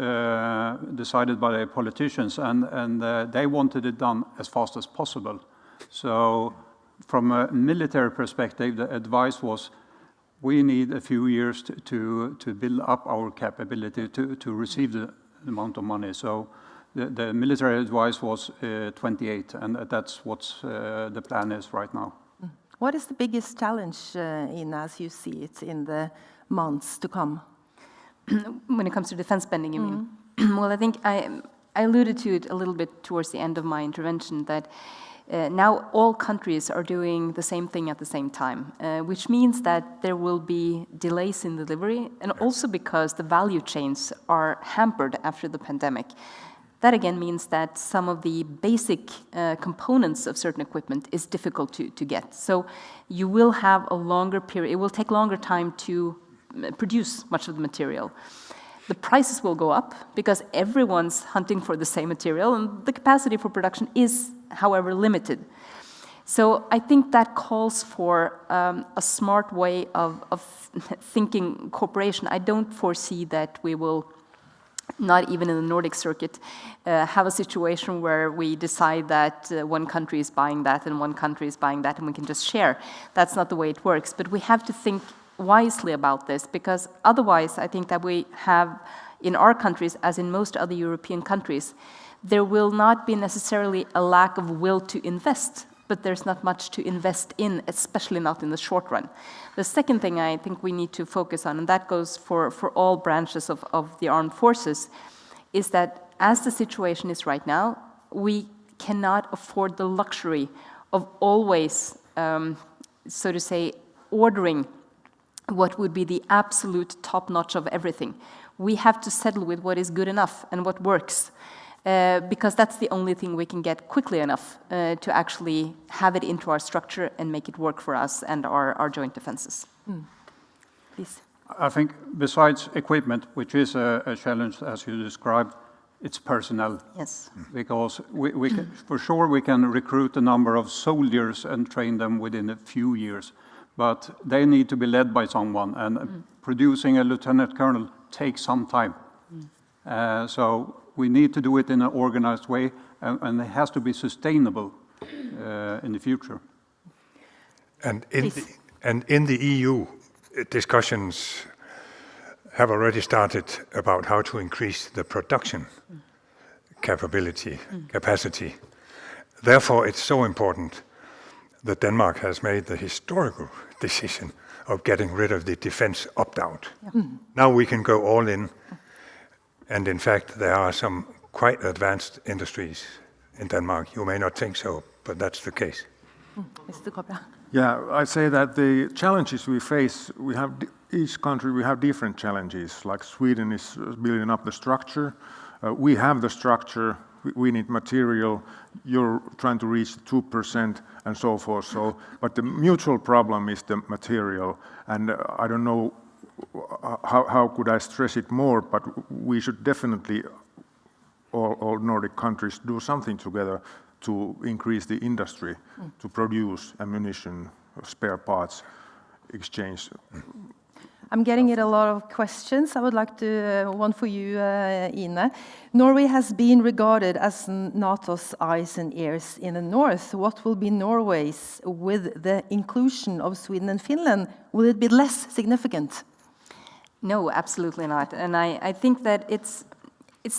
Speaker 19: decided by the politicians, and they wanted it done as fast as possible. So from a military perspective, the advice was we need a few years to build up our capability to receive the amount of money. So the military advice was 28, and that's what the plan is right now.
Speaker 15: What is the biggest challenge, Ina, as you see it, in the months to come?
Speaker 16: When it comes to defense spending, you mean? Well, I think I alluded to it a little bit towards the end of my intervention, that now all countries are doing the same thing at the same time, which means that there will be delays in delivery, and also because the value chains are hampered after the pandemic. That again means that some of the basic components of certain equipment is difficult to get. So you will have a longer period, it will take longer time to produce much of the material. The prices will go up because everyone's hunting for the same material, and the capacity for production is, however, limited. So I think that calls for a smart way of thinking cooperation. I don't foresee that we will, not even in the Nordic circuit, have a situation where we decide that one country is buying that and one country is buying that and we can just share. That's not the way it works. But we have to think wisely about this, because otherwise I think that we have, in our countries, as in most other European countries, there will not be necessarily a lack of will to invest, but there's not much to invest in, especially not in the short run. The second thing I think we need to focus on, and that goes for all branches of the armed forces, is that as the situation is right now, we cannot afford the luxury of always, so to say, ordering what would be the absolute top notch of everything. We have to settle with what is good enough and what works. Because that's the only thing we can get quickly enough to actually have it into our structure and make it work for us and our joint defenses. Please.
Speaker 19: I think besides equipment, which is a challenge as you described, it's personnel.
Speaker 16: Yes.
Speaker 19: Because we can, for sure we can recruit a number of soldiers and train them within a few years, but they need to be led by someone, and producing a lieutenant colonel takes some time. So we need to do it in an organized way, and it has to be sustainable in the future.
Speaker 18: And in the EU, discussions have already started about how to increase the production capacity. Therefore, it's so important that Denmark has made the historical decision of getting rid of the defense opt-out. Now we can go all in. And in fact, there are some quite advanced industries in Denmark. You may not think so, but that's the case.
Speaker 15: Mr. Kopper.
Speaker 17: Yeah, I'd say that the challenges we face, we have each country, we have different challenges. Like Sweden is building up the structure. We have the structure. We need material. You're trying to reach 2% and so forth. So, but the mutual problem is the material, and I don't know. How could I stress it more? But we should definitely, all Nordic countries, do something together to increase the industry, to produce ammunition, spare parts, exchange.
Speaker 15: I'm getting a lot of questions. I would like to, one for you, Ine. Norway has been regarded as NATO's eyes and ears in the north. What will be Norway's with the inclusion of Sweden and Finland? Will it be less significant?
Speaker 16: No, absolutely not. And I think that it's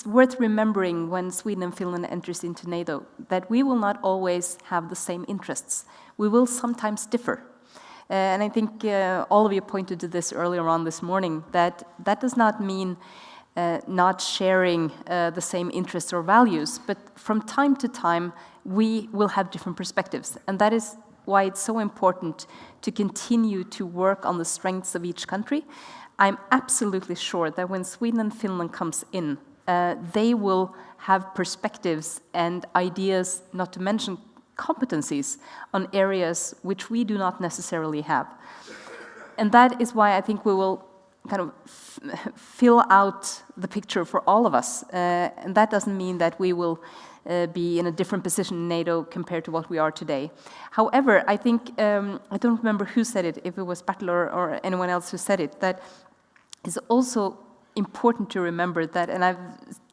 Speaker 16: worth remembering when Sweden and Finland enters into NATO that we will not always have the same interests. We will sometimes differ. And I think all of you pointed to this earlier on this morning, that does not mean not sharing the same interests or values, but from time to time we will have different perspectives. And that is why it's so important to continue to work on the strengths of each country. I'm absolutely sure that when Sweden and Finland comes in, they will have perspectives and ideas, not to mention competencies, on areas which we do not necessarily have. And that is why I think we will kind of fill out the picture for all of us. And that doesn't mean that we will be in a different position in NATO compared to what we are today. However, I think, I don't remember who said it, if it was Bertil or anyone else who said it, that it's also important to remember that, and I've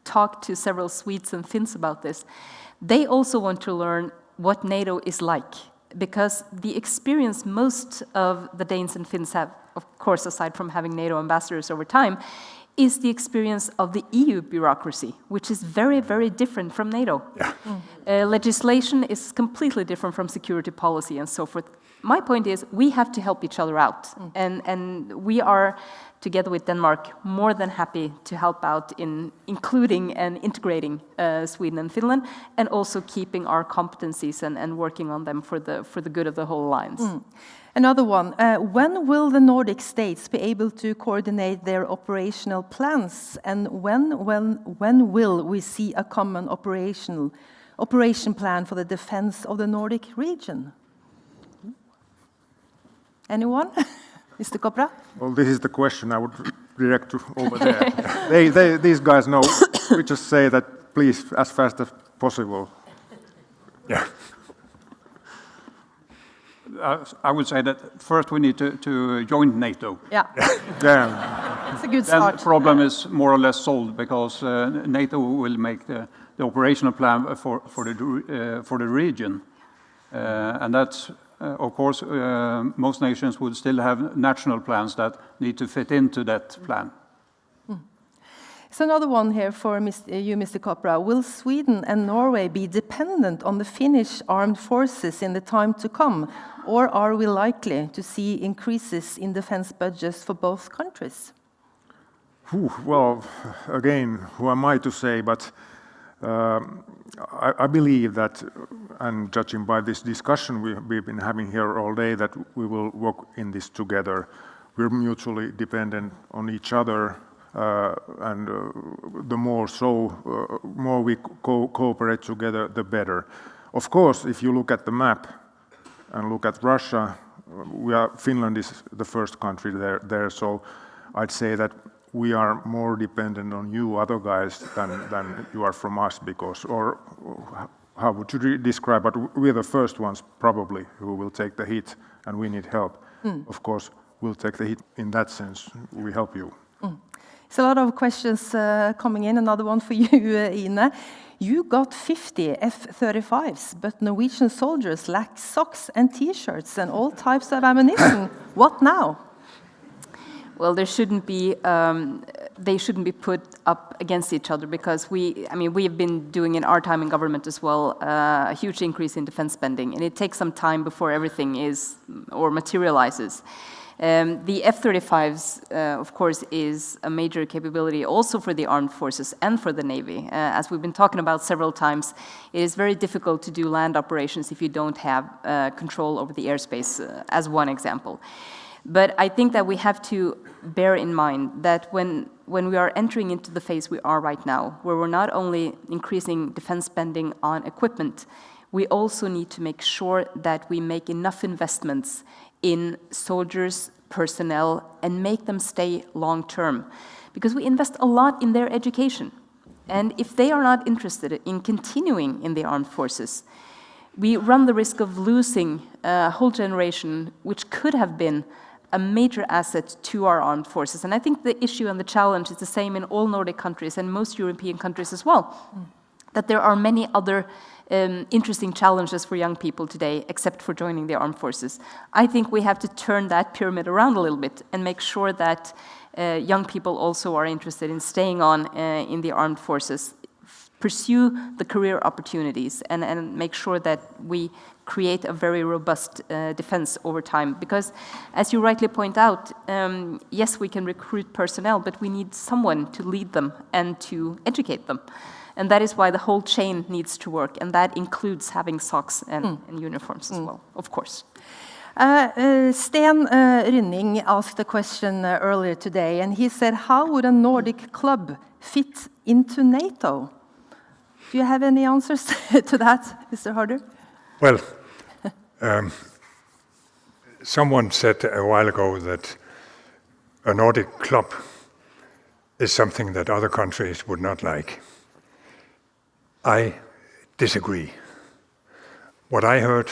Speaker 16: talked to several Swedes and Finns about this, they also want to learn what NATO is like. Because the experience most of the Danes and Finns have, of course, aside from having NATO ambassadors over time, is the experience of the EU bureaucracy, which is very, very different from NATO. Yeah. Legislation is completely different from security policy and so forth. My point is, we have to help each other out. And we are, together with Denmark, more than happy to help out in including and integrating Sweden and Finland, and also keeping our competencies and working on them for the good of the whole alliance.
Speaker 15: Another one, when will the Nordic states be able to coordinate their operational plans, and when will we see a common operation plan for the defense of the Nordic region? Anyone? Mr. Kopra?
Speaker 17: Well, this is the question I would direct to over there. These guys know. We just say that, please, as fast as possible.
Speaker 19: Yeah. I would say that first we need to join NATO.
Speaker 15: Yeah.
Speaker 19: Yeah.
Speaker 15: It's a good
Speaker 19: then
Speaker 15: start.
Speaker 19: The problem is more or less solved because NATO will make the operational plan for the region, and that's. Of course, most nations would still have national plans that need to fit into that plan.
Speaker 15: So another one here for you, Mr. Kopra. Will Sweden and Norway be dependent on the Finnish armed forces in the time to come, or are we likely to see increases in defense budgets for both countries?
Speaker 17: Well, again, who am I to say, but I believe that, and judging by this discussion we've been having here all day, that we will work in this together. We're mutually dependent on each other, and the more we cooperate together, the better. Of course, if you look at the map and look at Russia, Finland is the first country there, so I'd say that we are more dependent on you other guys than you are from us, because, or how would you describe, but we're the first ones probably who will take the hit, and we need help. Of course, we'll take the hit in that sense. We help you.
Speaker 15: There's a lot of questions coming in. Another one for you, Ine. You got 50 F-35s, but Norwegian soldiers lack socks and T-shirts and all types of ammunition. What now?
Speaker 16: Well, they shouldn't be put up against each other, because we have been doing in our time in government as well a huge increase in defense spending, and it takes some time before everything is or materializes. The F-35s, of course, is a major capability also for the armed forces and for the Navy. As we've been talking about several times, it is very difficult to do land operations if you don't have control over the airspace, as one example. But I think that we have to bear in mind that when we are entering into the phase we are right now, where we're not only increasing defense spending on equipment, we also need to make sure that we make enough investments in soldiers, personnel, and make them stay long term. Because we invest a lot in their education. And if they are not interested in continuing in the armed forces, we run the risk of losing a whole generation which could have been a major asset to our armed forces. And I think the issue and the challenge is the same in all Nordic countries and most European countries as well. That there are many other interesting challenges for young people today, except for joining the armed forces. I think we have to turn that pyramid around a little bit and make sure that young people also are interested in staying on in the armed forces, pursue the career opportunities, and make sure that we create a very robust defense over time. Because, as you rightly point out, yes, we can recruit personnel, but we need someone to lead them and to educate them. And that is why the whole chain needs to work, and that includes having socks and uniforms as well, of course.
Speaker 15: Sten Rynning asked a question earlier today, and he said, how would a Nordic club fit into NATO? Do you have any answers to that, Mr. Harder?
Speaker 18: Well, someone said a while ago that a Nordic club is something that other countries would not like. I disagree. What I heard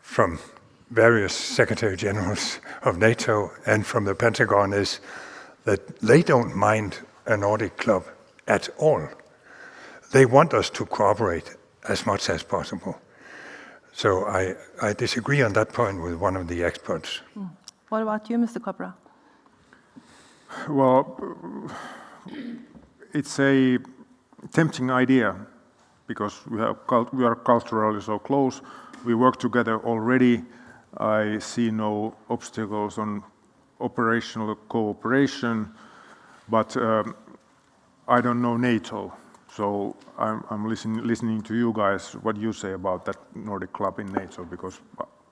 Speaker 18: from various Secretary Generals of NATO and from the Pentagon is that they don't mind a Nordic club at all. They want us to cooperate as much as possible. So I disagree on that point with one of the experts.
Speaker 15: What about you, Mr. Kopra?
Speaker 17: Well, it's a tempting idea because we are culturally so close. We work together already. I see no obstacles on operational cooperation, but I don't know NATO. So I'm listening to you guys, what you say about that Nordic club in NATO, because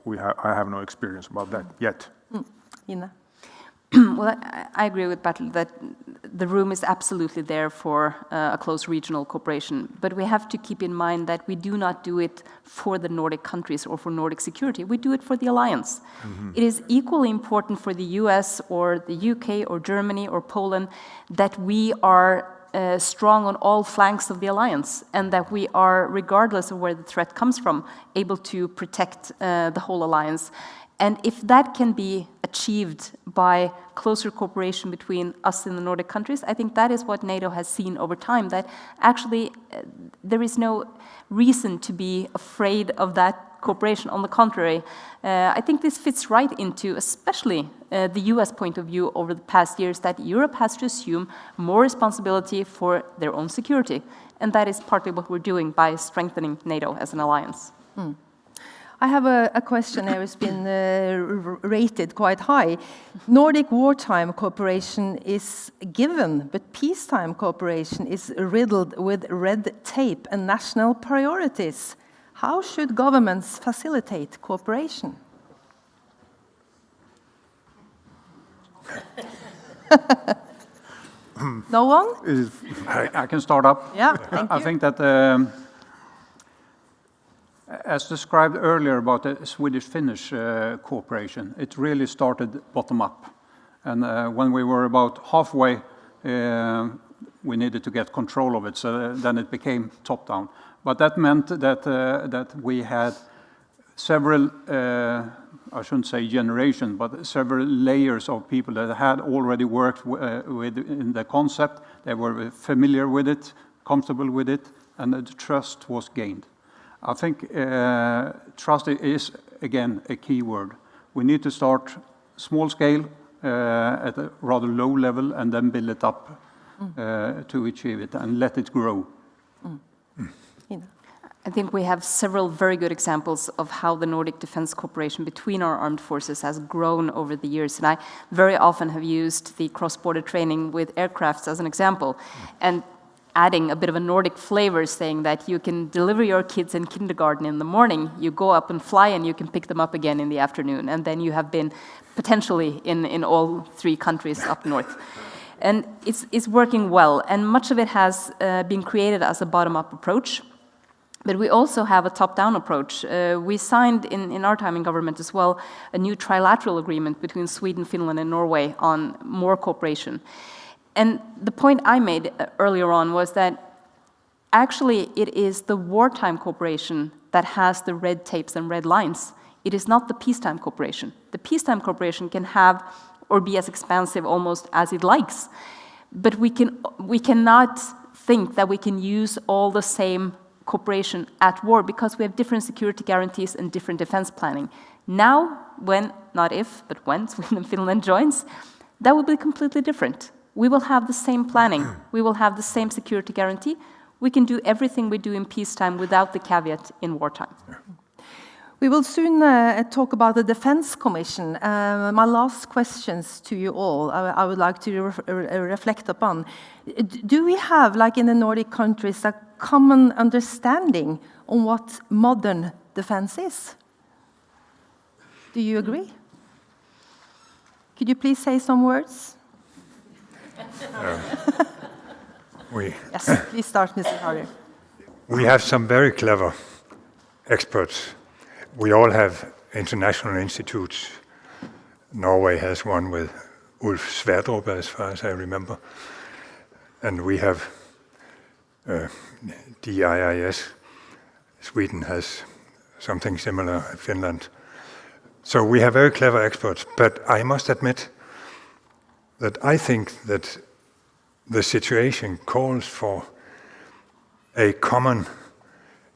Speaker 17: I have no experience about that yet.
Speaker 15: Ina?
Speaker 16: Well, I agree with Bertel that the room is absolutely there for a close regional cooperation, but we have to keep in mind that we do not do it for the Nordic countries or for Nordic security. We do it for the alliance. It is equally important for the US or the UK or Germany or Poland that we are strong on all flanks of the alliance, and that we are, regardless of where the threat comes from, able to protect the whole alliance. And if that can be achieved by closer cooperation between us and the Nordic countries, I think that is what NATO has seen over time, that actually there is no reason to be afraid of that cooperation. On the contrary, I think this fits right into especially the US point of view over the past years, that Europe has to assume more responsibility for their own security. And that is partly what we're doing by strengthening NATO as an alliance.
Speaker 15: I have a question here that's been rated quite high. Nordic wartime cooperation is given, but peacetime cooperation is riddled with red tape and national priorities. How should governments facilitate cooperation? No one?
Speaker 19: I can start up.
Speaker 15: Yeah, thank you.
Speaker 19: I think that as described earlier about the Swedish-Finnish cooperation, it really started bottom-up. And when we were about halfway, we needed to get control of it, so then it became top-down. But that meant that we had several, I shouldn't say generation, but several layers of people that had already worked with in the concept. They were familiar with it, comfortable with it, and the trust was gained. I think trust is, again, a key word. We need to start small scale at a rather low level and then build it up to achieve it and let it grow.
Speaker 16: I think we have several very good examples of how the Nordic defense cooperation between our armed forces has grown over the years. And I very often have used the cross-border training with aircrafts as an example. And adding a bit of a Nordic flavor, saying that you can deliver your kids in kindergarten in the morning, you go up and fly, and you can pick them up again in the afternoon. And then you have been potentially in all three countries up north. And it's working well. And much of it has been created as a bottom-up approach. But we also have a top-down approach. We signed in our time in government as well a new trilateral agreement between Sweden, Finland, and Norway on more cooperation. And the point I made earlier on was that actually it is the wartime cooperation that has the red tapes and red lines. It is not the peacetime cooperation. The peacetime cooperation can have or be as expansive almost as it likes. But we cannot think that we can use all the same cooperation at war because we have different security guarantees and different defense planning. Now, when, not if, but when Sweden and Finland joins, that will be completely different. We will have the same planning. We will have the same security guarantee. We can do everything we do in peacetime without the caveat in wartime.
Speaker 15: We will soon talk about the Defense Commission. My last questions to you all, I would like to reflect upon. Do we have, like in the Nordic countries, a common understanding on what modern defense is? Do you agree? Could you please say some words? Yes, please start, Mr. Harder.
Speaker 18: We have some very clever experts. We all have international institutes. Norway has one with Ulf Sverdrup, as far as I remember. And we have DIIS. Sweden has something similar, Finland. So we have very clever experts, but I must admit that I think that the situation calls for a common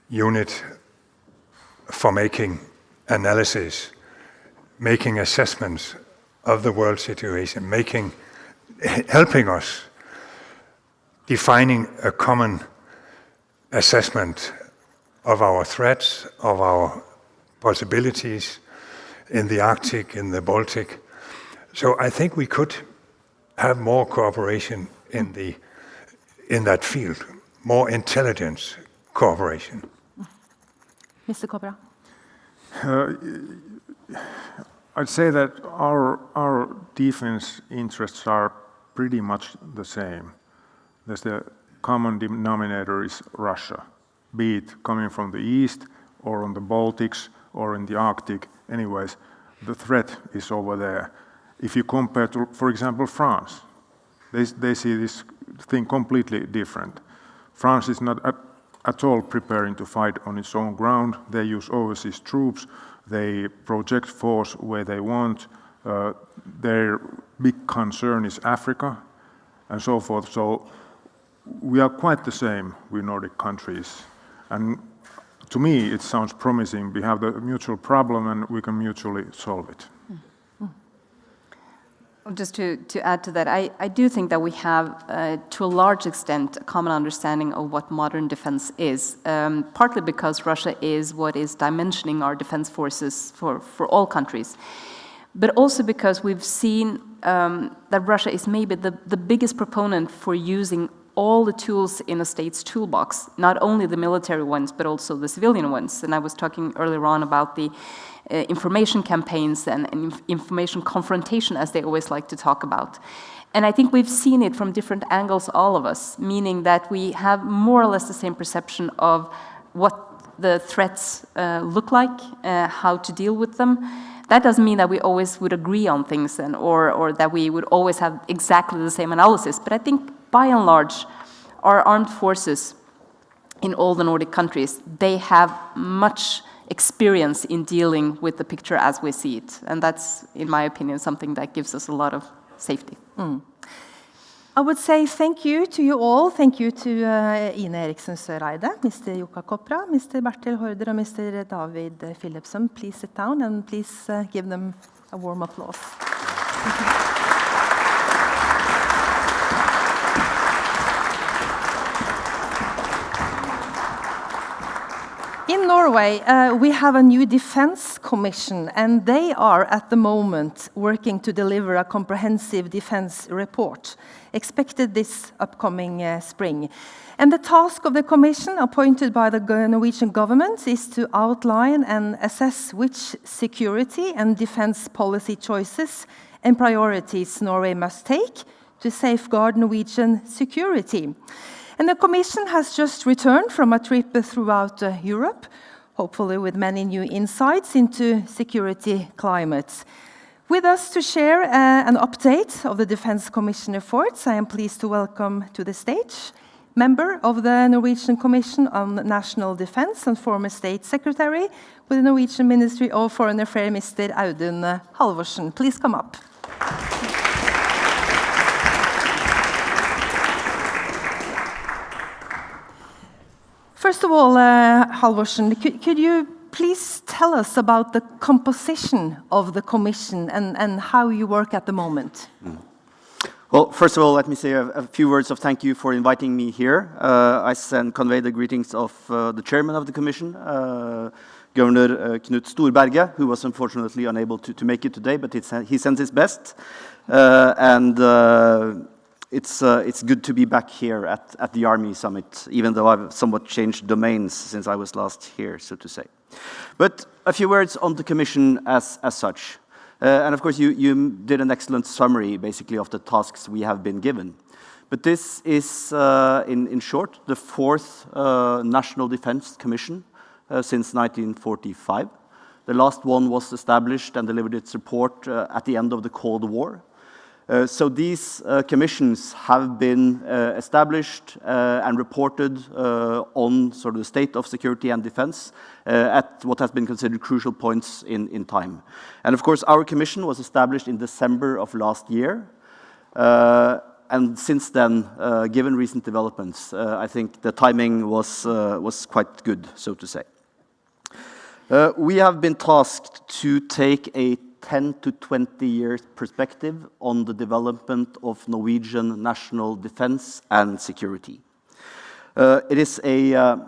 Speaker 18: unit for making analysis, making assessments of the world situation, helping us defining a common assessment of our threats, of our possibilities in the Arctic, in the Baltic. So I think we could have more cooperation in that field, more intelligence cooperation.
Speaker 15: Mr. Cobra.
Speaker 17: I'd say that our defense interests are pretty much the same. There's the common denominator is Russia, be it coming from the east or on the Baltics or in the Arctic. Anyways, the threat is over there. If you compare to, for example, France, they see this thing completely different. France is not at all preparing to fight on its own ground. They use overseas troops. They project force where they want. Their big concern is Africa and so forth. So we are quite the same with Nordic countries. And to me, it sounds promising. We have the mutual problem and we can mutually solve it.
Speaker 16: Just to add to that, I do think that we have, to a large extent, a common understanding of what modern defense is, partly because Russia is what is dimensioning our defense forces for all countries, but also because we've seen that Russia is maybe the biggest proponent for using all the tools in a state's toolbox, not only the military ones, but also the civilian ones. And I was talking earlier on about the information campaigns and information confrontation, as they always like to talk about. And I think we've seen it from different angles, all of us, meaning that we have more or less the same perception of what the threats look like, how to deal with them. That doesn't mean that we always would agree on things or that we would always have exactly the same analysis. But I think, by and large, our armed forces in all the Nordic countries, they have much experience in dealing with the picture as we see it. And that's, in my opinion, something that gives us a lot of safety.
Speaker 15: I would say thank you to you all. Thank you to Ine Eriksen Søreide, Mr. Jukka Kopra, Mr. Bertil Haarder, and Mr. David Philipson. Please sit down and please give them a warm applause. In Norway, we have a new defense commission, and they are at the moment working to deliver a comprehensive defense report, expected this upcoming spring. And the task of the commission, appointed by the Norwegian government, is to outline and assess which security and defense policy choices and priorities Norway must take to safeguard Norwegian security. And the Commission has just returned from a trip throughout Europe, hopefully with many new insights into security climates. With us to share an update of the Defence Commission efforts, I am pleased to welcome to the stage member of the Norwegian Commission on National Defence and former State Secretary with the Norwegian Ministry of Foreign Affairs, Mr. Audun Halvorsen. Please come up. First of all, Halvorsen, could you please tell us about the composition of the Commission and how you work at the moment?
Speaker 20: Well, first of all, let me say a few words of thank you for inviting me here. I convey the greetings of the chairman of the Commission, Governor Knut Storberget, who was unfortunately unable to make it today, but he sent his best. It's good to be back here at the Army Summit, even though I've somewhat changed domains since I was last here, so to say. But a few words on the Commission as such. And of course, you did an excellent summary, basically, of the tasks we have been given. But this is, in short, the fourth National Defense Commission since 1945. The last one was established and delivered its report at the end of the Cold War. So these commissions have been established and reported on sort of the state of security and defense at what has been considered crucial points in time. And of course, our commission was established in December of last year. And since then, given recent developments, I think the timing was quite good, so to say. We have been tasked to take a 10 to 20 years perspective on the development of Norwegian national defense and security. It is a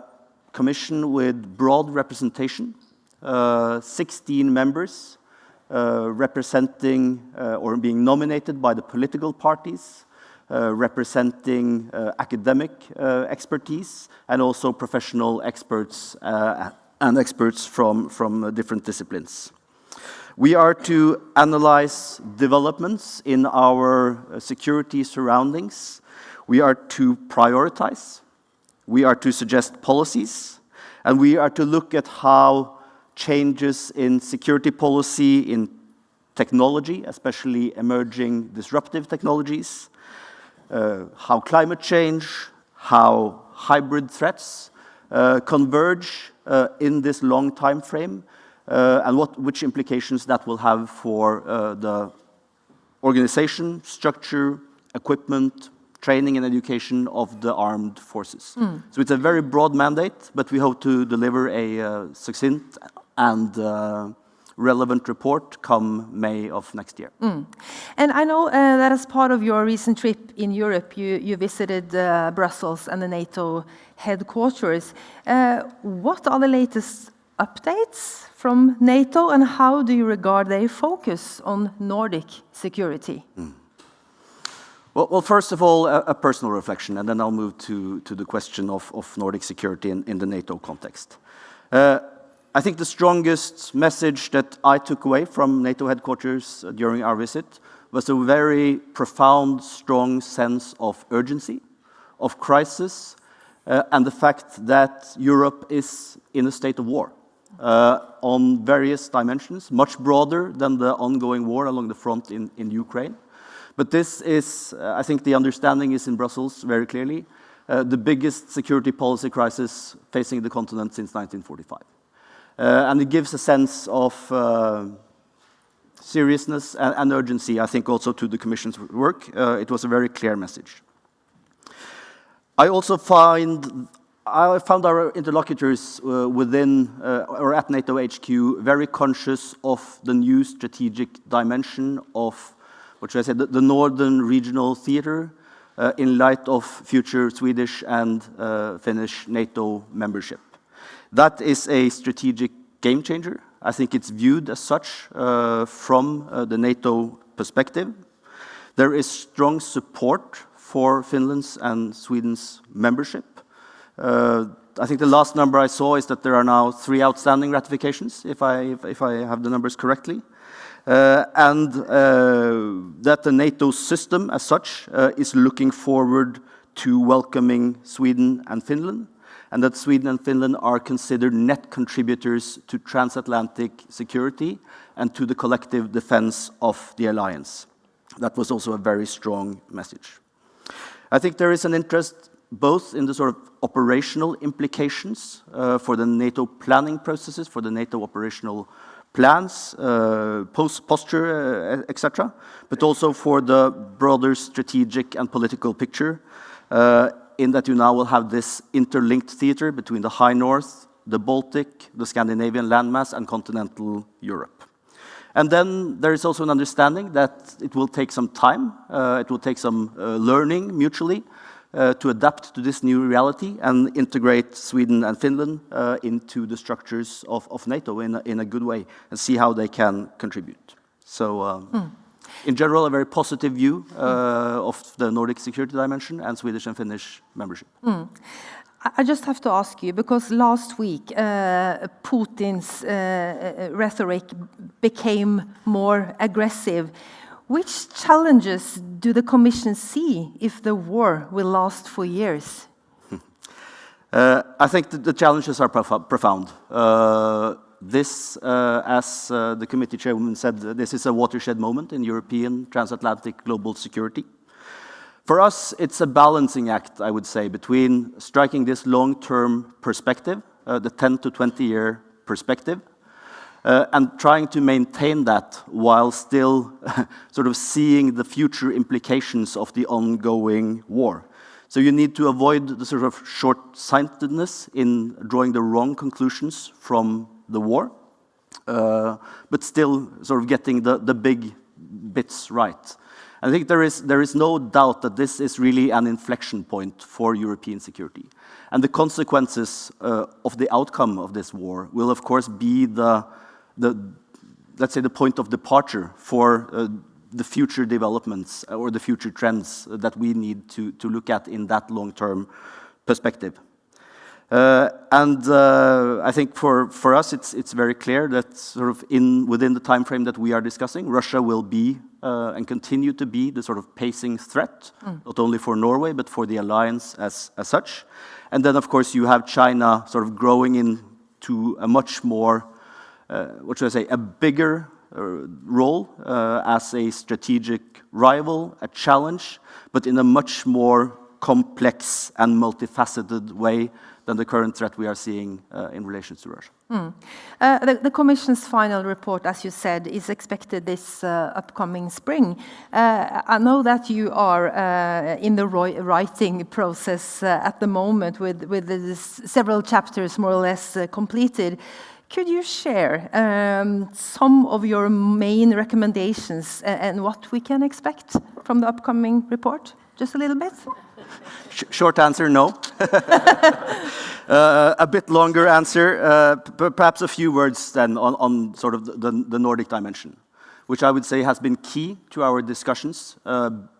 Speaker 20: commission with broad representation, 16 members representing or being nominated by the political parties, representing academic expertise, and also professional experts and experts from different disciplines. We are to analyze developments in our security surroundings. We are to prioritize. We are to suggest policies. And we are to look at how changes in security policy, in technology, especially emerging disruptive technologies, how climate change, how hybrid threats converge in this long time frame, and which implications that will have for the organization, structure, equipment, training and education of the armed forces. So it's a very broad mandate, but we hope to deliver a succinct and relevant report come May of next year.
Speaker 15: And I know that as part of your recent trip in Europe, you visited Brussels and the NATO headquarters. What are the latest updates from NATO, and how do you regard their focus on Nordic security?
Speaker 20: Well, first of all, a personal reflection, and then I'll move to the question of Nordic security in the NATO context. I think the strongest message that I took away from NATO headquarters during our visit was a very profound, strong sense of urgency, of crisis, and the fact that Europe is in a state of war on various dimensions, much broader than the ongoing war along the front in Ukraine. But this is, I think the understanding is in Brussels very clearly, the biggest security policy crisis facing the continent since 1945. And it gives a sense of seriousness and urgency, I think, also to the Commission's work. It was a very clear message. I also found our interlocutors within or at NATO HQ very conscious of the new strategic dimension of, what should I say, the Northern Regional Theater in light of future Swedish and Finnish NATO membership. That is a strategic game changer. I think it's viewed as such from the NATO perspective. There is strong support for Finland's and Sweden's membership. I think the last number I saw is that there are now 3 outstanding ratifications, if I have the numbers correctly. And that the NATO system as such is looking forward to welcoming Sweden and Finland, and that Sweden and Finland are considered net contributors to transatlantic security and to the collective defense of the alliance. That was also a very strong message. I think there is an interest both in the sort of operational implications for the NATO planning processes, for the NATO operational plans, posture, etc., but also for the broader strategic and political picture, in that you now will have this interlinked theater between the High North, the Baltic, the Scandinavian landmass, and continental Europe. And then there is also an understanding that it will take some time, it will take some learning mutually to adapt to this new reality and integrate Sweden and Finland into the structures of NATO in a good way and see how they can contribute. So in general, a very positive view of the Nordic security dimension and Swedish and Finnish membership.
Speaker 15: I just have to ask you, because last week Putin's rhetoric became more aggressive. Which challenges do the Commission see if the war will last for years?
Speaker 20: I think the challenges are profound. this, as the committee chairwoman said, this is a watershed moment in European transatlantic global security. For us, it's a balancing act, I would say, between striking this long-term perspective, the 10 to 20-year perspective, and trying to maintain that while still sort of seeing the future implications of the ongoing war. So you need to avoid the sort of short-sightedness in drawing the wrong conclusions from the war, but still sort of getting the big bits right. I think there is no doubt that this is really an inflection point for European security. And the consequences of the outcome of this war will, of course, be let's say, the point of departure for the future developments or the future trends that we need to look at in that long-term perspective. I think for us, it's very clear that sort of within the time frame that we are discussing, Russia will be and continue to be the sort of pacing threat, not only for Norway, but for the alliance as such. And then, of course, you have China sort of growing into a much more, what should I say, a bigger role as a strategic rival, a challenge, but in a much more complex and multifaceted way than the current threat we are seeing in relation to Russia.
Speaker 15: The Commission's final report, as you said, is expected this upcoming spring. I know that you are in the writing process at the moment with several chapters more or less completed. Could you share some of your main recommendations and what we can expect from the upcoming report? Just a little bit?
Speaker 20: Short answer, no. A bit longer answer, perhaps a few words then on sort of the Nordic dimension, which I would say has been key to our discussions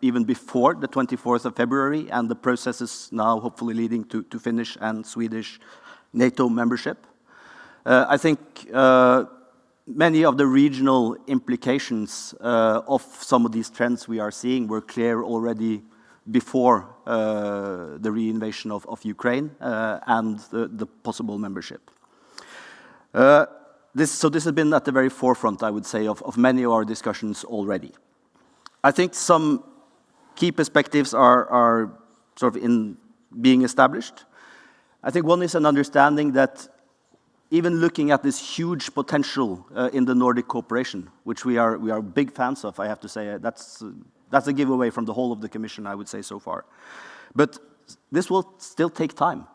Speaker 20: even before the 24th of February and the processes now hopefully leading to Finnish and Swedish NATO membership. I think many of the regional implications of some of these trends we are seeing were clear already before the reinvasion of Ukraine and the possible membership. So this has been at the very forefront, I would say, of many of our discussions already. I think some key perspectives are sort of in being established. I think one is an understanding that even looking at this huge potential in the Nordic cooperation, which we are big fans of, I have to say, that's a giveaway from the whole of the Commission, I would say, so far. But this will still take time.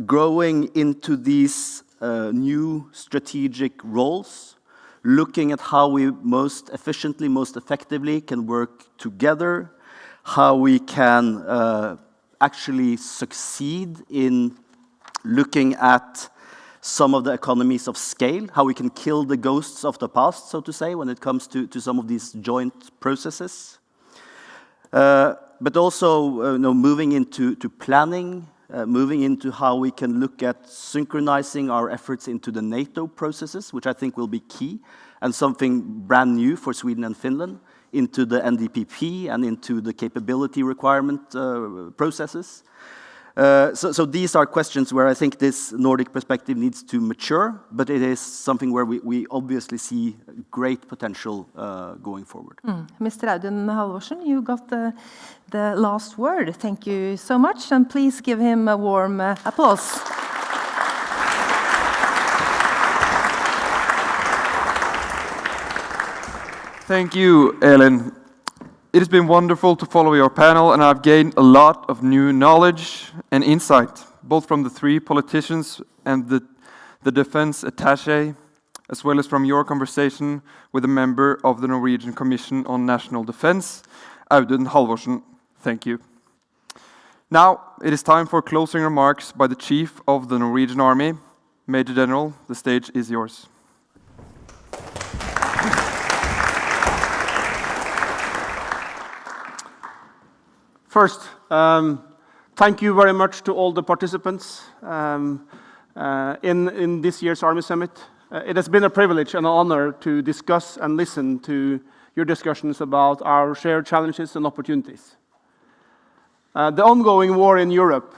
Speaker 20: Growing into these new strategic roles, looking at how we most efficiently, most effectively can work together, how we can actually succeed in looking at some of the economies of scale, how we can kill the ghosts of the past, so to say, when it comes to some of these joint processes. But also moving into planning, moving into how we can look at synchronizing our efforts into the NATO processes, which I think will be key, and something brand new for Sweden and Finland, into the NDPP and into the capability requirement processes. So these are questions where I think this Nordic perspective needs to mature, but it is something where we obviously see great potential going forward.
Speaker 15: Mr. Audun Halvorsen, you got the last word. Thank you so much, and please give him a warm applause.
Speaker 1: Thank you, Elin. It has been wonderful to follow your panel, and I've gained a lot of new knowledge and insight, both from the three politicians and the defense attaché, as well as from your conversation with a member of the Norwegian Commission on National Defense, Audun Halvorsen. Thank you. Now, it is time for closing remarks by the Chief of the Norwegian Army. Major General, the stage is yours.
Speaker 2: First, thank you very much to all the participants in this year's Army Summit. It has been a privilege and an honor to discuss and listen to your discussions about our shared challenges and opportunities. The ongoing war in Europe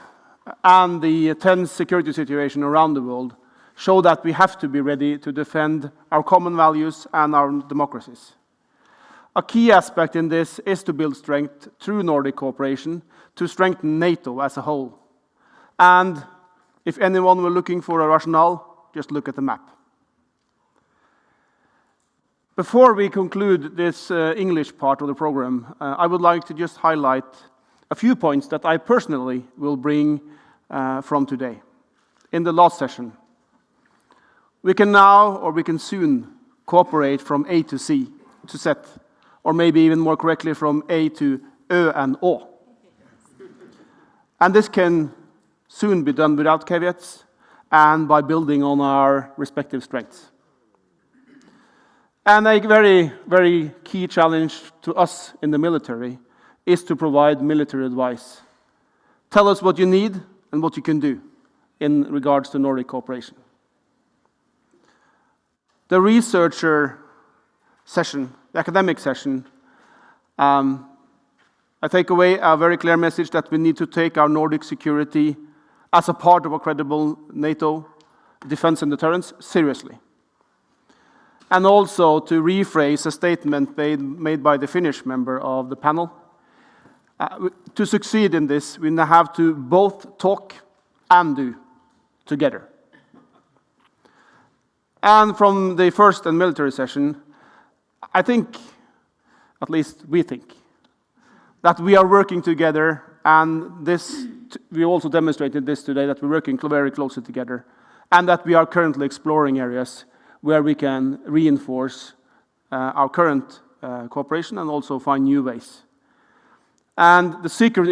Speaker 2: and the tense security situation around the world show that we have to be ready to defend our common values and our democracies. A key aspect in this is to build strength through Nordic cooperation to strengthen NATO as a whole. And if anyone were looking for a rationale, just look at the map. Before we conclude this English part of the program, I would like to just highlight a few points that I personally will bring from today. In the last session, we can now, or we can soon, cooperate from A to Z, or maybe even more correctly from A to Ö and Å. And this can soon be done without caveats and by building on our respective strengths. And a very, very key challenge to us in the military is to provide military advice. Tell us what you need and what you can do in regards to Nordic cooperation. The researcher session, the academic session, I take away a very clear message that we need to take our Nordic security as a part of a credible NATO defense and deterrence seriously. And also to rephrase a statement made by the Finnish member of the panel. To succeed in this, we now have to both talk and do together. And from the first and military session, I think, at least we think, that we are working together, and this, we also demonstrated this today, that we're working very closely together, and that we are currently exploring areas where we can reinforce our current cooperation and also find new ways. And the secret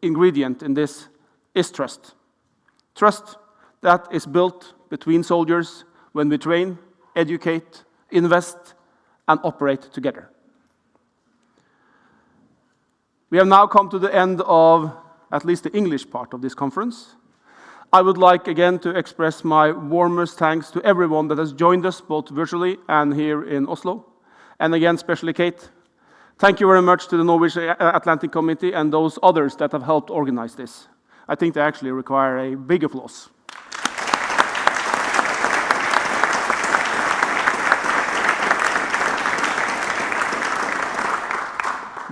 Speaker 2: ingredient in this is trust. Trust that is built between soldiers when we train, educate, invest, and operate together. We have now come to the end of at least the English part of this conference. I would like again to express my warmest thanks to everyone that has joined us, both virtually and here in Oslo. And again, especially Kate. Thank you very much to the Norwegian Atlantic Committee and those others that have helped organize this. I think they actually require a big applause.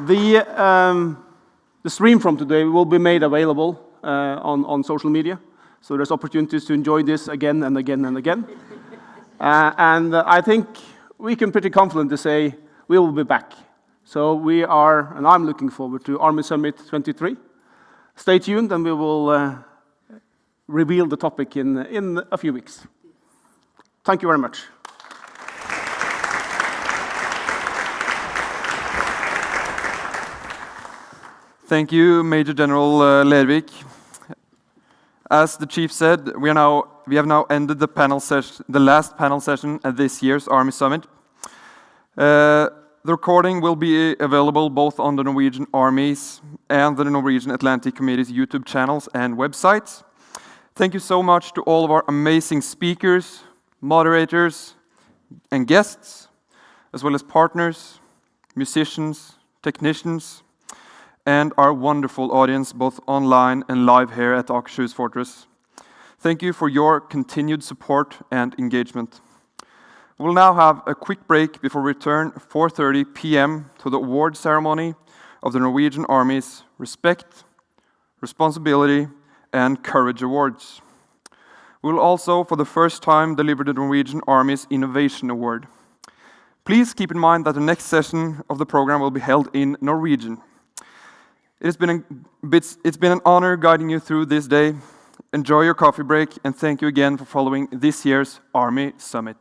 Speaker 2: The stream from today will be made available on social media. So there's opportunities to enjoy this again and again and again. And I think we can pretty confidently say we will be back. So we are, and I'm looking forward to Army Summit 23. Stay tuned and we will reveal the topic in a few weeks. Thank you very much.
Speaker 1: Thank you, Major General Lervik. As the chief said, we have now ended the last panel session at this year's Army Summit. The recording will be available both on the Norwegian Army's and the Norwegian Atlantic Committee's YouTube channels and websites. Thank you so much to all of our amazing speakers, moderators, and guests, as well as partners, musicians, technicians, and our wonderful audience, both online and live here at Akershus Fortress. Thank you for your continued support and engagement. We'll now have a quick break before we return 4:30 p.m. to the award ceremony of the Norwegian Army's Respect, Responsibility, and Courage Awards. We will also, for the first time, deliver the Norwegian Army's Innovation Award. Please keep in mind that the next session of the program will be held in Norwegian. It's been an honor guiding you through this day. Enjoy your coffee break, and thank you again for following this year's Army Summit.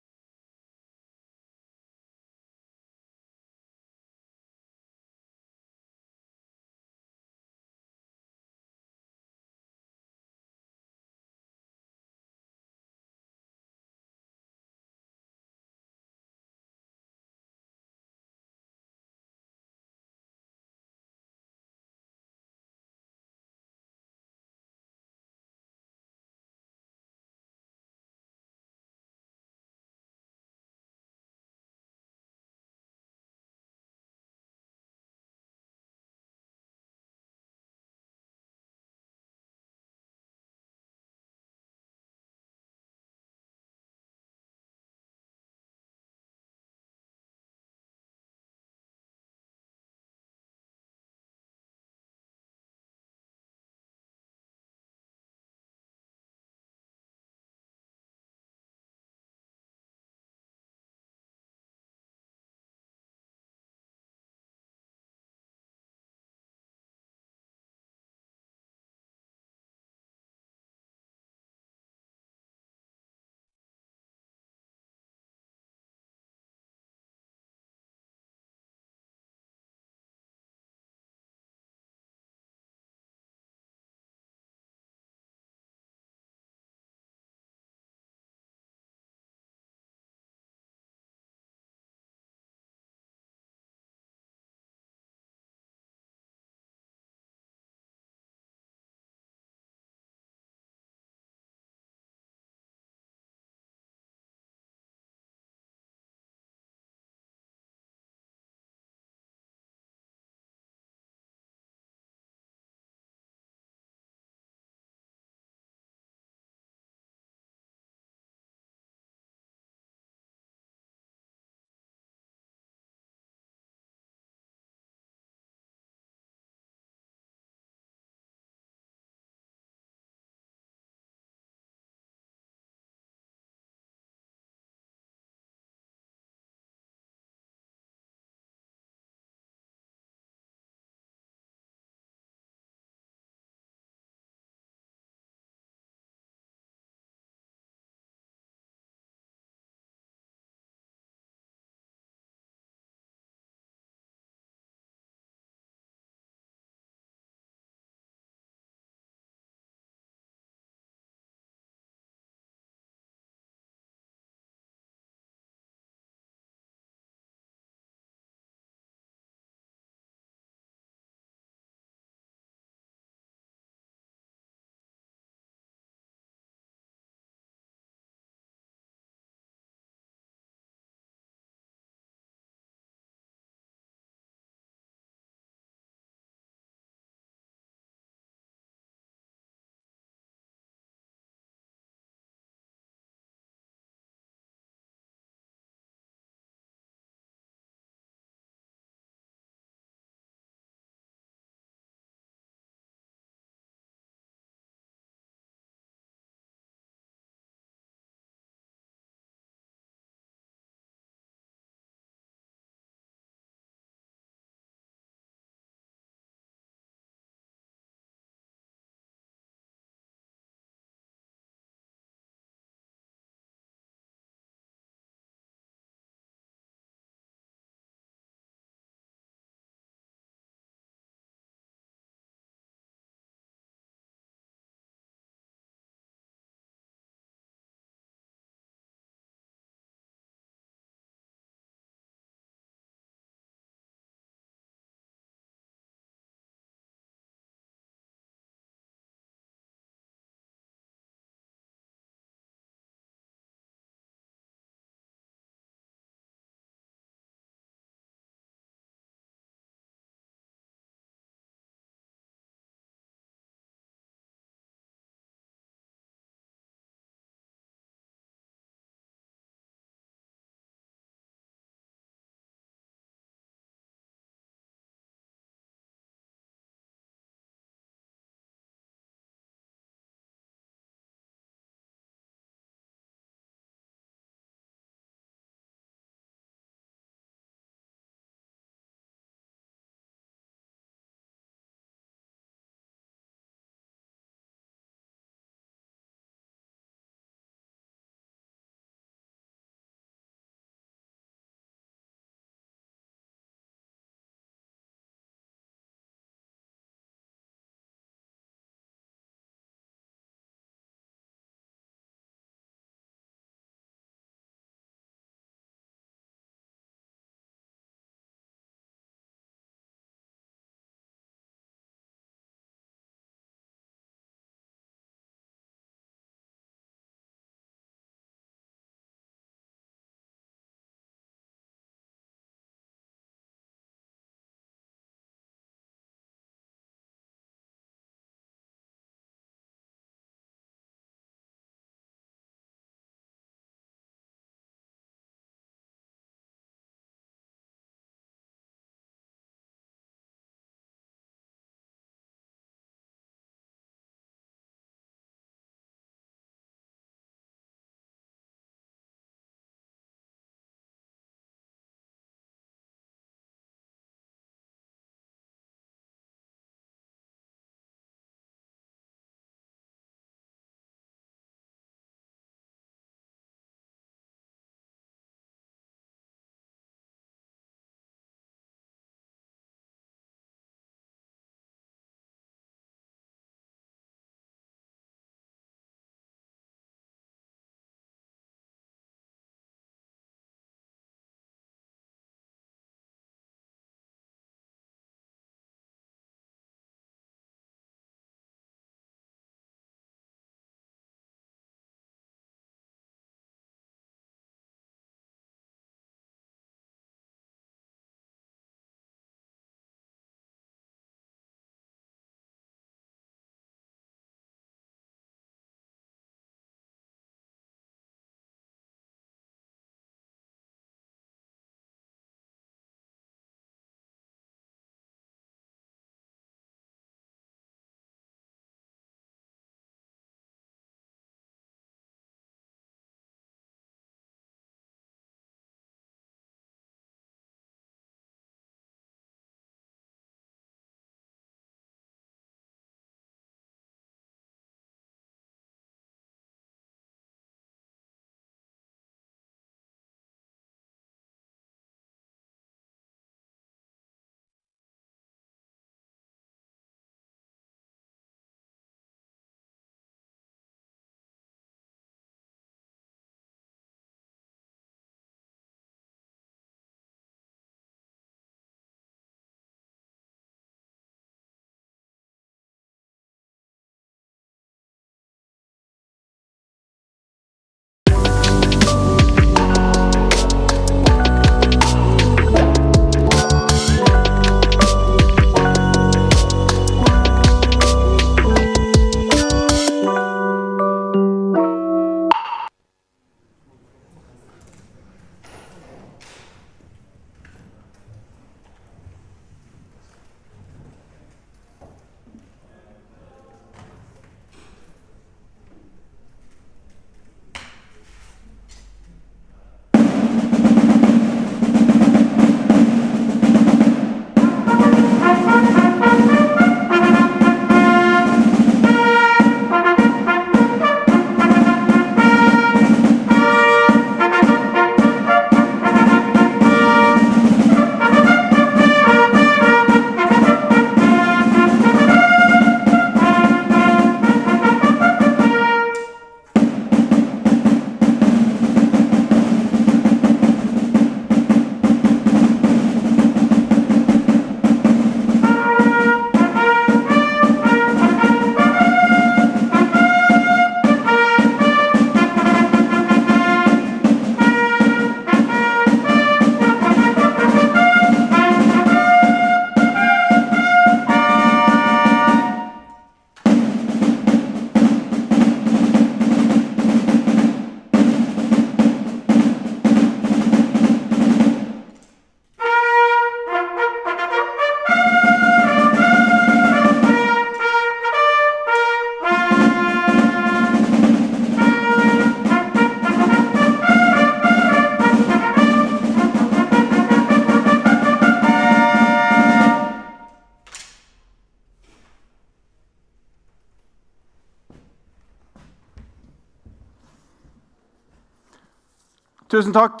Speaker 2: Tusen takk,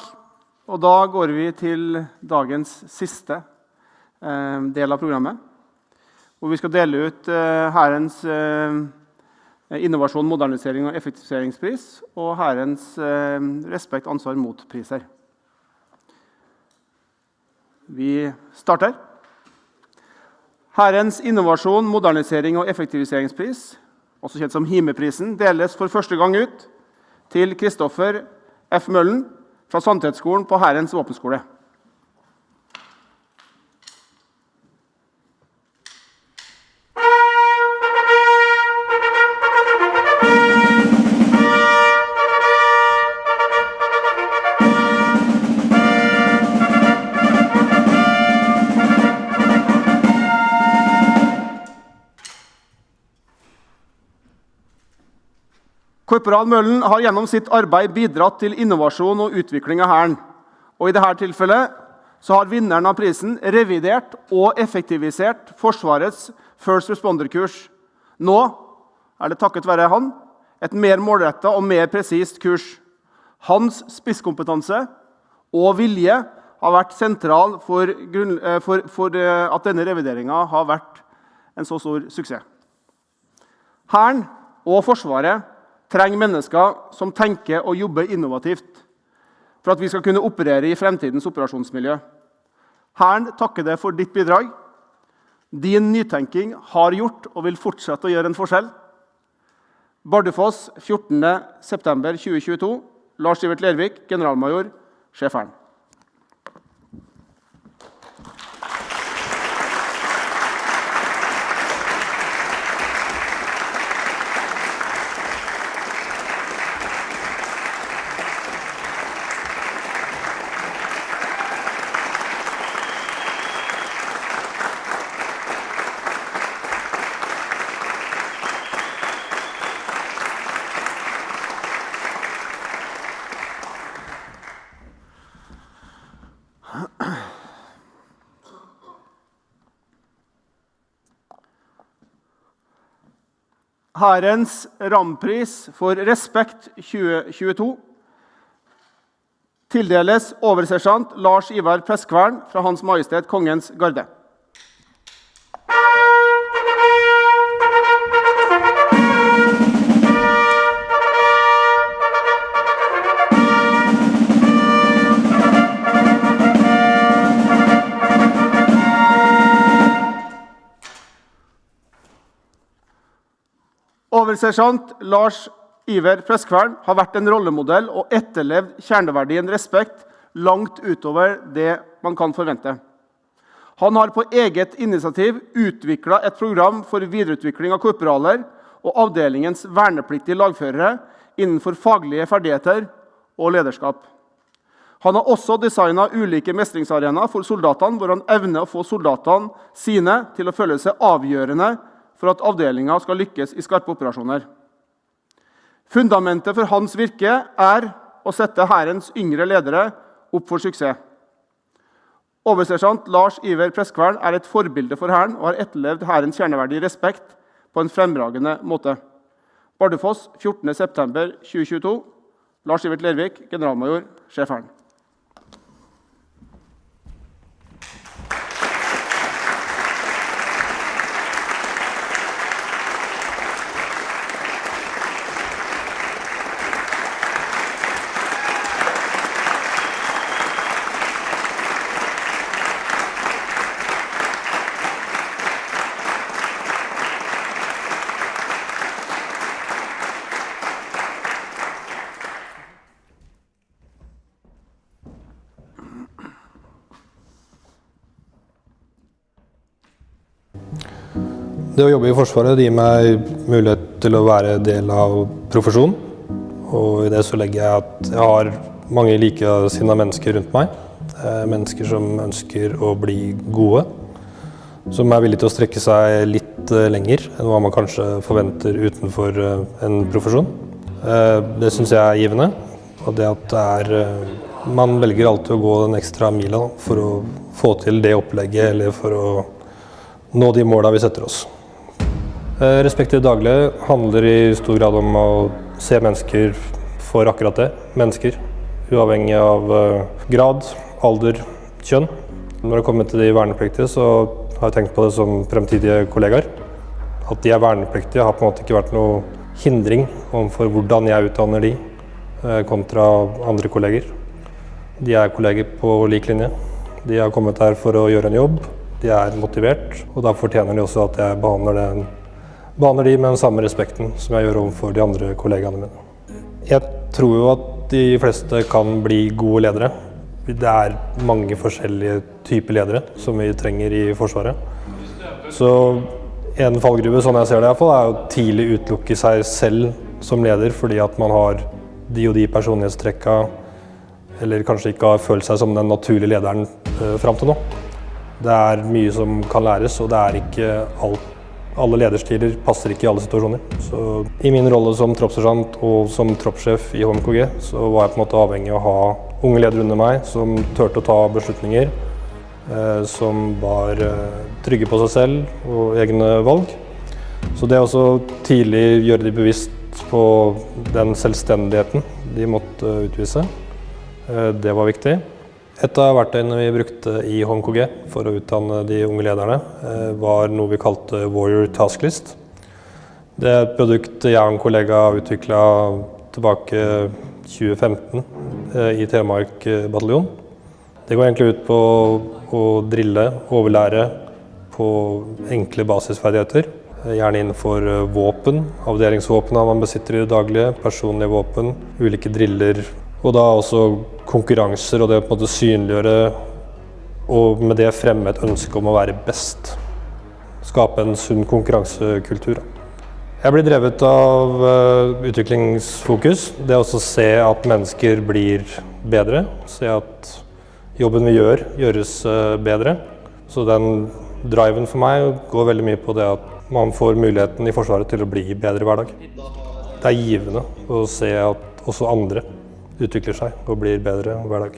Speaker 2: og da går vi til dagens siste del av programmet, hvor vi skal dele ut Hærens innovasjon, modernisering og effektiviseringspris, og Hærens respekt, ansvar mot priser. Vi starter. Hærens innovasjon, modernisering og effektiviseringspris, også kjent som HIME-prisen, deles for første gang ut til Kristoffer F. Møllen fra Sannhetsskolen på Hærens våpenskole. Korporal Møllen har gjennom sitt arbeid bidratt til innovasjon og utvikling av Hæren. Og i dette tilfellet så har vinneren av prisen revidert og effektivisert Forsvarets First Responder-kurs. Nå er det takket være han et mer målrettet og mer presist kurs. Hans spisskompetanse og vilje har vært sentral for at denne revideringen har vært en så stor suksess. Hæren og Forsvaret trenger mennesker som tenker og jobber innovativt for at vi skal kunne operere i fremtidens operasjonsmiljø. Hæren takker deg for ditt bidrag. Din nytenking har gjort og vil fortsette å gjøre en forskjell. Bardufoss, 14. september 2022. Lars Ivert Lervik, generalmajor, sjef Hæren. Hærens rampris for Respekt 2022 tildeles oversersjant Lars Ivar Preskvern fra Hans Majestet Kongens Garde. Oversersjant Lars Ivar Preskvern har vært en rollemodell og etterlevd kjerneverdien respekt langt utover det man kan forvente. Han har på eget initiativ utviklet et program for videreutvikling av korporaler og avdelingens vernepliktige lagførere innenfor faglige ferdigheter og lederskap. Han har også designet ulike mestringsarenaer for soldatene, hvor han evner å få soldatene sine til å føle seg avgjørende for at avdelingen skal lykkes i skarpe operasjoner. Fundamentet for hans virke er å sette Hærens yngre ledere opp for suksess. Oversersjant Lars Ivar Preskvern er et forbilde for Hæren og har etterlevd Hærens kjerneverdig respekt på en fremragende måte. Bardufoss, 14. september 2022. Lars Ivert Lervik, generalmajor, sjef Hæren.
Speaker 21: Det å jobbe i Forsvaret gir meg mulighet til å være del av profesjonen. Og i det så legger jeg at jeg har mange likesinnede mennesker rundt meg. Mennesker som ønsker å bli gode. Som er villige til å strekke seg litt lenger enn hva man kanskje forventer utenfor en profesjon. Det synes jeg er givende. Og det at man velger alltid å gå den ekstra mila for å få til det opplegget, eller for å nå de målene vi setter oss. Respekt i det daglige handler i stor grad om å se mennesker for akkurat det, mennesker, uavhengig av grad, alder, kjønn. Når det kommer til de vernepliktige, så har jeg tenkt på det som fremtidige kollegaer. At de vernepliktige har på en måte ikke vært noe hindring overfor hvordan jeg utdanner de kontra andre kolleger. De kolleger på lik linje. De har kommet her for å gjøre en jobb. De motivert, og da fortjener de også at jeg behandler de med den samme respekten som jeg gjør overfor de andre kollegaene mine. Jeg tror jo at de fleste kan bli gode ledere. Det mange forskjellige typer ledere som vi trenger i Forsvaret. Så en fallgruve, sånn jeg ser det i hvert fall, å tidlig utelukke seg selv som leder fordi at man har de og de personlighetstrekka, eller kanskje ikke har følt seg som den naturlige lederen fram til nå. Det mye som kan læres, og det ikke alle lederstiler passer ikke i alle situasjoner. Så i min rolle som troppssersjant og som troppssjef i HMKG, så var jeg på en måte avhengig av å ha unge ledere under meg som turte å ta beslutninger, som var trygge på seg selv og egne valg. Så det å tidlig gjøre de bevisst på den selvstendigheten de måtte utvise, det var viktig. Et av verktøyene vi brukte i HMKG for å utdanne de unge lederne var noe vi kalte Warrior Task List. Det et produkt jeg og en kollega utviklet tilbake 2015 i Telemark bataljon. Det går egentlig ut på å drille, overlære på enkle basisferdigheter. Gjerne innenfor våpen, avdelingsvåpen man besitter i det daglige, personlige våpen, ulike driller, og da også konkurranser og det å på en måte synliggjøre og med det fremme et ønske om å være best. Skape en sunn konkurransekultur. Jeg blir drevet av utviklingsfokus. Det å se at mennesker blir bedre, se at jobben vi gjør, gjøres bedre. Så den driven for meg går veldig mye på det at man får muligheten i Forsvaret til å bli bedre hver dag. Det givende å se at også andre utvikler seg og blir bedre hver dag.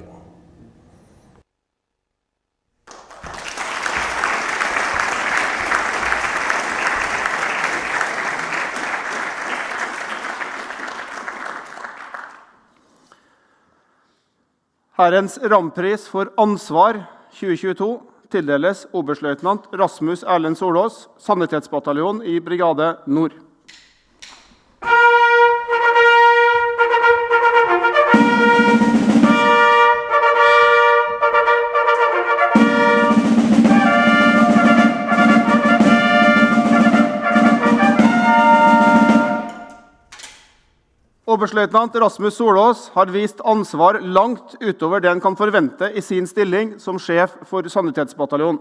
Speaker 2: Herrens rampris for ansvar 2022 tildeles oberstløytnant Rasmus Erlend Solås, Sanitetsbataljon i Brigade Nord. Oberstløytnant Rasmus Solås har vist ansvar langt utover det han kan forvente i sin stilling som sjef for Sanitetsbataljon.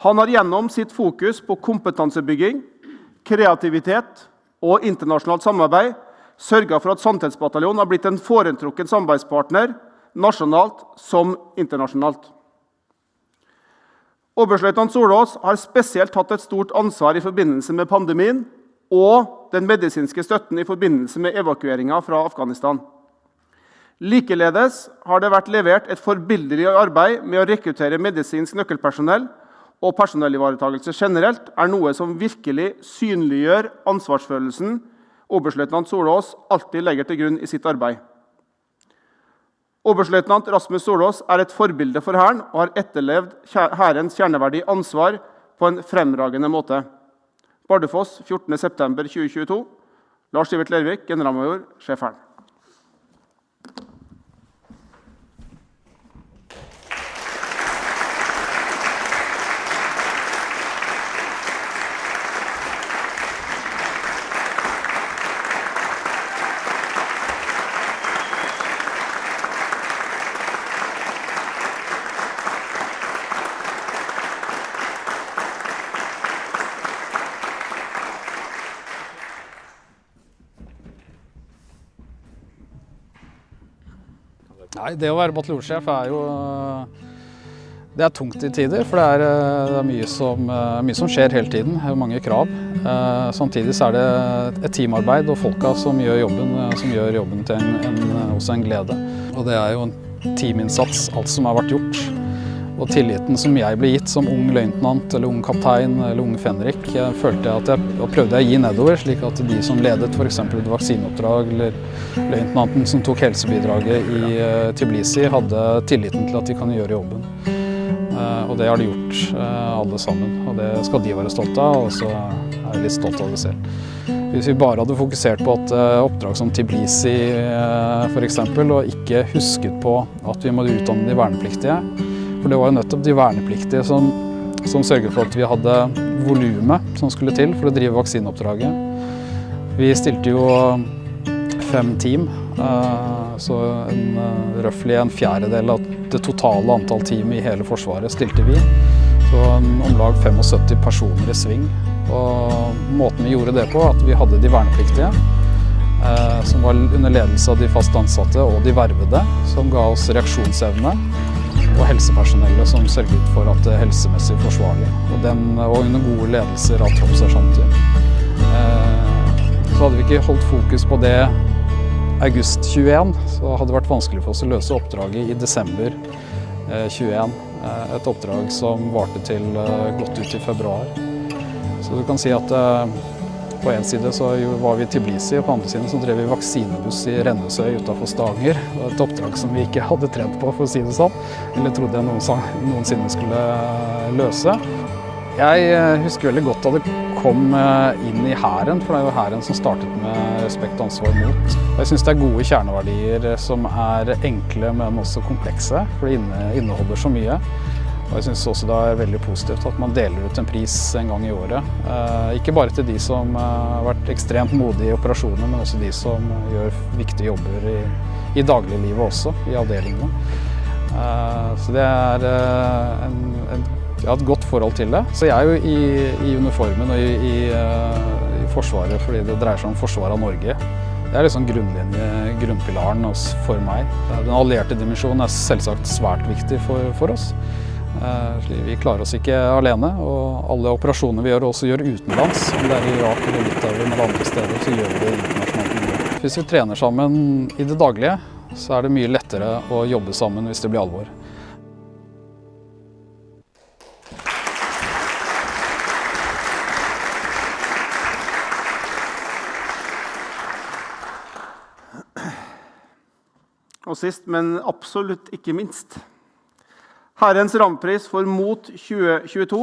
Speaker 2: Han har gjennom sitt fokus på kompetansebygging, kreativitet og internasjonalt samarbeid sørget for at Sanitetsbataljon har blitt en foretrukken samarbeidspartner, nasjonalt som internasjonalt. Oberstløytnant Solås har spesielt tatt et stort ansvar i forbindelse med pandemien og den medisinske støtten i forbindelse med evakueringen fra Afghanistan. Likeledes har det vært levert et forbilledlig arbeid med å rekruttere medisinsk nøkkelpersonell, og personellivaretagelse generelt noe som virkelig synliggjør ansvarsfølelsen oberstløytnant Solås alltid legger til grunn i sitt arbeid. Oberstløytnant Rasmus Solås et forbilde for Hæren og har etterlevd Hærens kjerneverdig ansvar på en fremragende måte. Bardufoss, 14. september 2022. Lars Sivert Lervik, generalmajor, sjef Hæren.
Speaker 4: Nei, det å være bataljonssjef jo det tungt i tider, for det er mye som skjer hele tiden, det mange krav. Samtidig så det et teamarbeid og folka som gjør jobben til også en glede. Og det jo en teaminnsats, alt som har vært gjort. Og tilliten som jeg ble gitt som ung løytnant, eller ung kaptein, eller ung fenrik, følte jeg at jeg prøvde å gi nedover, slik at de som ledet for eksempel et vaksineoppdrag, eller løytnanten som tok helsebidraget i Tbilisi, hadde tilliten til at de kan gjøre jobben. Og det har de gjort, alle sammen, og det skal de være stolte av, og så er jeg litt stolt av det selv. Hvis vi bare hadde fokusert på et oppdrag som Tbilisi for eksempel, og ikke husket på at vi må utdanne de vernepliktige, for det var jo nettopp de vernepliktige som sørget for at vi hadde volumet som skulle til for å drive vaksineoppdraget. Vi stilte jo 5 team, så røftlig en fjerdedel av det totale antall team i hele Forsvaret stilte vi. Så omlag 75 personer i sving. Og måten vi gjorde det på, at vi hadde de vernepliktige, som var under ledelse av de fast ansatte og de vervede, som ga oss reaksjonsevne, og helsepersonellet som sørget for at det er helsemessig forsvarlig, og under gode ledelser av troppssersjanter. Så hadde vi ikke holdt fokus på det august 21, så hadde det vært vanskelig for oss å løse oppdraget i desember 21, et oppdrag som varte til godt ut i februar. Så du kan si at på en side så var vi i Tbilisi, og på andre siden så drev vi vaksinebuss i Rennesøy utenfor Stavanger. Det var et oppdrag som vi ikke hadde trent på, for å si det sånn, eller trodde jeg noensinne skulle løse. Jeg husker veldig godt da det kom inn i hæren, for det er jo hæren som startet med respekt, ansvar, mot. Og jeg synes det er gode kjerneverdier som er enkle, men også komplekse, for det inneholder så mye. Og jeg synes også det er veldig positivt at man deler ut en pris en gang i året. Ikke bare til de som har vært ekstremt modige i operasjoner, men også de som gjør viktige jobber i dagliglivet også, i avdelingene. Så det er jeg har et godt forhold til det. Så jeg er jo i uniformen og i Forsvaret, fordi det dreier seg om forsvar av Norge. Det er liksom grunnpilaren for meg. Den allierte dimensjonen er selvsagt svært viktig for oss. Vi klarer oss ikke alene, og alle operasjoner vi gjør også gjør utenlands. Om det er i Irak eller Litauen eller andre steder, så gjør vi det internasjonalt. Hvis vi trener sammen i det daglige, så er det mye lettere å jobbe sammen hvis det blir alvor.
Speaker 2: Og sist, men absolutt ikke minst. Herrens rampris for MOT 2022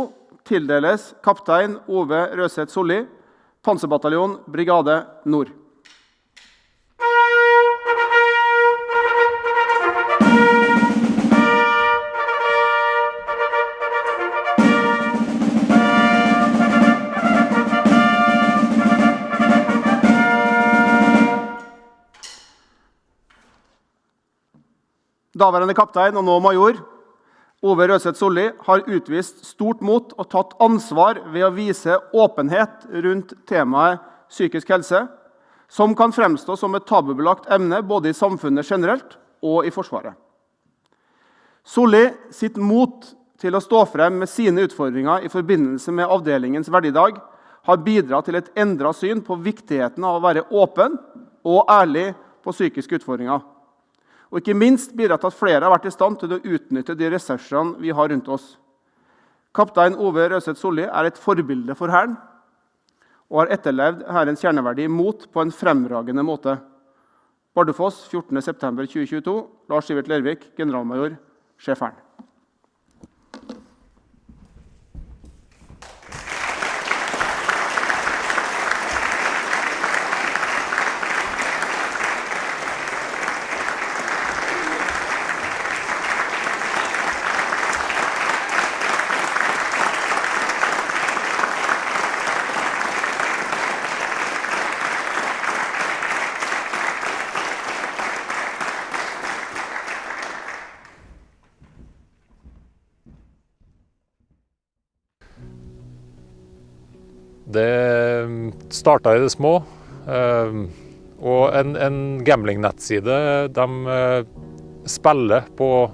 Speaker 2: tildeles kaptein Ove Røseth Solli, Panserbataljon, Brigade Nord. Daværende kaptein og nå major, Ove Røseth Solli, har utvist stort mot og tatt ansvar ved å vise åpenhet rundt temaet psykisk helse, som kan fremstå som et tabubelagt emne både i samfunnet generelt og i Forsvaret. Solli sitt mot til å stå frem med sine utfordringer i forbindelse med avdelingens verdidag har bidratt til et endret syn på viktigheten av å være åpen og ærlig på psykiske utfordringer. Og ikke minst bidratt til at flere har vært i stand til å utnytte de ressursene vi har rundt oss. Kaptein Ove Røseth Solli er et forbilde for Hæren, og har etterlevd Hærens kjerneverdi mot på en fremragende måte. Bardufoss, 14. september 2022, Lars Sivert Lervik, generalmajor, sjef Hæren.
Speaker 5: Det startet i det små, og en gambling-nettside, de spiller på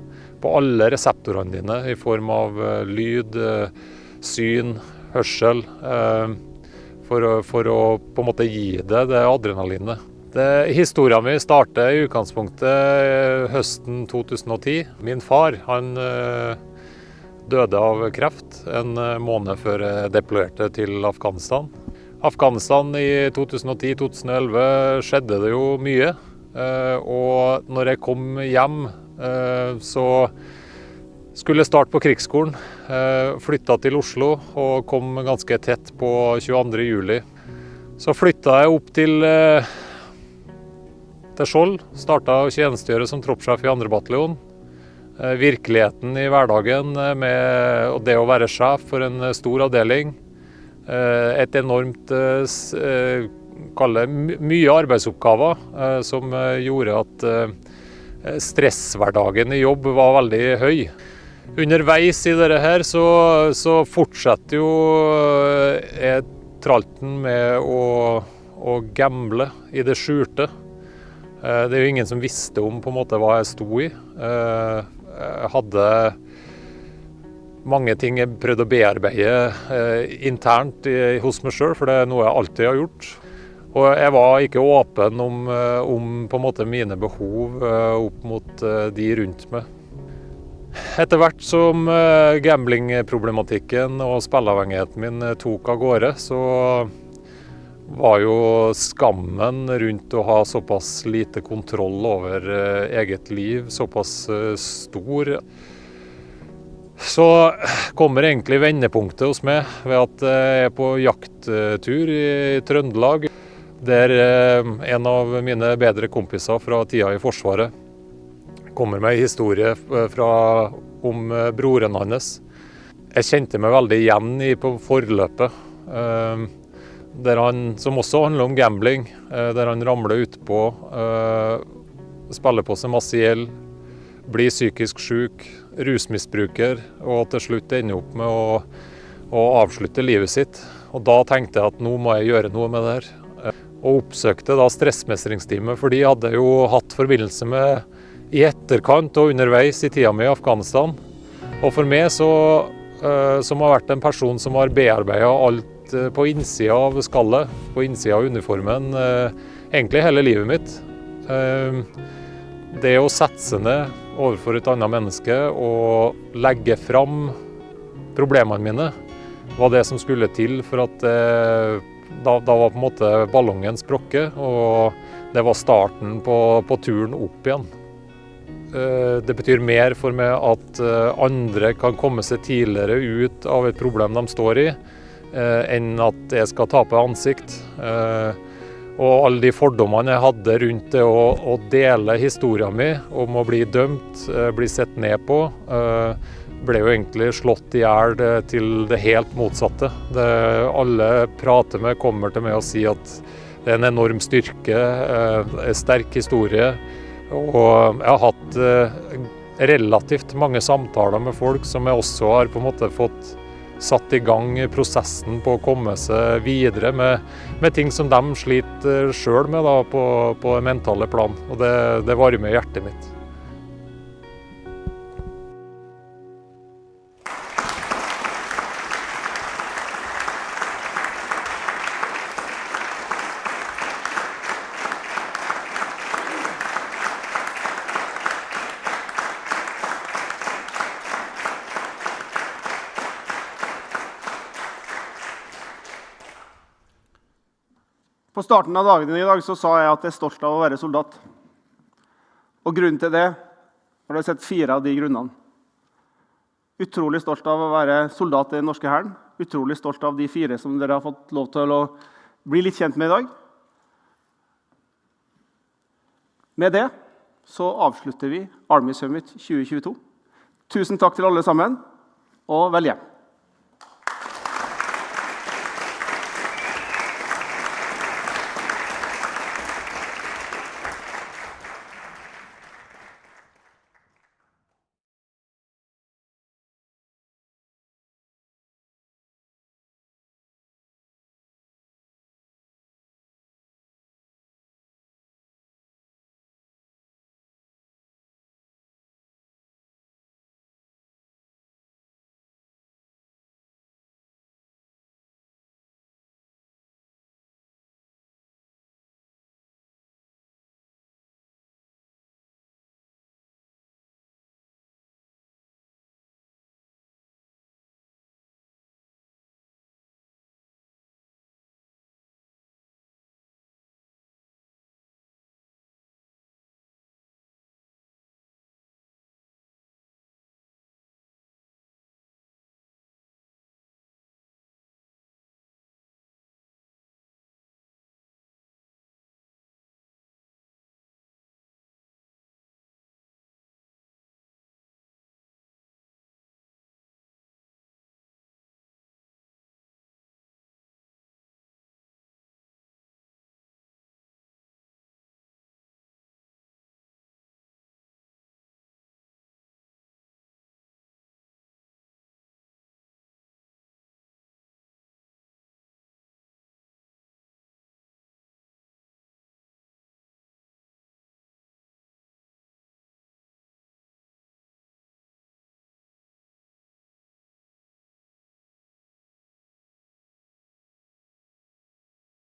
Speaker 5: alle reseptorene dine i form av lyd, syn, hørsel, for å på en måte gi det adrenalinet. Historien min startet i utgangspunktet høsten 2010. Min far, han døde av kreft en måned før jeg deployerte til Afghanistan. Afghanistan i 2010-2011 skjedde det jo mye, og når jeg kom hjem så skulle jeg starte på krigsskolen, flyttet til Oslo og kom ganske tett på 22. juli. Så flyttet jeg opp til Skjold, startet å tjenestegjøre som troppssjef i 2. bataljon. Virkeligheten i hverdagen med det å være sjef for en stor avdeling, et enormt mye arbeidsoppgaver som gjorde at stresshverdagen i jobb var veldig høy. Underveis i dette her så fortsetter jo tralten med å gamble i det skjulte. Det er jo ingen som visste om på en måte hva jeg sto i. Jeg hadde mange ting jeg prøvde å bearbeide internt hos meg selv, for det er noe jeg alltid har gjort. Og jeg var ikke åpen om på en måte mine behov opp mot de rundt meg. Etter hvert som gamblingproblematikken og spilleavhengigheten min tok av gårde, så var jo skammen rundt å ha såpass lite kontroll over eget liv, såpass stor. Så kommer egentlig vendepunktet hos meg ved at jeg er på jakttur i Trøndelag, der en av mine bedre kompiser fra tida i Forsvaret kommer med en historie om broren hans. Jeg kjente meg veldig igjen på forløpet, som også handler om gambling, der han ramler utpå, spiller på seg masse gjeld, blir psykisk syk, rusmisbruker, og til slutt ender opp med å avslutte livet sitt. Og da tenkte jeg at nå må jeg gjøre noe med det her. Og oppsøkte da stressmestringsteamet, for de hadde jo hatt forbindelse med i etterkant og underveis i tida mi i Afghanistan. Og for meg som har vært en person som har bearbeidet alt på innsida av skallet, på innsida av uniformen, egentlig hele livet mitt. Det å sette seg ned overfor et annet menneske og legge fram problemene mine, var det som skulle til for at da var på en måte ballongen sprukket, og det var starten på turen opp igjen. Det betyr mer for meg at andre kan komme seg tidligere ut av et problem de står i, enn at jeg skal tape ansikt. Og alle de fordommene jeg hadde rundt det å dele historien min om å bli dømt, bli sett ned på, ble jo egentlig slått i hjel til det helt motsatte. Alle prater med, kommer til meg og sier at det er en enorm styrke, en sterk historie. Og jeg har hatt relativt mange samtaler med folk som jeg også har på en måte fått satt i gang prosessen på å komme seg videre med ting som de sliter selv med da, på mentale plan. Og det varmer hjertet mitt.
Speaker 2: På starten av dagen i dag så sa jeg at jeg er stolt av å være soldat. Og grunnen til det har du sett 4 av de grunnene. Utrolig stolt av å være soldat i den norske hæren. Utrolig stolt av de 4 som dere har fått lov til å bli litt kjent med i dag. Med det så avslutter vi Army Summit 2022. Tusen takk til alle sammen, og vel hjem.